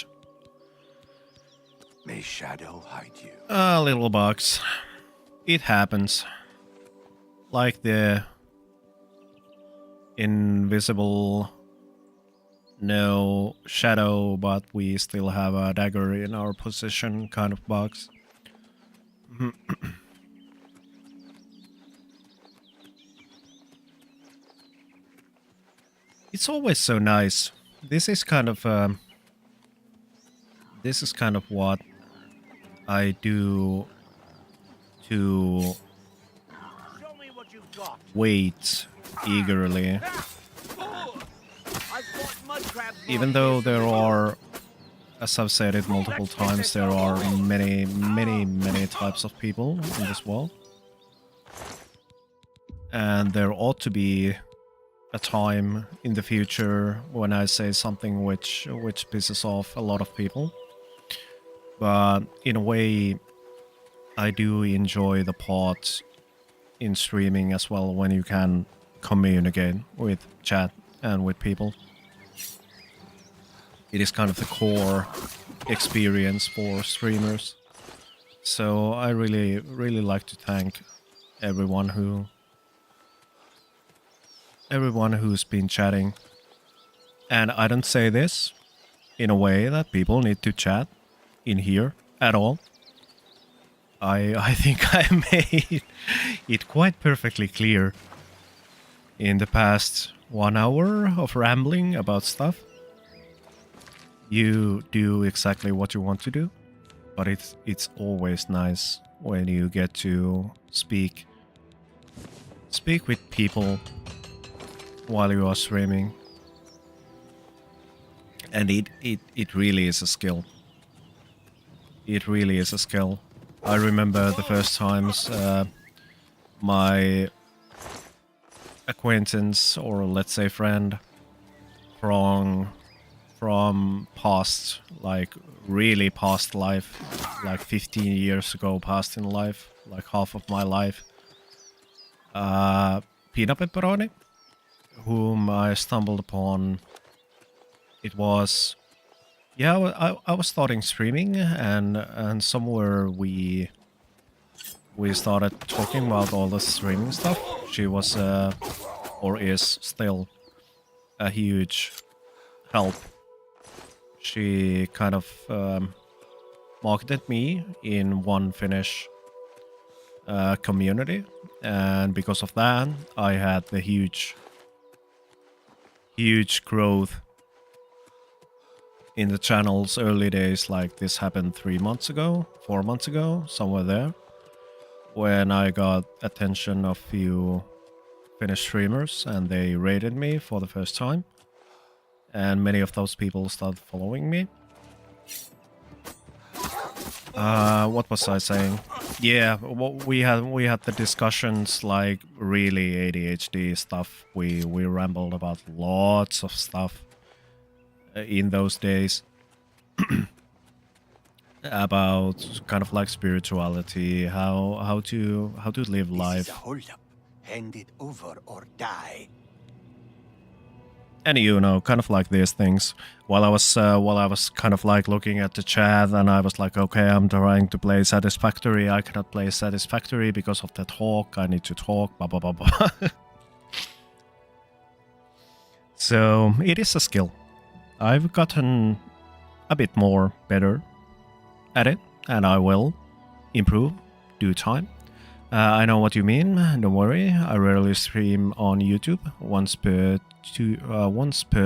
Speaker 13: shadow hide you?
Speaker 1: A little box. It happens. Like the invisible, no shadow, but we still have a dagger in our position kind of box. It's always so nice. This is kind of what I do to wait eagerly. Even though there are, as I've said it multiple times, there are many types of people in this world. And there ought to be a time in the future when I say something which pisses off a lot of people. But in a way, I do enjoy the part in streaming as well when you can communicate with chat and with people. It is kind of the core experience for streamers. So I really like to thank everyone who's been chatting. And I don't say this in a way that people need to chat in here at all. I think I made it quite perfectly clear in the past 1 hour of rambling about stuff. You do exactly what you want to do, but it's always nice when you get to speak with people while you are streaming. And it really is a skill. It really is a skill. I remember the first times my acquaintance, or let's say friend, from past, like really past life, like 15 years ago past in life, like half of my life, Peanut Pepperoni, whom I stumbled upon. It was, yeah, I was starting streaming, and somewhere we started talking about all the streaming stuff. She was, or is still, a huge help. She kind of marketed me in one Finnish community, and because of that, I had the huge growth in the channel's early days. Like this happened 3 months ago, 4 months ago, somewhere there, when I got attention of few Finnish streamers and they rated me for the first time, and many of those people started following me. What was I saying? Yeah, we had the discussions, like really ADHD stuff. We rambled about lots of stuff in those days about kind of like spirituality, how to live life.
Speaker 5: Hand it over or die.
Speaker 1: And you know, kind of like these things. While I was kind of like looking at the chat, and I was like, okay, I'm trying to play Satisfactory. I cannot play Satisfactory because of the talk. I need to talk. Blah blah blah blah. So it is a skill. I've gotten a bit more better at it, and I will improve due time. I know what you mean. Don't worry. I rarely stream on YouTube. Once per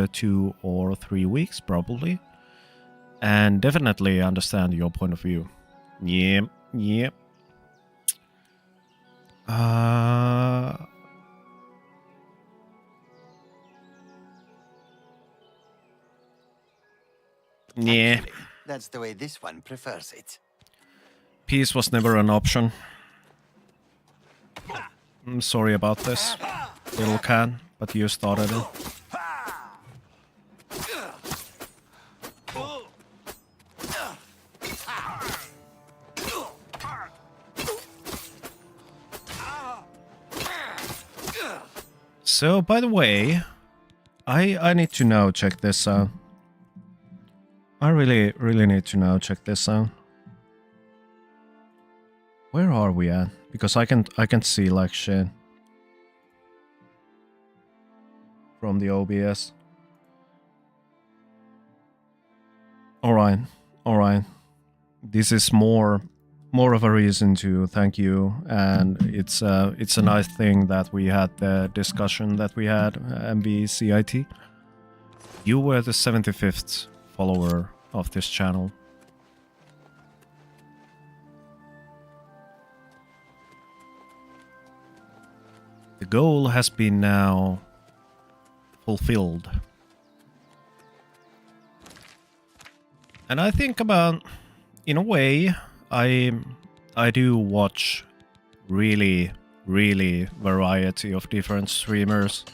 Speaker 1: 2 or 3 weeks, probably. And definitely understand your point of view. Yep. Yeah.
Speaker 5: That's the way this one prefers it.
Speaker 1: Peace was never an option. I'm sorry about this, little can, but you started it. So, by the way, I need to now check this out. I really need to now check this out. Where are we at? Because I can see like shit from the OBS. All right. This is more of a reason to thank you, and it's a nice thing that we had the discussion that we had MVCIT. You were the 75th follower of this channel. The goal has been now fulfilled. And I think about, in a way, I do watch really variety of different streamers,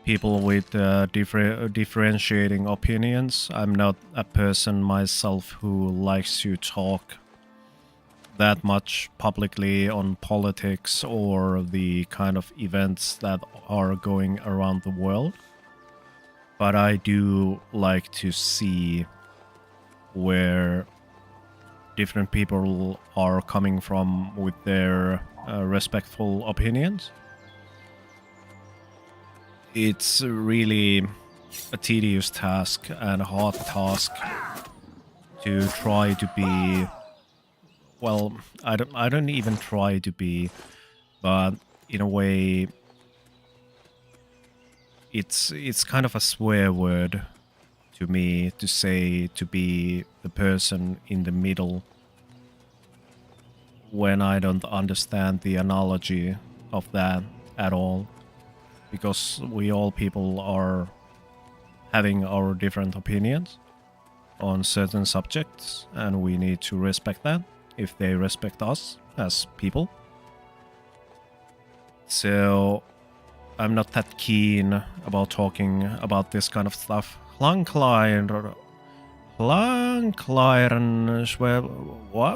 Speaker 1: people with differentiating opinions. I'm not a person myself who likes to talk that much publicly on politics or the kind of events that are going around the world. But I do like to see where different people are coming from with their respectful opinions. It's really a tedious task and a hard task to try to be, well, I don't even try to be, but in a way it's kind of a swear word to me to say to be the person in the middle when I don't understand the analogy of that at all, because we all people are having our different opinions on certain subjects, and we need to respect that if they respect us as people. So I'm not that keen about talking about this kind of stuff. Wow,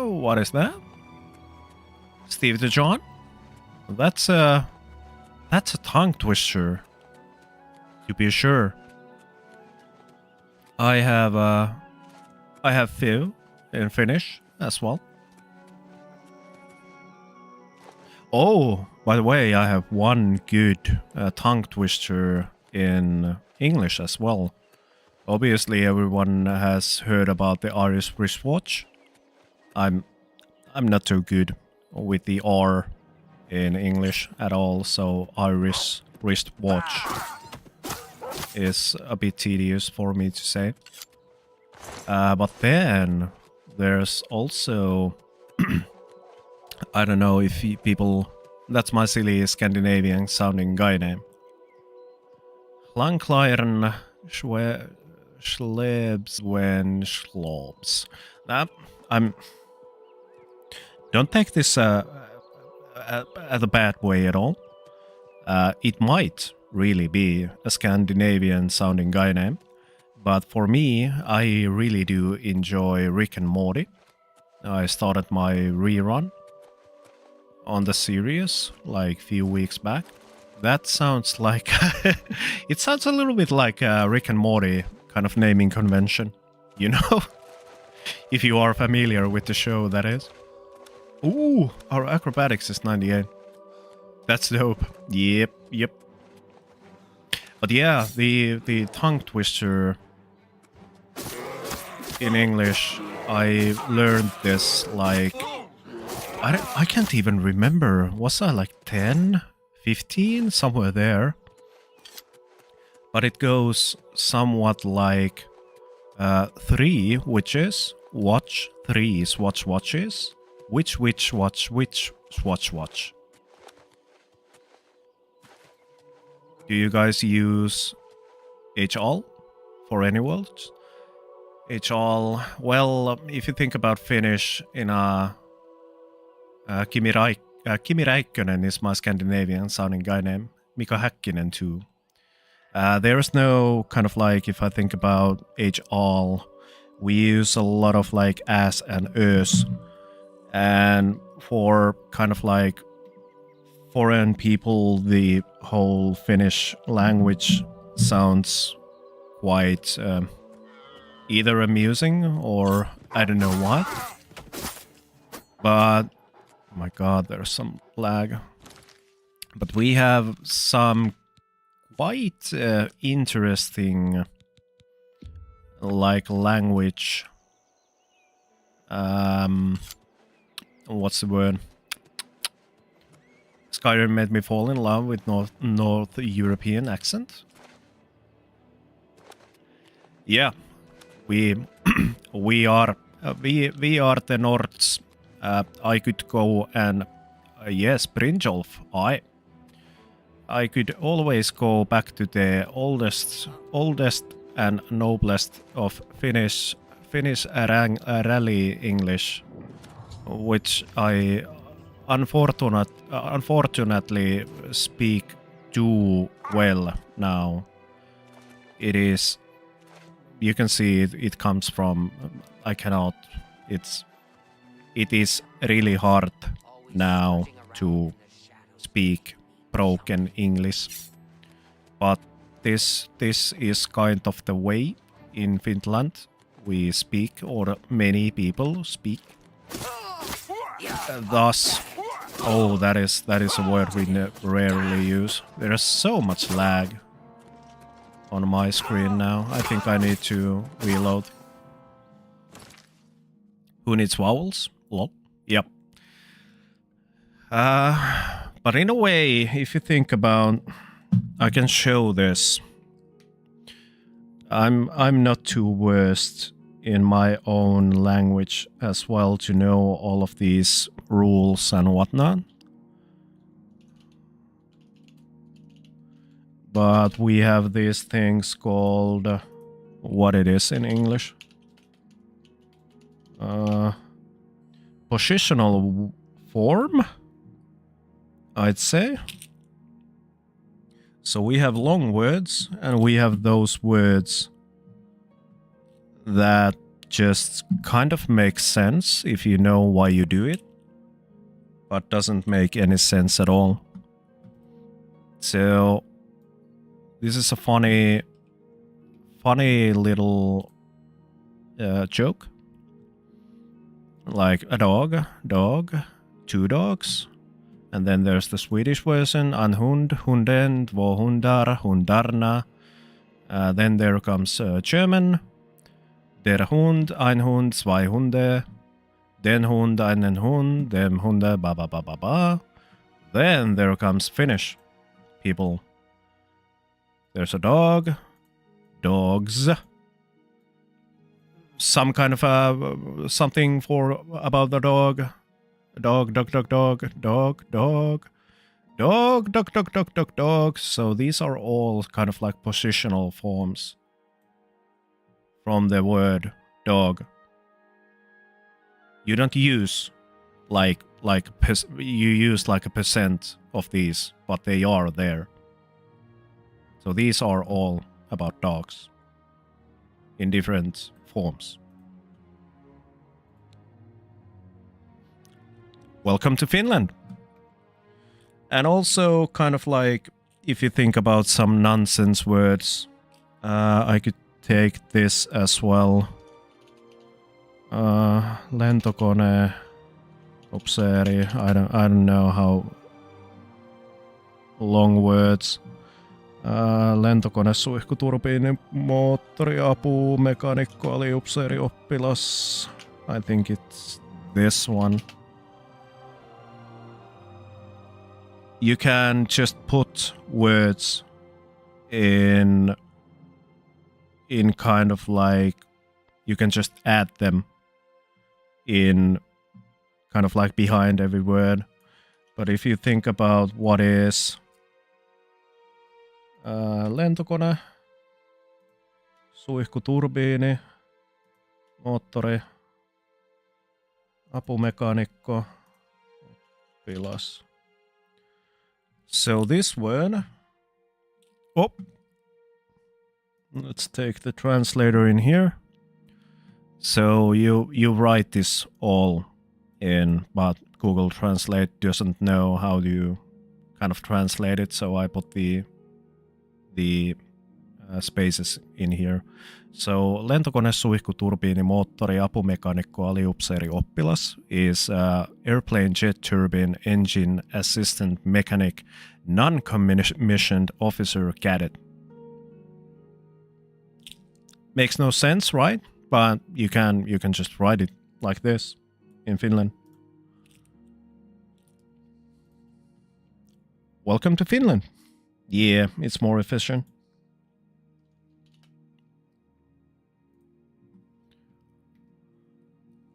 Speaker 1: what is that? Steve the John? That's a tongue twister, to be sure. I have few in Finnish as well. Oh, by the way, I have one good tongue twister in English as well. Obviously, everyone has heard about the Irish wristwatch. I'm not so good with the R in English at all, so Irish wristwatch is a bit tedious for me to say. But then there's also I don't know if people. That's my silly Scandinavian sounding guy name. Lankleiren Schlebs when Schlobs. Don't take this at a bad way at all. It might really be a Scandinavian sounding guy name, but for me, I really do enjoy Rick and Morty. I started my rerun on the series like a few weeks back. That sounds like it sounds a little bit like a Rick and Morty kind of naming convention, you know? If you are familiar with the show, that is. Ooh, our acrobatics is 98. That's dope. Yep. But yeah, the tongue twister in English, I learned this like I can't even remember. Was I like 10, 15, somewhere there? But it goes somewhat like 3 witches watch, 3 swatch watches. Which witch watch, which swatch watch? Do you guys use HL for any words? HL, well, if you think about Finnish in a Kimi Räikkönen is my Scandinavian sounding guy name. Mika Häkkinen too. There's no kind of like, if I think about HL, we use a lot of like as and ös. And for kind of like foreign people, the whole Finnish language sounds quite either amusing or I don't know what. But Oh my god, there's some lag. But we have some quite interesting like language. What's the word? Skyrim made me fall in love with North European accent. Yeah, we are the Nords. I could go and yes, Brynjolf. I could always go back to the oldest and noblest of Finnish rally English, which I unfortunately speak too well now. It is, you can see it comes from, I cannot, it is really hard now to speak broken English, but this is kind of the way in Finland we speak, or many people speak. Thus, oh, that is a word we rarely use. There is so much lag on my screen now. I think I need to reload. Who needs vowels? Lol. Yep. But in a way, if you think about, I can show this. I'm not too versed in my own language as well to know all of these rules and whatnot. But we have these things called what it is in English. Positional form, I'd say. So we have long words, and we have those words that just kind of make sense if you know why you do it, but doesn't make any sense at all. So this is a funny little joke. Like a dog, two dogs. And then there's the Swedish version, en hund, hunden, två hundar, hundarna. Then there comes German. Der Hund, ein Hund, zwei Hunde. Den Hund, einen Hund, dem Hunde, ba ba ba ba ba. Then there comes Finnish people. There's a dog, dogs. Some kind of something for about the dog. Dog, dog, dog, dog, dog, dog, dog, dog, dog, dog, dog, dog. So these are all kind of like positional forms from the word dog. You don't use you use like a percent of these, but they are there. So these are all about dogs in different forms. Welcome to Finland. And also kind of like, if you think about some nonsense words, I could take this as well. Lentokone, upseeri, I don't know how long words. Lentokone, suihkuturbiini, moottori, apu, mekanikko, aliupseeri, oppilas. I think it's this one. You can just put words in kind of like, you can just add them in kind of like behind every word. But if you think about what is lentokone, suihkuturbiini, moottori, apumekaanikko, oppilas. So this word, let's take the translator in here. So you write this all in, but Google Translate doesn't know how to kind of translate it. So I put the spaces in here. So lentokone, suihku, turbiini, moottori, apumekanikko, aliupseeri, oppilas is airplane, jet turbine, engine, assistant, mechanic, non-commissioned officer, cadet. Makes no sense, right? But you can just write it like this in Finland. Welcome to Finland. Yeah, it's more efficient.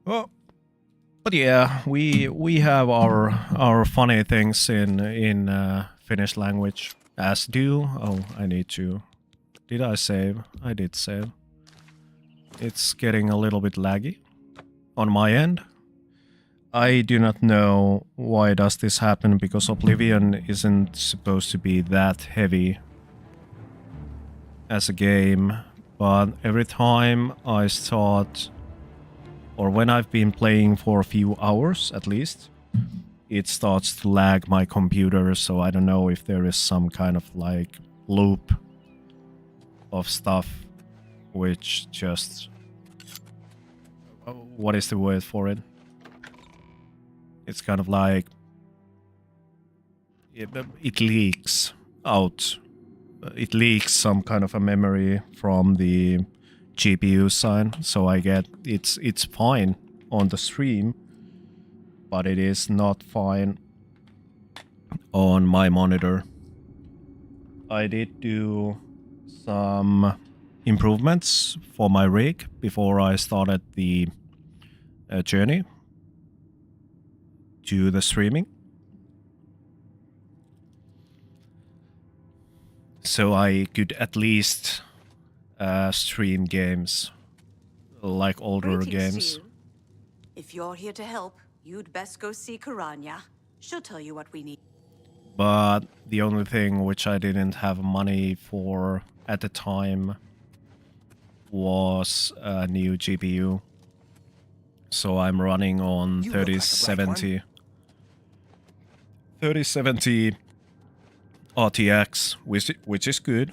Speaker 1: Oh, but yeah, we have our funny things in Finnish language, as do. Oh, I need to. Did I save? I did save. It's getting a little bit laggy on my end. I do not know why does this happen, because Oblivion isn't supposed to be that heavy as a game, but every time I start, or when I've been playing for a few hours at least, it starts to lag my computer, so I don't know if there is some kind of like loop of stuff which just... what is the word for it? It's kind of like... it leaks out. It leaks some kind of a memory from the GPU side, so I get it's fine on the stream, but it is not fine on my monitor. I did do some improvements for my rig before I started the journey to the streaming, so I could at least stream games like older games.
Speaker 8: If you're here to help, you'd best go see Karanya. She'll tell you what we need.
Speaker 1: But the only thing which I didn't have money for at the time was a new GPU. So I'm running on 3070 RTX, which is good.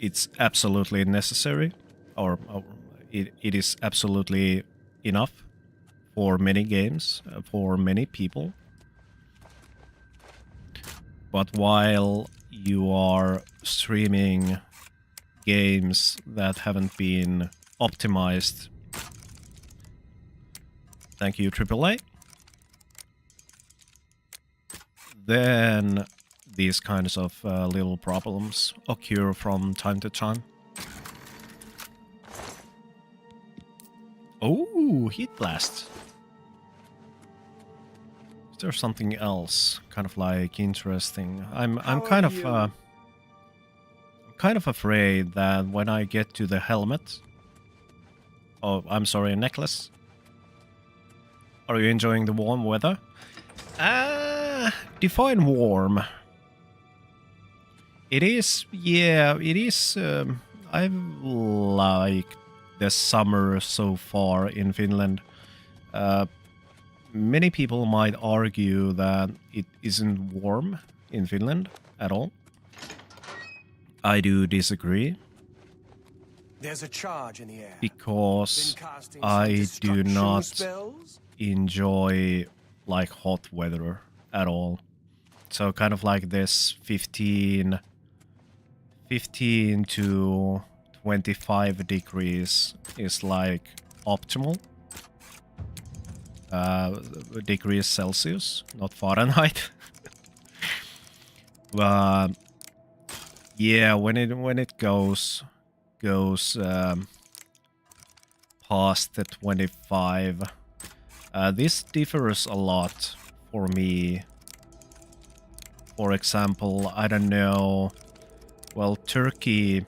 Speaker 1: It's absolutely necessary, or it is absolutely enough for many games, for many people. But while you are streaming games that haven't been optimized, thank you AAA, then these kinds of little problems occur from time to time. Oh, heat blast. Is there something else kind of like interesting? I'm kind of afraid that when I get to the helmet... Oh, I'm sorry, a necklace. Are you enjoying the warm weather? Define warm. It is, yeah, it is. I like the summer so far in Finland. Many people might argue that it isn't warm in Finland at all. I do disagree.
Speaker 14: There's a charge in the air.
Speaker 1: Because I do not enjoy like hot weather at all. So kind of like this 15 to 25 degrees is like optimal. Degrees Celsius, not Fahrenheit. But yeah, when it goes past the 25, this differs a lot for me. For example, I don't know. Well, Turkey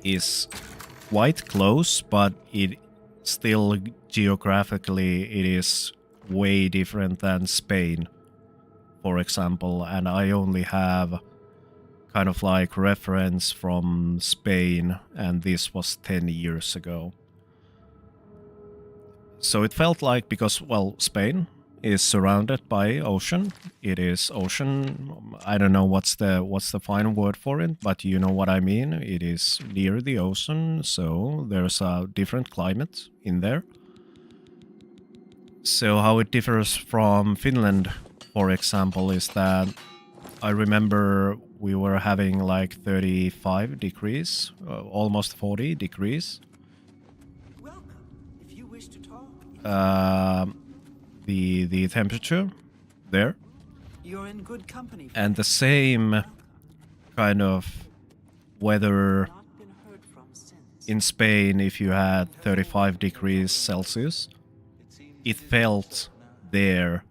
Speaker 1: is quite close, but it still geographically it is way different than Spain, for example, and I only have kind of like reference from Spain, and this was 10 years ago. So it felt like, because, well, Spain is surrounded by ocean. It is ocean. I don't know what's the final word for it, but you know what I mean. It is near the ocean, so there's a different climate in there. So how it differs from Finland, for example, is that I remember we were having like 35 degrees, almost 40 degrees.
Speaker 7: If you wish to talk,
Speaker 1: The temperature there.
Speaker 7: you're in good company.
Speaker 1: And the same kind of weather in Spain, if you had 35 degrees Celsius, it felt there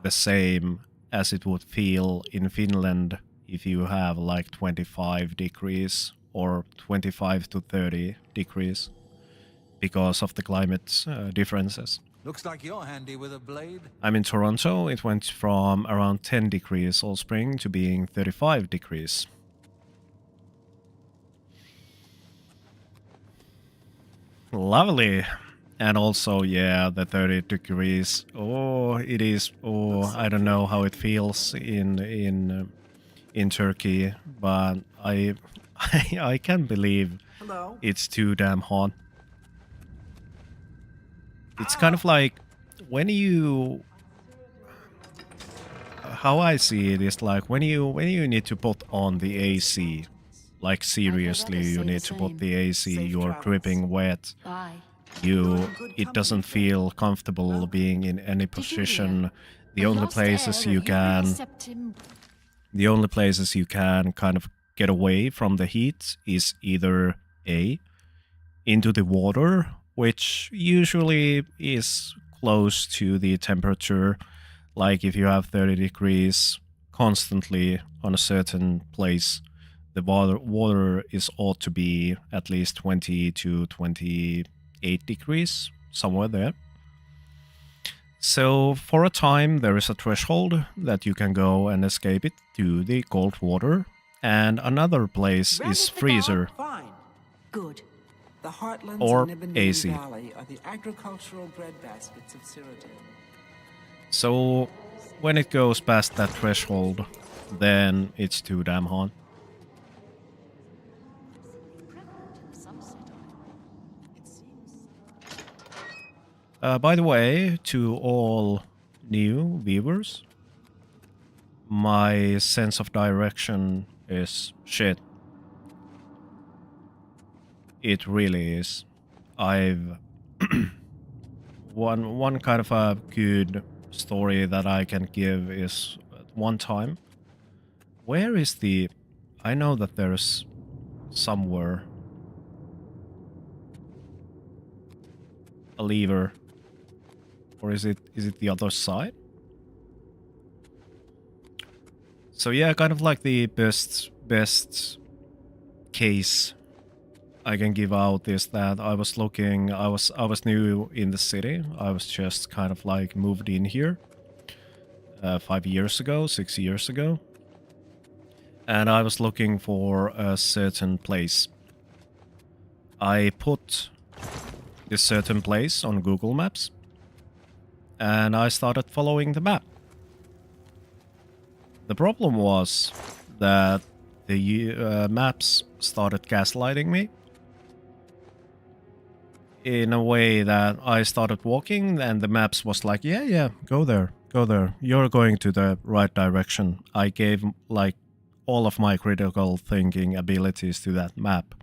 Speaker 1: the same as it would feel in Finland if you have like 25 degrees or 25 to 30 degrees because of the climate differences.
Speaker 6: Looks like you're handy with a blade.
Speaker 1: I'm in Toronto. It went from around 10 degrees all spring to being 35 degrees. Lovely. And also, yeah, the 30 degrees. Oh, it is. Oh, I don't know how it feels in Turkey, but I can't believe it's too damn hot. It's kind of like when you, how I see it is like when you need to put on the AC, like seriously you need to put the AC, you're dripping wet. It doesn't feel comfortable being in any position. The only places you can kind of get away from the heat is either A, into the water, which usually is close to the temperature. Like if you have 30 degrees constantly on a certain place, the water is ought to be at least 20 to 28 degrees, somewhere there. So for a time there is a threshold that you can go and escape it to the cold water, and another place is freezer.
Speaker 7: Fine. Good. The heartlands
Speaker 1: Or
Speaker 7: of Nibelungen
Speaker 1: AC.
Speaker 7: Valley are the agricultural breadbaskets of Cyrodiil.
Speaker 1: So when it goes past that threshold, then it's too damn hot. By the way, to all new viewers, my sense of direction is shit. It really is. I've one kind of a good story that I can give is at one time. Where is the? I know that there's somewhere a lever, or is it the other side? So yeah, kind of like the best case I can give out is that I was looking, I was new in the city. I was just kind of like moved in here 5 years ago, 6 years ago. And I was looking for a certain place. I put this certain place on Google Maps, and I started following the map. The problem was that the maps started gaslighting me in a way that I started walking and the maps was like, yeah, go there, you're going to the right direction. I gave like all of my critical thinking abilities to that map.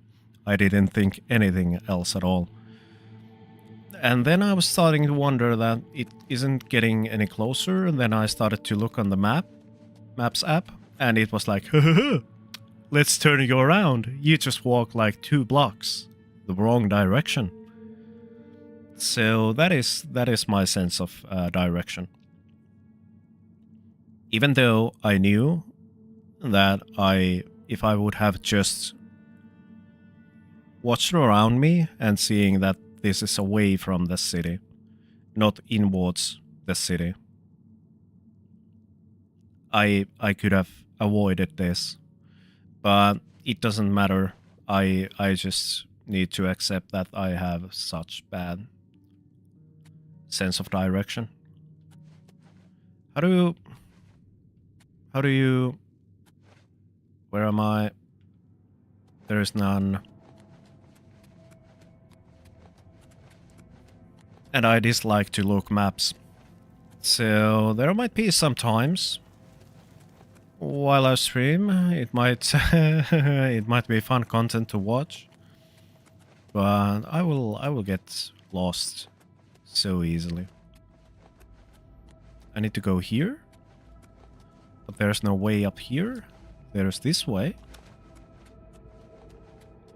Speaker 1: I didn't think anything else at all. And then I was starting to wonder that it isn't getting any closer, and then I started to look on the Maps app, and it was like, let's turn you around. You just walk like 2 blocks the wrong direction. So that is my sense of direction. Even though I knew that if I would have just watched around me and seeing that this is away from the city, not inwards the city, I could have avoided this. But it doesn't matter. I just need to accept that I have such bad sense of direction. How do you... Where am I? There is none. And I dislike to look maps. So there might be some times while I stream, it might it might be fun content to watch. But I will get lost so easily. I need to go here. But there's no way up here. There's this way.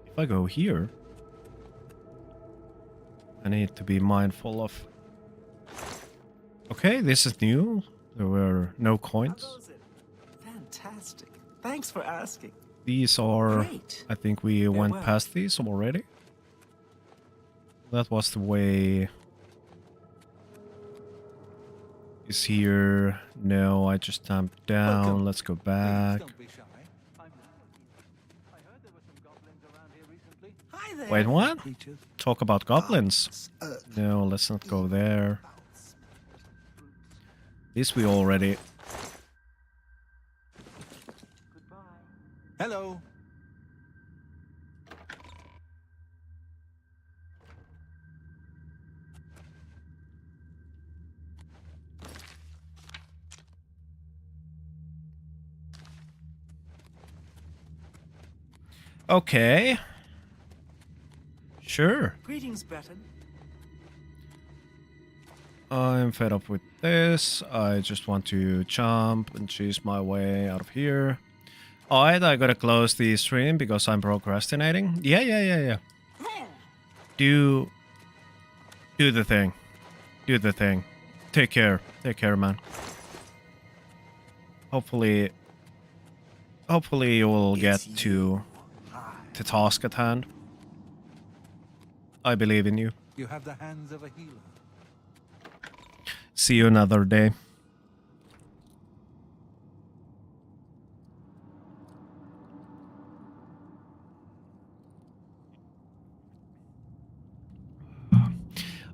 Speaker 1: If I go here, I need to be mindful of... Okay, this is new. There were no coins.
Speaker 7: Fantastic. Thanks for asking.
Speaker 1: These are...
Speaker 7: Great.
Speaker 1: I think we went past these already. That was the way... Is here... No, I just tamped down.
Speaker 6: Welcome.
Speaker 1: Let's go back.
Speaker 6: Don't be shy. I heard there were some goblins around here recently.
Speaker 7: Hi there.
Speaker 1: Wait, what?
Speaker 6: Creatures.
Speaker 1: Talk about goblins. No, let's not go there. This we already...
Speaker 6: Hello.
Speaker 1: Okay. Sure.
Speaker 7: Greetings, Breton.
Speaker 1: I'm fed up with this. I just want to jump and choose my way out of here. Alright, I gotta close the stream because I'm procrastinating. Yeah. Do the thing. Do the thing. Take care. Take care, man. Hopefully you will get to the task at hand. I believe in you.
Speaker 6: You have the hands of a healer.
Speaker 1: See you another day.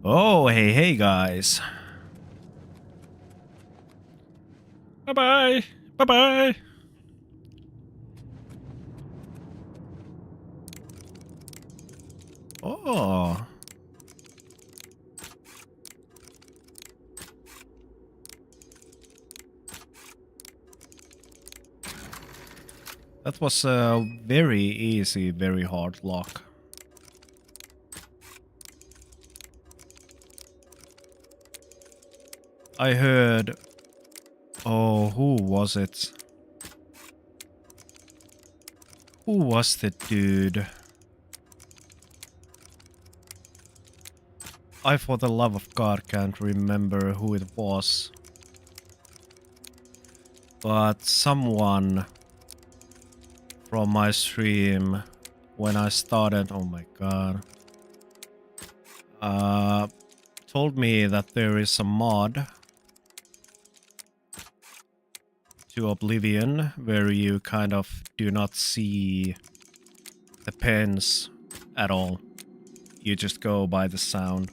Speaker 1: Oh, hey guys. Bye-bye. Bye-bye. Oh. That was a very easy, very hard lock. I heard... Oh, who was it? Who was the dude? I, for the love of God, can't remember who it was. But someone from my stream when I started, oh my god, told me that there is a mod to Oblivion where you kind of do not see the pens at all. You just go by the sound.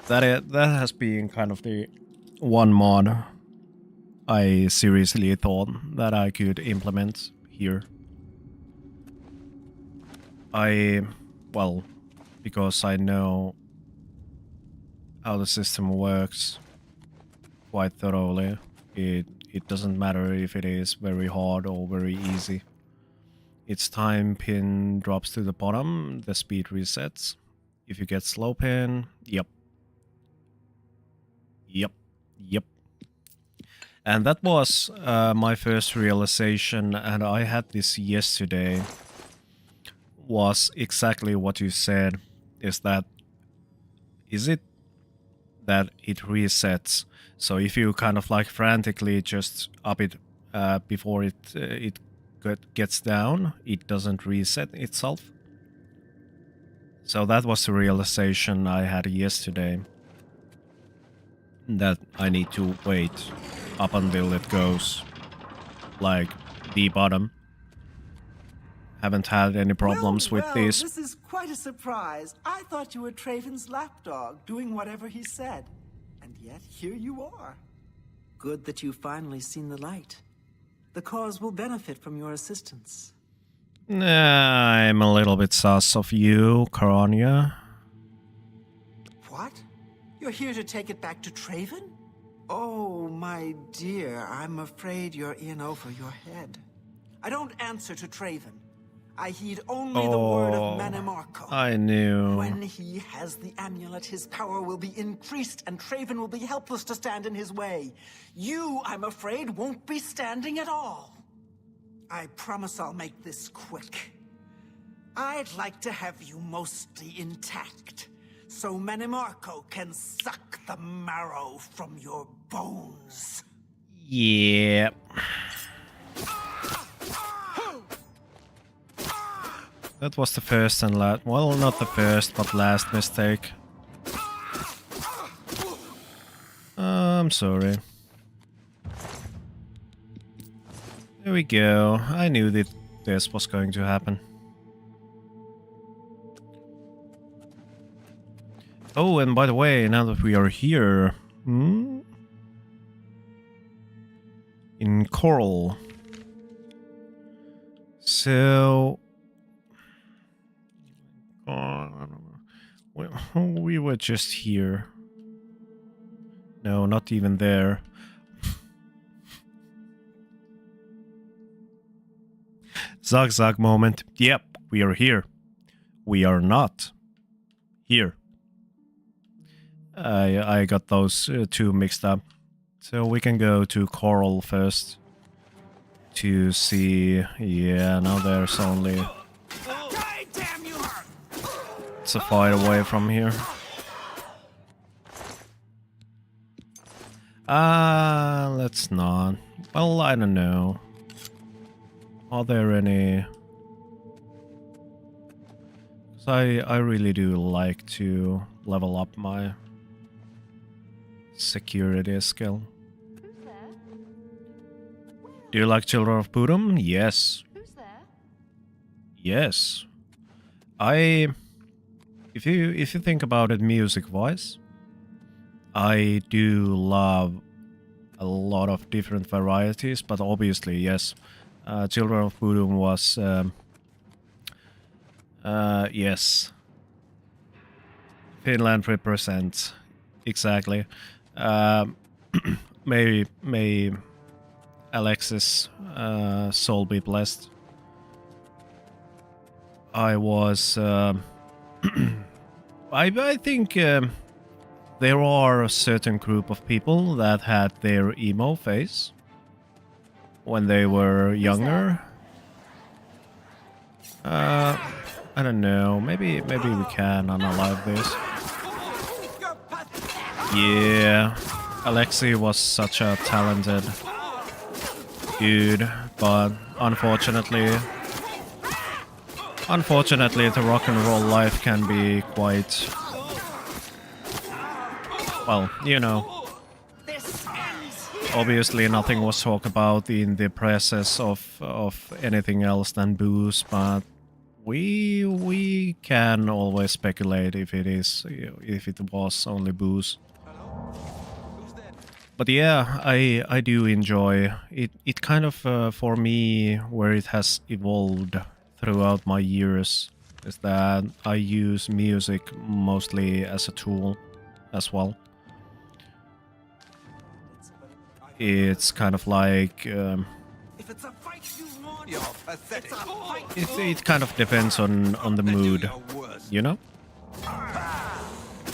Speaker 1: That has been kind of the one mod I seriously thought that I could implement here. Well, because I know how the system works quite thoroughly. It doesn't matter if it is very hard or very easy. Its time pin drops to the bottom, the speed resets. If you get slow pin, yep. And that was my first realization, and I had this yesterday, was exactly what you said, is it that it resets? So if you kind of like frantically just up it before it gets down, it doesn't reset itself. So that was the realization I had yesterday, that I need to wait up until it goes like the bottom. Haven't had any problems with this.
Speaker 7: This is quite a surprise. I thought you were Traven's lapdog, doing whatever he said. And yet here you are. Good that you've finally seen the light. The cause will benefit from your assistance.
Speaker 1: I'm a little bit sus of you, Karania.
Speaker 7: What? You're here to take it back to Traven? Oh, my dear, I'm afraid you're in over your head. I don't answer to Traven. I heed only the word of Manimarco.
Speaker 1: I knew.
Speaker 7: When he has the amulet, his power will be increased, and Traven will be helpless to stand in his way. You, I'm afraid, won't be standing at all. I promise I'll make this quick. I'd like to have you mostly intact, so Manimarco can suck the marrow from your bones.
Speaker 1: Yeah. That was the first and last, well, not the first, but last mistake. I'm sorry. There we go. I knew that this was going to happen. Oh, and by the way, now that we are here, in Coral. So we were just here. No, not even there. Zag moment. Yep, we are here. We are not here. I got those two mixed up. So we can go to Coral first to see. Yeah, now there's only. It's a fight away from here. Let's not. Well, I don't know. Are there any? 'Cause I really do like to level up my security skill. Do you like Children of Bodom? Yes. Yes. If you think about it music-wise, I do love a lot of different varieties, but obviously, yes, Children of Bodom was, yes. Finland represents, exactly. May Alexis' soul be blessed. I was, I think there are a certain group of people that had their emo phase when they were younger. I don't know. Maybe we can unalive this. Yeah, Alexei was such a talented dude, but unfortunately, the rock and roll life can be quite, well, you know. Obviously, nothing was talked about in the presses of anything else than booze, but we can always speculate if it was only booze. But yeah, I do enjoy it. It kind of for me, where it has evolved throughout my years, is that I use music mostly as a tool as well. It's kind of like it kind of depends on the mood, you know.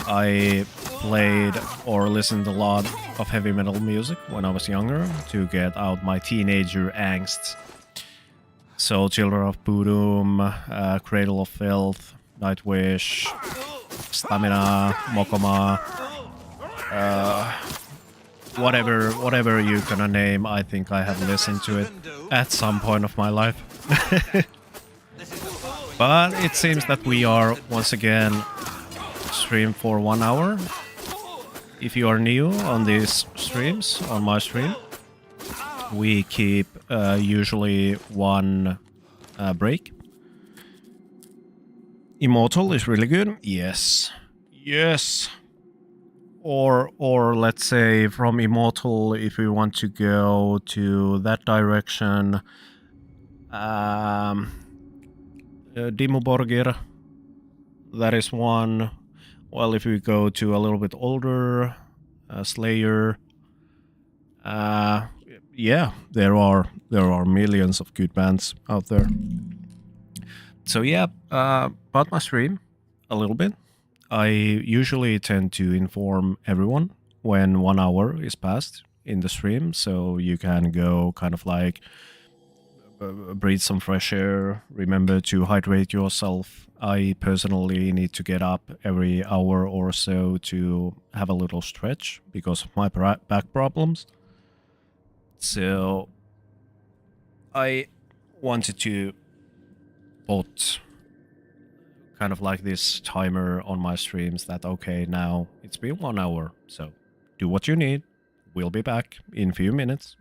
Speaker 1: I played or listened a lot of heavy metal music when I was younger to get out my teenager angst. So Children of Bodom, Cradle of Filth, Nightwish, Stamina, Mokoma, whatever you gonna name, I think I have listened to it at some point of my life. But it seems that we are once again stream for 1 hour. If you are new on these streams, on my stream, we keep usually one break. Immortal is really good. Yes. Yes. or let's say from Immortal, if we want to go to that direction, Dimmu that is one. Well, if we go to a little bit older, Slayer, yeah, there are millions of good bands out there. So yeah, about my stream, a little bit. I usually tend to inform everyone when 1 hour is passed in the stream, so you can go kind of like breathe some fresh air, remember to hydrate yourself. I personally need to get up every hour or so to have a little stretch because of my back problems. So I wanted to put kind of like this timer on my streams that, okay, now it's been 1 hour, so do what you need. We'll be back in a few minutes.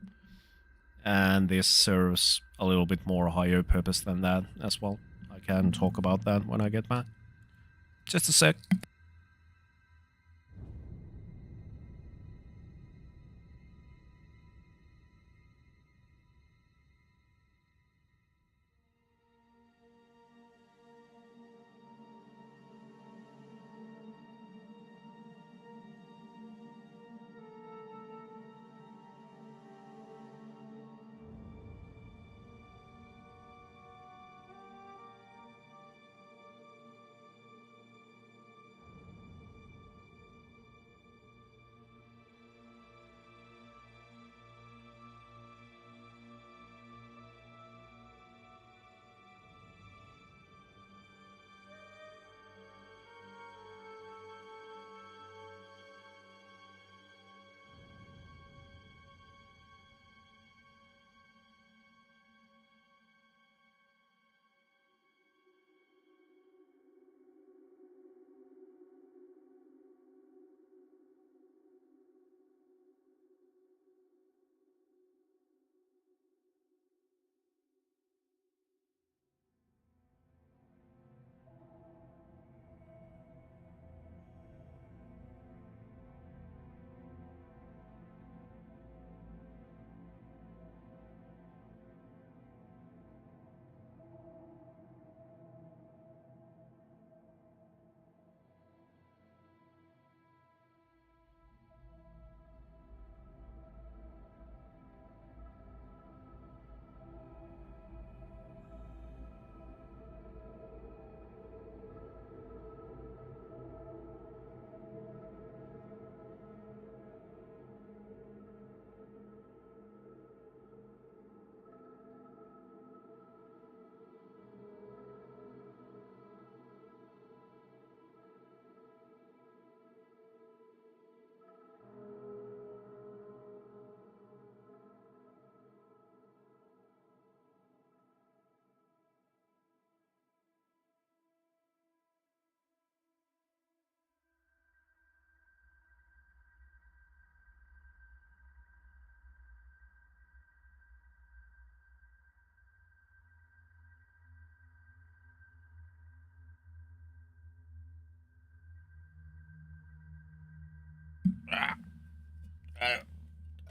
Speaker 1: And this serves a little bit more higher purpose than that as well. I can talk about that when I get back. Just a sec.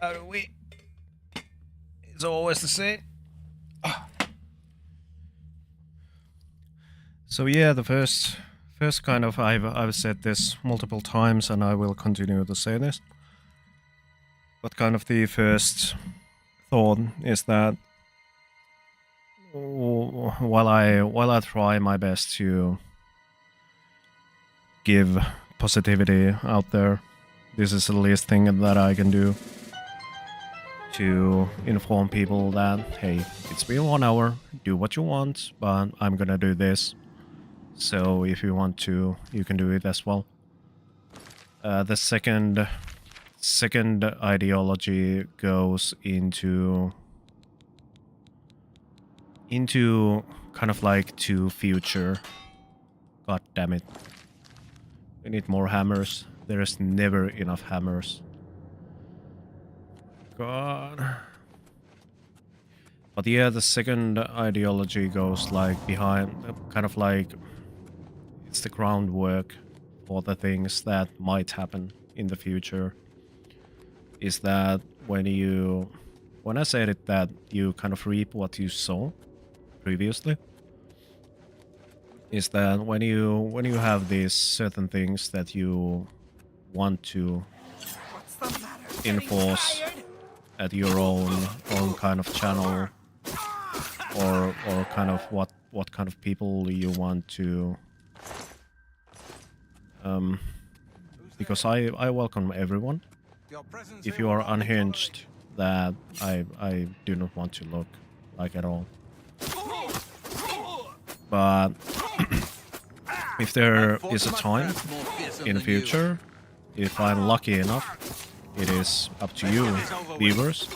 Speaker 1: How do we? It's always the same. So yeah, the first kind of I've said this multiple times, and I will continue to say this. But kind of the first thought is that while I try my best to give positivity out there, this is the least thing that I can do to inform people that, hey, it's been 1 hour, do what you want, but I'm gonna do this. So if you want to, you can do it as well. The second ideology goes into kind of like to future. God damn it. We need more hammers. There is never enough hammers. God. But yeah, the second ideology goes like behind, kind of like it's the groundwork for the things that might happen in the future is that when I said it, that you kind of reap what you sow previously, is that when you have these certain things that you want to enforce at your own kind of channel, or kind of what kind of people you want to, because I welcome everyone. If you are unhinged, that I do not want to look like at all. But if there is a time in the future, if I'm lucky enough, it is up to you, viewers,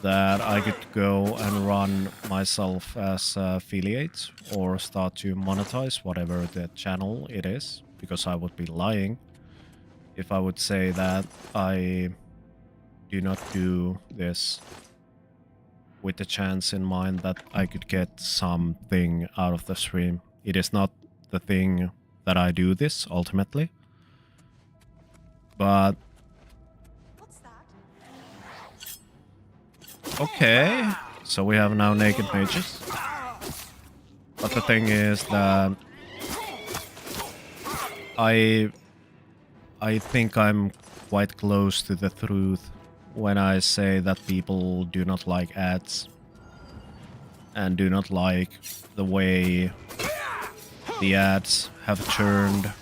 Speaker 1: that I could go and run myself as affiliate or start to monetize whatever the channel it is, because I would be lying if I would say that I do not do this with the chance in mind that I could get something out of the stream. It is not the thing that I do this ultimately, but okay, so we have now naked mages. But the thing is that I think I'm quite close to the truth when I say that people do not like ads and do not like the way the ads have turned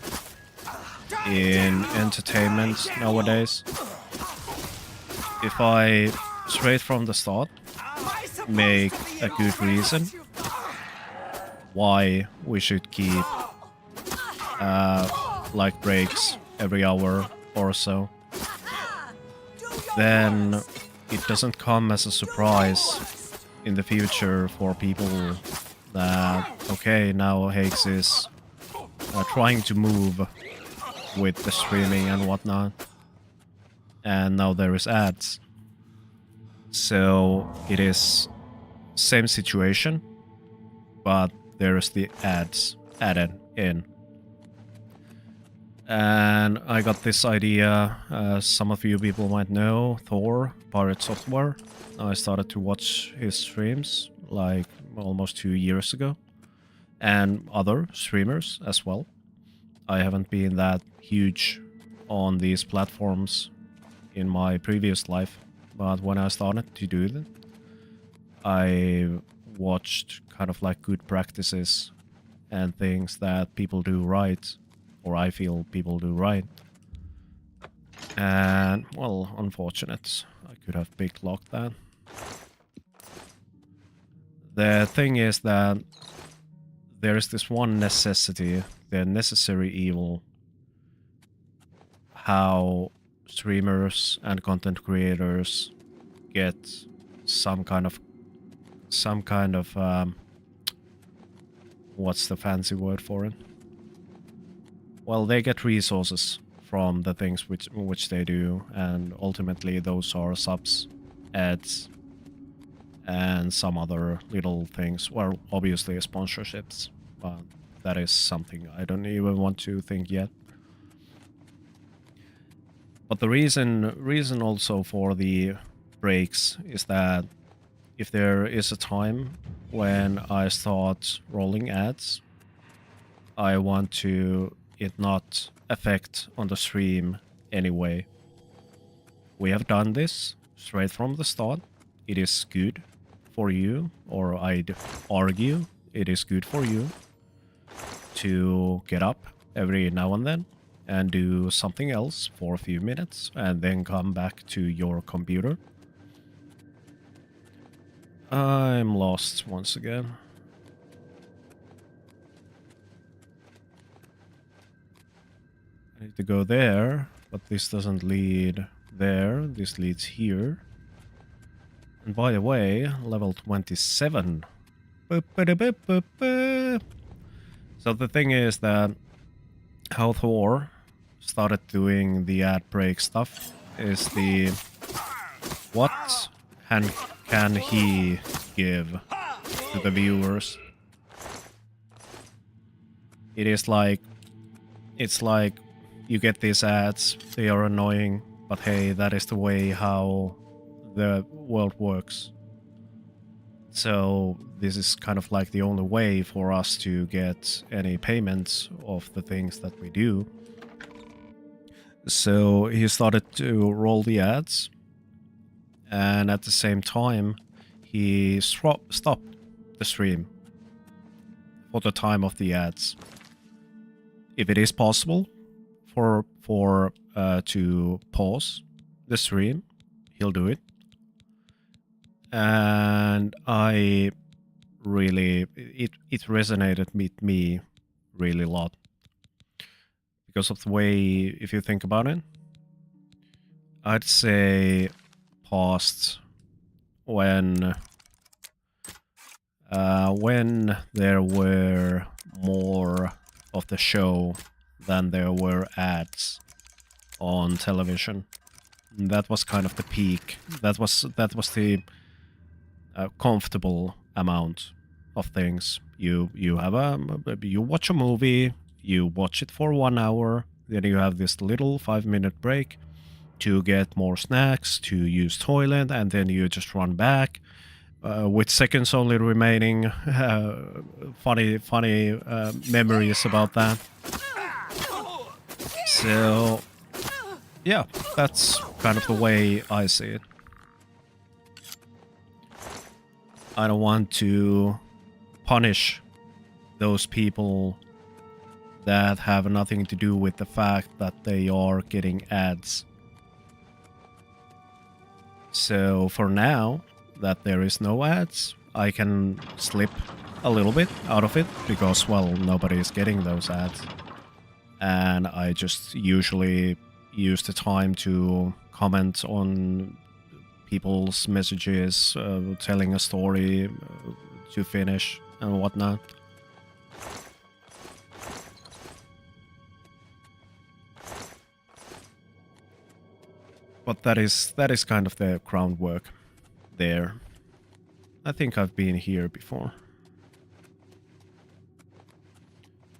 Speaker 1: in entertainment nowadays. If I, straight from the start, make a good reason why we should keep like breaks every hour or so, then it doesn't come as a surprise in the future for people that, okay, now Hakes is trying to move with the streaming and whatnot, and now there is ads. So it is same situation, but there is the ads added in. And I got this idea, some of you people might know, Thor, Pirate Software. I started to watch his streams like almost 2 years ago, and other streamers as well. I haven't been that huge on these platforms in my previous life, but when I started to do it, I watched kind of like good practices and things that people do right, or I feel people do right. And, well, unfortunate. I could have big locked that. The thing is that there is this one necessity, the necessary evil, how streamers and content creators get some kind of what's the fancy word for it? Well, they get resources from the things which they do, and ultimately those are subs, ads, and some other little things. Well, obviously sponsorships, but that is something I don't even want to think yet. But the reason also for the breaks is that if there is a time when I start rolling ads, I want to it not affect on the stream anyway. We have done this straight from the start. It is good for you, or I'd argue it is good for you to get up every now and then and do something else for a few minutes and then come back to your computer. I'm lost once again. I need to go there, but this doesn't lead there. This leads here. And by the way, level 27. So the thing is that how Thor started doing the ad break stuff is the what can he give to the viewers. It's like you get these ads, they are annoying, but hey, that is the way how the world works. So this is kind of like the only way for us to get any payments of the things that we do. So he started to roll the ads, and at the same time he stopped the stream for the time of the ads. If it is possible for to pause the stream, he'll do it. And I really, it resonated with me really a lot. Because of the way, if you think about it, I'd say paused when there were more of the show than there were ads on television. That was kind of the peak. That was the comfortable amount of things. You watch a movie, you watch it for 1 hour, then you have this little 5-minute break to get more snacks, to use toilet, and then you just run back with seconds only remaining. Funny memories about that. So yeah, that's kind of the way I see it. I don't want to punish those people that have nothing to do with the fact that they are getting ads. So for now that there is no ads, I can slip a little bit out of it because, well, nobody is getting those ads. And I just usually use the time to comment on people's messages, telling a story to finish and whatnot. But that is kind of the groundwork there. I think I've been here before.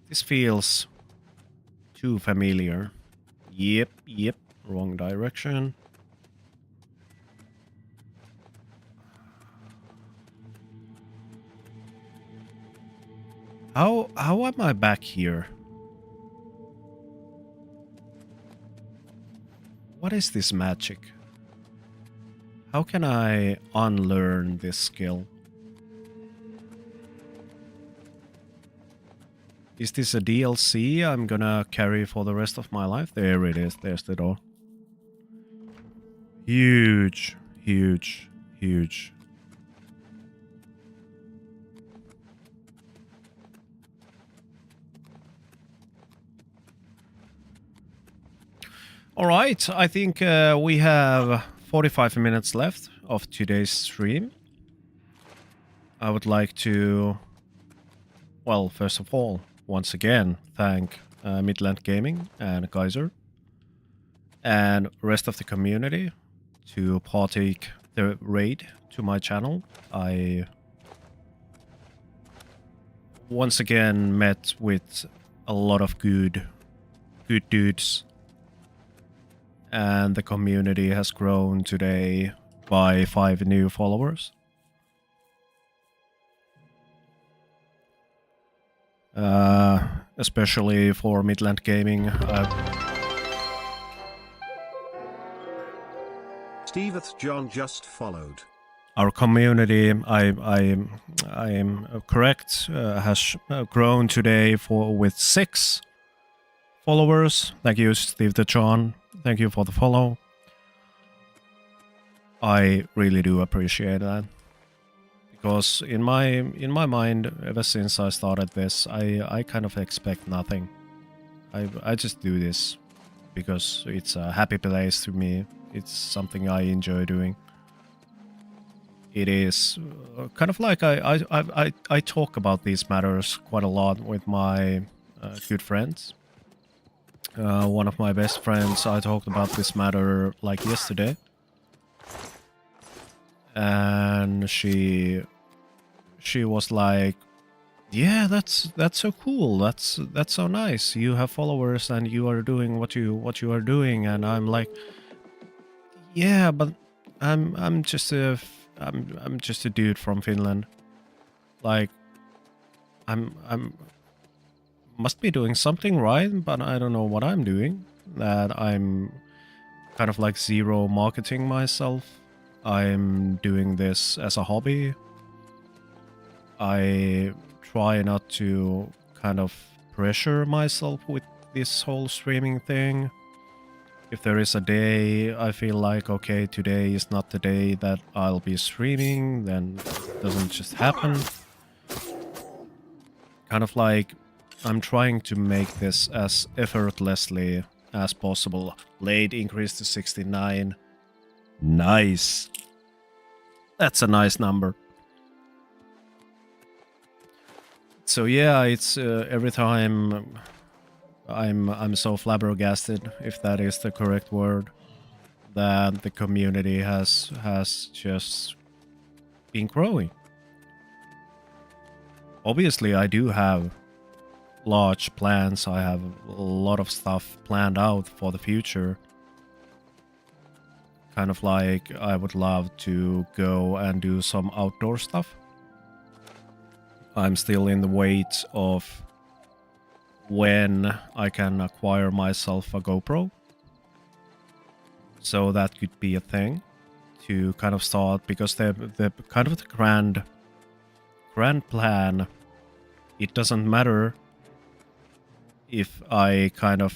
Speaker 1: This feels too familiar. Yep, wrong direction. How am I back here? What is this magic? How can I unlearn this skill? Is this a DLC I'm gonna carry for the rest of my life? There it is, there's the door. Huge. Alright, I think we have 45 minutes left of today's stream. I would like to, well, first of all, once again, thank Midland Gaming and Kaiser and rest of the community to partake the raid to my channel. I once again met with a lot of good dudes, and the community has grown today by 5 new followers. Especially for Midland Gaming.
Speaker 3: Steveth John just followed.
Speaker 1: Our community, I am correct, has grown today with 6 followers. Thank you, Steve the John. Thank you for the follow. I really do appreciate that. Because in my mind, ever since I started this, I kind of expect nothing. I just do this because it's a happy place to me. It's something I enjoy doing. It is kind of like I talk about these matters quite a lot with my good friends. One of my best friends, I talked about this matter like yesterday. And she was like, yeah, that's so cool. That's so nice. You have followers and you are doing what you are doing, and I'm like, yeah, but I'm just I'm just a dude from Finland. Like, I'm must be doing something right, but I don't know what I'm doing. That I'm kind of like zero marketing myself. I'm doing this as a hobby. I try not to kind of pressure myself with this whole streaming thing. If there is a day I feel like, okay, today is not the day that I'll be streaming, then it doesn't just happen. Kind of like I'm trying to make this as effortlessly as possible. Blade increased to 69. Nice. That's a nice number. So yeah, it's every time I'm so flabbergasted, if that is the correct word, that the community has just been growing. Obviously, I do have large plans. I have a lot of stuff planned out for the future. Kind of like I would love to go and do some outdoor stuff. I'm still in the wait of when I can acquire myself a GoPro. So that could be a thing to kind of start, because the kind of the grand plan, it doesn't matter if I kind of,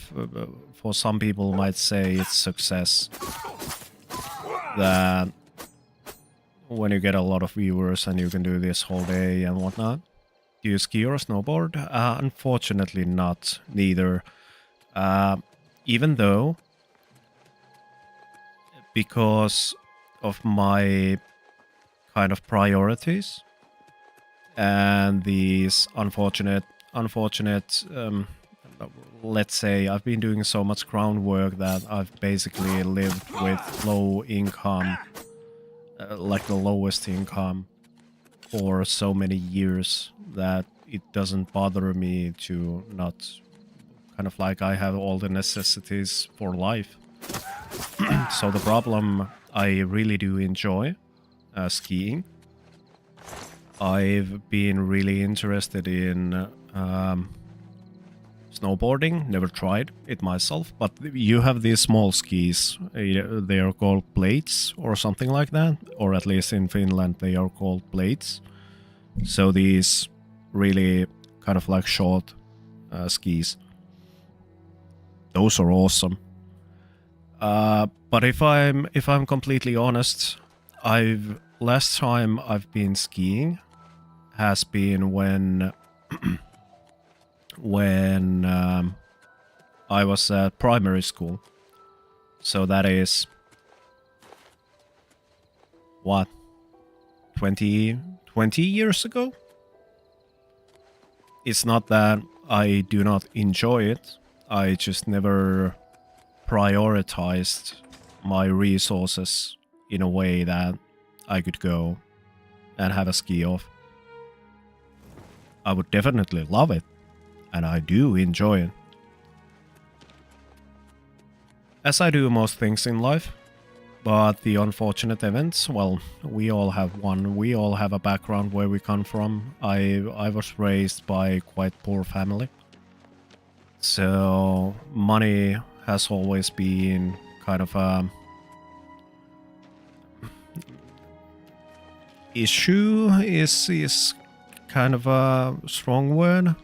Speaker 1: for some people might say it's success, that when you get a lot of viewers and you can do this whole day and whatnot. Do you ski or snowboard? Unfortunately not, neither. Even though, because of my kind of priorities and these unfortunate, let's say I've been doing so much groundwork that I've basically lived with low income, like the lowest income, for so many years that it doesn't bother me to not, kind of like I have all the necessities for life. So the problem, I really do enjoy skiing. I've been really interested in snowboarding, never tried it myself, but you have these small skis. They are called blades or something like that, or at least in Finland they are called blades. So these really kind of like short skis. Those are awesome. But if I'm completely honest, last time I've been skiing has been when I was at primary school. So that is what, 20 years ago? It's not that I do not enjoy it, I just never prioritized my resources in a way that I could go and have a ski off. I would definitely love it, and I do enjoy it. As I do most things in life, but the unfortunate events, well, we all have one. We all have a background where we come from. I was raised by quite poor family. So money has always been kind of a issue, is kind of a strong word.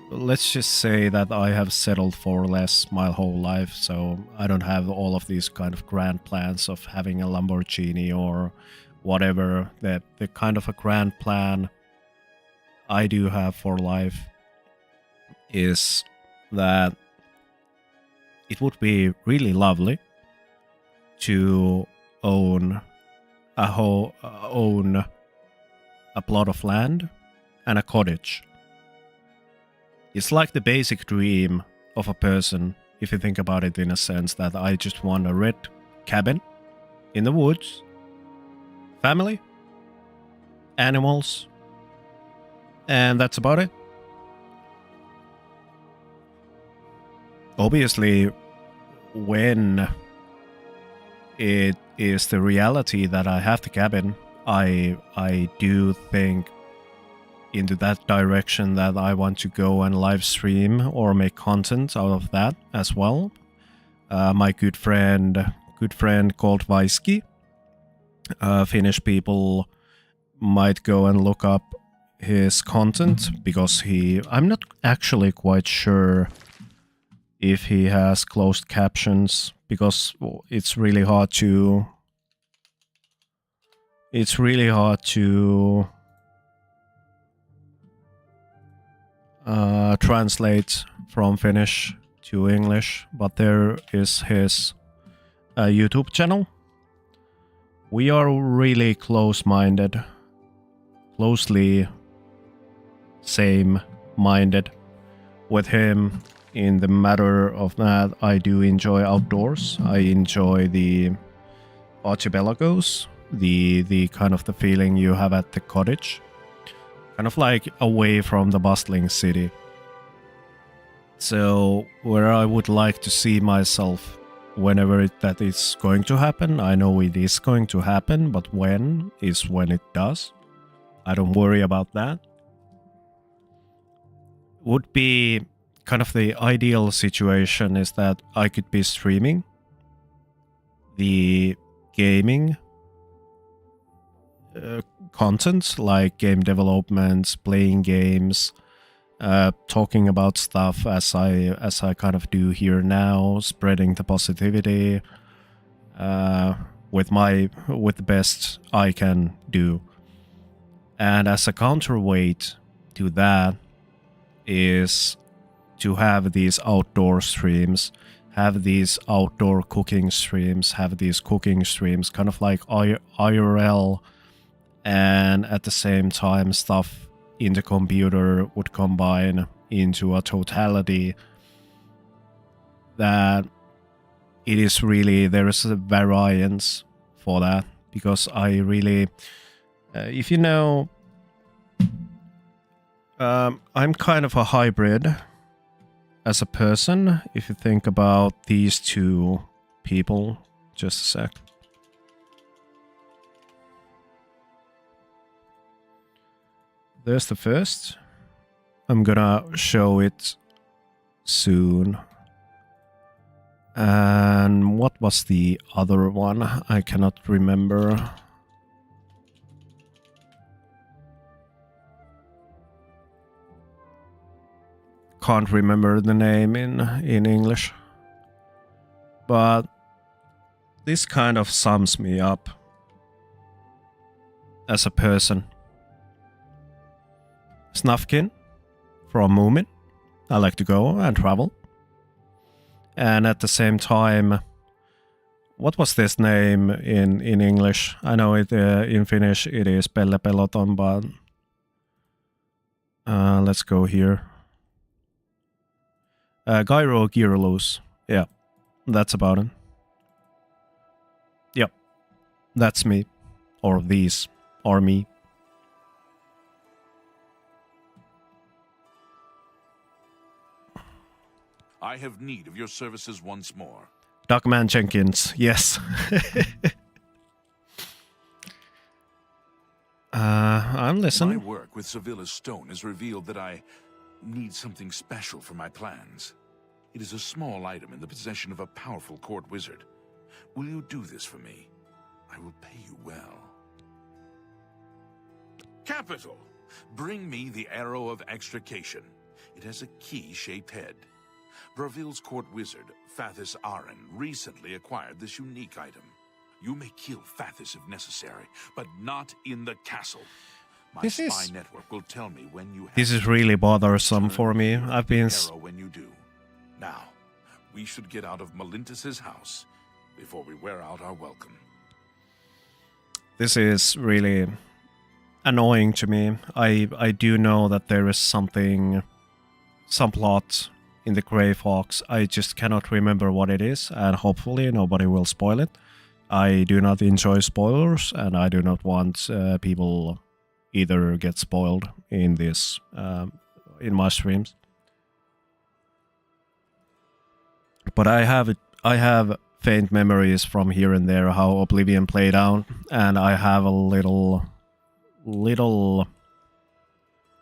Speaker 1: Let's just say that I have settled for less my whole life, so I don't have all of these kind of grand plans of having a Lamborghini or whatever. That the kind of a grand plan I do have for life is that it would be really lovely to own a plot of land and a cottage. It's like the basic dream of a person, if you think about it in a sense, that I just want a red cabin in the woods, family, animals, And that's about it. Obviously, when it is the reality that I have the cabin, I do think into that direction that I want to go and live stream or make content out of that as well. My good friend called Vaiski, Finnish people might go and look up his content because I'm not actually quite sure if he has closed captions, because it's really hard to translate from Finnish to English, but there is his YouTube channel. We are really closely same-minded with him. In the matter of that, I do enjoy outdoors. I enjoy the archipelagos, the kind of the feeling you have at the cottage, kind of like away from the bustling city. So where I would like to see myself whenever that is going to happen, I know it is going to happen, but when is when it does. I don't worry about that. Would be kind of the ideal situation is that I could be streaming the gaming content, like game development, playing games, talking about stuff as I kind of do here now, spreading the positivity with the best I can do. And as a counterweight to that is to have these outdoor streams, have these outdoor cooking streams, have these cooking streams, kind of like IRL, and at the same time stuff in the computer would combine into a totality that it is really, there is a variance for that, because I really, if you know, I'm kind of a hybrid as a person. If you think about these two people, just a sec. There's the first. I'm gonna show it soon. And what was the other one? I cannot remember. Can't remember the name in English. But this kind of sums me up as a person. Snufkin from Moomin. I like to go and travel. And at the same time, what was this name in English? I know it in Finnish it is Pelle Peloton, but let's go here. Gyro Gearloose. Yeah, that's about it. Yep, that's me. Or these are me.
Speaker 2: I have need of your services once more.
Speaker 1: Duckman Jenkins, yes. I'm listening.
Speaker 2: My work with Sevilla's stone has revealed that I need something special for my plans. It is a small item in the possession of a powerful court wizard. Will you do this for me? I will pay you well. Capital! Bring me the Arrow of Extrication. It has a key-shaped head. Braville's court wizard, Fathis Aren, recently acquired this unique item. You may kill Fathis if necessary, but not in the castle. My spy network will tell me when you have.
Speaker 1: This is really bothersome for me. I've been.
Speaker 2: When you do. Now, we should get out of Malintus's house before we wear out our welcome.
Speaker 1: This is really annoying to me. I do know that there is some plot in the Grey Fox. I just cannot remember what it is, and hopefully nobody will spoil it. I do not enjoy spoilers, and I do not want people either get spoiled in this in my streams. But I have faint memories from here and there how Oblivion played out, and I have a little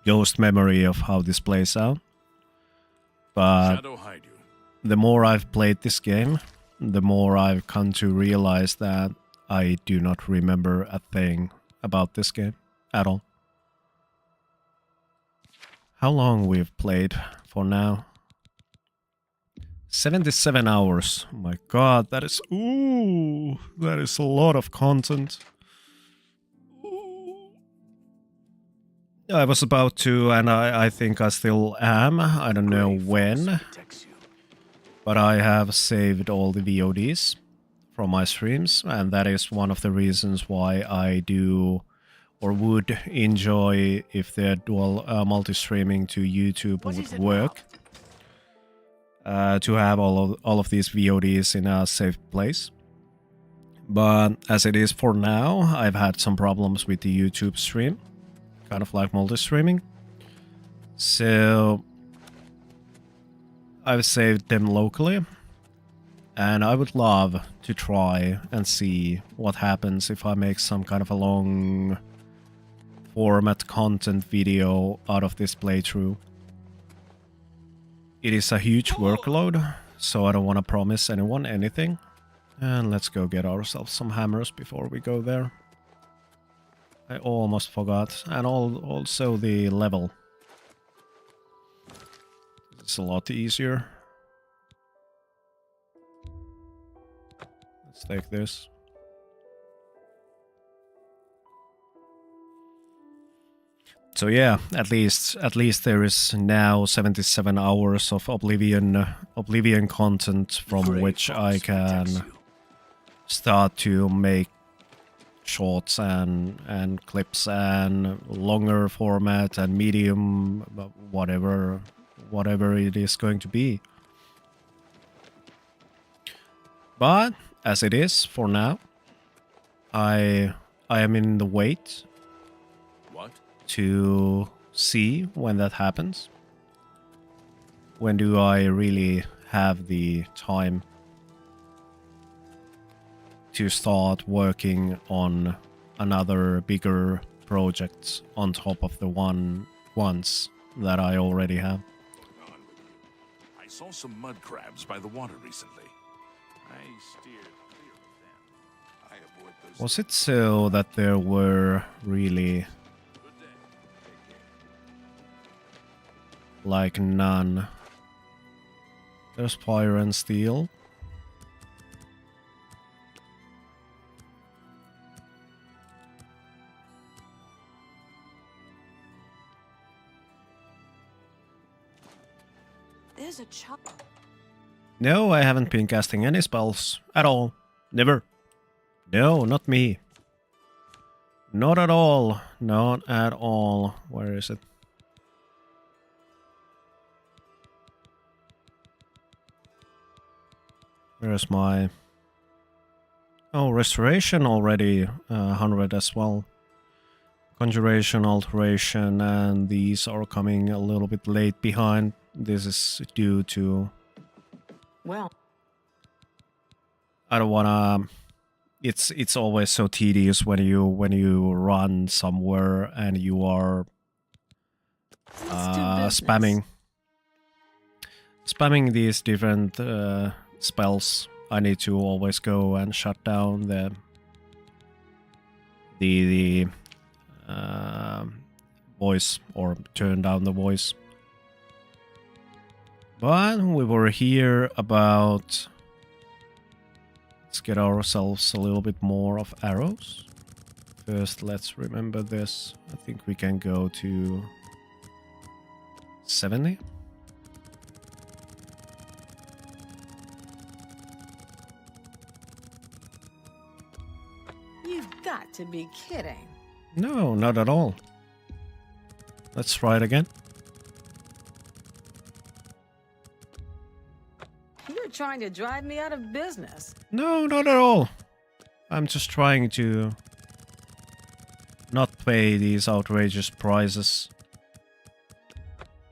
Speaker 1: ghost memory of how this plays out. But the more I've played this game, the more I've come to realize that I do not remember a thing about this game at all. How long we've played for now? 77 hours. Oh my god, that is a lot of content. I was about to, and I think I still am. I don't know when, but I have saved all the VODs from my streams, and that is one of the reasons why I do or would enjoy if the dual multi-streaming to YouTube would work. To have all of these VODs in a safe place. But as it is for now, I've had some problems with the YouTube stream. Kind of like multi-streaming. So I've saved them locally. And I would love to try and see what happens if I make some kind of a long format content video out of this playthrough. It is a huge workload, so I don't want to promise anyone anything. And let's go get ourselves some hammers before we go there. I almost forgot. And also the level. It's a lot easier. Let's take this. So yeah, at least there is now 77 hours of Oblivion content from which I can start to make shorts and clips and longer format and medium, whatever it is going to be. But as it is for now, I am in the wait to see when that happens. When do I really have the time to start working on another bigger project on top of the ones that I already have?
Speaker 2: I saw some mud crabs by the water recently. I steered clear of them. I avoid those.
Speaker 1: Was it so that there were really like none? There's fire and steel.
Speaker 8: There's a chop.
Speaker 1: No, I haven't been casting any spells at all. Never. No, not me. Not at all. Not at all. Where is it? Where's my... Oh, restoration already 100 as well. Conjuration, alteration, and these are coming a little bit late behind. This is due to...
Speaker 4: Well,
Speaker 1: I don't wanna... It's always so tedious when you run somewhere and you are spamming these different spells. I need to always go and shut down the voice, or turn down the voice. But we were here about... Let's get ourselves a little bit more of arrows. First, let's remember this. I think we can go to 70.
Speaker 15: You've got to be kidding.
Speaker 1: No, not at all. Let's try it again.
Speaker 15: You're trying to drive me out of business.
Speaker 1: No, not at all. I'm just trying to not pay these outrageous prices.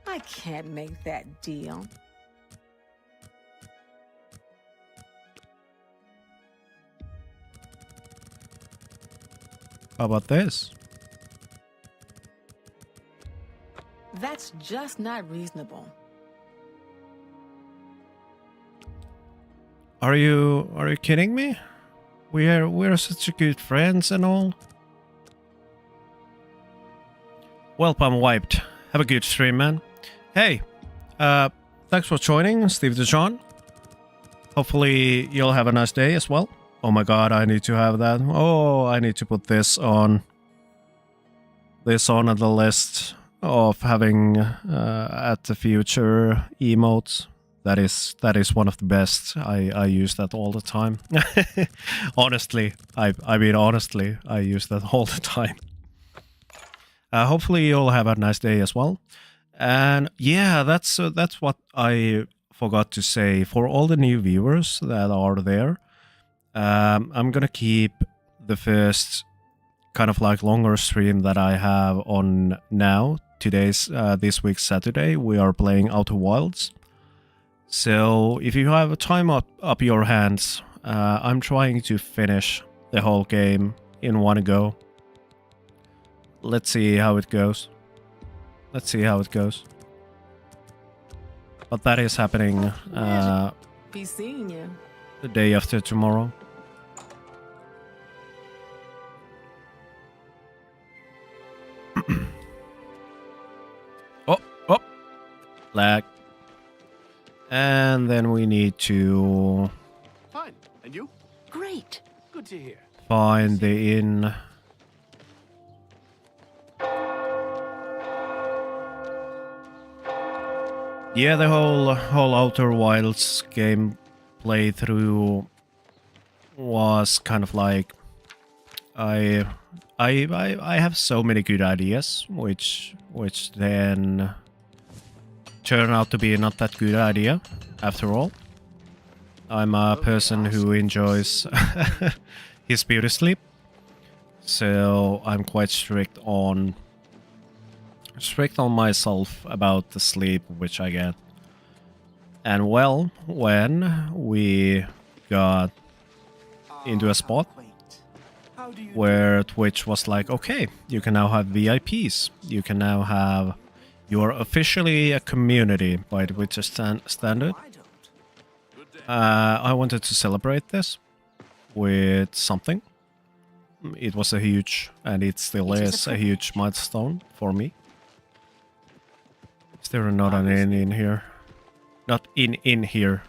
Speaker 15: I can't make that deal.
Speaker 1: How about this?
Speaker 15: That's just not reasonable.
Speaker 1: Are you kidding me? We're such good friends and all. Well, I'm wiped. Have a good stream, man. Hey, thanks for joining, Steve DeJohn. Hopefully you'll have a nice day as well. Oh my god, I need to have that. Oh, I need to put this on. This on the list of having at the future emotes. That is one of the best. I use that all the time. Honestly, I mean honestly, I use that all the time. Hopefully you'll have a nice day as well. And yeah, that's what I forgot to say for all the new viewers that are there. I'm gonna keep the first kind of like longer stream that I have on now. This week's Saturday, we are playing Outer Wilds. So if you have time up your hands, I'm trying to finish the whole game in one go. Let's see how it goes. Let's see how it goes. But that is happening
Speaker 15: Be seeing you.
Speaker 1: the day after tomorrow. Oh, lag. And then we need to
Speaker 11: Fine. And you?
Speaker 4: Great.
Speaker 11: Good to hear.
Speaker 1: find the inn. Yeah, the whole Outer Wilds game playthrough was kind of like I have so many good ideas, which then turn out to be not that good idea after all. I'm a person who enjoys his beauty sleep, so I'm quite strict on myself about the sleep which I get. And well, when we got into a spot where Twitch was like, okay, you can now have VIPs, you can now have, you're officially a community by Twitch standard. I wanted to celebrate this with something. It was a huge, and it still is a huge milestone for me. Is there not an inn in here? Not in here.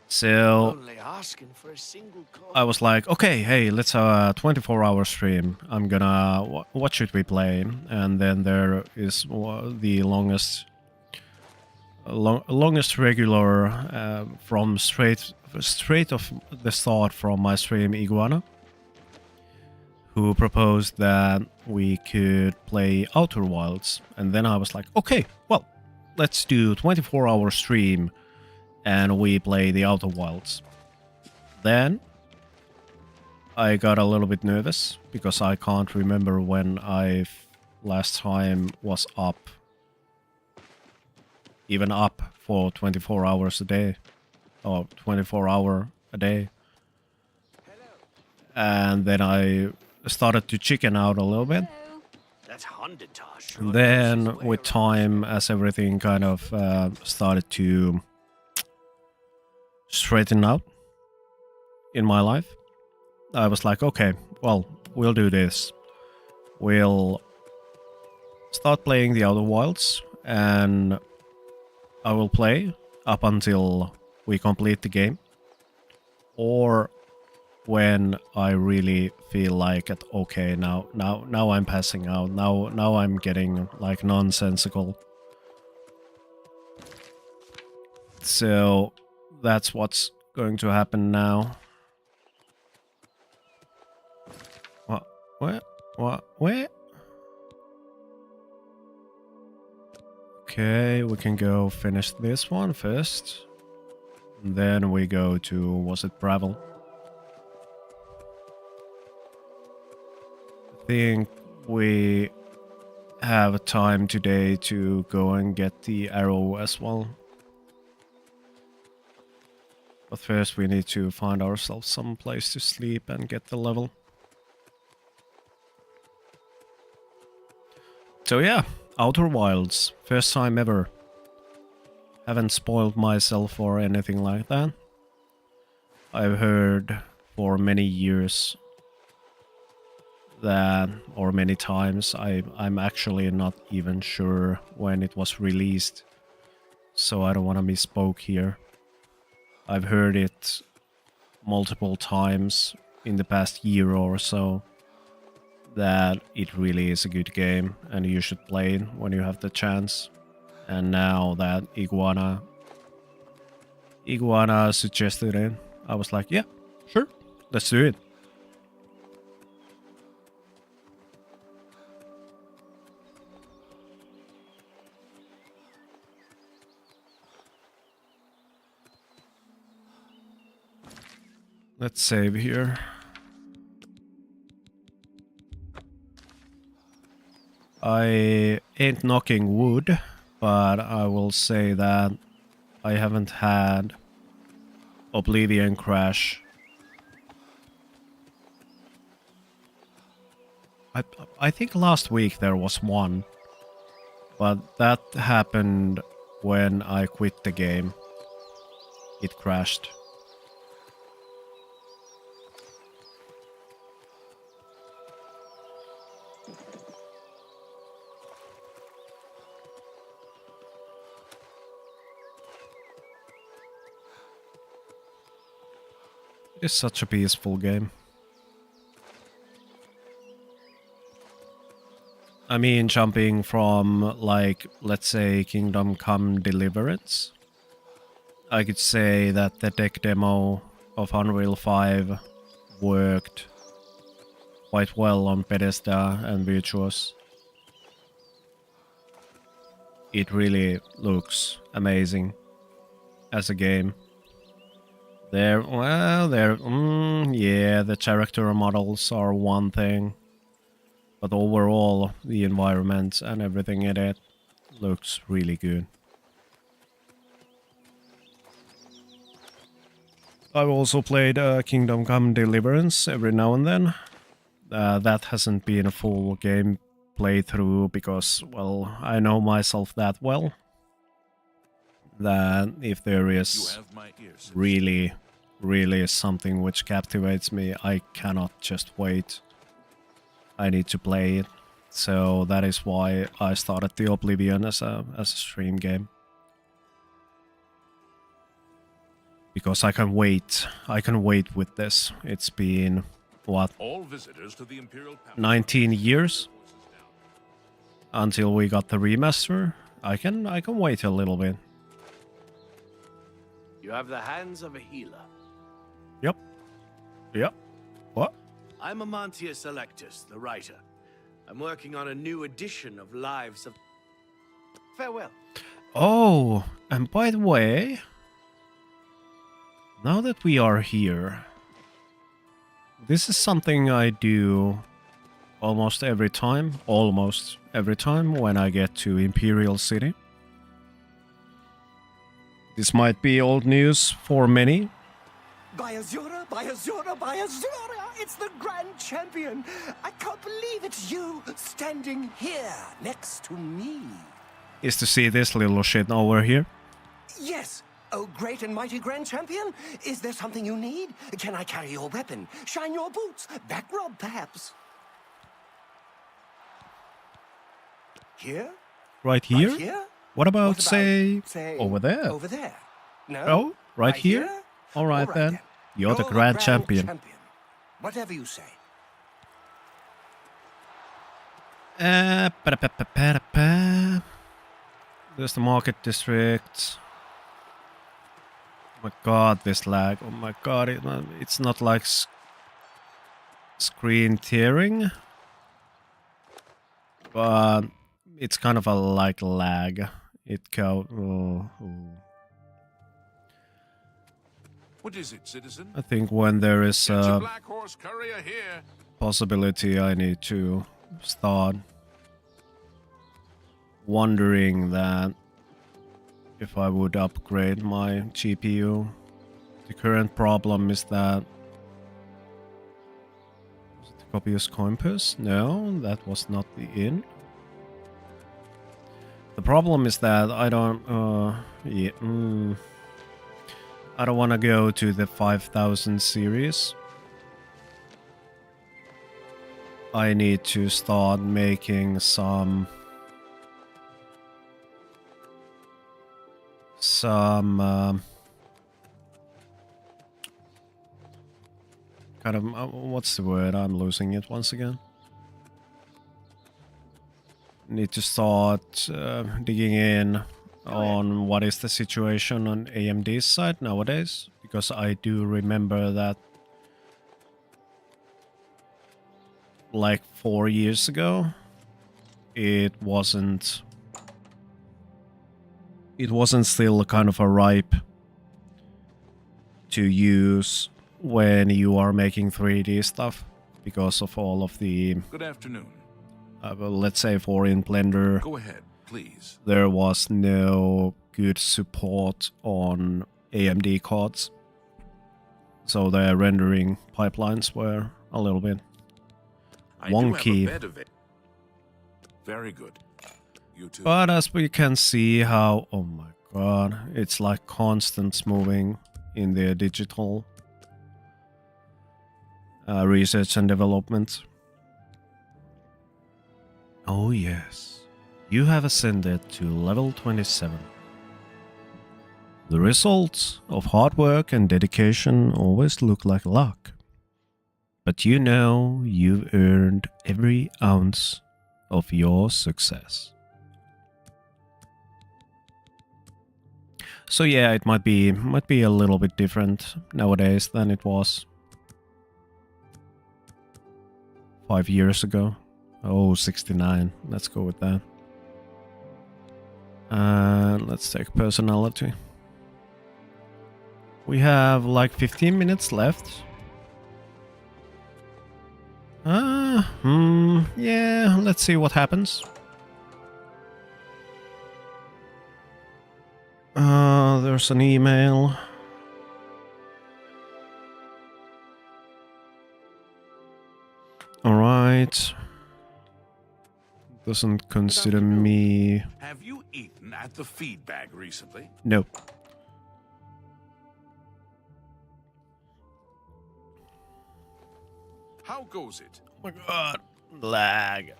Speaker 1: So
Speaker 11: Only asking for a single call.
Speaker 1: I was like, okay, hey, let's have a 24-hour stream. I'm gonna, what should we play? And then there is the longest regular from straight of the start from my stream, Iguana, who proposed that we could play Outer Wilds. And then I was like, okay, well, let's do 24-hour stream and we play the Outer Wilds. Then I got a little bit nervous because I can't remember when I last time was up, even up for 24 hours a day, or 24-hour a day. And then I started to chicken out a little bit.
Speaker 11: That's haunted, Tosh.
Speaker 1: And then with time, as everything kind of started to straighten out in my life, I was like, okay, well, we'll do this. We'll start playing the Outer Wilds, and I will play up until we complete the game, or when I really feel like it. Okay, now I'm passing out. Now I'm getting like nonsensical. So that's what's going to happen now. What? Okay, we can go finish this one first. And then we go to, was it Bravel? think we have time today to go and get the arrow as well. But first we need to find ourselves some place to sleep and get the level. So yeah, Outer Wilds, first time ever. Haven't spoiled myself or anything like that. I've heard for many years that, or many times, I'm actually not even sure when it was released, so I don't want to misspoke here. I've heard it multiple times in the past year or so that it really is a good game and you should play it when you have the chance. And now that Iguana suggested it, I was like, yeah, sure, let's do it. Let's save here. I ain't knocking wood, but I will say that I haven't had Oblivion crash. I think last week there was one, but that happened when I quit the game. It crashed. It's such a peaceful game. I mean, jumping from, like, let's say Kingdom Come Deliverance, I could say that the deck demo of Unreal 5 worked quite well on Bethesda and Virtuos. It really looks amazing as a game. Yeah, the character models are one thing, but overall, the environment and everything in it looks really good. I've also played Kingdom Come Deliverance every now and then. That hasn't been a full game playthrough because, well, I know myself that well. That if there is really something which captivates me, I cannot just wait. I need to play it. So that is why I started the Oblivion as a stream game. Because I can wait. I can wait with this. It's been, what,
Speaker 2: All visitors to the Imperial Palace
Speaker 1: 19 years until we got the remaster. I can wait a little bit.
Speaker 11: You have the hands of a healer.
Speaker 1: Yep. What?
Speaker 11: I'm Amantius Electus, the writer. I'm working on a new edition of Lives of... Farewell.
Speaker 1: Oh, and by the way, now that we are here, this is something I do almost every time when I get to Imperial City. This might be old news for many.
Speaker 14: By Azura, by Azura, by Azura! It's the Grand Champion! I can't believe it's you standing here next to me.
Speaker 1: Is to see this little shit over here.
Speaker 14: Yes. Oh, great and mighty Grand Champion. Is there something you need? Can I carry your weapon? Shine your boots? Back rub, perhaps? Here?
Speaker 1: Right here?
Speaker 14: Right here?
Speaker 1: What about,
Speaker 14: What about,
Speaker 1: say,
Speaker 14: say,
Speaker 1: over there?
Speaker 14: Over there? No?
Speaker 1: Oh, right here?
Speaker 14: Here?
Speaker 1: Alright then.
Speaker 14: then.
Speaker 1: You're the Grand Champion.
Speaker 14: Whatever you say.
Speaker 1: There's the market district. Oh my god, this lag. Oh my god, it's not like screen tearing, but it's kind of a like lag. It go.
Speaker 2: What is it, citizen?
Speaker 1: I think when there is
Speaker 2: Get your
Speaker 1: a
Speaker 2: black horse courier here.
Speaker 1: possibility, I need to start wondering that if I would upgrade my GPU. The current problem is that... Was it the Copious Coin Purse? No, that was not the inn. The problem is that I don't... I don't want to go to the 5000 series. I need to start making some kind of what's the word? I'm losing it once again. Need to start digging in on what is the situation on AMD's side nowadays, because I do remember that like 4 years ago it wasn't still kind of a ripe to use when you are making 3D stuff because of all of the
Speaker 2: Good afternoon.
Speaker 1: well, let's say for in Blender,
Speaker 2: Go ahead, please.
Speaker 1: there was no good support on AMD cards, so the rendering pipelines were a little bit
Speaker 2: I
Speaker 1: wonky.
Speaker 2: do have a bed of it. Very good. You too.
Speaker 1: But as we can see how, oh my god, it's like constant moving in the digital research and development. Oh yes, you have ascended to level 27. The results of hard work and dedication always look like luck. But you know you've earned every ounce of your success. So yeah, it might be a little bit different nowadays than it was 5 years ago. Oh, 69. Let's go with that. Let's take personality. We have like 15 minutes left. Yeah, let's see what happens. There's an email. Alright. Doesn't consider me...
Speaker 2: Have you eaten at the feed bag recently?
Speaker 1: No.
Speaker 2: How goes it?
Speaker 1: Oh my god. Lag.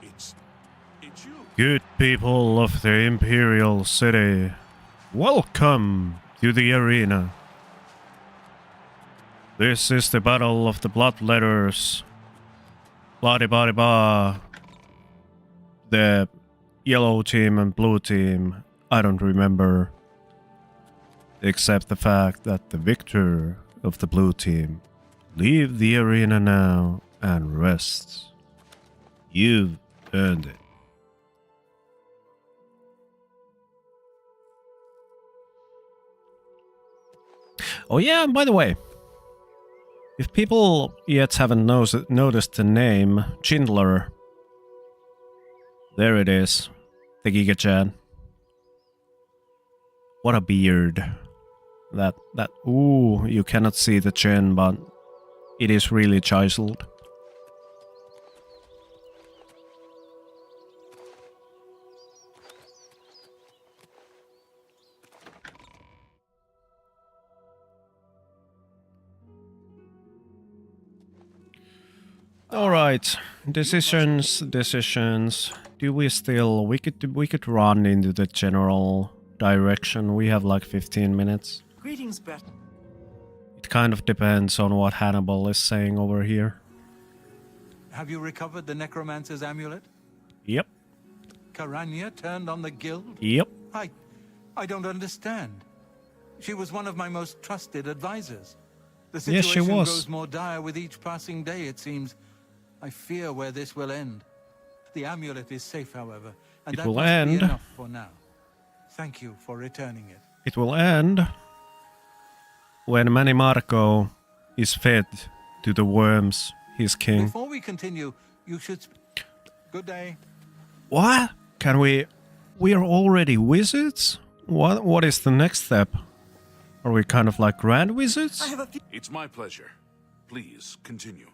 Speaker 2: It's you.
Speaker 1: Good people of the Imperial City, welcome to the arena. This is the Battle of the Bloodletters. Blah-de-ba-de-ba. The yellow team and blue team, I don't remember. Except the fact that the victor of the blue team leave the arena now and rest. You've earned it. Oh yeah, by the way, if people yet haven't noticed the name Chindler, there it is, the Giga-chan. What a beard. Ooh, you cannot see the chin, but it is really chiseled. All right, decisions. Do we still? We could run into the general direction. We have like 15 minutes.
Speaker 7: Greetings, Beth.
Speaker 1: It kind of depends on what Hannibal is saying over here.
Speaker 6: Have you recovered the necromancer's amulet?
Speaker 1: Yep.
Speaker 6: Karanya turned on the guild?
Speaker 1: Yep.
Speaker 6: I don't understand. She was one of my most trusted advisors. The
Speaker 1: Yes, she
Speaker 6: situation
Speaker 1: was.
Speaker 6: grows more dire with each passing day, it seems. I fear where this will end. The amulet is safe, however, and
Speaker 1: It
Speaker 6: that
Speaker 1: will
Speaker 6: must
Speaker 1: end.
Speaker 6: be enough for now. Thank you for returning it.
Speaker 1: It will end when Manny Marco is fed to the worms, his king.
Speaker 6: Before we continue, you should... Good day.
Speaker 1: What? Can we... We are already wizards? What is the next step? Are we kind of like grand wizards?
Speaker 2: It's my pleasure. Please, continue.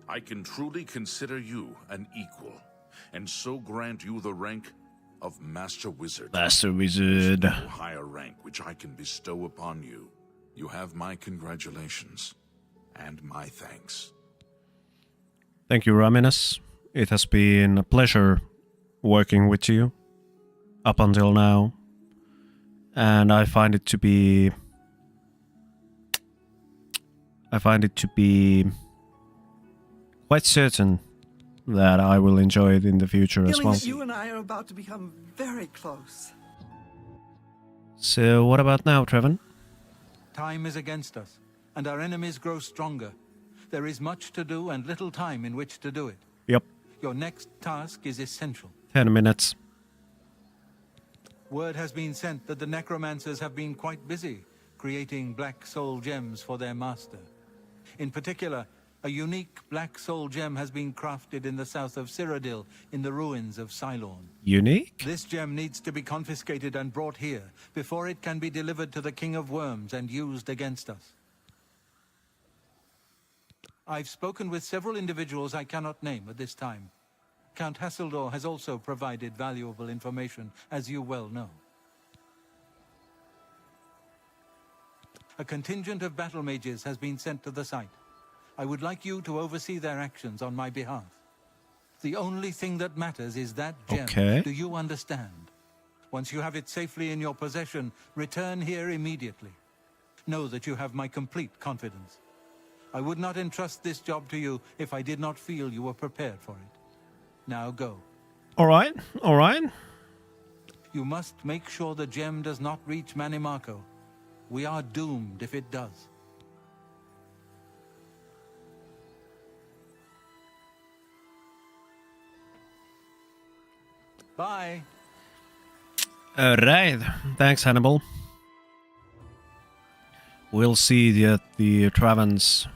Speaker 2: I can truly consider you an equal, and so grant you the rank of Master Wizard.
Speaker 1: Master Wizard.
Speaker 2: There's no higher rank which I can bestow upon you. You have my congratulations, and my thanks.
Speaker 1: Thank you, Raminus. It has been a pleasure working with you up until now. And I find it to be quite certain that I will enjoy it in the future as
Speaker 7: Feeling
Speaker 1: well.
Speaker 7: that you and I are about to become very close.
Speaker 1: So what about now, Trevin?
Speaker 6: Time is against us, and our enemies grow stronger. There is much to do and little time in which to do it.
Speaker 1: Yep,
Speaker 6: Your next task is essential.
Speaker 1: 10 minutes.
Speaker 6: Word has been sent that the necromancers have been quite busy creating black soul gems for their master. In particular, a unique black soul gem has been crafted in the south of Cyrodiil in the ruins of Cylorn.
Speaker 1: Unique?
Speaker 6: This gem needs to be confiscated and brought here before it can be delivered to the King of Worms and used against us. I've spoken with several individuals I cannot name at this time. Count Hasseldor has also provided valuable information, as you well know. A contingent of battle mages has been sent to the site. I would like you to oversee their actions on my behalf. The only thing that matters is that gem.
Speaker 1: Okay.
Speaker 6: Do you understand? Once you have it safely in your possession, return here immediately. Know that you have my complete confidence. I would not entrust this job to you if I did not feel you were prepared for it. Now go.
Speaker 1: Alright, alright.
Speaker 6: You must make sure the gem does not reach Manny Marco. We are doomed if it does. Bye.
Speaker 1: Alright, thanks Hannibal. We'll see that the Travan's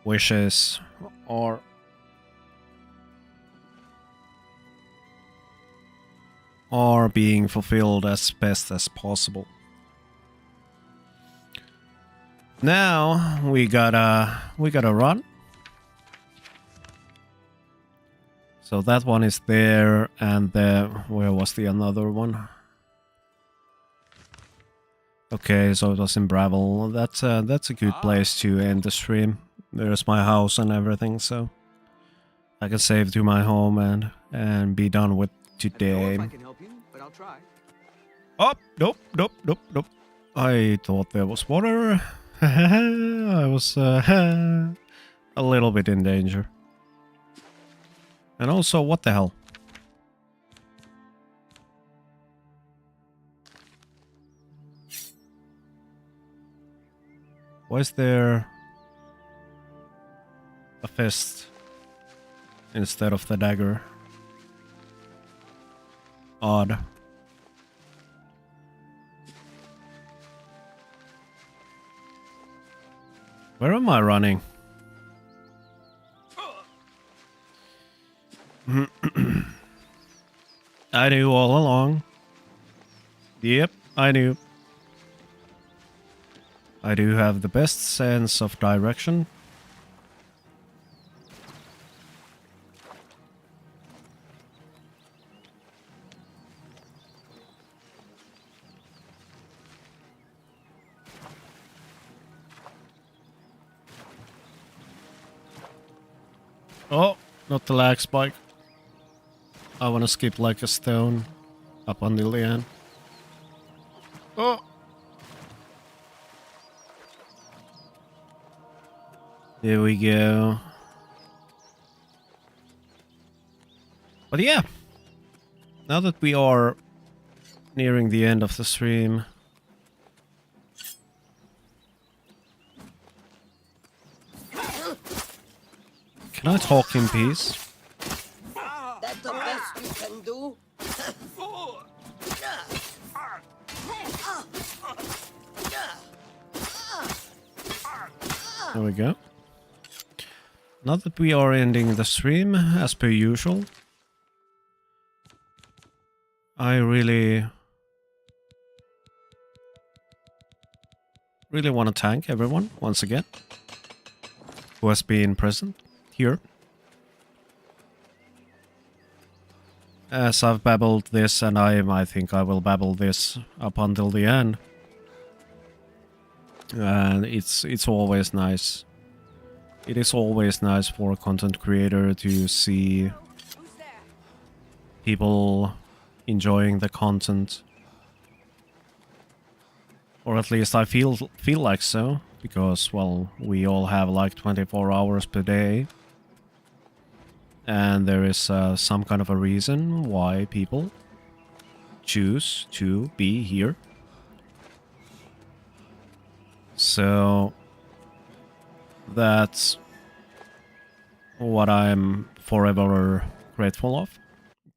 Speaker 1: wishes are being fulfilled as best as possible. Now we gotta run. So that one is there, and where was the another one? Okay, so it was in Bravel. That's a good place to end the stream. There's my house and everything, so I can save to my home and be done with today.
Speaker 9: I can help you, but I'll try.
Speaker 1: Oh, nope. I thought there was water. I was a little bit in danger. And also, what the hell? Why is there a fist instead of the dagger? Odd. Where am I running? I knew all along. Yep, I knew. I do have the best sense of direction. Oh, not the lag spike. I wanna skip like a stone up until the end. Oh! There we go. But yeah, now that we are nearing the end of the stream, Can I talk in peace?
Speaker 16: That's the best you can do?
Speaker 1: There we go. Now that we are ending the stream, as per usual, I really want to thank everyone once again who has been present here. As I've babbled this, and I think I will babble this up until the end. And it's always nice. It is always nice for a content creator to see people enjoying the content. Or at least I feel like so, because, well, we all have like 24 hours per day. And there is some kind of a reason why people choose to be here. So that's what I'm forever grateful of.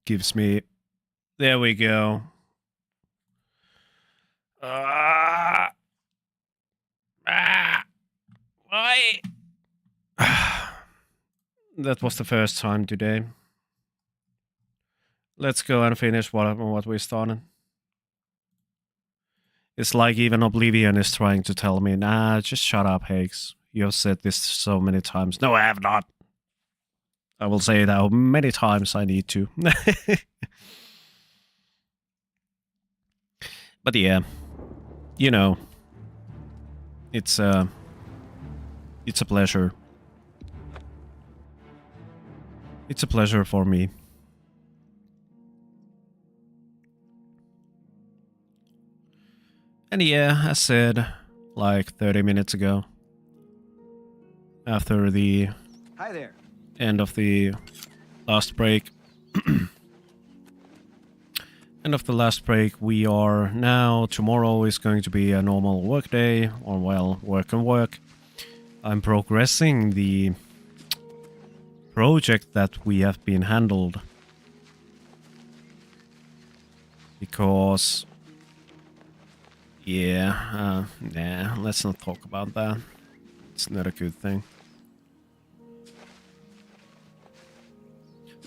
Speaker 1: Gives me... There we go. Why? That was the first time today. Let's go and finish what we started. It's like even Oblivion is trying to tell me, nah, just shut up, Hakes. You have said this so many times. No, I have not. I will say it how many times I need to. But yeah, you know, it's a pleasure. It's a pleasure for me. And yeah, as said, like 30 minutes ago, after the
Speaker 9: Hi there.
Speaker 1: end of the last break, we are now, tomorrow is going to be a normal work day, or well, work and work. I'm progressing the project that we have been handled. Because... yeah, nah, let's not talk about that. It's not a good thing.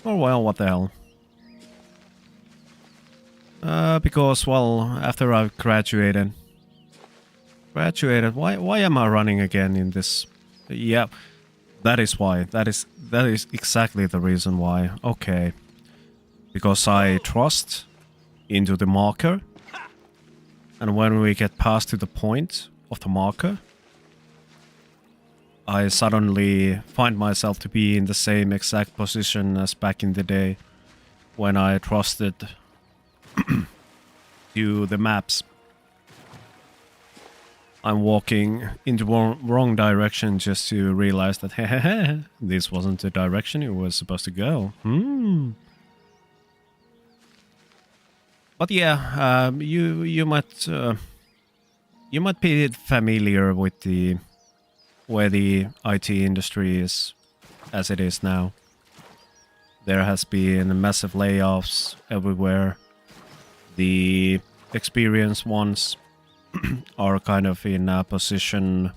Speaker 1: Oh well, what the hell. Because, well, after I've graduated, why am I running again in this? Yeah, that is why. That is exactly the reason why. Okay. Because I trust into the marker. And when we get past to the point of the marker, I suddenly find myself to be in the same exact position as back in the day when I trusted to the maps. I'm walking in the wrong direction just to realize that this wasn't the direction it was supposed to go. But yeah, you might be familiar with the where the IT industry is as it is now. There has been massive layoffs everywhere. The experienced ones are kind of in a position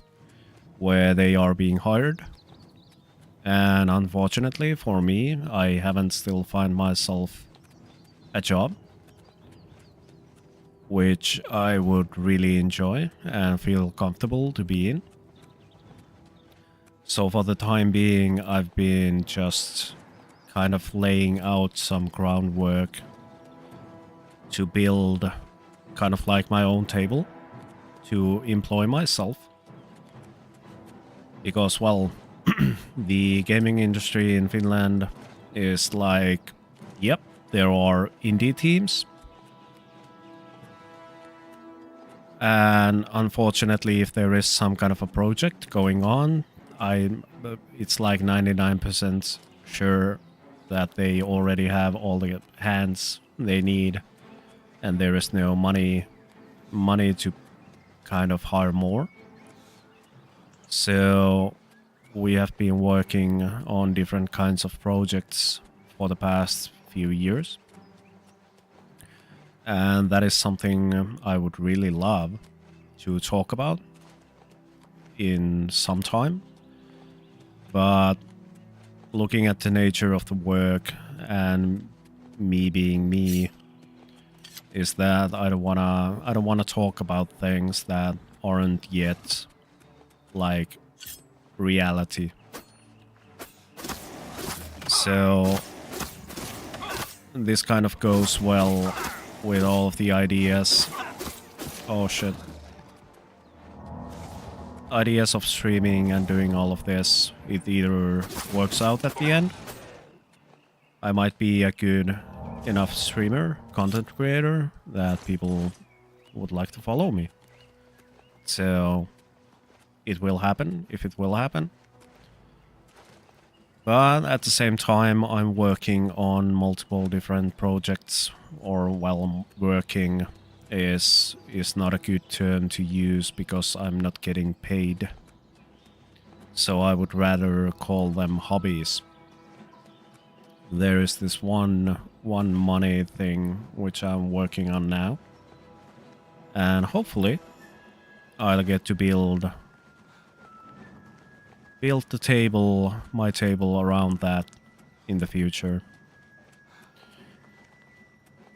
Speaker 1: where they are being hired. And unfortunately for me, I haven't still find myself a job, which I would really enjoy and feel comfortable to be in. So for the time being, I've been just kind of laying out some groundwork to build kind of like my own table to employ myself. Because, well, the gaming industry in Finland is like, yep, there are indie teams. And unfortunately, if there is some kind of a project going on, it's like 99% sure that they already have all the hands they need, and there is no money to kind of hire more. So we have been working on different kinds of projects for the past few years. And that is something I would really love to talk about in some time. But looking at the nature of the work and me being me, is that I don't wanna talk about things that aren't yet like reality. So this kind of goes well with all of the ideas. Oh shit. Ideas of streaming and doing all of this. It either works out at the end. I might be a good enough streamer, content creator, that people would like to follow me. So it will happen, if it will happen. But at the same time, I'm working on multiple different projects, or while working is not a good term to use because I'm not getting paid. So I would rather call them hobbies. There is this one money thing which I'm working on now. And hopefully I'll get to build the table, my table around that in the future.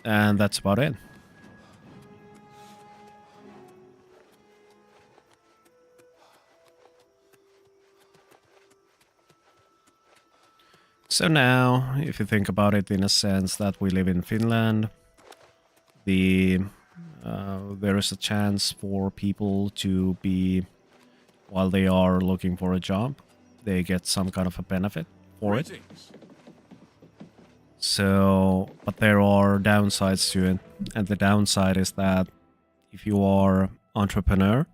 Speaker 1: And that's about it. So now, if you think about it in a sense that we live in Finland, there is a chance for people to be, while they are looking for a job, they get some kind of a benefit for it. So, but there are downsides to it, and the downside is that if you are entrepreneur,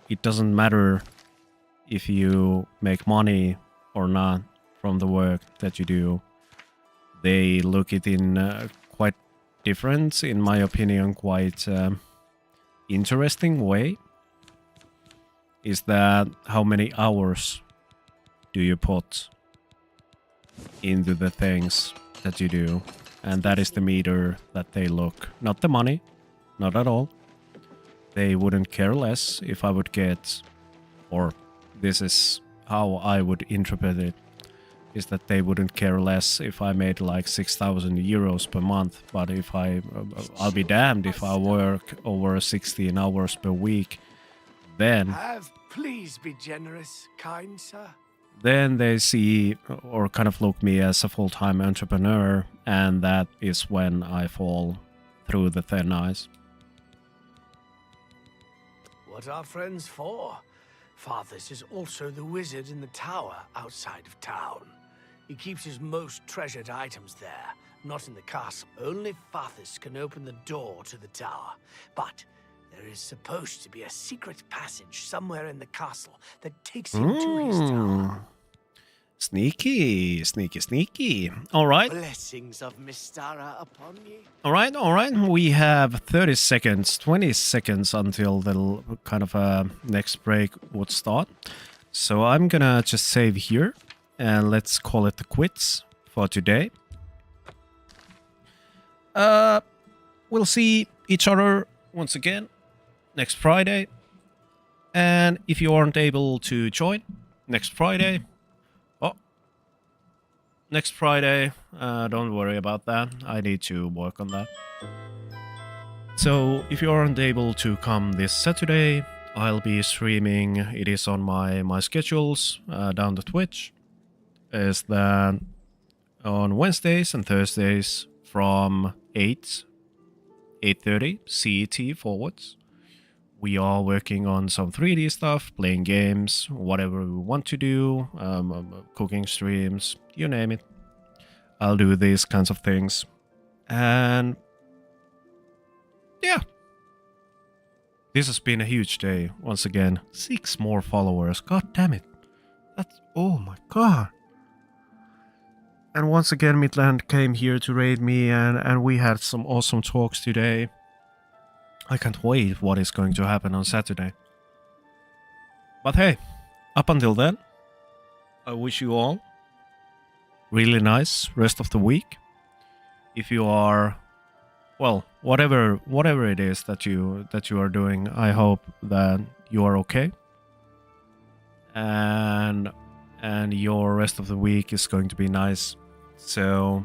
Speaker 1: it doesn't matter if you make money or not from the work that you do. They look it in quite different, in my opinion, quite interesting way. Is that how many hours do you put into the things that you do? And that is the meter that they look. Not the money, not at all. They wouldn't care less if I would get, or this is how I would interpret it, is that they wouldn't care less if I made like 6,000 euros per month. But if I'll be damned if I work over 16 hours per week, then
Speaker 11: Please be generous, kind sir.
Speaker 1: Then they see or kind of look me as a full-time entrepreneur, and that is when I fall through the thin ice.
Speaker 11: What are friends for? Fathers is also the wizard in the tower outside of town. He keeps his most treasured items there, not in the castle. Only Fathers can open the door to the tower, but there is supposed to be a secret passage somewhere in the castle that takes him to his tower.
Speaker 1: Sneaky, sneaky, sneaky. All right.
Speaker 11: Blessings of Mystara upon you.
Speaker 1: All right. We have 30 seconds, 20 seconds until the kind of next break would start. So I'm gonna just save here and let's call it the quits for today. We'll see each other once again next Friday. And if you aren't able to join next Friday, don't worry about that. I need to work on that. So if you aren't able to come this Saturday, I'll be streaming. It is on my schedules down the Twitch. Is that on Wednesdays and Thursdays from 8:30 CET forwards. We are working on some 3D stuff, playing games, whatever we want to do, cooking streams, you name it. I'll do these kinds of things. And yeah. This has been a huge day. Once again, 6 more followers. God damn it. That's, oh my god. And once again, Midland came here to raid me, and we had some awesome talks today. I can't wait what is going to happen on Saturday. But hey, up until then, I wish you all really nice rest of the week. If you are, well, whatever it is that you are doing, I hope that you are okay, and your rest of the week is going to be nice. So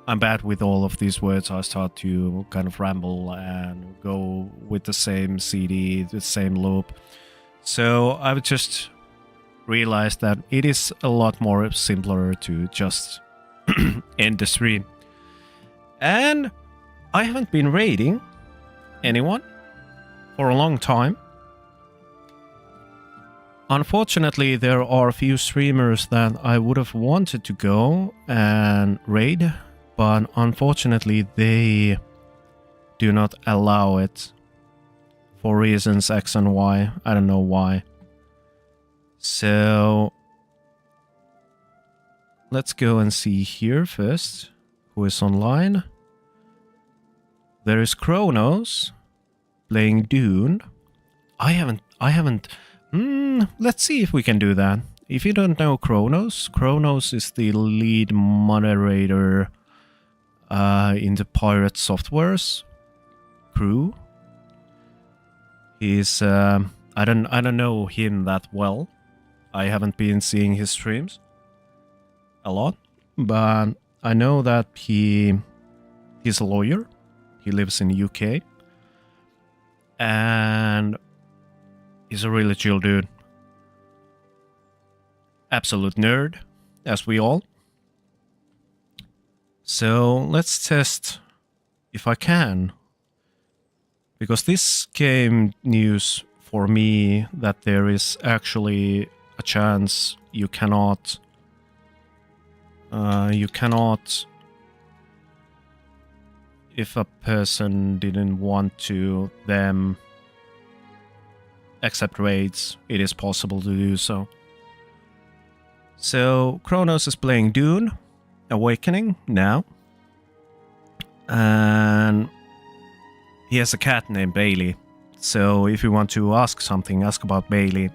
Speaker 1: I'm bad with all of these words. I start to kind of ramble and go with the same CD, the same loop. So I've just realized that it is a lot more simpler to just end the stream. And I haven't been raiding anyone for a long time. Unfortunately, there are a few streamers that I would have wanted to go and raid, but unfortunately they do not allow it for reasons X and Y. I don't know why. So let's go and see here first who is online. There is Kronos playing Dune. I haven't. Let's see if we can do that. If you don't know Kronos is the lead moderator in the Pirate Software's crew. He's I don't know him that well. I haven't been seeing his streams a lot, but I know that he's a lawyer. He lives in the UK, and he's a really chill dude. Absolute nerd, as we all. So let's test if I can, because this came news for me that there is actually a chance you cannot if a person didn't want to them accept raids, it is possible to do so. So Kronos is playing Dune Awakening now, and he has a cat named Bailey. So if you want to ask something, ask about Bailey.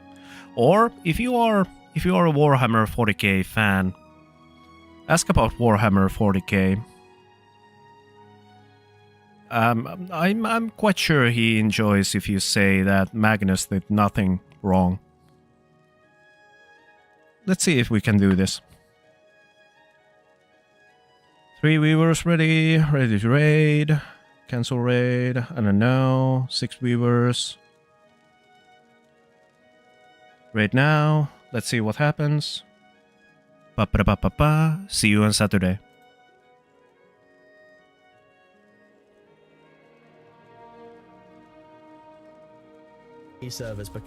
Speaker 1: Or if you are a Warhammer 40k fan, ask about Warhammer 40k. I'm quite sure he enjoys if you say that Magnus did nothing wrong. Let's see if we can do this. 3 viewers ready to raid. Cancel raid, I don't know. 6 viewers. Raid now. Let's see what happens. Pa-pa-pa-pa-pa. See you on Saturday.
Speaker 17: Servers become